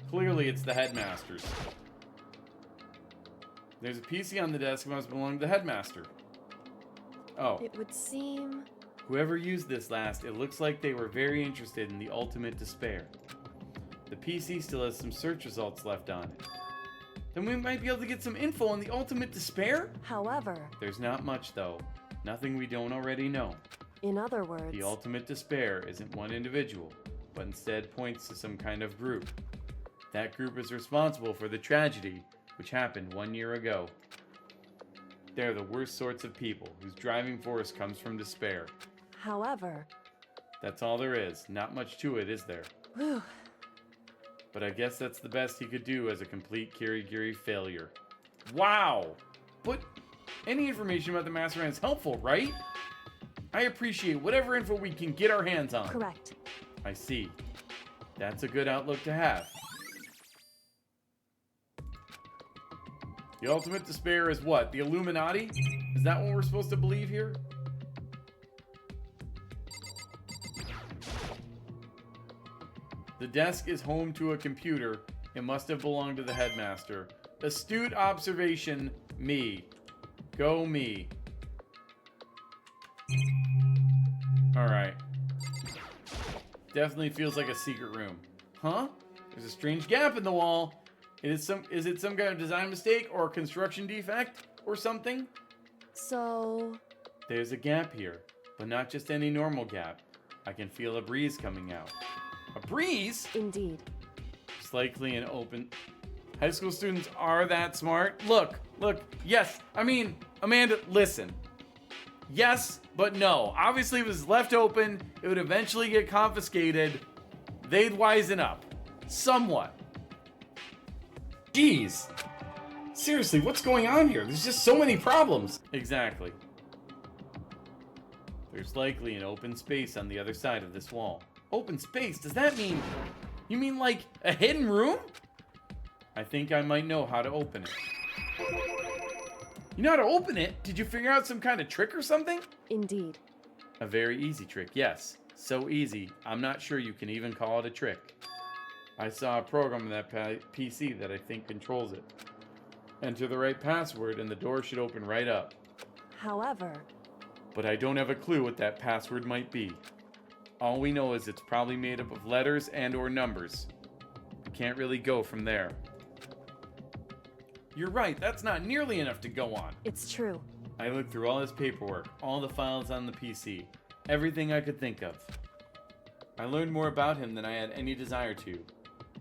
Clearly it's the headmaster's. There's a PC on the desk that must belong to the headmaster. Oh. It would seem... Whoever used this last, it looks like they were very interested in the ultimate despair. The PC still has some search results left on it. Then we might be able to get some info on the ultimate despair? However... There's not much though. Nothing we don't already know. In other words... The ultimate despair isn't one individual, but instead points to some kind of group. That group is responsible for the tragedy which happened 1 year ago. They're the worst sorts of people whose driving force comes from despair. However... That's all there is. Not much to it, is there? Whew. But I guess that's the best he could do as a complete Kirigiri failure. Wow! But any information about the Mastermind is helpful, right? I appreciate whatever info we can get our hands on. Correct. I see. That's a good outlook to have. The ultimate despair is what? The Illuminati? Is that what we're supposed to believe here? The desk is home to a computer. It must have belonged to the headmaster. Astute observation, me. Go me. Alright. Definitely feels like a secret room. Huh? There's a strange gap in the wall. Is it some kind of design mistake or construction defect or something? So... There's a gap here, but not just any normal gap. I can feel a breeze coming out. A breeze? Indeed. It's likely an open... High school students are that smart? Look, yes. I mean, Amanda, listen. Yes, but no. Obviously, if it was left open, it would eventually get confiscated. They'd wisen up. Somewhat. Jeez. Seriously, what's going on here? There's just so many problems. Exactly. There's likely an open space on the other side of this wall. Open space? Does that mean... You mean like a hidden room? I think I might know how to open it. You know how to open it? Did you figure out some kind of trick or something? Indeed. A very easy trick, yes. So easy, I'm not sure you can even call it a trick. I saw a program on that PC that I think controls it. Enter the right password and the door should open right up. However... But I don't have a clue what that password might be. All we know is it's probably made up of letters and or numbers. We can't really go from there. You're right, that's not nearly enough to go on. It's true. I looked through all his paperwork, all the files on the PC, everything I could think of. I learned more about him than I had any desire to,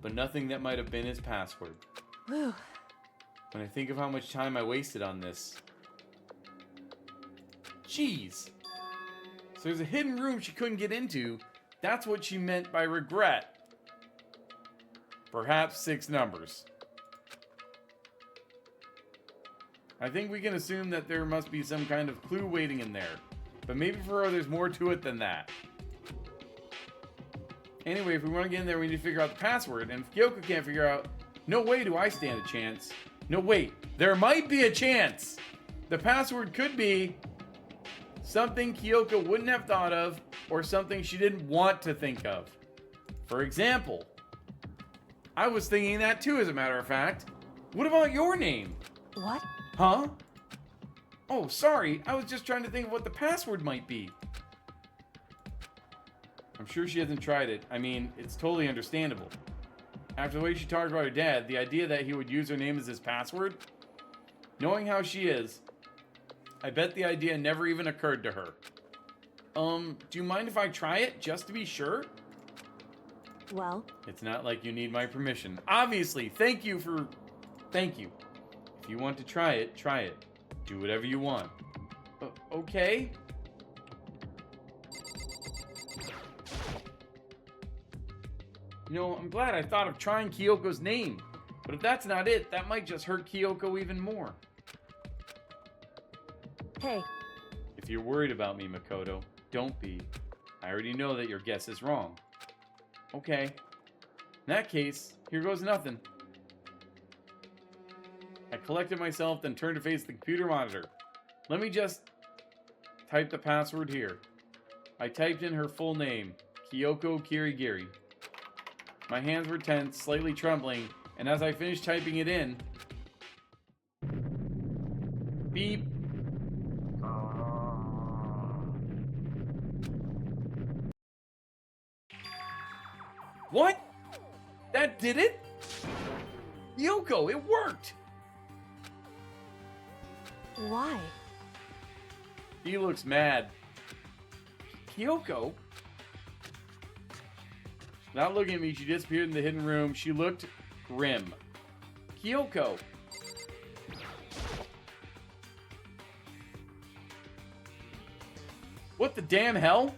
but nothing that might have been his password. Whew. When I think of how much time I wasted on this... Jeez. So there's a hidden room she couldn't get into. That's what she meant by regret. Perhaps 6 numbers. I think we can assume that there must be some kind of clue waiting in there. But maybe for her there's more to it than that. Anyway, if we want to get in there, we need to figure out the password. And if Kyoko can't figure out... No way do I stand a chance. No, wait. There might be a chance. The password could be... something Kyoko wouldn't have thought of, or something she didn't want to think of. For example, I was thinking that too, as a matter of fact. What about your name? What? Huh? Oh, sorry. I was just trying to think of what the password might be. I'm sure she hasn't tried it. I mean, it's totally understandable. After the way she talked about her dad, the idea that he would use her name as his password, knowing how she is, I bet the idea never even occurred to her. Do you mind if I try it, just to be sure? Well? It's not like you need my permission. Obviously, thank you. If you want to try it, try it. Do whatever you want. Okay? You know, I'm glad I thought of trying Kyoko's name. But if that's not it, that might just hurt Kyoko even more. Hey. If you're worried about me, Makoto, don't be. I already know that your guess is wrong. Okay. In that case, here goes nothing. I collected myself, then turned to face the computer monitor. Let me just type the password here. I typed in her full name, Kyoko Kirigiri. My hands were tense, slightly trembling, and as I finished typing it in... Beep. What? That did it? Kyoko, it worked! Why? He looks mad. Kyoko? Without looking at me, she disappeared in the hidden room. She looked grim. Kyoko. What the damn hell?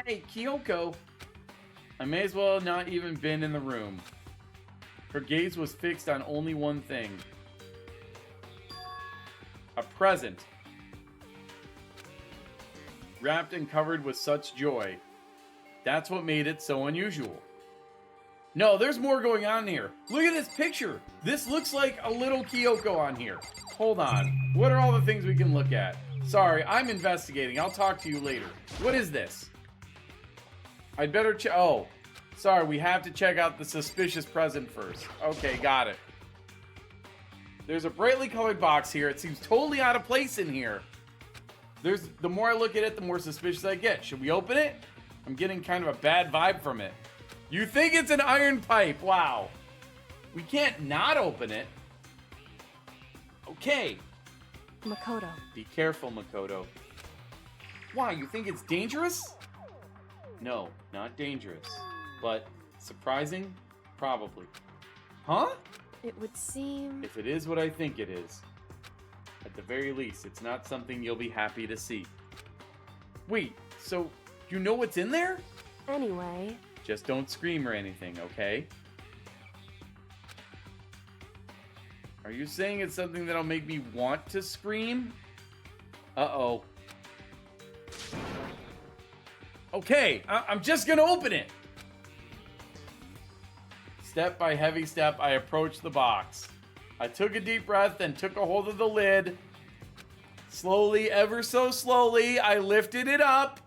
Hey, Kyoko. I may as well not even been in the room. Her gaze was fixed on only one thing. A present. Wrapped and covered with such joy. That's what made it so unusual. No, there's more going on here. Look at this picture. This looks like a little Kyoko on here. Hold on. What are all the things we can look at? Sorry, I'm investigating. I'll talk to you later. What is this? I'd better check. Oh, sorry. We have to check out the suspicious present first. Okay, got it. There's a brightly colored box here. It seems totally out of place in here. The more I look at it, the more suspicious I get. Should we open it? I'm getting kind of a bad vibe from it. You think it's an iron pipe? Wow. We can't not open it. Okay. Makoto. Be careful, Makoto. Why, you think it's dangerous? No, not dangerous. But surprising? Probably. Huh? It would seem... If it is what I think it is, at the very least, it's not something you'll be happy to see. Wait, so you know what's in there? Anyway... Just don't scream or anything, okay? Are you saying it's something that'll make me want to scream? Uh-oh. Okay, I'm just gonna open it. Step by heavy step, I approached the box. I took a deep breath and took a hold of the lid. Slowly, ever so slowly, I lifted it up.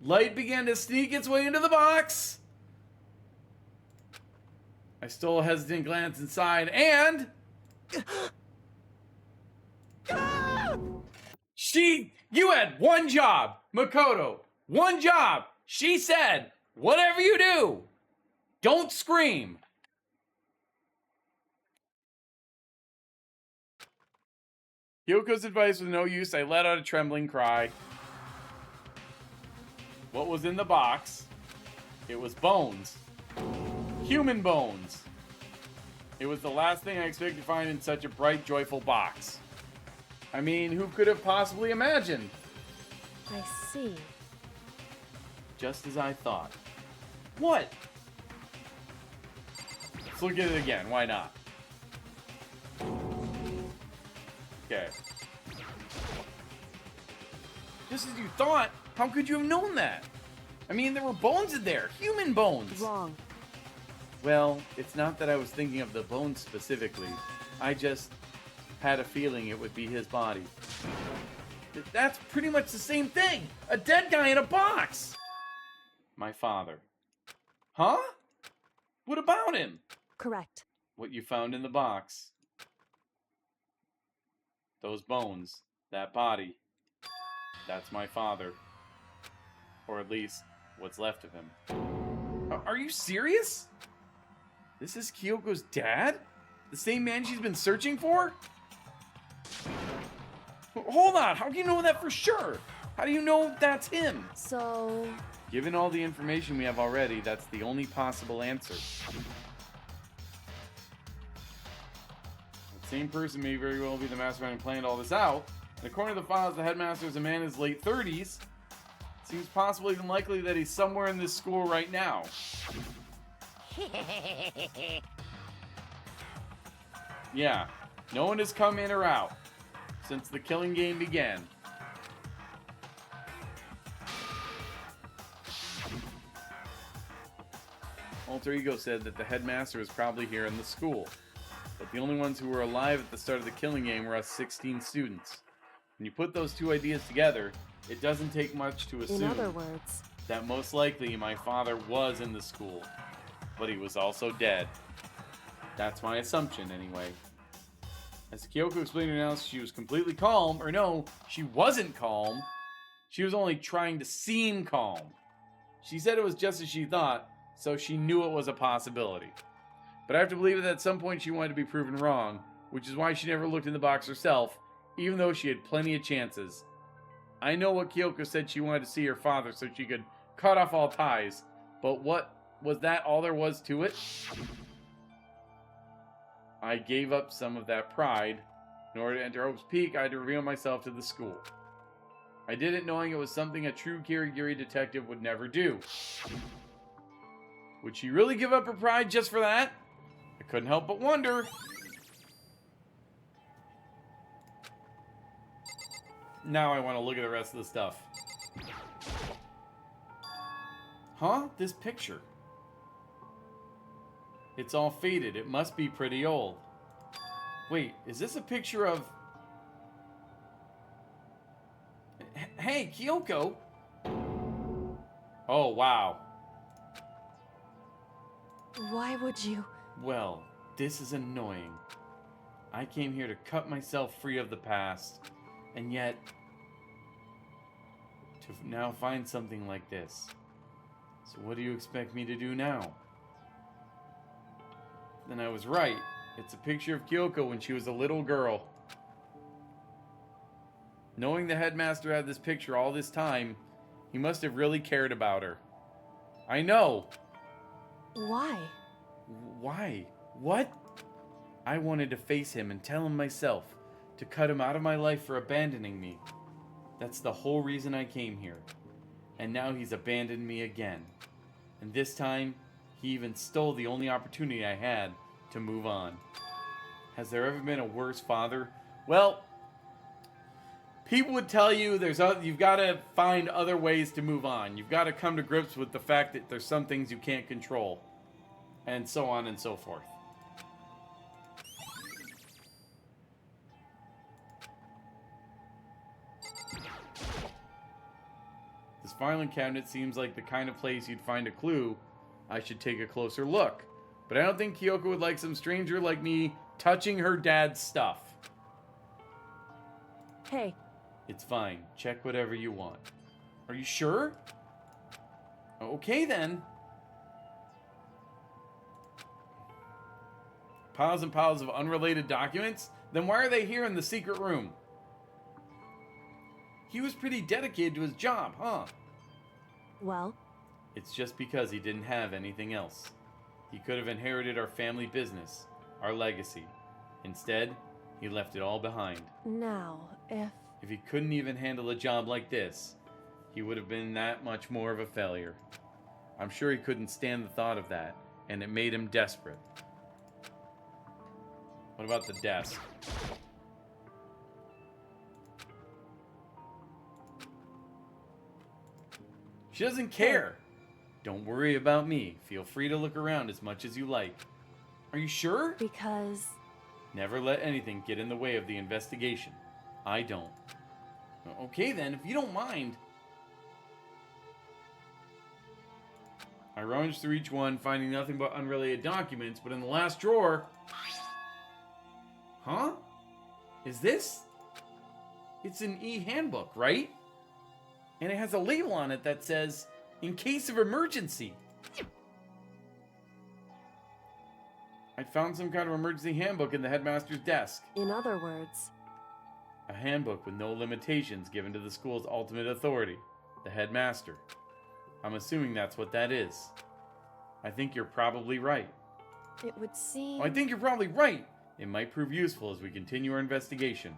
Light began to sneak its way into the box. I stole a hesitant glance inside and... You had one job, Makoto. One job. She said, whatever you do, don't scream. Kyoko's advice was no use. I let out a trembling cry. What was in the box? It was bones. Human bones. It was the last thing I expected to find in such a bright, joyful box. I mean, who could have possibly imagined? I see. Just as I thought. What? Let's look at it again. Why not? Okay. Just as you thought? How could you have known that? I mean, there were bones in there. Human bones. Wrong. Well, it's not that I was thinking of the bones specifically. I just had a feeling it would be his body. That's pretty much the same thing. A dead guy in a box. My father. Huh? What about him? Correct. What you found in the box. Those bones. That body. That's my father. Or at least, what's left of him. Are you serious? This is Kyoko's dad? The same man she's been searching for? Hold on, how do you know that for sure? How do you know that's him? So... Given all the information we have already, that's the only possible answer. The same person may very well be the mastermind who planned all this out. And according to the files, the headmaster is a man in his late 30s. It seems possible, even likely, that he's somewhere in this school right now. Yeah, no one has come in or out since the killing game began. Alter Ego said that the headmaster was probably here in the school, but the only ones who were alive at the start of the killing game were us 16 students. When you put those two ideas together, it doesn't take much to assume in other words, that most likely my father was in the school, but he was also dead. That's my assumption, anyway. As Kyoko explained to us, she was completely calm, or no, she wasn't calm. She was only trying to seem calm. She said it was just as she thought, so she knew it was a possibility. But I have to believe that at some point she wanted to be proven wrong, which is why she never looked in the box herself, even though she had plenty of chances. I know what Kyoko said she wanted to see her father so she could cut off all ties, but what was that all there was to it? I gave up some of that pride In order to enter Hope's Peak, I had to reveal myself to the school. I did it knowing it was something a true Kirigiri detective would never do. Would she really give up her pride just for that? I couldn't help but wonder. Now I want to look at the rest of the stuff. Huh? This picture. It's all faded. It must be pretty old. Wait, is this a picture of... Hey, Kyoko! Oh, wow. Why would you? Well, this is annoying. I came here to cut myself free of the past, and yet... to now find something like this. So what do you expect me to do now? Then I was right. It's a picture of Kyoko when she was a little girl. Knowing the headmaster had this picture all this time, he must have really cared about her. I know! Why? Why? What? I wanted to face him and tell him myself, to cut him out of my life for abandoning me. That's the whole reason I came here. And now he's abandoned me again. And this time, he even stole the only opportunity I had to move on. Has there ever been a worse father? Well, people would tell you you've got to find other ways to move on. You've got to come to grips with the fact that there's some things you can't control. And so on and so forth. This filing cabinet seems like the kind of place you'd find a clue. I should take a closer look. But I don't think Kyoko would like some stranger like me touching her dad's stuff. Hey. It's fine. Check whatever you want. Are you sure? Okay then. Piles and piles of unrelated documents? Then why are they here in the secret room? He was pretty dedicated to his job, huh? Well? It's just because he didn't have anything else. He could have inherited our family business, our legacy. Instead, he left it all behind. Now, If he couldn't even handle a job like this, he would have been that much more of a failure. I'm sure he couldn't stand the thought of that, and it made him desperate. What about the desk? She doesn't care. Don't worry about me. Feel free to look around as much as you like. Are you sure? Because... Never let anything get in the way of the investigation. I don't. Okay then, if you don't mind. I rummaged through each one, finding nothing but unrelated documents, but in the last drawer... Huh? Is this? It's an e-handbook, right? And it has a label on it that says, in case of emergency. I found some kind of emergency handbook in the headmaster's desk. In other words... A handbook with no limitations given to the school's ultimate authority, the headmaster. I'm assuming that's what that is. I think you're probably right. It would seem... I think you're probably right. It might prove useful as we continue our investigation.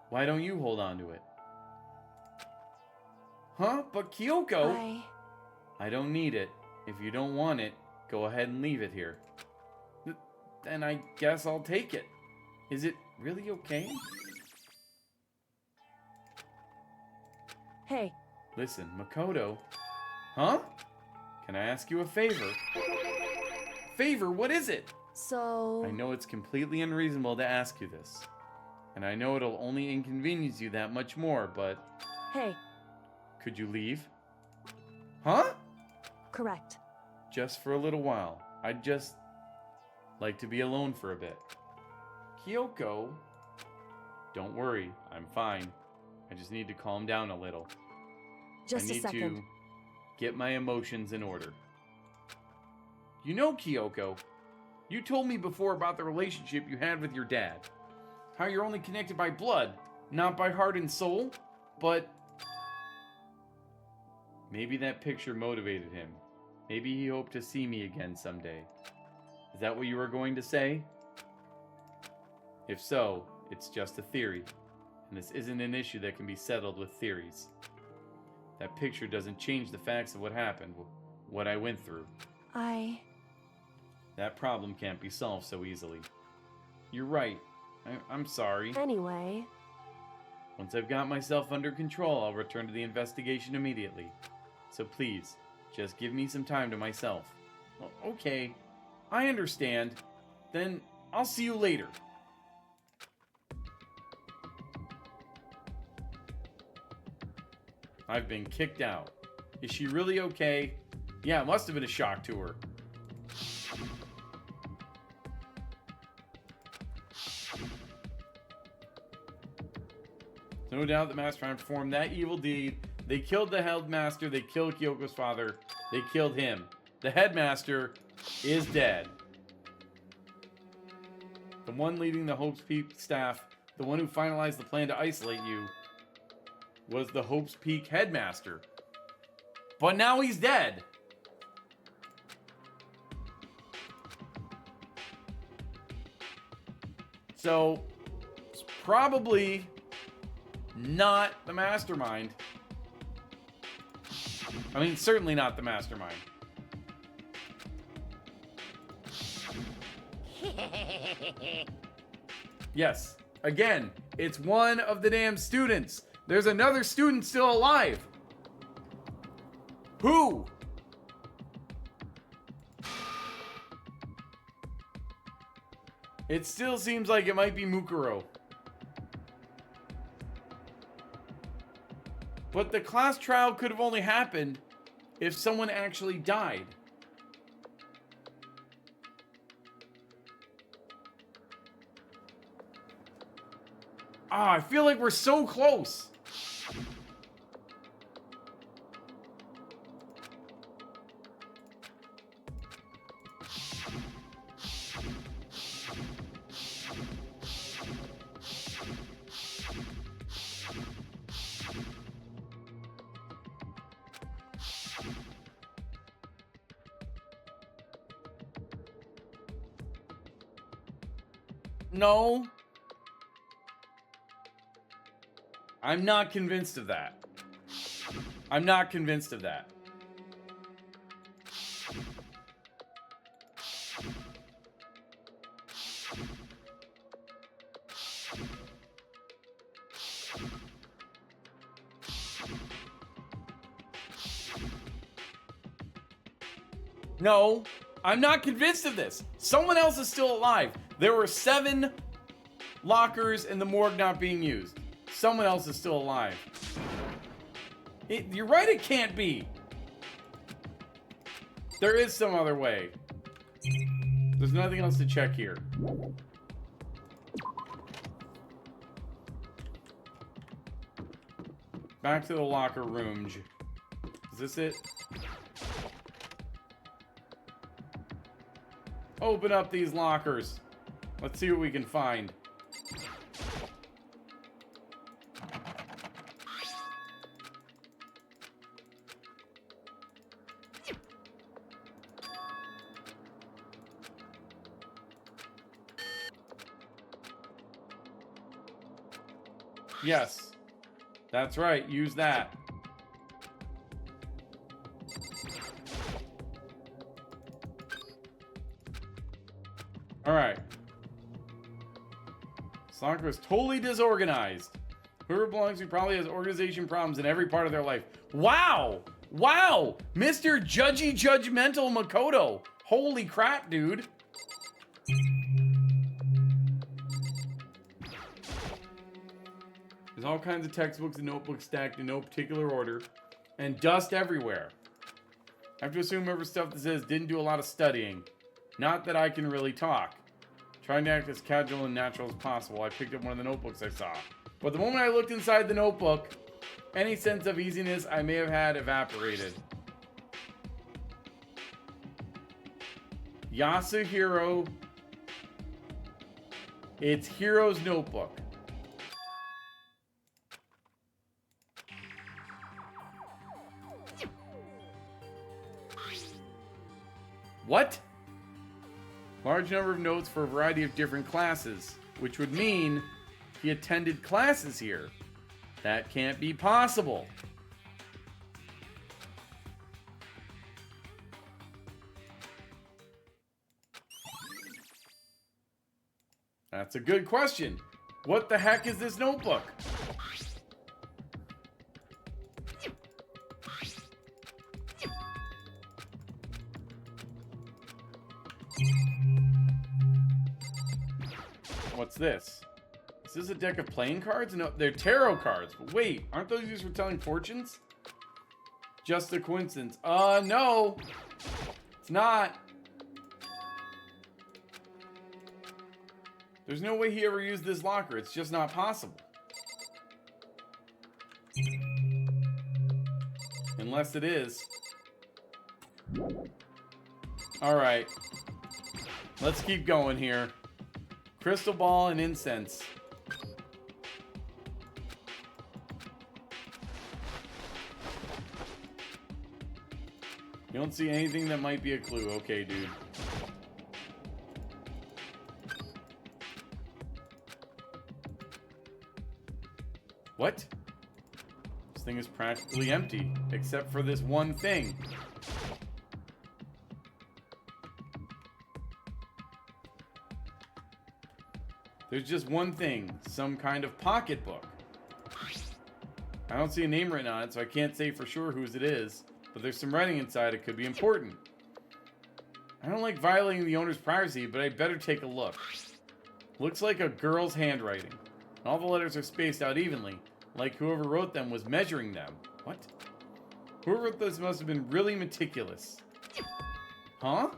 Why don't you hold on to it? Huh? But Kyoko... I don't need it. If you don't want it, go ahead and leave it here. Then I guess I'll take it. Is it really okay? Hey. Listen, Makoto. Huh? Can I ask you a favor? Favor? What is it? So... I know it's completely unreasonable to ask you this. And I know it'll only inconvenience you that much more, but... Hey. Could you leave? Huh? Correct. Just for a little while. I'd just like to be alone for a bit. Kyoko? Don't worry, I'm fine. I just need to calm down a little. Just a second. I need to get my emotions in order. You know, Kyoko, you told me before about the relationship you had with your dad. How you're only connected by blood, not by heart and soul, but... Maybe that picture motivated him. Maybe he hoped to see me again someday. Is that what you were going to say? If so, It's just a theory, and this isn't an issue that can be settled with theories. That picture doesn't change the facts of what happened, what I went through. That problem can't be solved so easily. You're right. I'm sorry. Anyway... Once I've got myself under control, I'll return to the investigation immediately. So please, just give me some time to myself. Well, okay, I understand. Then I'll see you later. I've been kicked out. Is she really okay? Yeah, it must have been a shock to her. No doubt the Mastermind performed that evil deed. They killed the Headmaster. They killed Kyoko's father. They killed him. The Headmaster is dead. The one leading the Hope's Peak staff, the one who finalized the plan to isolate you, was the Hope's Peak Headmaster. But now he's dead. So, it's probably not the Mastermind. I mean, certainly not the Mastermind. Yes, again, it's one of the damn students. There's another student still alive. Who? It still seems like it might be Mukuro. But the class trial could have only happened if someone actually died. Ah, I feel like we're so close. No. I'm not convinced of that. I'm not convinced of that. No, I'm not convinced of this. Someone else is still alive. There were 7 lockers in the morgue not being used. Someone else is still alive. You're right, it can't be. There is some other way. There's nothing else to check here. Back to the locker room. Is this it? Open up these lockers. Let's see what we can find. Yes. That's right. Use that. Alright. Soccer is totally disorganized. Whoever belongs to probably has organization problems in every part of their life. Wow! Wow! Mr. Judgy Judgmental Makoto. Holy crap, dude. There's all kinds of textbooks and notebooks stacked in no particular order. And dust everywhere. I have to assume whoever stuff this is didn't do a lot of studying. Not that I can really talk. Trying to act as casual and natural as possible, I picked up one of the notebooks I saw. But the moment I looked inside the notebook, any sense of easiness I may have had evaporated. Yasuhiro. It's Hiro's notebook. What? Large number of notes for a variety of different classes, which would mean he attended classes here. That can't be possible. That's a good question. What the heck is this notebook? What's this? Is this a deck of playing cards? No, they're tarot cards. But wait, aren't those used for telling fortunes? Just a coincidence. No. It's not. There's no way he ever used this locker. It's just not possible. Unless it is. Alright. Let's keep going here. Crystal ball and incense. You don't see anything that might be a clue. Okay, dude. What? This thing is practically empty, except for this one thing. There's just one thing, some kind of pocketbook. I don't see a name written on it, so I can't say for sure whose it is, but there's some writing inside. It could be important. I don't like violating the owner's privacy, but I better take a look. Looks like a girl's handwriting. All the letters are spaced out evenly, like whoever wrote them was measuring them. What? Whoever wrote this must have been really meticulous. Huh? I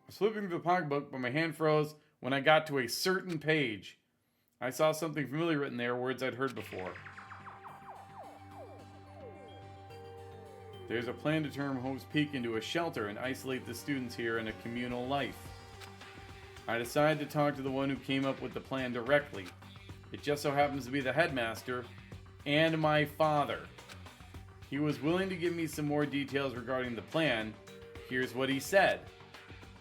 was flipping through the pocketbook, but my hand froze when I got to a certain page. I saw something familiar written there, words I'd heard before. There's a plan to turn Hope's Peak into a shelter and isolate the students here in a communal life. I decided to talk to the one who came up with the plan directly. It just so happens to be the headmaster and my father. He was willing to give me some more details regarding the plan. Here's what he said.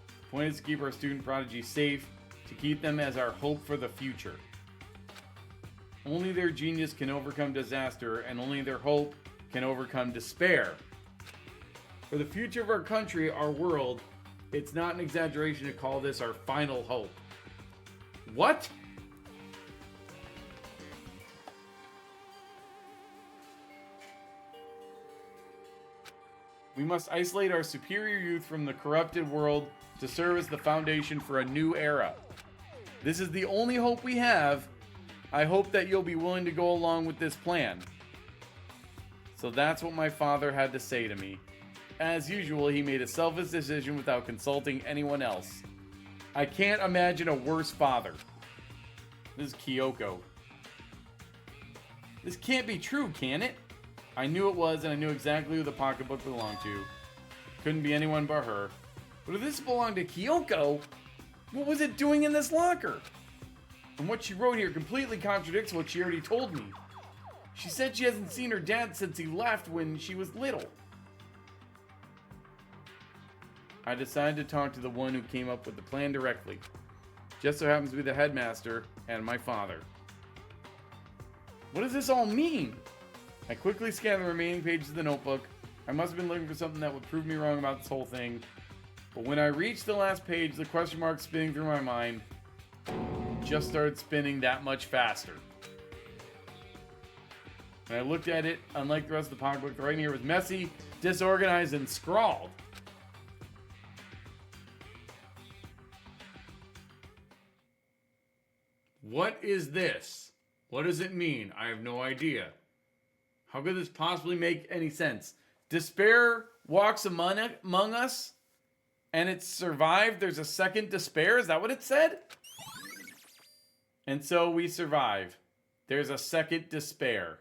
The point is to keep our student prodigy safe, to keep them as our hope for the future. Only their genius can overcome disaster, and only their hope can overcome despair. For the future of our country, our world, it's not an exaggeration to call this our final hope. What? We must isolate our superior youth from the corrupted world to serve as the foundation for a new era. This is the only hope we have. I hope that you'll be willing to go along with this plan. So that's what my father had to say to me. As usual, he made a selfish decision without consulting anyone else. I can't imagine a worse father. This is Kyoko. This can't be true, can it? I knew it was, and I knew exactly who the pocketbook belonged to. Couldn't be anyone but her. But if this belonged to Kyoko, what was it doing in this locker? And what she wrote here completely contradicts what she already told me. She said she hasn't seen her dad since he left when she was little. I decided to talk to the one who came up with the plan directly. Just so happens to be the headmaster and my father. What does this all mean? I quickly scanned the remaining pages of the notebook. I must have been looking for something that would prove me wrong about this whole thing. But when I reached the last page, the question mark spinning through my mind just started spinning that much faster. When I looked at it, unlike the rest of the pocketbook, the writing here was messy, disorganized, and scrawled. What is this? What does it mean? I have no idea. How could this possibly make any sense? Despair walks among us, and it's survived. There's a second despair. Is that what it said? And so we survive. There's a second despair.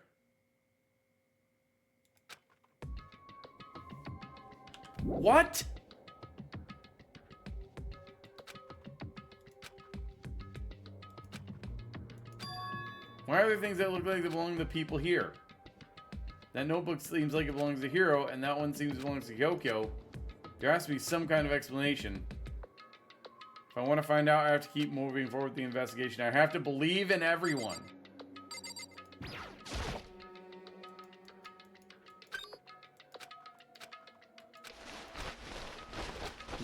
What? Why are there things that look like they belong to the people here? That notebook seems like it belongs to Hiro, and that one seems to belong to Kyoko. There has to be some kind of explanation. If I want to find out, I have to keep moving forward with the investigation. I have to believe in everyone.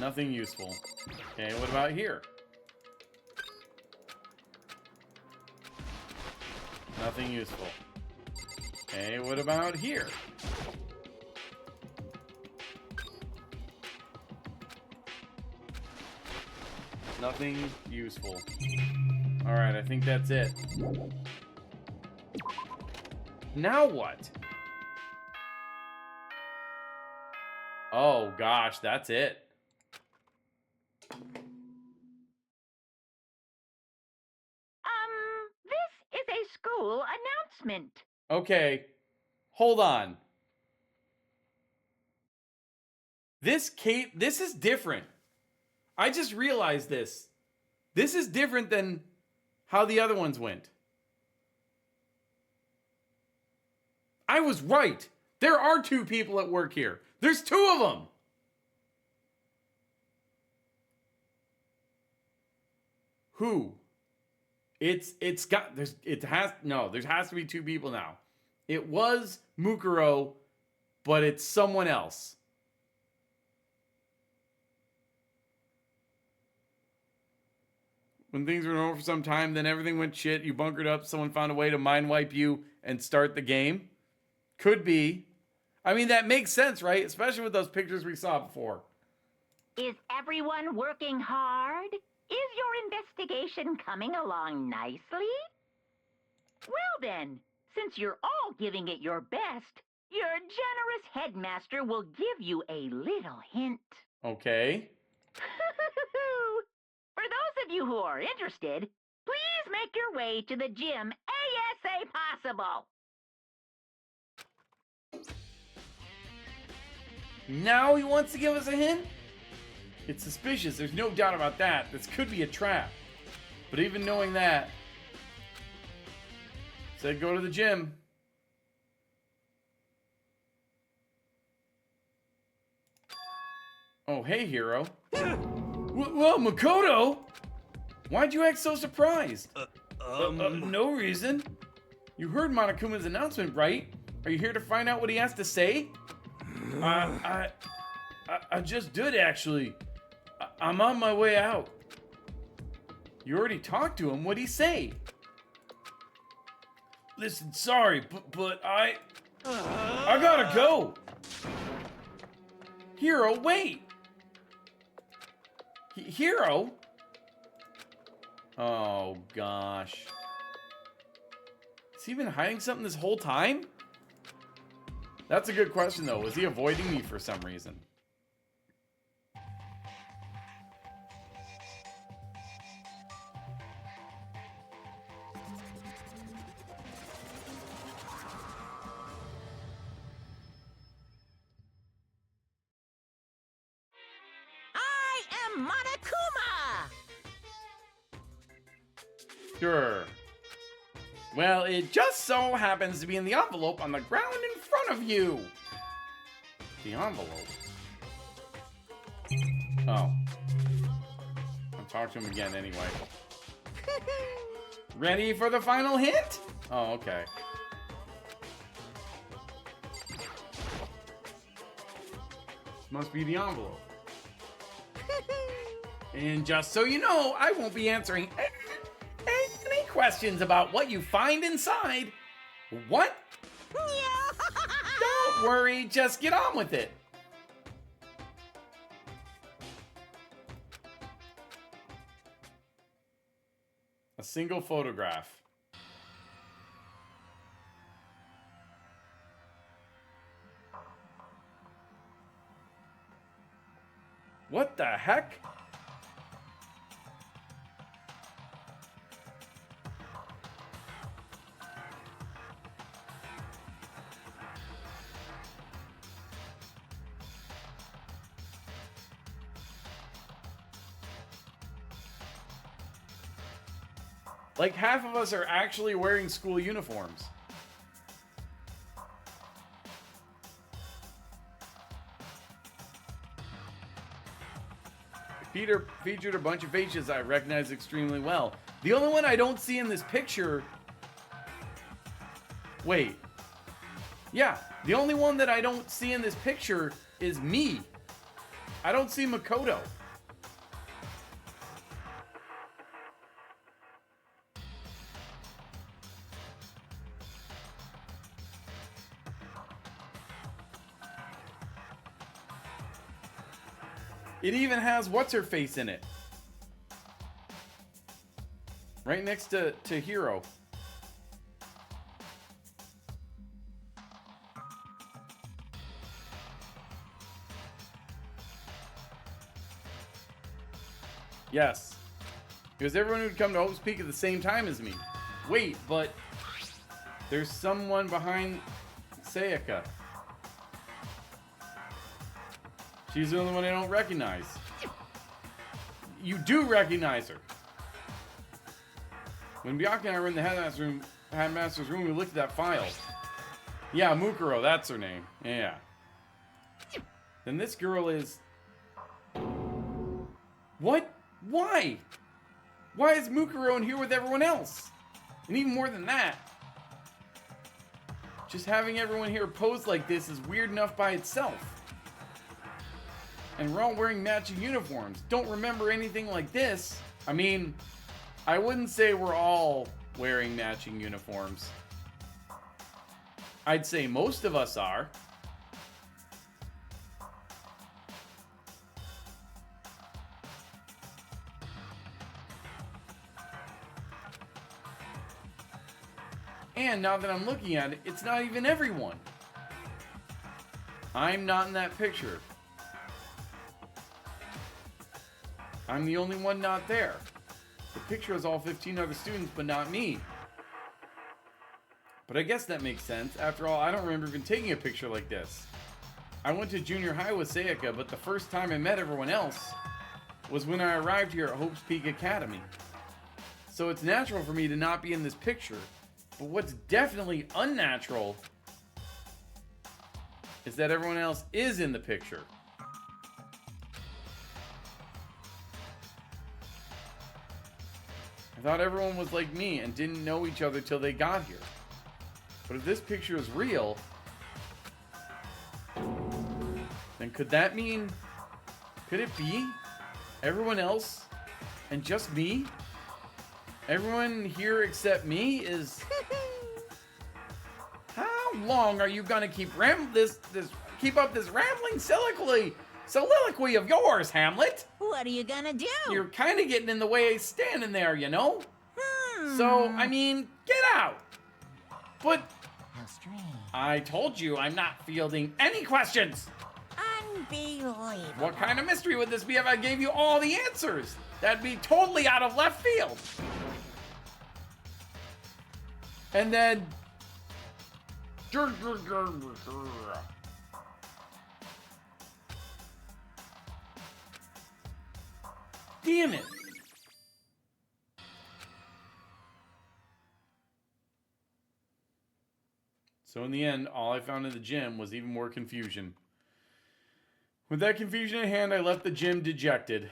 Nothing useful. Okay, what about here? Nothing useful. Okay, what about here? Nothing useful. Alright, I think that's it. Now what? Oh gosh, that's it. This is a school announcement. Okay, hold on. This is different. I just realized this. This is different than how the other ones went. I was right. There are 2 people at work here. There's 2 of them. Who? There has to be 2 people now. It was Mukuro, but it's someone else. When things were over for some time, then everything went shit. You bunkered up, someone found a way to mind wipe you and start the game. Could be. I mean, that makes sense, right? Especially with those pictures we saw before. Is everyone working hard? Is your investigation coming along nicely? Well then, since you're all giving it your best, your generous headmaster will give you a little hint. Okay. For those of you who are interested, please make your way to the gym ASA possible. Now he wants to give us a hint? It's suspicious, there's no doubt about that. This could be a trap. But even knowing that, said go to the gym. Oh, hey, hero. Well, Makoto! Why'd you act so surprised? No reason. You heard Monokuma's announcement, right? Are you here to find out what he has to say? I just did, actually. I'm on my way out. You already talked to him. What'd he say? Listen, sorry, but I gotta go. Hero, wait. Hero? Oh, gosh. Has he been hiding something this whole time? That's a good question, though. Was he avoiding me for some reason? I am Monokuma! Sure. Well, it just so happens to be in the envelope on the ground in front of you. The envelope? Oh. I'll talk to him again anyway. Ready for the final hint? Oh, okay. Must be the envelope. And just so you know, I won't be answering any questions about what you find inside. What? Don't worry, just get on with it. A single photograph. What the heck? Like, half of us are actually wearing school uniforms. Peter featured a bunch of faces I recognize extremely well. The only one I don't see in this picture... Wait. Yeah, the only one that I don't see in this picture is me. I don't see Makoto. It even has what's-her-face in it. Right next to Hiro. Yes. Because everyone would come to Hope's Peak at the same time as me. Wait, but there's someone behind Sayaka. She's the only one I don't recognize. You do recognize her. When Byakuya and I were in the headmaster's room, we looked at that file. Yeah, Mukuro, that's her name. Yeah. Then this girl is... What? Why? Why is Mukuro in here with everyone else? And even more than that, just having everyone here pose like this is weird enough by itself. And we're all wearing matching uniforms. Don't remember anything like this. I mean, I wouldn't say we're all wearing matching uniforms. I'd say most of us are. And now that I'm looking at it, it's not even everyone. I'm not in that picture. I'm the only one not there. The picture has all 15 other students, but not me. But I guess that makes sense. After all, I don't remember even taking a picture like this. I went to junior high with Sayaka, but the first time I met everyone else was when I arrived here at Hope's Peak Academy. So it's natural for me to not be in this picture. But what's definitely unnatural is that everyone else is in the picture. I thought everyone was like me and didn't know each other till they got here. But if this picture is real, then could that mean, could it be everyone else and just me? Everyone here except me is... How long are you gonna keep keep up this rambling soliloquy of yours, Hamlet? What are you gonna do? You're kind of getting in the way of standing there, you know? So, I mean, get out. But how strange. I told you I'm not fielding any questions. Unbelievable. What kind of mystery would this be if I gave you all the answers? That'd be totally out of left field. And then... Damn it. So in the end, all I found in the gym was even more confusion. With that confusion in hand, I left the gym dejected.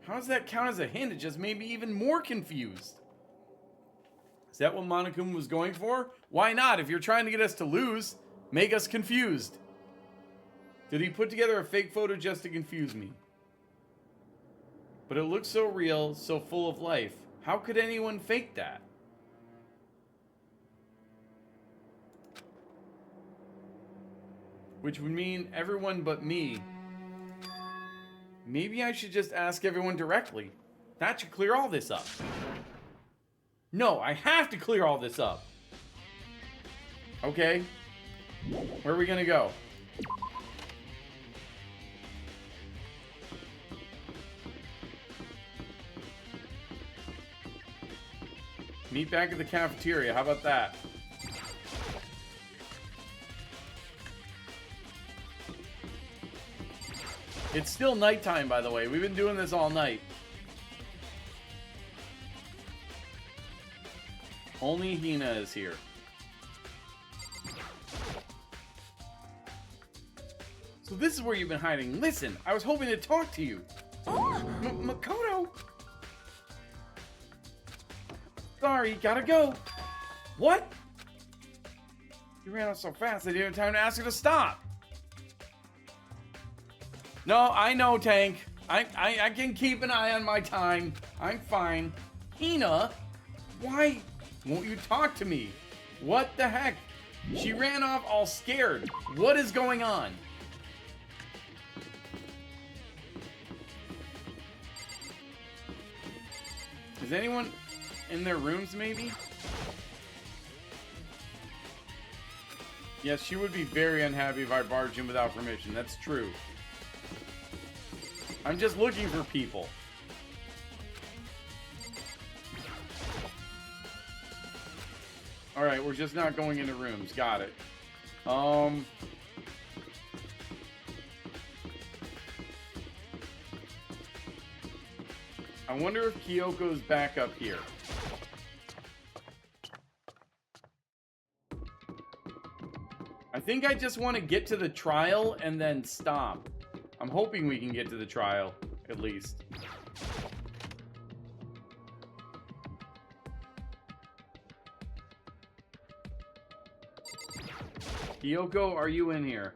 How does that count as a hint? It just made me even more confused. Is that what Monokuma was going for? Why not? If you're trying to get us to lose, make us confused. Did he put together a fake photo just to confuse me? But it looks so real, so full of life. How could anyone fake that? Which would mean everyone but me. Maybe I should just ask everyone directly. That should clear all this up. No, I have to clear all this up. Okay. Where are we gonna go? Meet back at the cafeteria. How about that? It's still nighttime, by the way. We've been doing this all night. Only Hina is here. So this is where you've been hiding. Listen, I was hoping to talk to you. Makoto! Sorry, gotta go. What? You ran off so fast I didn't have time to ask her to stop. No, I know, Tank. I can keep an eye on my time. I'm fine. Hina, why won't you talk to me? What the heck? She ran off all scared. What is going on? Is anyone in their rooms, maybe? Yes, she would be very unhappy if I barged in without permission. That's true. I'm just looking for people. Alright, we're just not going into rooms. Got it. I wonder if Kyoko's back up here. I think I just want to get to the trial and then stop. I'm hoping we can get to the trial, at least. Kyoko, are you in here?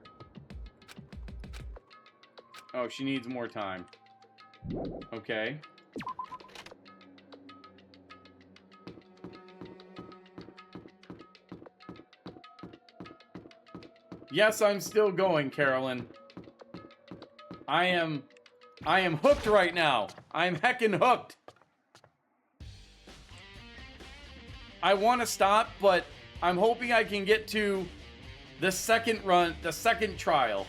Oh, she needs more time. Okay. Yes, I'm still going, Carolyn. I am hooked right now. I'm heckin' hooked. I want to stop, but I'm hoping I can get to the second run, the second trial.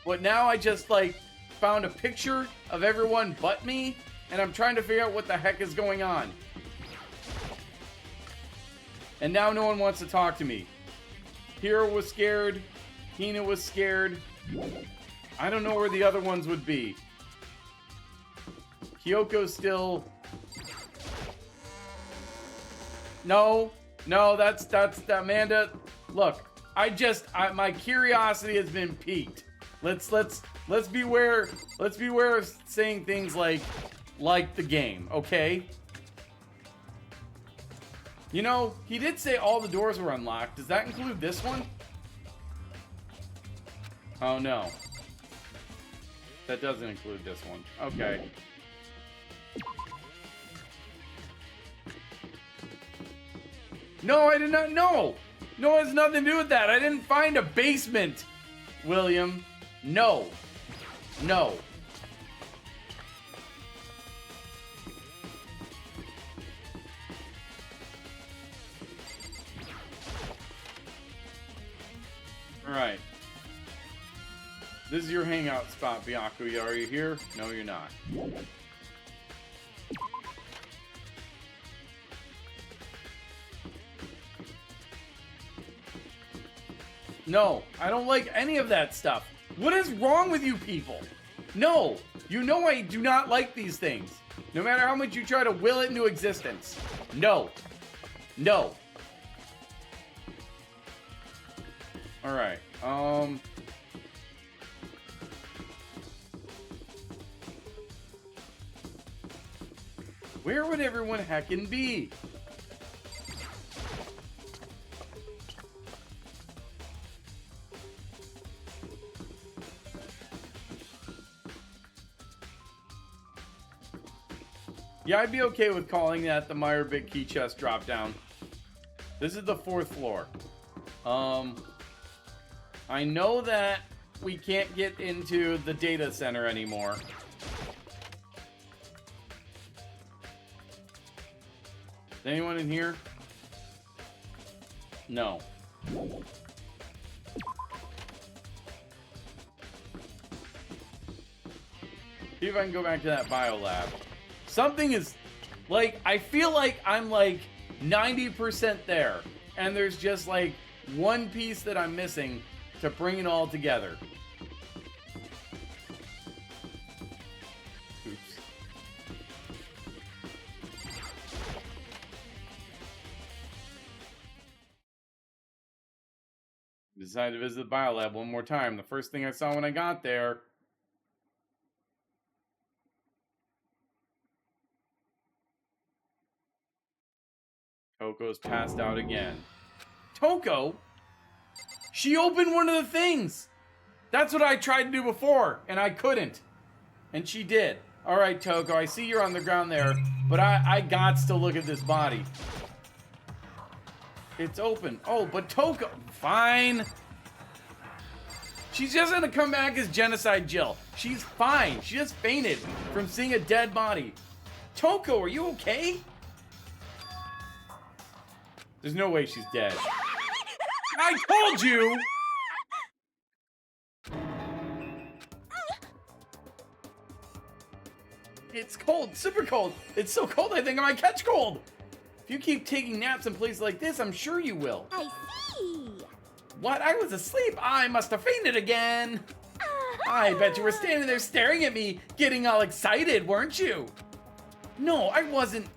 But now I just, like, found a picture of everyone but me, and I'm trying to figure out what the heck is going on. And now no one wants to talk to me. Hiro was scared. Hina was scared. I don't know where the other ones would be. Kyoko's still... No, that's Amanda. Look, my curiosity has been piqued. Let's beware of saying things like the game, okay? You know, he did say all the doors were unlocked. Does that include this one? Oh, no. That doesn't include this one. Okay. No, I did not know. No, it has nothing to do with that. I didn't find a basement, William. No. No. Alright. This is your hangout spot, Byakuya. Are you here? No, you're not. No, I don't like any of that stuff. What is wrong with you people? No, you know I do not like these things. No matter how much you try to will it into existence. No. No. Alright, where would everyone heckin' be? Yeah, I'd be okay with calling that the Meyer Big Key Chest drop down. This is the 4th floor. I know that we can't get into the data center anymore. Is anyone in here? No. See if I can go back to that bio lab. Something is, like, I feel like I'm like 90% there. And there's just like one piece that I'm missing to bring it all together. Oops. Decided to visit the biolab one more time. The first thing I saw when I got there. Toko's passed out again. Toko? She opened one of the things! That's what I tried to do before, and I couldn't. And she did. Alright, Toko, I see you're on the ground there, but I gots to look at this body. It's open. Oh, but Toko... Fine. She's just gonna come back as Genocide Jill. She's fine. She just fainted from seeing a dead body. Toko, are you okay? There's no way she's dead. I told you! It's cold, super cold. It's so cold I think I might catch cold. If you keep taking naps in places like this, I'm sure you will. I see. What? I was asleep. I must have fainted again. I bet you were standing there staring at me, getting all excited, weren't you? No, I wasn't.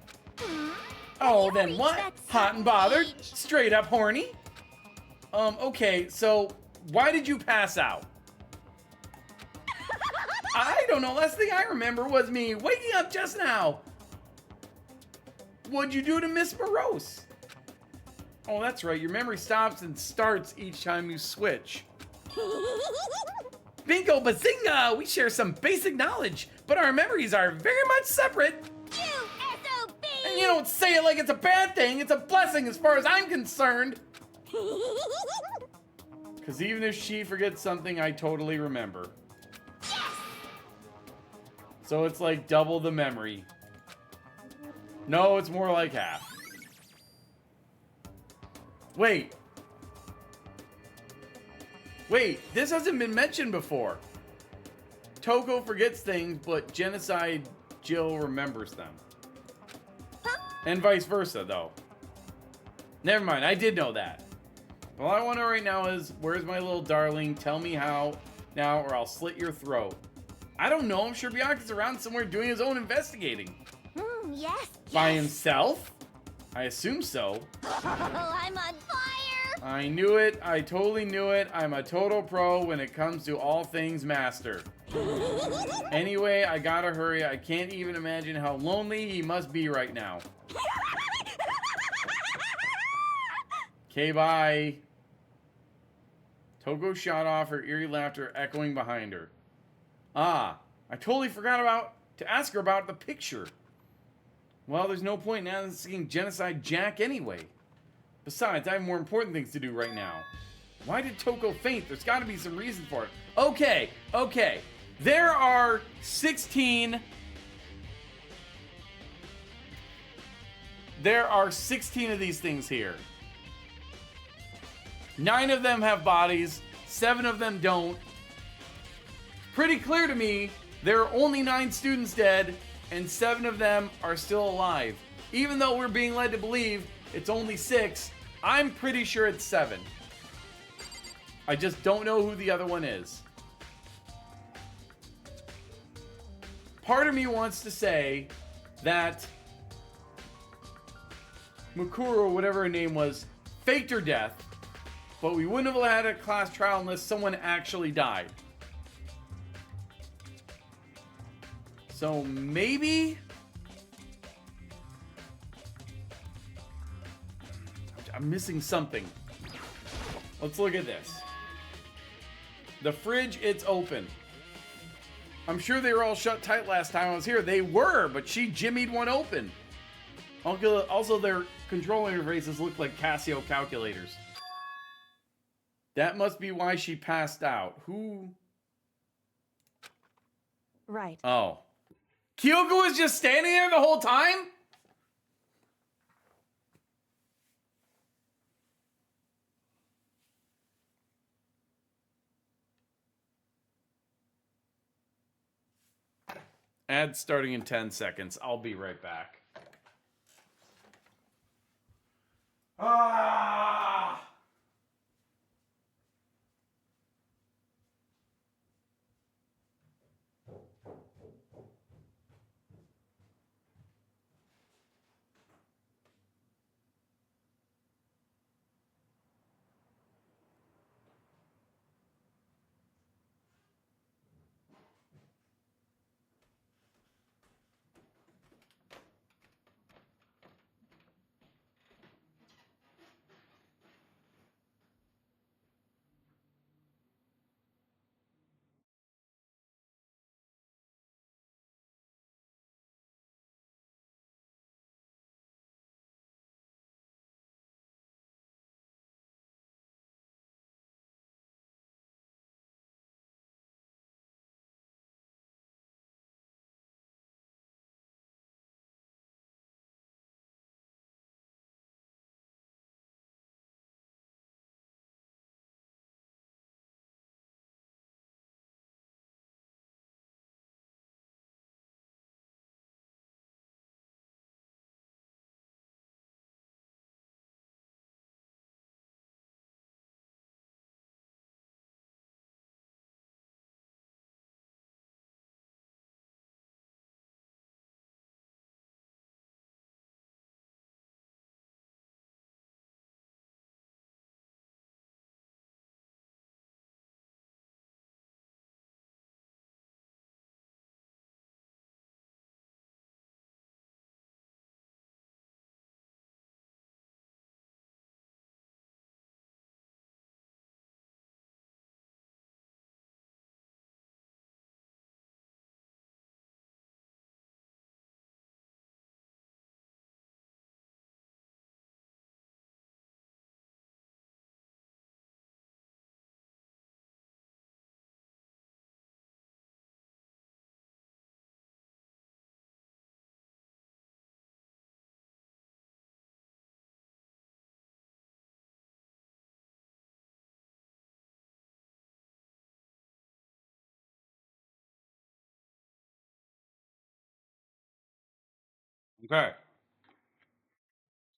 Oh, then what? Hot and bothered? Straight up horny? Okay, so why did you pass out? I don't know. Last thing I remember was me waking up just now. What'd you do to Miss Morose? Oh, that's right. Your memory stops and starts each time you switch. Bingo bazinga! We share some basic knowledge, but our memories are very much separate. And you don't say it like it's a bad thing. It's a blessing as far as I'm concerned. Because even if she forgets something, I totally remember. So it's like double the memory. No, it's more like half. Wait. Wait, this hasn't been mentioned before. Toko forgets things, but Genocide Jill remembers them. And vice versa, though. Never mind, I did know that. All I want to know right now is, where's my little darling? Tell me how now, or I'll slit your throat. I don't know. I'm sure Bianca's around somewhere doing his own investigating. Yes. By himself? I assume so. Oh, I'm on fire. I knew it. I totally knew it. I'm a total pro when it comes to all things master. Anyway, I gotta hurry. I can't even imagine how lonely he must be right now. Okay, bye. Toko shot off, her eerie laughter echoing behind her. Ah, I totally forgot to ask her about the picture. Well, there's no point in asking Genocide Jack anyway. Besides, I have more important things to do right now. Why did Toko faint? There's got to be some reason for it. Okay. There are 16... There are 16 of these things here. 9 of them have bodies. 7 of them don't. Pretty clear to me, there are only 9 students dead, and 7 of them are still alive. Even though we're being led to believe it's only 6, I'm pretty sure it's 7. I just don't know who the other one is. Part of me wants to say that Mukuro, or whatever her name was, faked her death, but we wouldn't have had a class trial unless someone actually died. So maybe... I'm missing something. Let's look at this. The fridge, it's open. I'm sure they were all shut tight last time I was here. They were, but she jimmied one open. Also, their control interfaces look like Casio calculators. That must be why she passed out. Who? Right. Oh. Kyoko was just standing there the whole time? Ad starting in 10 seconds. I'll be right back. Ah! Okay.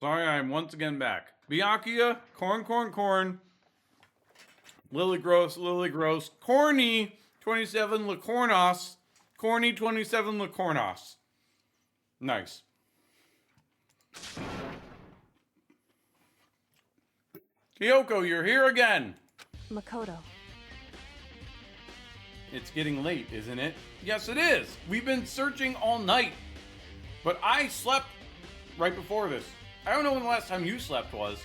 Sorry, I'm once again back. Byakuya, corn. Lily Gross, Corny, 27 Lacornos, Corny, 27 Lacornos. Nice. Kyoko, you're here again. Makoto. It's getting late, isn't it? Yes, it is. We've been searching all night. But I slept right before this. I don't know when the last time you slept was.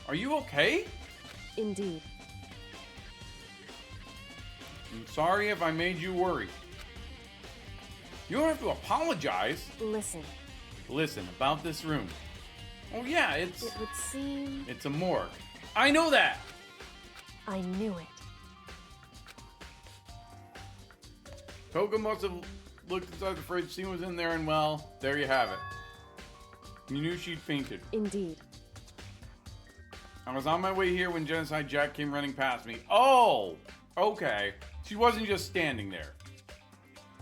Are you okay? Indeed. I'm sorry if I made you worry. You don't have to apologize. Listen, about this room. Oh yeah, It would seem... It's a morgue. I know that! I knew it. Koga must have looked inside the fridge, seen what was in there, and well, there you have it. You knew she'd fainted. Indeed. I was on my way here when Genocide Jack came running past me. Oh! Okay. She wasn't just standing there.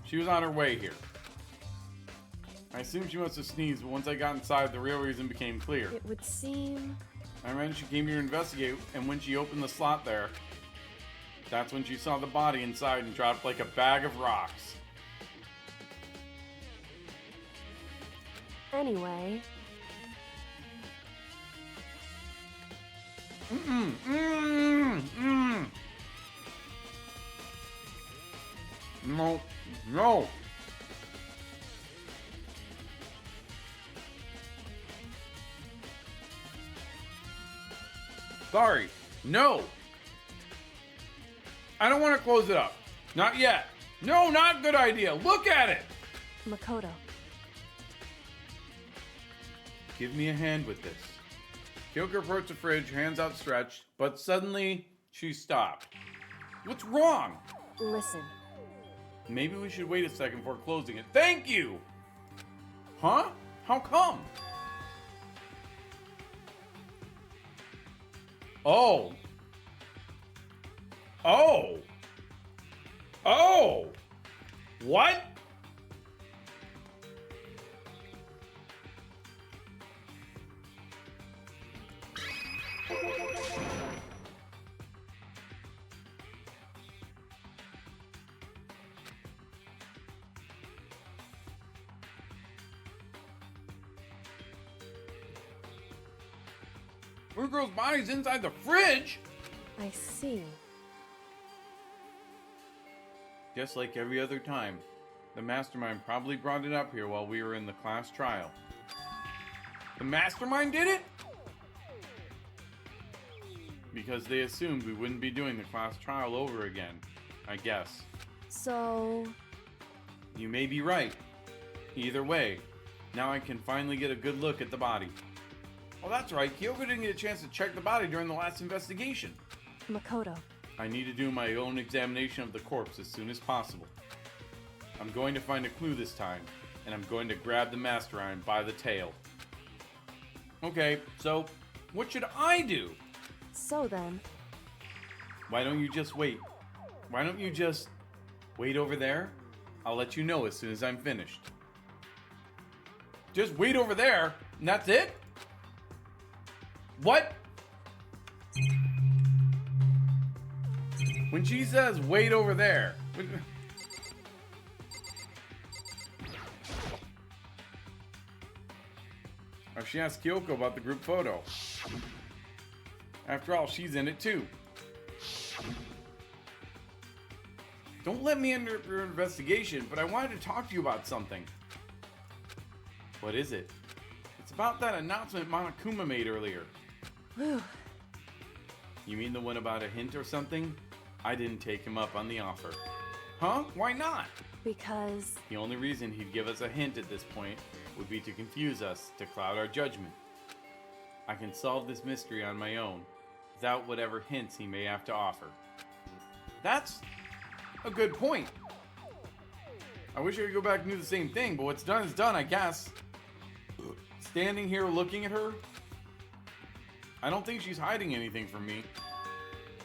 She was on her way here. I assumed she must have sneezed, but once I got inside, the real reason became clear. It would seem... I imagine she came here to investigate, and when she opened the slot there, that's when she saw the body inside and dropped like a bag of rocks. Anyway... No. Sorry. No. I don't want to close it up. Not yet. No, not a good idea. Look at it. Makoto. Give me a hand with this. Kyoko approached the fridge, hands outstretched, but suddenly she stopped. What's wrong? Listen. Maybe we should wait a second before closing it. Thank you! Huh? How come? Oh. Oh. Oh. What? Poor girl's body's inside the fridge. I see. Just like every other time, the mastermind probably brought it up here while we were in the class trial. The mastermind did it? Because they assumed we wouldn't be doing the class trial over again, I guess. So... You may be right. Either way, now I can finally get a good look at the body. Oh, that's right. Kyoko didn't get a chance to check the body during the last investigation. Makoto. I need to do my own examination of the corpse as soon as possible. I'm going to find a clue this time, and I'm going to grab the mastermind by the tail. Okay, so what should I do? So then... Why don't you just wait? Why don't you just wait over there? I'll let you know as soon as I'm finished. Just wait over there, and that's it? What? When she says wait over there. Or she asked Kyoko about the group photo. After all, she's in it too. Don't let me interrupt your investigation, but I wanted to talk to you about something. What is it? It's about that announcement Monokuma made earlier. Whew. You mean the one about a hint or something? I didn't take him up on the offer. Huh? Why not? Because... The only reason he'd give us a hint at this point would be to confuse us, to cloud our judgment. I can solve this mystery on my own, without whatever hints he may have to offer. That's a good point. I wish I could go back and do the same thing, but what's done is done, I guess. Standing here looking at her, I don't think she's hiding anything from me.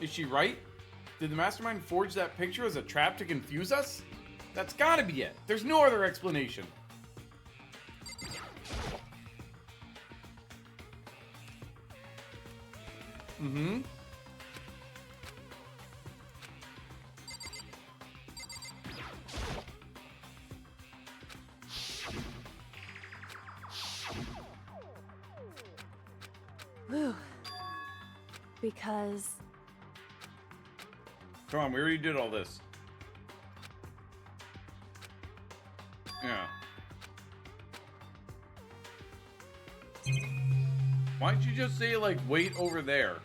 Is she right? Did the mastermind forge that picture as a trap to confuse us? That's gotta be it. There's no other explanation. Mm-hmm. Whew. Because Come on, we already did all this. Yeah. Why don't you just say, like, wait over there?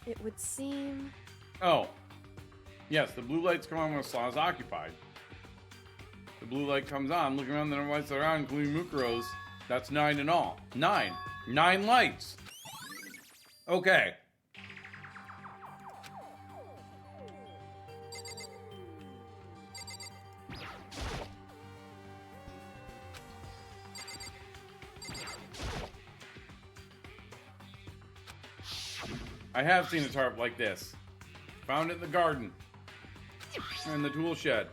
it would seem... Oh. Yes, the blue lights come on when a slot is occupied. The blue light comes on, look around, the other lights are on, including Mukuro's. That's 9 in all. 9. 9 lights. Okay. I have seen a tarp like this. Found it in the garden. In the tool shed.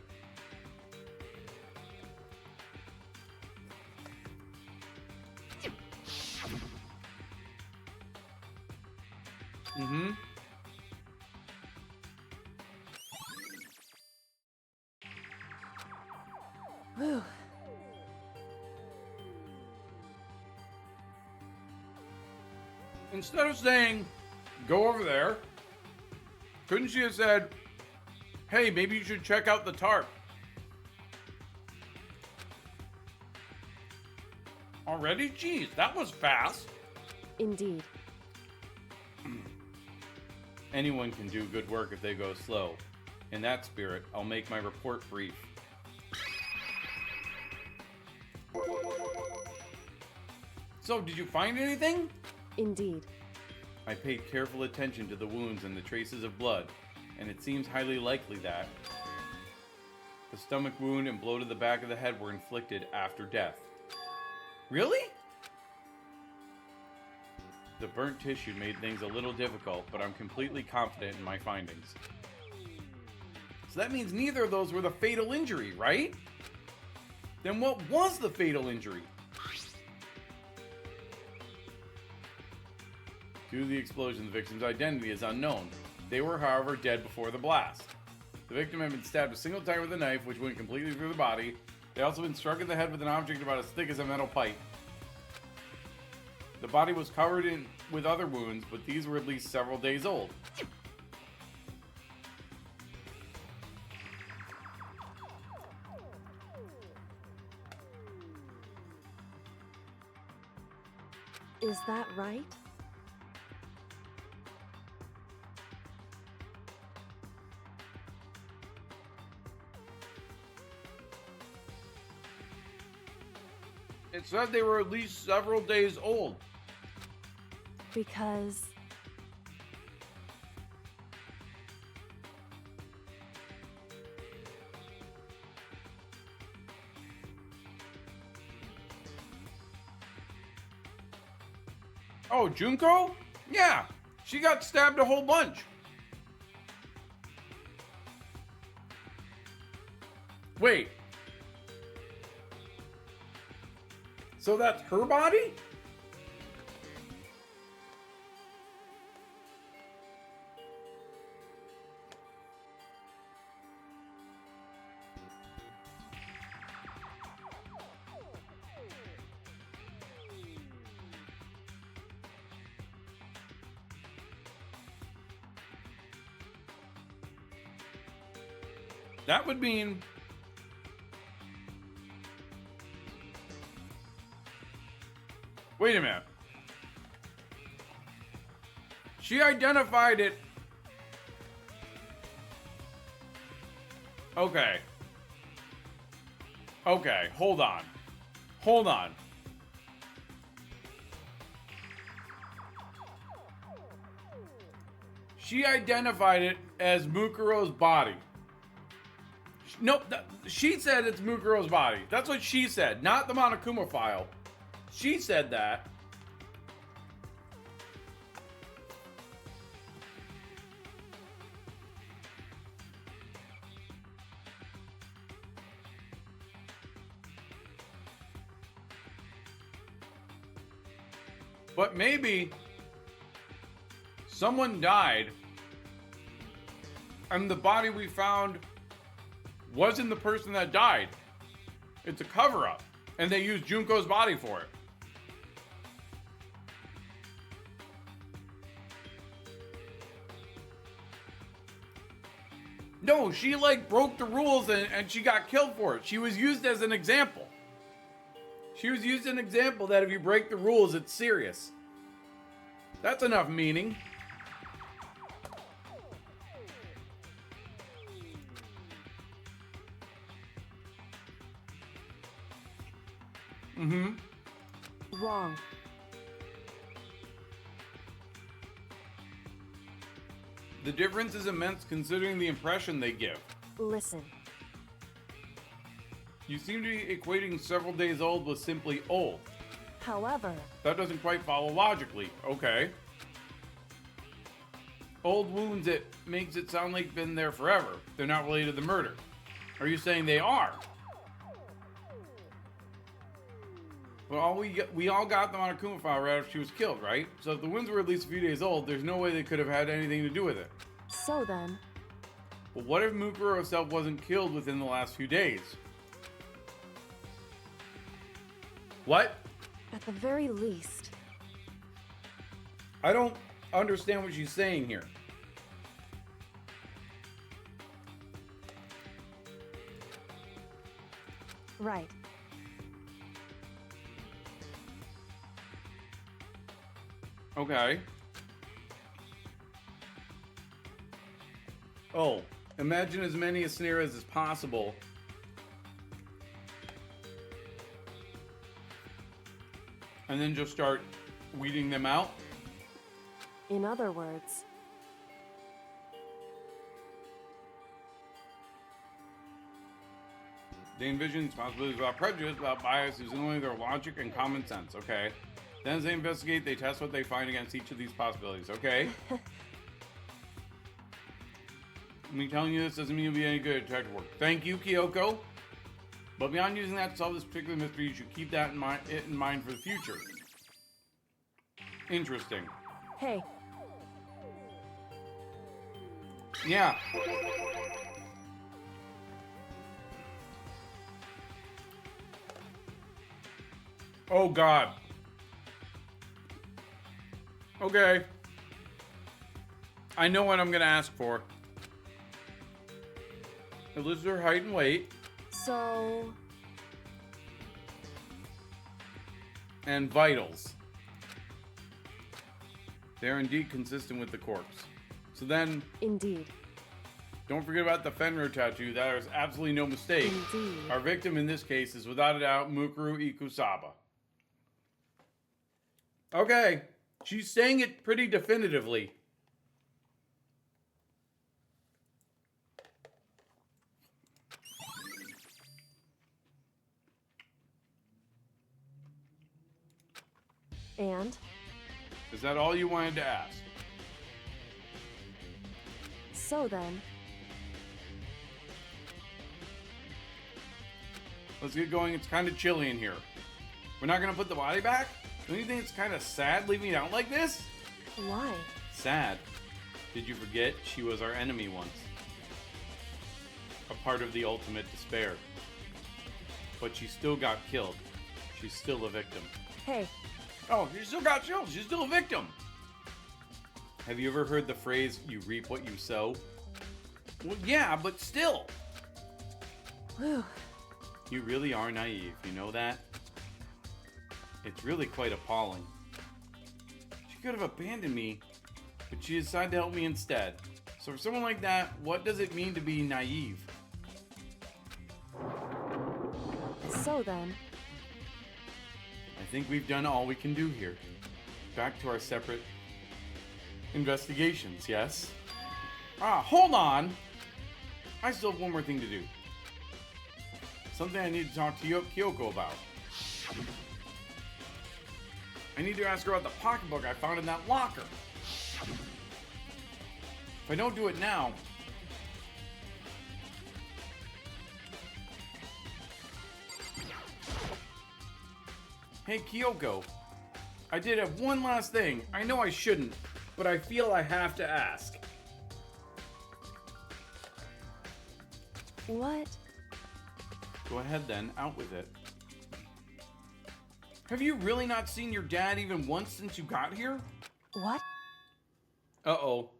Mm-hmm. Whew. Instead of saying, go over there, couldn't she have said, hey, maybe you should check out the tarp? Already? Jeez, that was fast. Indeed. Anyone can do good work if they go slow. In that spirit, I'll make my report brief. So, did you find anything? Indeed. I paid careful attention to the wounds and the traces of blood, and it seems highly likely that the stomach wound and blow to the back of the head were inflicted after death. Really? The burnt tissue made things a little difficult, but I'm completely confident in my findings. So that means neither of those were the fatal injury, right? Then what was the fatal injury? Due to the explosion, the victim's identity is unknown. They were, however, dead before the blast. The victim had been stabbed a single time with a knife, which went completely through the body. They also been struck in the head with an object about as thick as a metal pipe. The body was covered with other wounds, but these were at least several days old. Is that right? It said they were at least several days old. Because... Oh, Junko? Yeah, she got stabbed a whole bunch. Wait. So that's her body? That would mean... Wait a minute. She identified it... Okay. Okay, hold on. Hold on. She identified it as Mukuro's body. Nope, she said it's Mukuro's body. That's what she said, not the Monokuma file. She said that. But maybe someone died and the body we found wasn't the person that died. It's a cover-up. And they used Junko's body for it. No, she like broke the rules and she got killed for it. She was used as an example. She was used as an example that if you break the rules, it's serious. That's enough meaning. Mm-hmm. Wrong. The difference is immense considering the impression they give. Listen. You seem to be equating several days old with simply old. However... That doesn't quite follow logically. Okay. Old wounds, it makes it sound like been there forever. They're not related to the murder. Are you saying they are? Well, we all got them on a Kuma file right after she was killed, right? So if the wounds were at least a few days old, there's no way they could have had anything to do with it. So then... But what if Mukuro herself wasn't killed within the last few days? What? At the very least... I don't understand what she's saying here. Right. Okay. Oh, imagine as many scenarios as possible. And then just start weeding them out. In other words... They envision these possibilities without prejudice, without bias, using only their logic and common sense. Okay. Then as they investigate, they test what they find against each of these possibilities. Okay. Me telling you this doesn't mean you'll be any good at detective work. Thank you, Kyoko. But beyond using that to solve this particular mystery, you should keep that in mind for the future. Interesting. Hey. Yeah. Oh, God. Okay. I know what I'm going to ask for. Elicit her height and weight. So... And vitals. They're indeed consistent with the corpse. So then... Indeed. Don't forget about the Fenrir tattoo. There is absolutely no mistake. Indeed. Our victim in this case is without a doubt Mukuro Ikusaba. Okay. She's saying it pretty definitively. And? Is that all you wanted to ask? So then... Let's get going. It's kind of chilly in here. We're not going to put the body back? Don't you think it's kind of sad leaving it out like this? Why? Sad. Did you forget she was our enemy once? A part of the ultimate despair. But she still got killed. She's still a victim. Hey. Oh, she still got killed. She's still a victim. Have you ever heard the phrase, you reap what you sow? Well, yeah, but still. Whew. You really are naive, you know that? It's really quite appalling. She could have abandoned me, but she decided to help me instead. So for someone like that, what does it mean to be naive? So then... I think we've done all we can do here. Back to our separate investigations, yes? Ah, hold on! I still have one more thing to do. Something I need to talk to Kyoko about. I need to ask her about the pocketbook I found in that locker. If I don't do it now... Hey, Kyoko. I did have one last thing. I know I shouldn't, but I feel I have to ask. What? Go ahead then, out with it. Have you really not seen your dad even once since you got here? What? Uh-oh.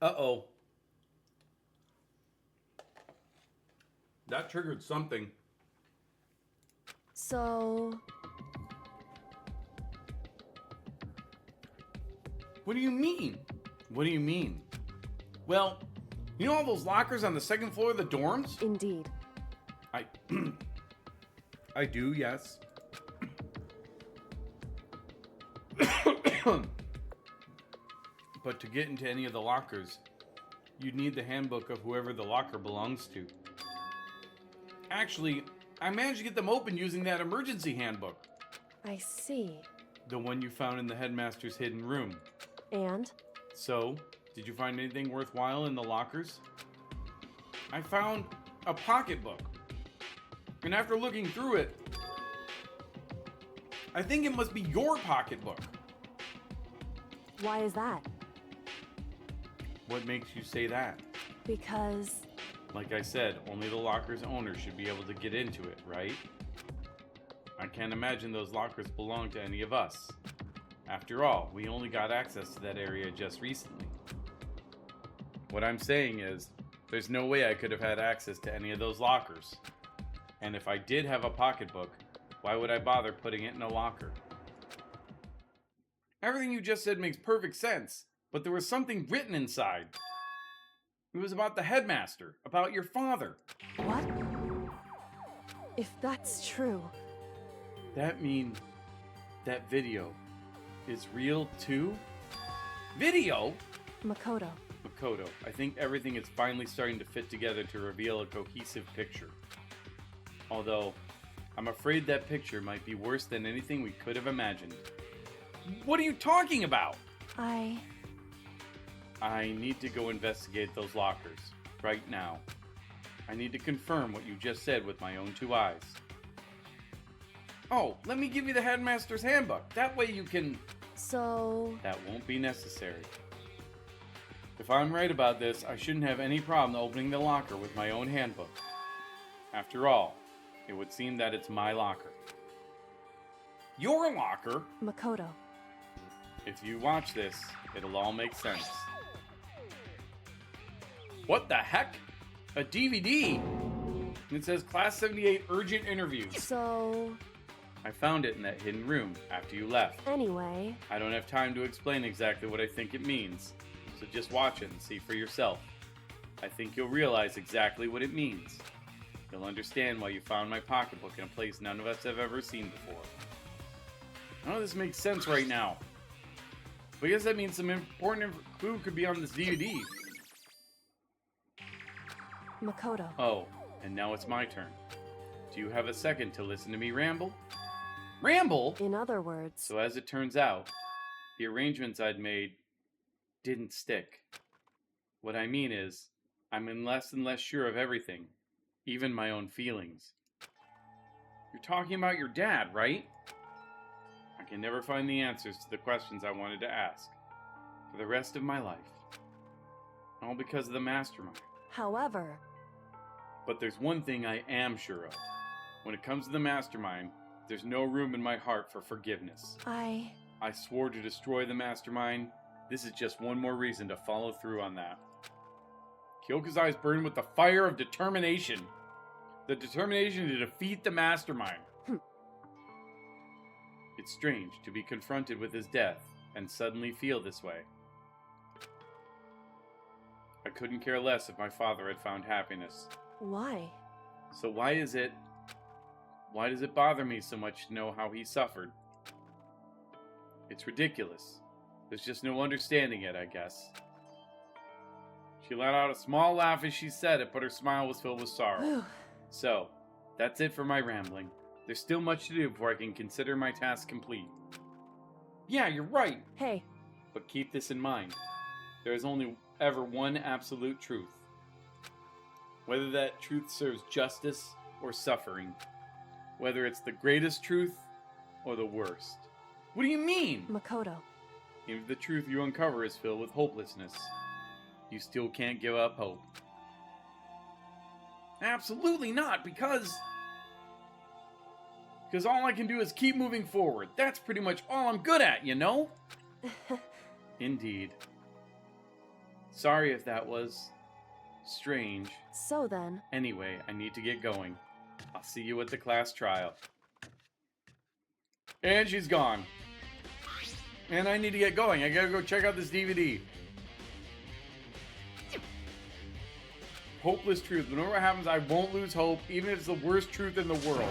Uh-oh. That triggered something. So... What do you mean? What do you mean? Well, you know all those lockers on the second floor of the dorms? Indeed. I do, yes. But to get into any of the lockers, you'd need the handbook of whoever the locker belongs to. Actually, I managed to get them open using that emergency handbook. I see. The one you found in the headmaster's hidden room. And? So, did you find anything worthwhile in the lockers? I found a pocketbook. And after looking through it, I think it must be your pocketbook. Why is that? What makes you say that? Because... Like I said, only the locker's owner should be able to get into it, right? I can't imagine those lockers belong to any of us. After all, we only got access to that area just recently. What I'm saying is, there's no way I could have had access to any of those lockers. And if I did have a pocketbook, why would I bother putting it in a locker? Everything you just said makes perfect sense, but there was something written inside. It was about the headmaster, about your father. What? If that's true... That means that video is real too? Video? Makoto. Makoto, I think everything is finally starting to fit together to reveal a cohesive picture. Although, I'm afraid that picture might be worse than anything we could have imagined. What are you talking about? I need to go investigate those lockers, right now. I need to confirm what you just said with my own two eyes. Oh, let me give you the headmaster's handbook. That way you can... So... That won't be necessary. If I'm right about this, I shouldn't have any problem opening the locker with my own handbook. After all, it would seem that it's my locker. Your locker? Makoto. If you watch this, it'll all make sense. What the heck? A DVD? It says Class 78 Urgent Interviews. So... I found it in that hidden room after you left. Anyway... I don't have time to explain exactly what I think it means, so just watch it and see for yourself. I think you'll realize exactly what it means. You'll understand why you found my pocketbook in a place none of us have ever seen before. None of this makes sense right now. But I guess that means some important clue could be on this DVD. Makoto. Oh, and now it's my turn. Do you have a second to listen to me ramble? Ramble? In other words... So as it turns out, the arrangements I'd made didn't stick. What I mean is, I'm in less and less sure of everything, even my own feelings. You're talking about your dad, right? I can never find the answers to the questions I wanted to ask for the rest of my life. All because of the mastermind. However... But there's one thing I am sure of. When it comes to the mastermind, there's no room in my heart for forgiveness. I swore to destroy the mastermind. This is just one more reason to follow through on that. Kyoko's eyes burn with the fire of determination. The determination to defeat the mastermind. It's strange to be confronted with his death and suddenly feel this way. I couldn't care less if my father had found happiness. Why? So why does it bother me so much to know how he suffered? It's ridiculous. There's just no understanding it, I guess. She let out a small laugh as she said it, but her smile was filled with sorrow. So, that's it for my rambling. There's still much to do before I can consider my task complete. Yeah, you're right. Hey. But keep this in mind. There is only ever one absolute truth. Whether that truth serves justice or suffering. Whether it's the greatest truth or the worst? What do you mean? Makoto. Even if the truth you uncover is filled with hopelessness, you still can't give up hope. Absolutely not, because all I can do is keep moving forward. That's pretty much all I'm good at, you know? Indeed. Sorry if that was strange. So then... Anyway, I need to get going. I'll see you at the class trial. And she's gone. And I need to get going. I gotta go check out this DVD. Hopeless truth. Whenever what happens, I won't lose hope, even if it's the worst truth in the world.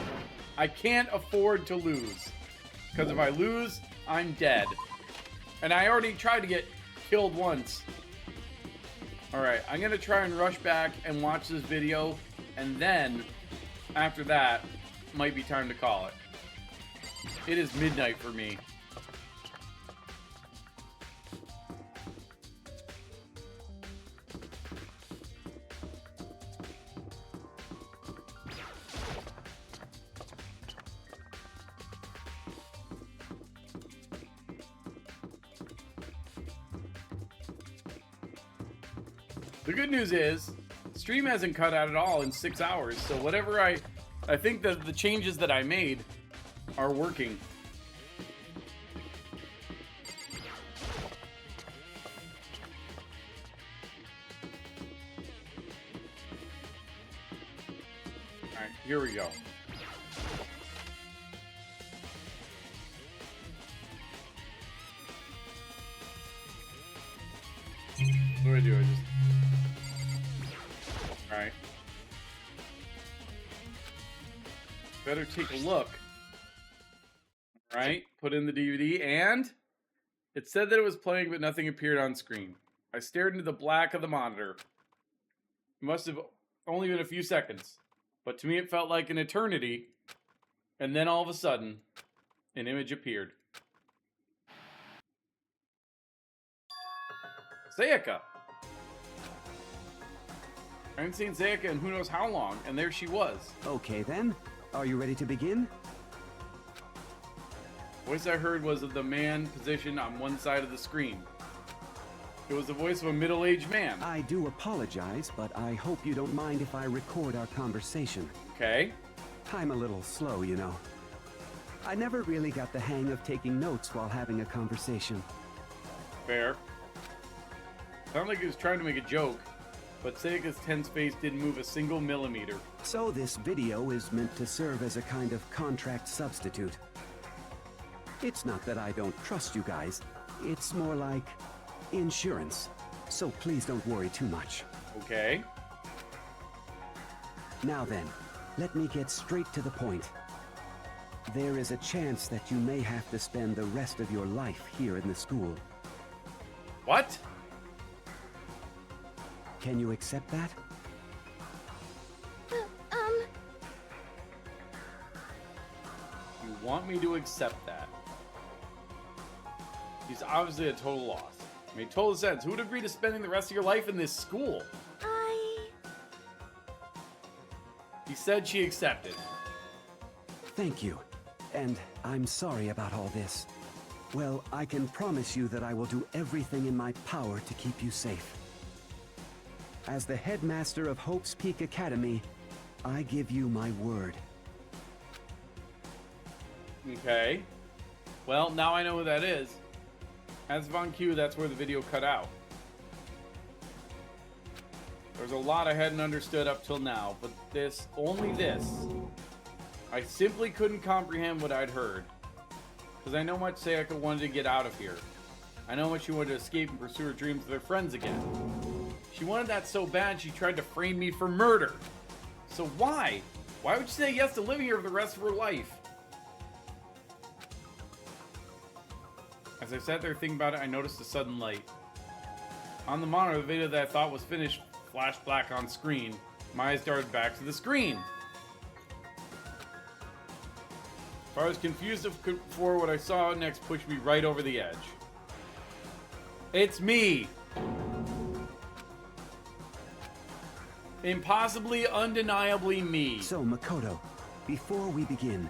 I can't afford to lose. Because if I lose, I'm dead. And I already tried to get killed once. Alright, I'm gonna try and rush back and watch this video. And then, after that, might be time to call it. It is midnight for me. The good news is, stream hasn't cut out at all in 6 hours, so whatever I think that the changes that I made are working. Alright, here we go. What do I do? I just... Alright. Better take a look. Alright, put in the DVD, and it said that it was playing, but nothing appeared on screen. I stared into the black of the monitor. It must have only been a few seconds, but to me it felt like an eternity, and then all of a sudden, an image appeared. Sayaka! I haven't seen Sayaka in who knows how long, and there she was. Okay then, are you ready to begin? Voice I heard was of the man positioned on one side of the screen. It was the voice of a middle-aged man. I do apologize, but I hope you don't mind if I record our conversation. Okay. I'm a little slow, you know. I never really got the hang of taking notes while having a conversation. Fair. Sounded like he was trying to make a joke, but Sayaka's tense face didn't move a single millimeter. So this video is meant to serve as a kind of contract substitute. It's not that I don't trust you guys. It's more like insurance. So please don't worry too much. Okay. Now then, let me get straight to the point. There is a chance that you may have to spend the rest of your life here in the school. What? Can you accept that? You want me to accept that? He's obviously a total loss. Made total sense. Who would agree to spending the rest of your life in this school? He said she accepted. Thank you. And I'm sorry about all this. Well, I can promise you that I will do everything in my power to keep you safe. As the headmaster of Hope's Peak Academy, I give you my word. Okay. Well, now I know who that is. As of on cue, that's where the video cut out. There's a lot I hadn't understood up till now, but this, only this, I simply couldn't comprehend what I'd heard. Because I know much Sayaka wanted to get out of here. I know much she wanted to escape and pursue her dreams with her friends again. She wanted that so bad she tried to frame me for murder. So why? Why would she say yes to living here for the rest of her life? As I sat there thinking about it, I noticed a sudden light. On the monitor, the video that I thought was finished flashed black on screen. My eyes darted back to the screen. If I was confused before, what I saw next pushed me right over the edge. It's me! Impossibly, undeniably me. So, Makoto, before we begin,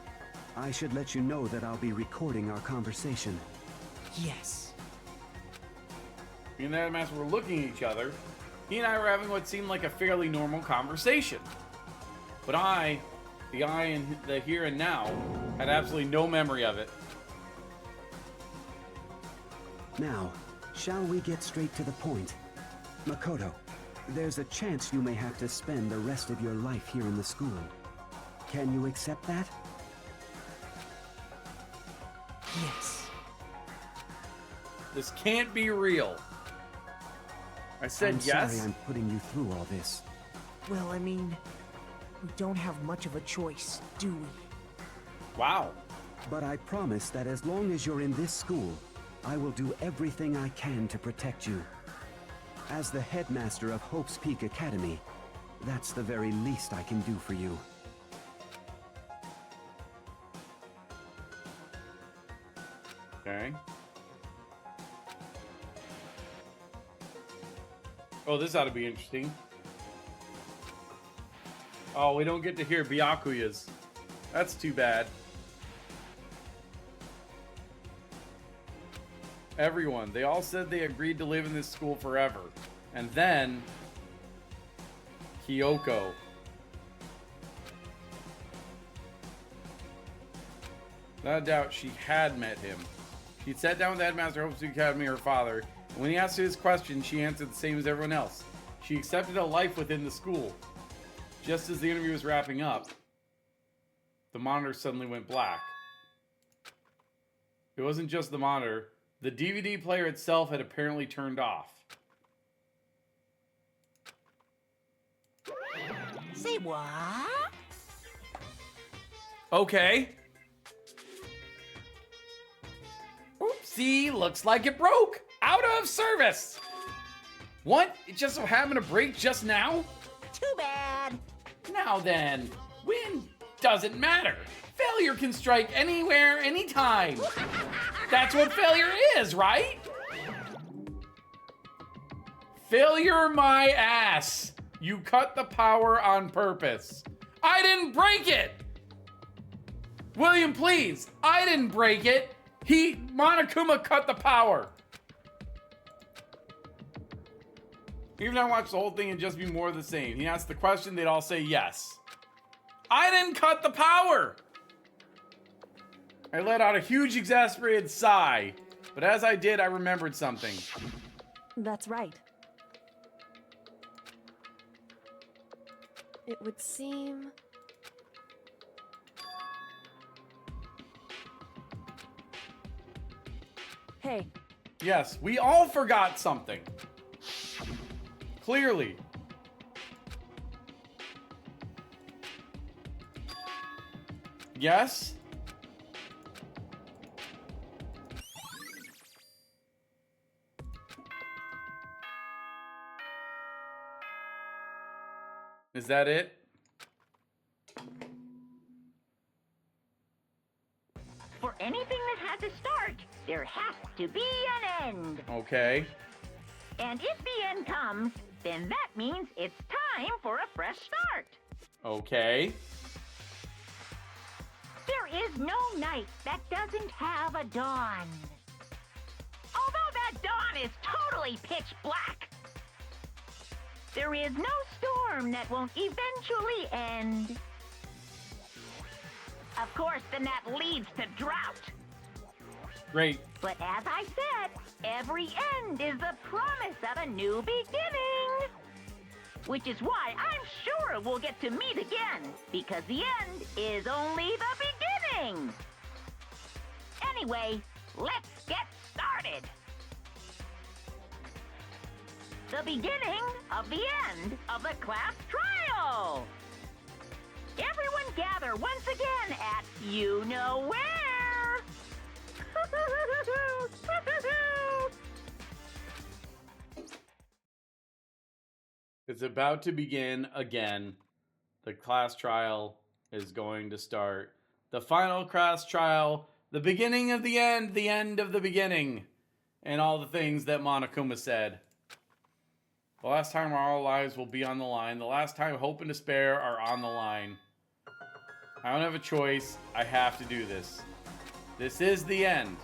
I should let you know that I'll be recording our conversation. Yes. Me and the Headmaster were looking at each other. He and I were having what seemed like a fairly normal conversation. But I, the I in the here and now, had absolutely no memory of it. Now, shall we get straight to the point? Makoto, there's a chance you may have to spend the rest of your life here in the school. Can you accept that? Yes. This can't be real. I said I'm yes. sorry I'm putting you through all this. Well, I mean, we don't have much of a choice, do we? Wow. But I promise that as long as you're in this school, I will do everything I can to protect you. As the headmaster of Hope's Peak Academy, that's the very least I can do for you. Okay. Oh, this ought to be interesting. Oh, we don't get to hear Byakuya's. That's too bad. Everyone, they all said they agreed to live in this school forever. And then... Kyoko. Without a doubt, she had met him. She'd sat down with the headmaster of Hope's Academy, her father, and when he asked her his question, she answered the same as everyone else. She accepted a life within the school. Just as the interview was wrapping up, the monitor suddenly went black. It wasn't just the monitor. The DVD player itself had apparently turned off. Say what? Okay. Oopsie, looks like it broke. Out of service. What? It just so happened to break just now? Too bad. Now then, win doesn't matter. Failure can strike anywhere, anytime. That's what failure is, right? Failure my ass. You cut the power on purpose. I didn't break it. William, please. I didn't break it. Monokuma cut the power. Even if I watch the whole thing and just be more of the same. He asked the question, they'd all say yes. I didn't cut the power. I let out a huge exasperated sigh, but as I did, I remembered something. That's right. It would seem... Hey. Yes, we all forgot something. Clearly. Yes? Is that it? For anything that has a start, there has to be an end. Okay. And if the end comes, then that means it's time for a fresh start. Okay. There is no night that doesn't have a dawn. Although that dawn is totally pitch black, there is no storm that won't eventually end. Of course, then that leads to drought. Great. But as I said, every end is the promise of a new beginning. Which is why I'm sure we'll get to meet again, because the end is only the beginning. Anyway, let's get started. The beginning of the end of the class trial. Everyone gather once again at you know where. It's about to begin again. The class trial is going to start. The final class trial, the beginning of the end of the beginning, and all the things that Monokuma said. The last time our lives will be on the line. The last time hope and despair are on the line. I don't have a choice. I have to do this. This is the end.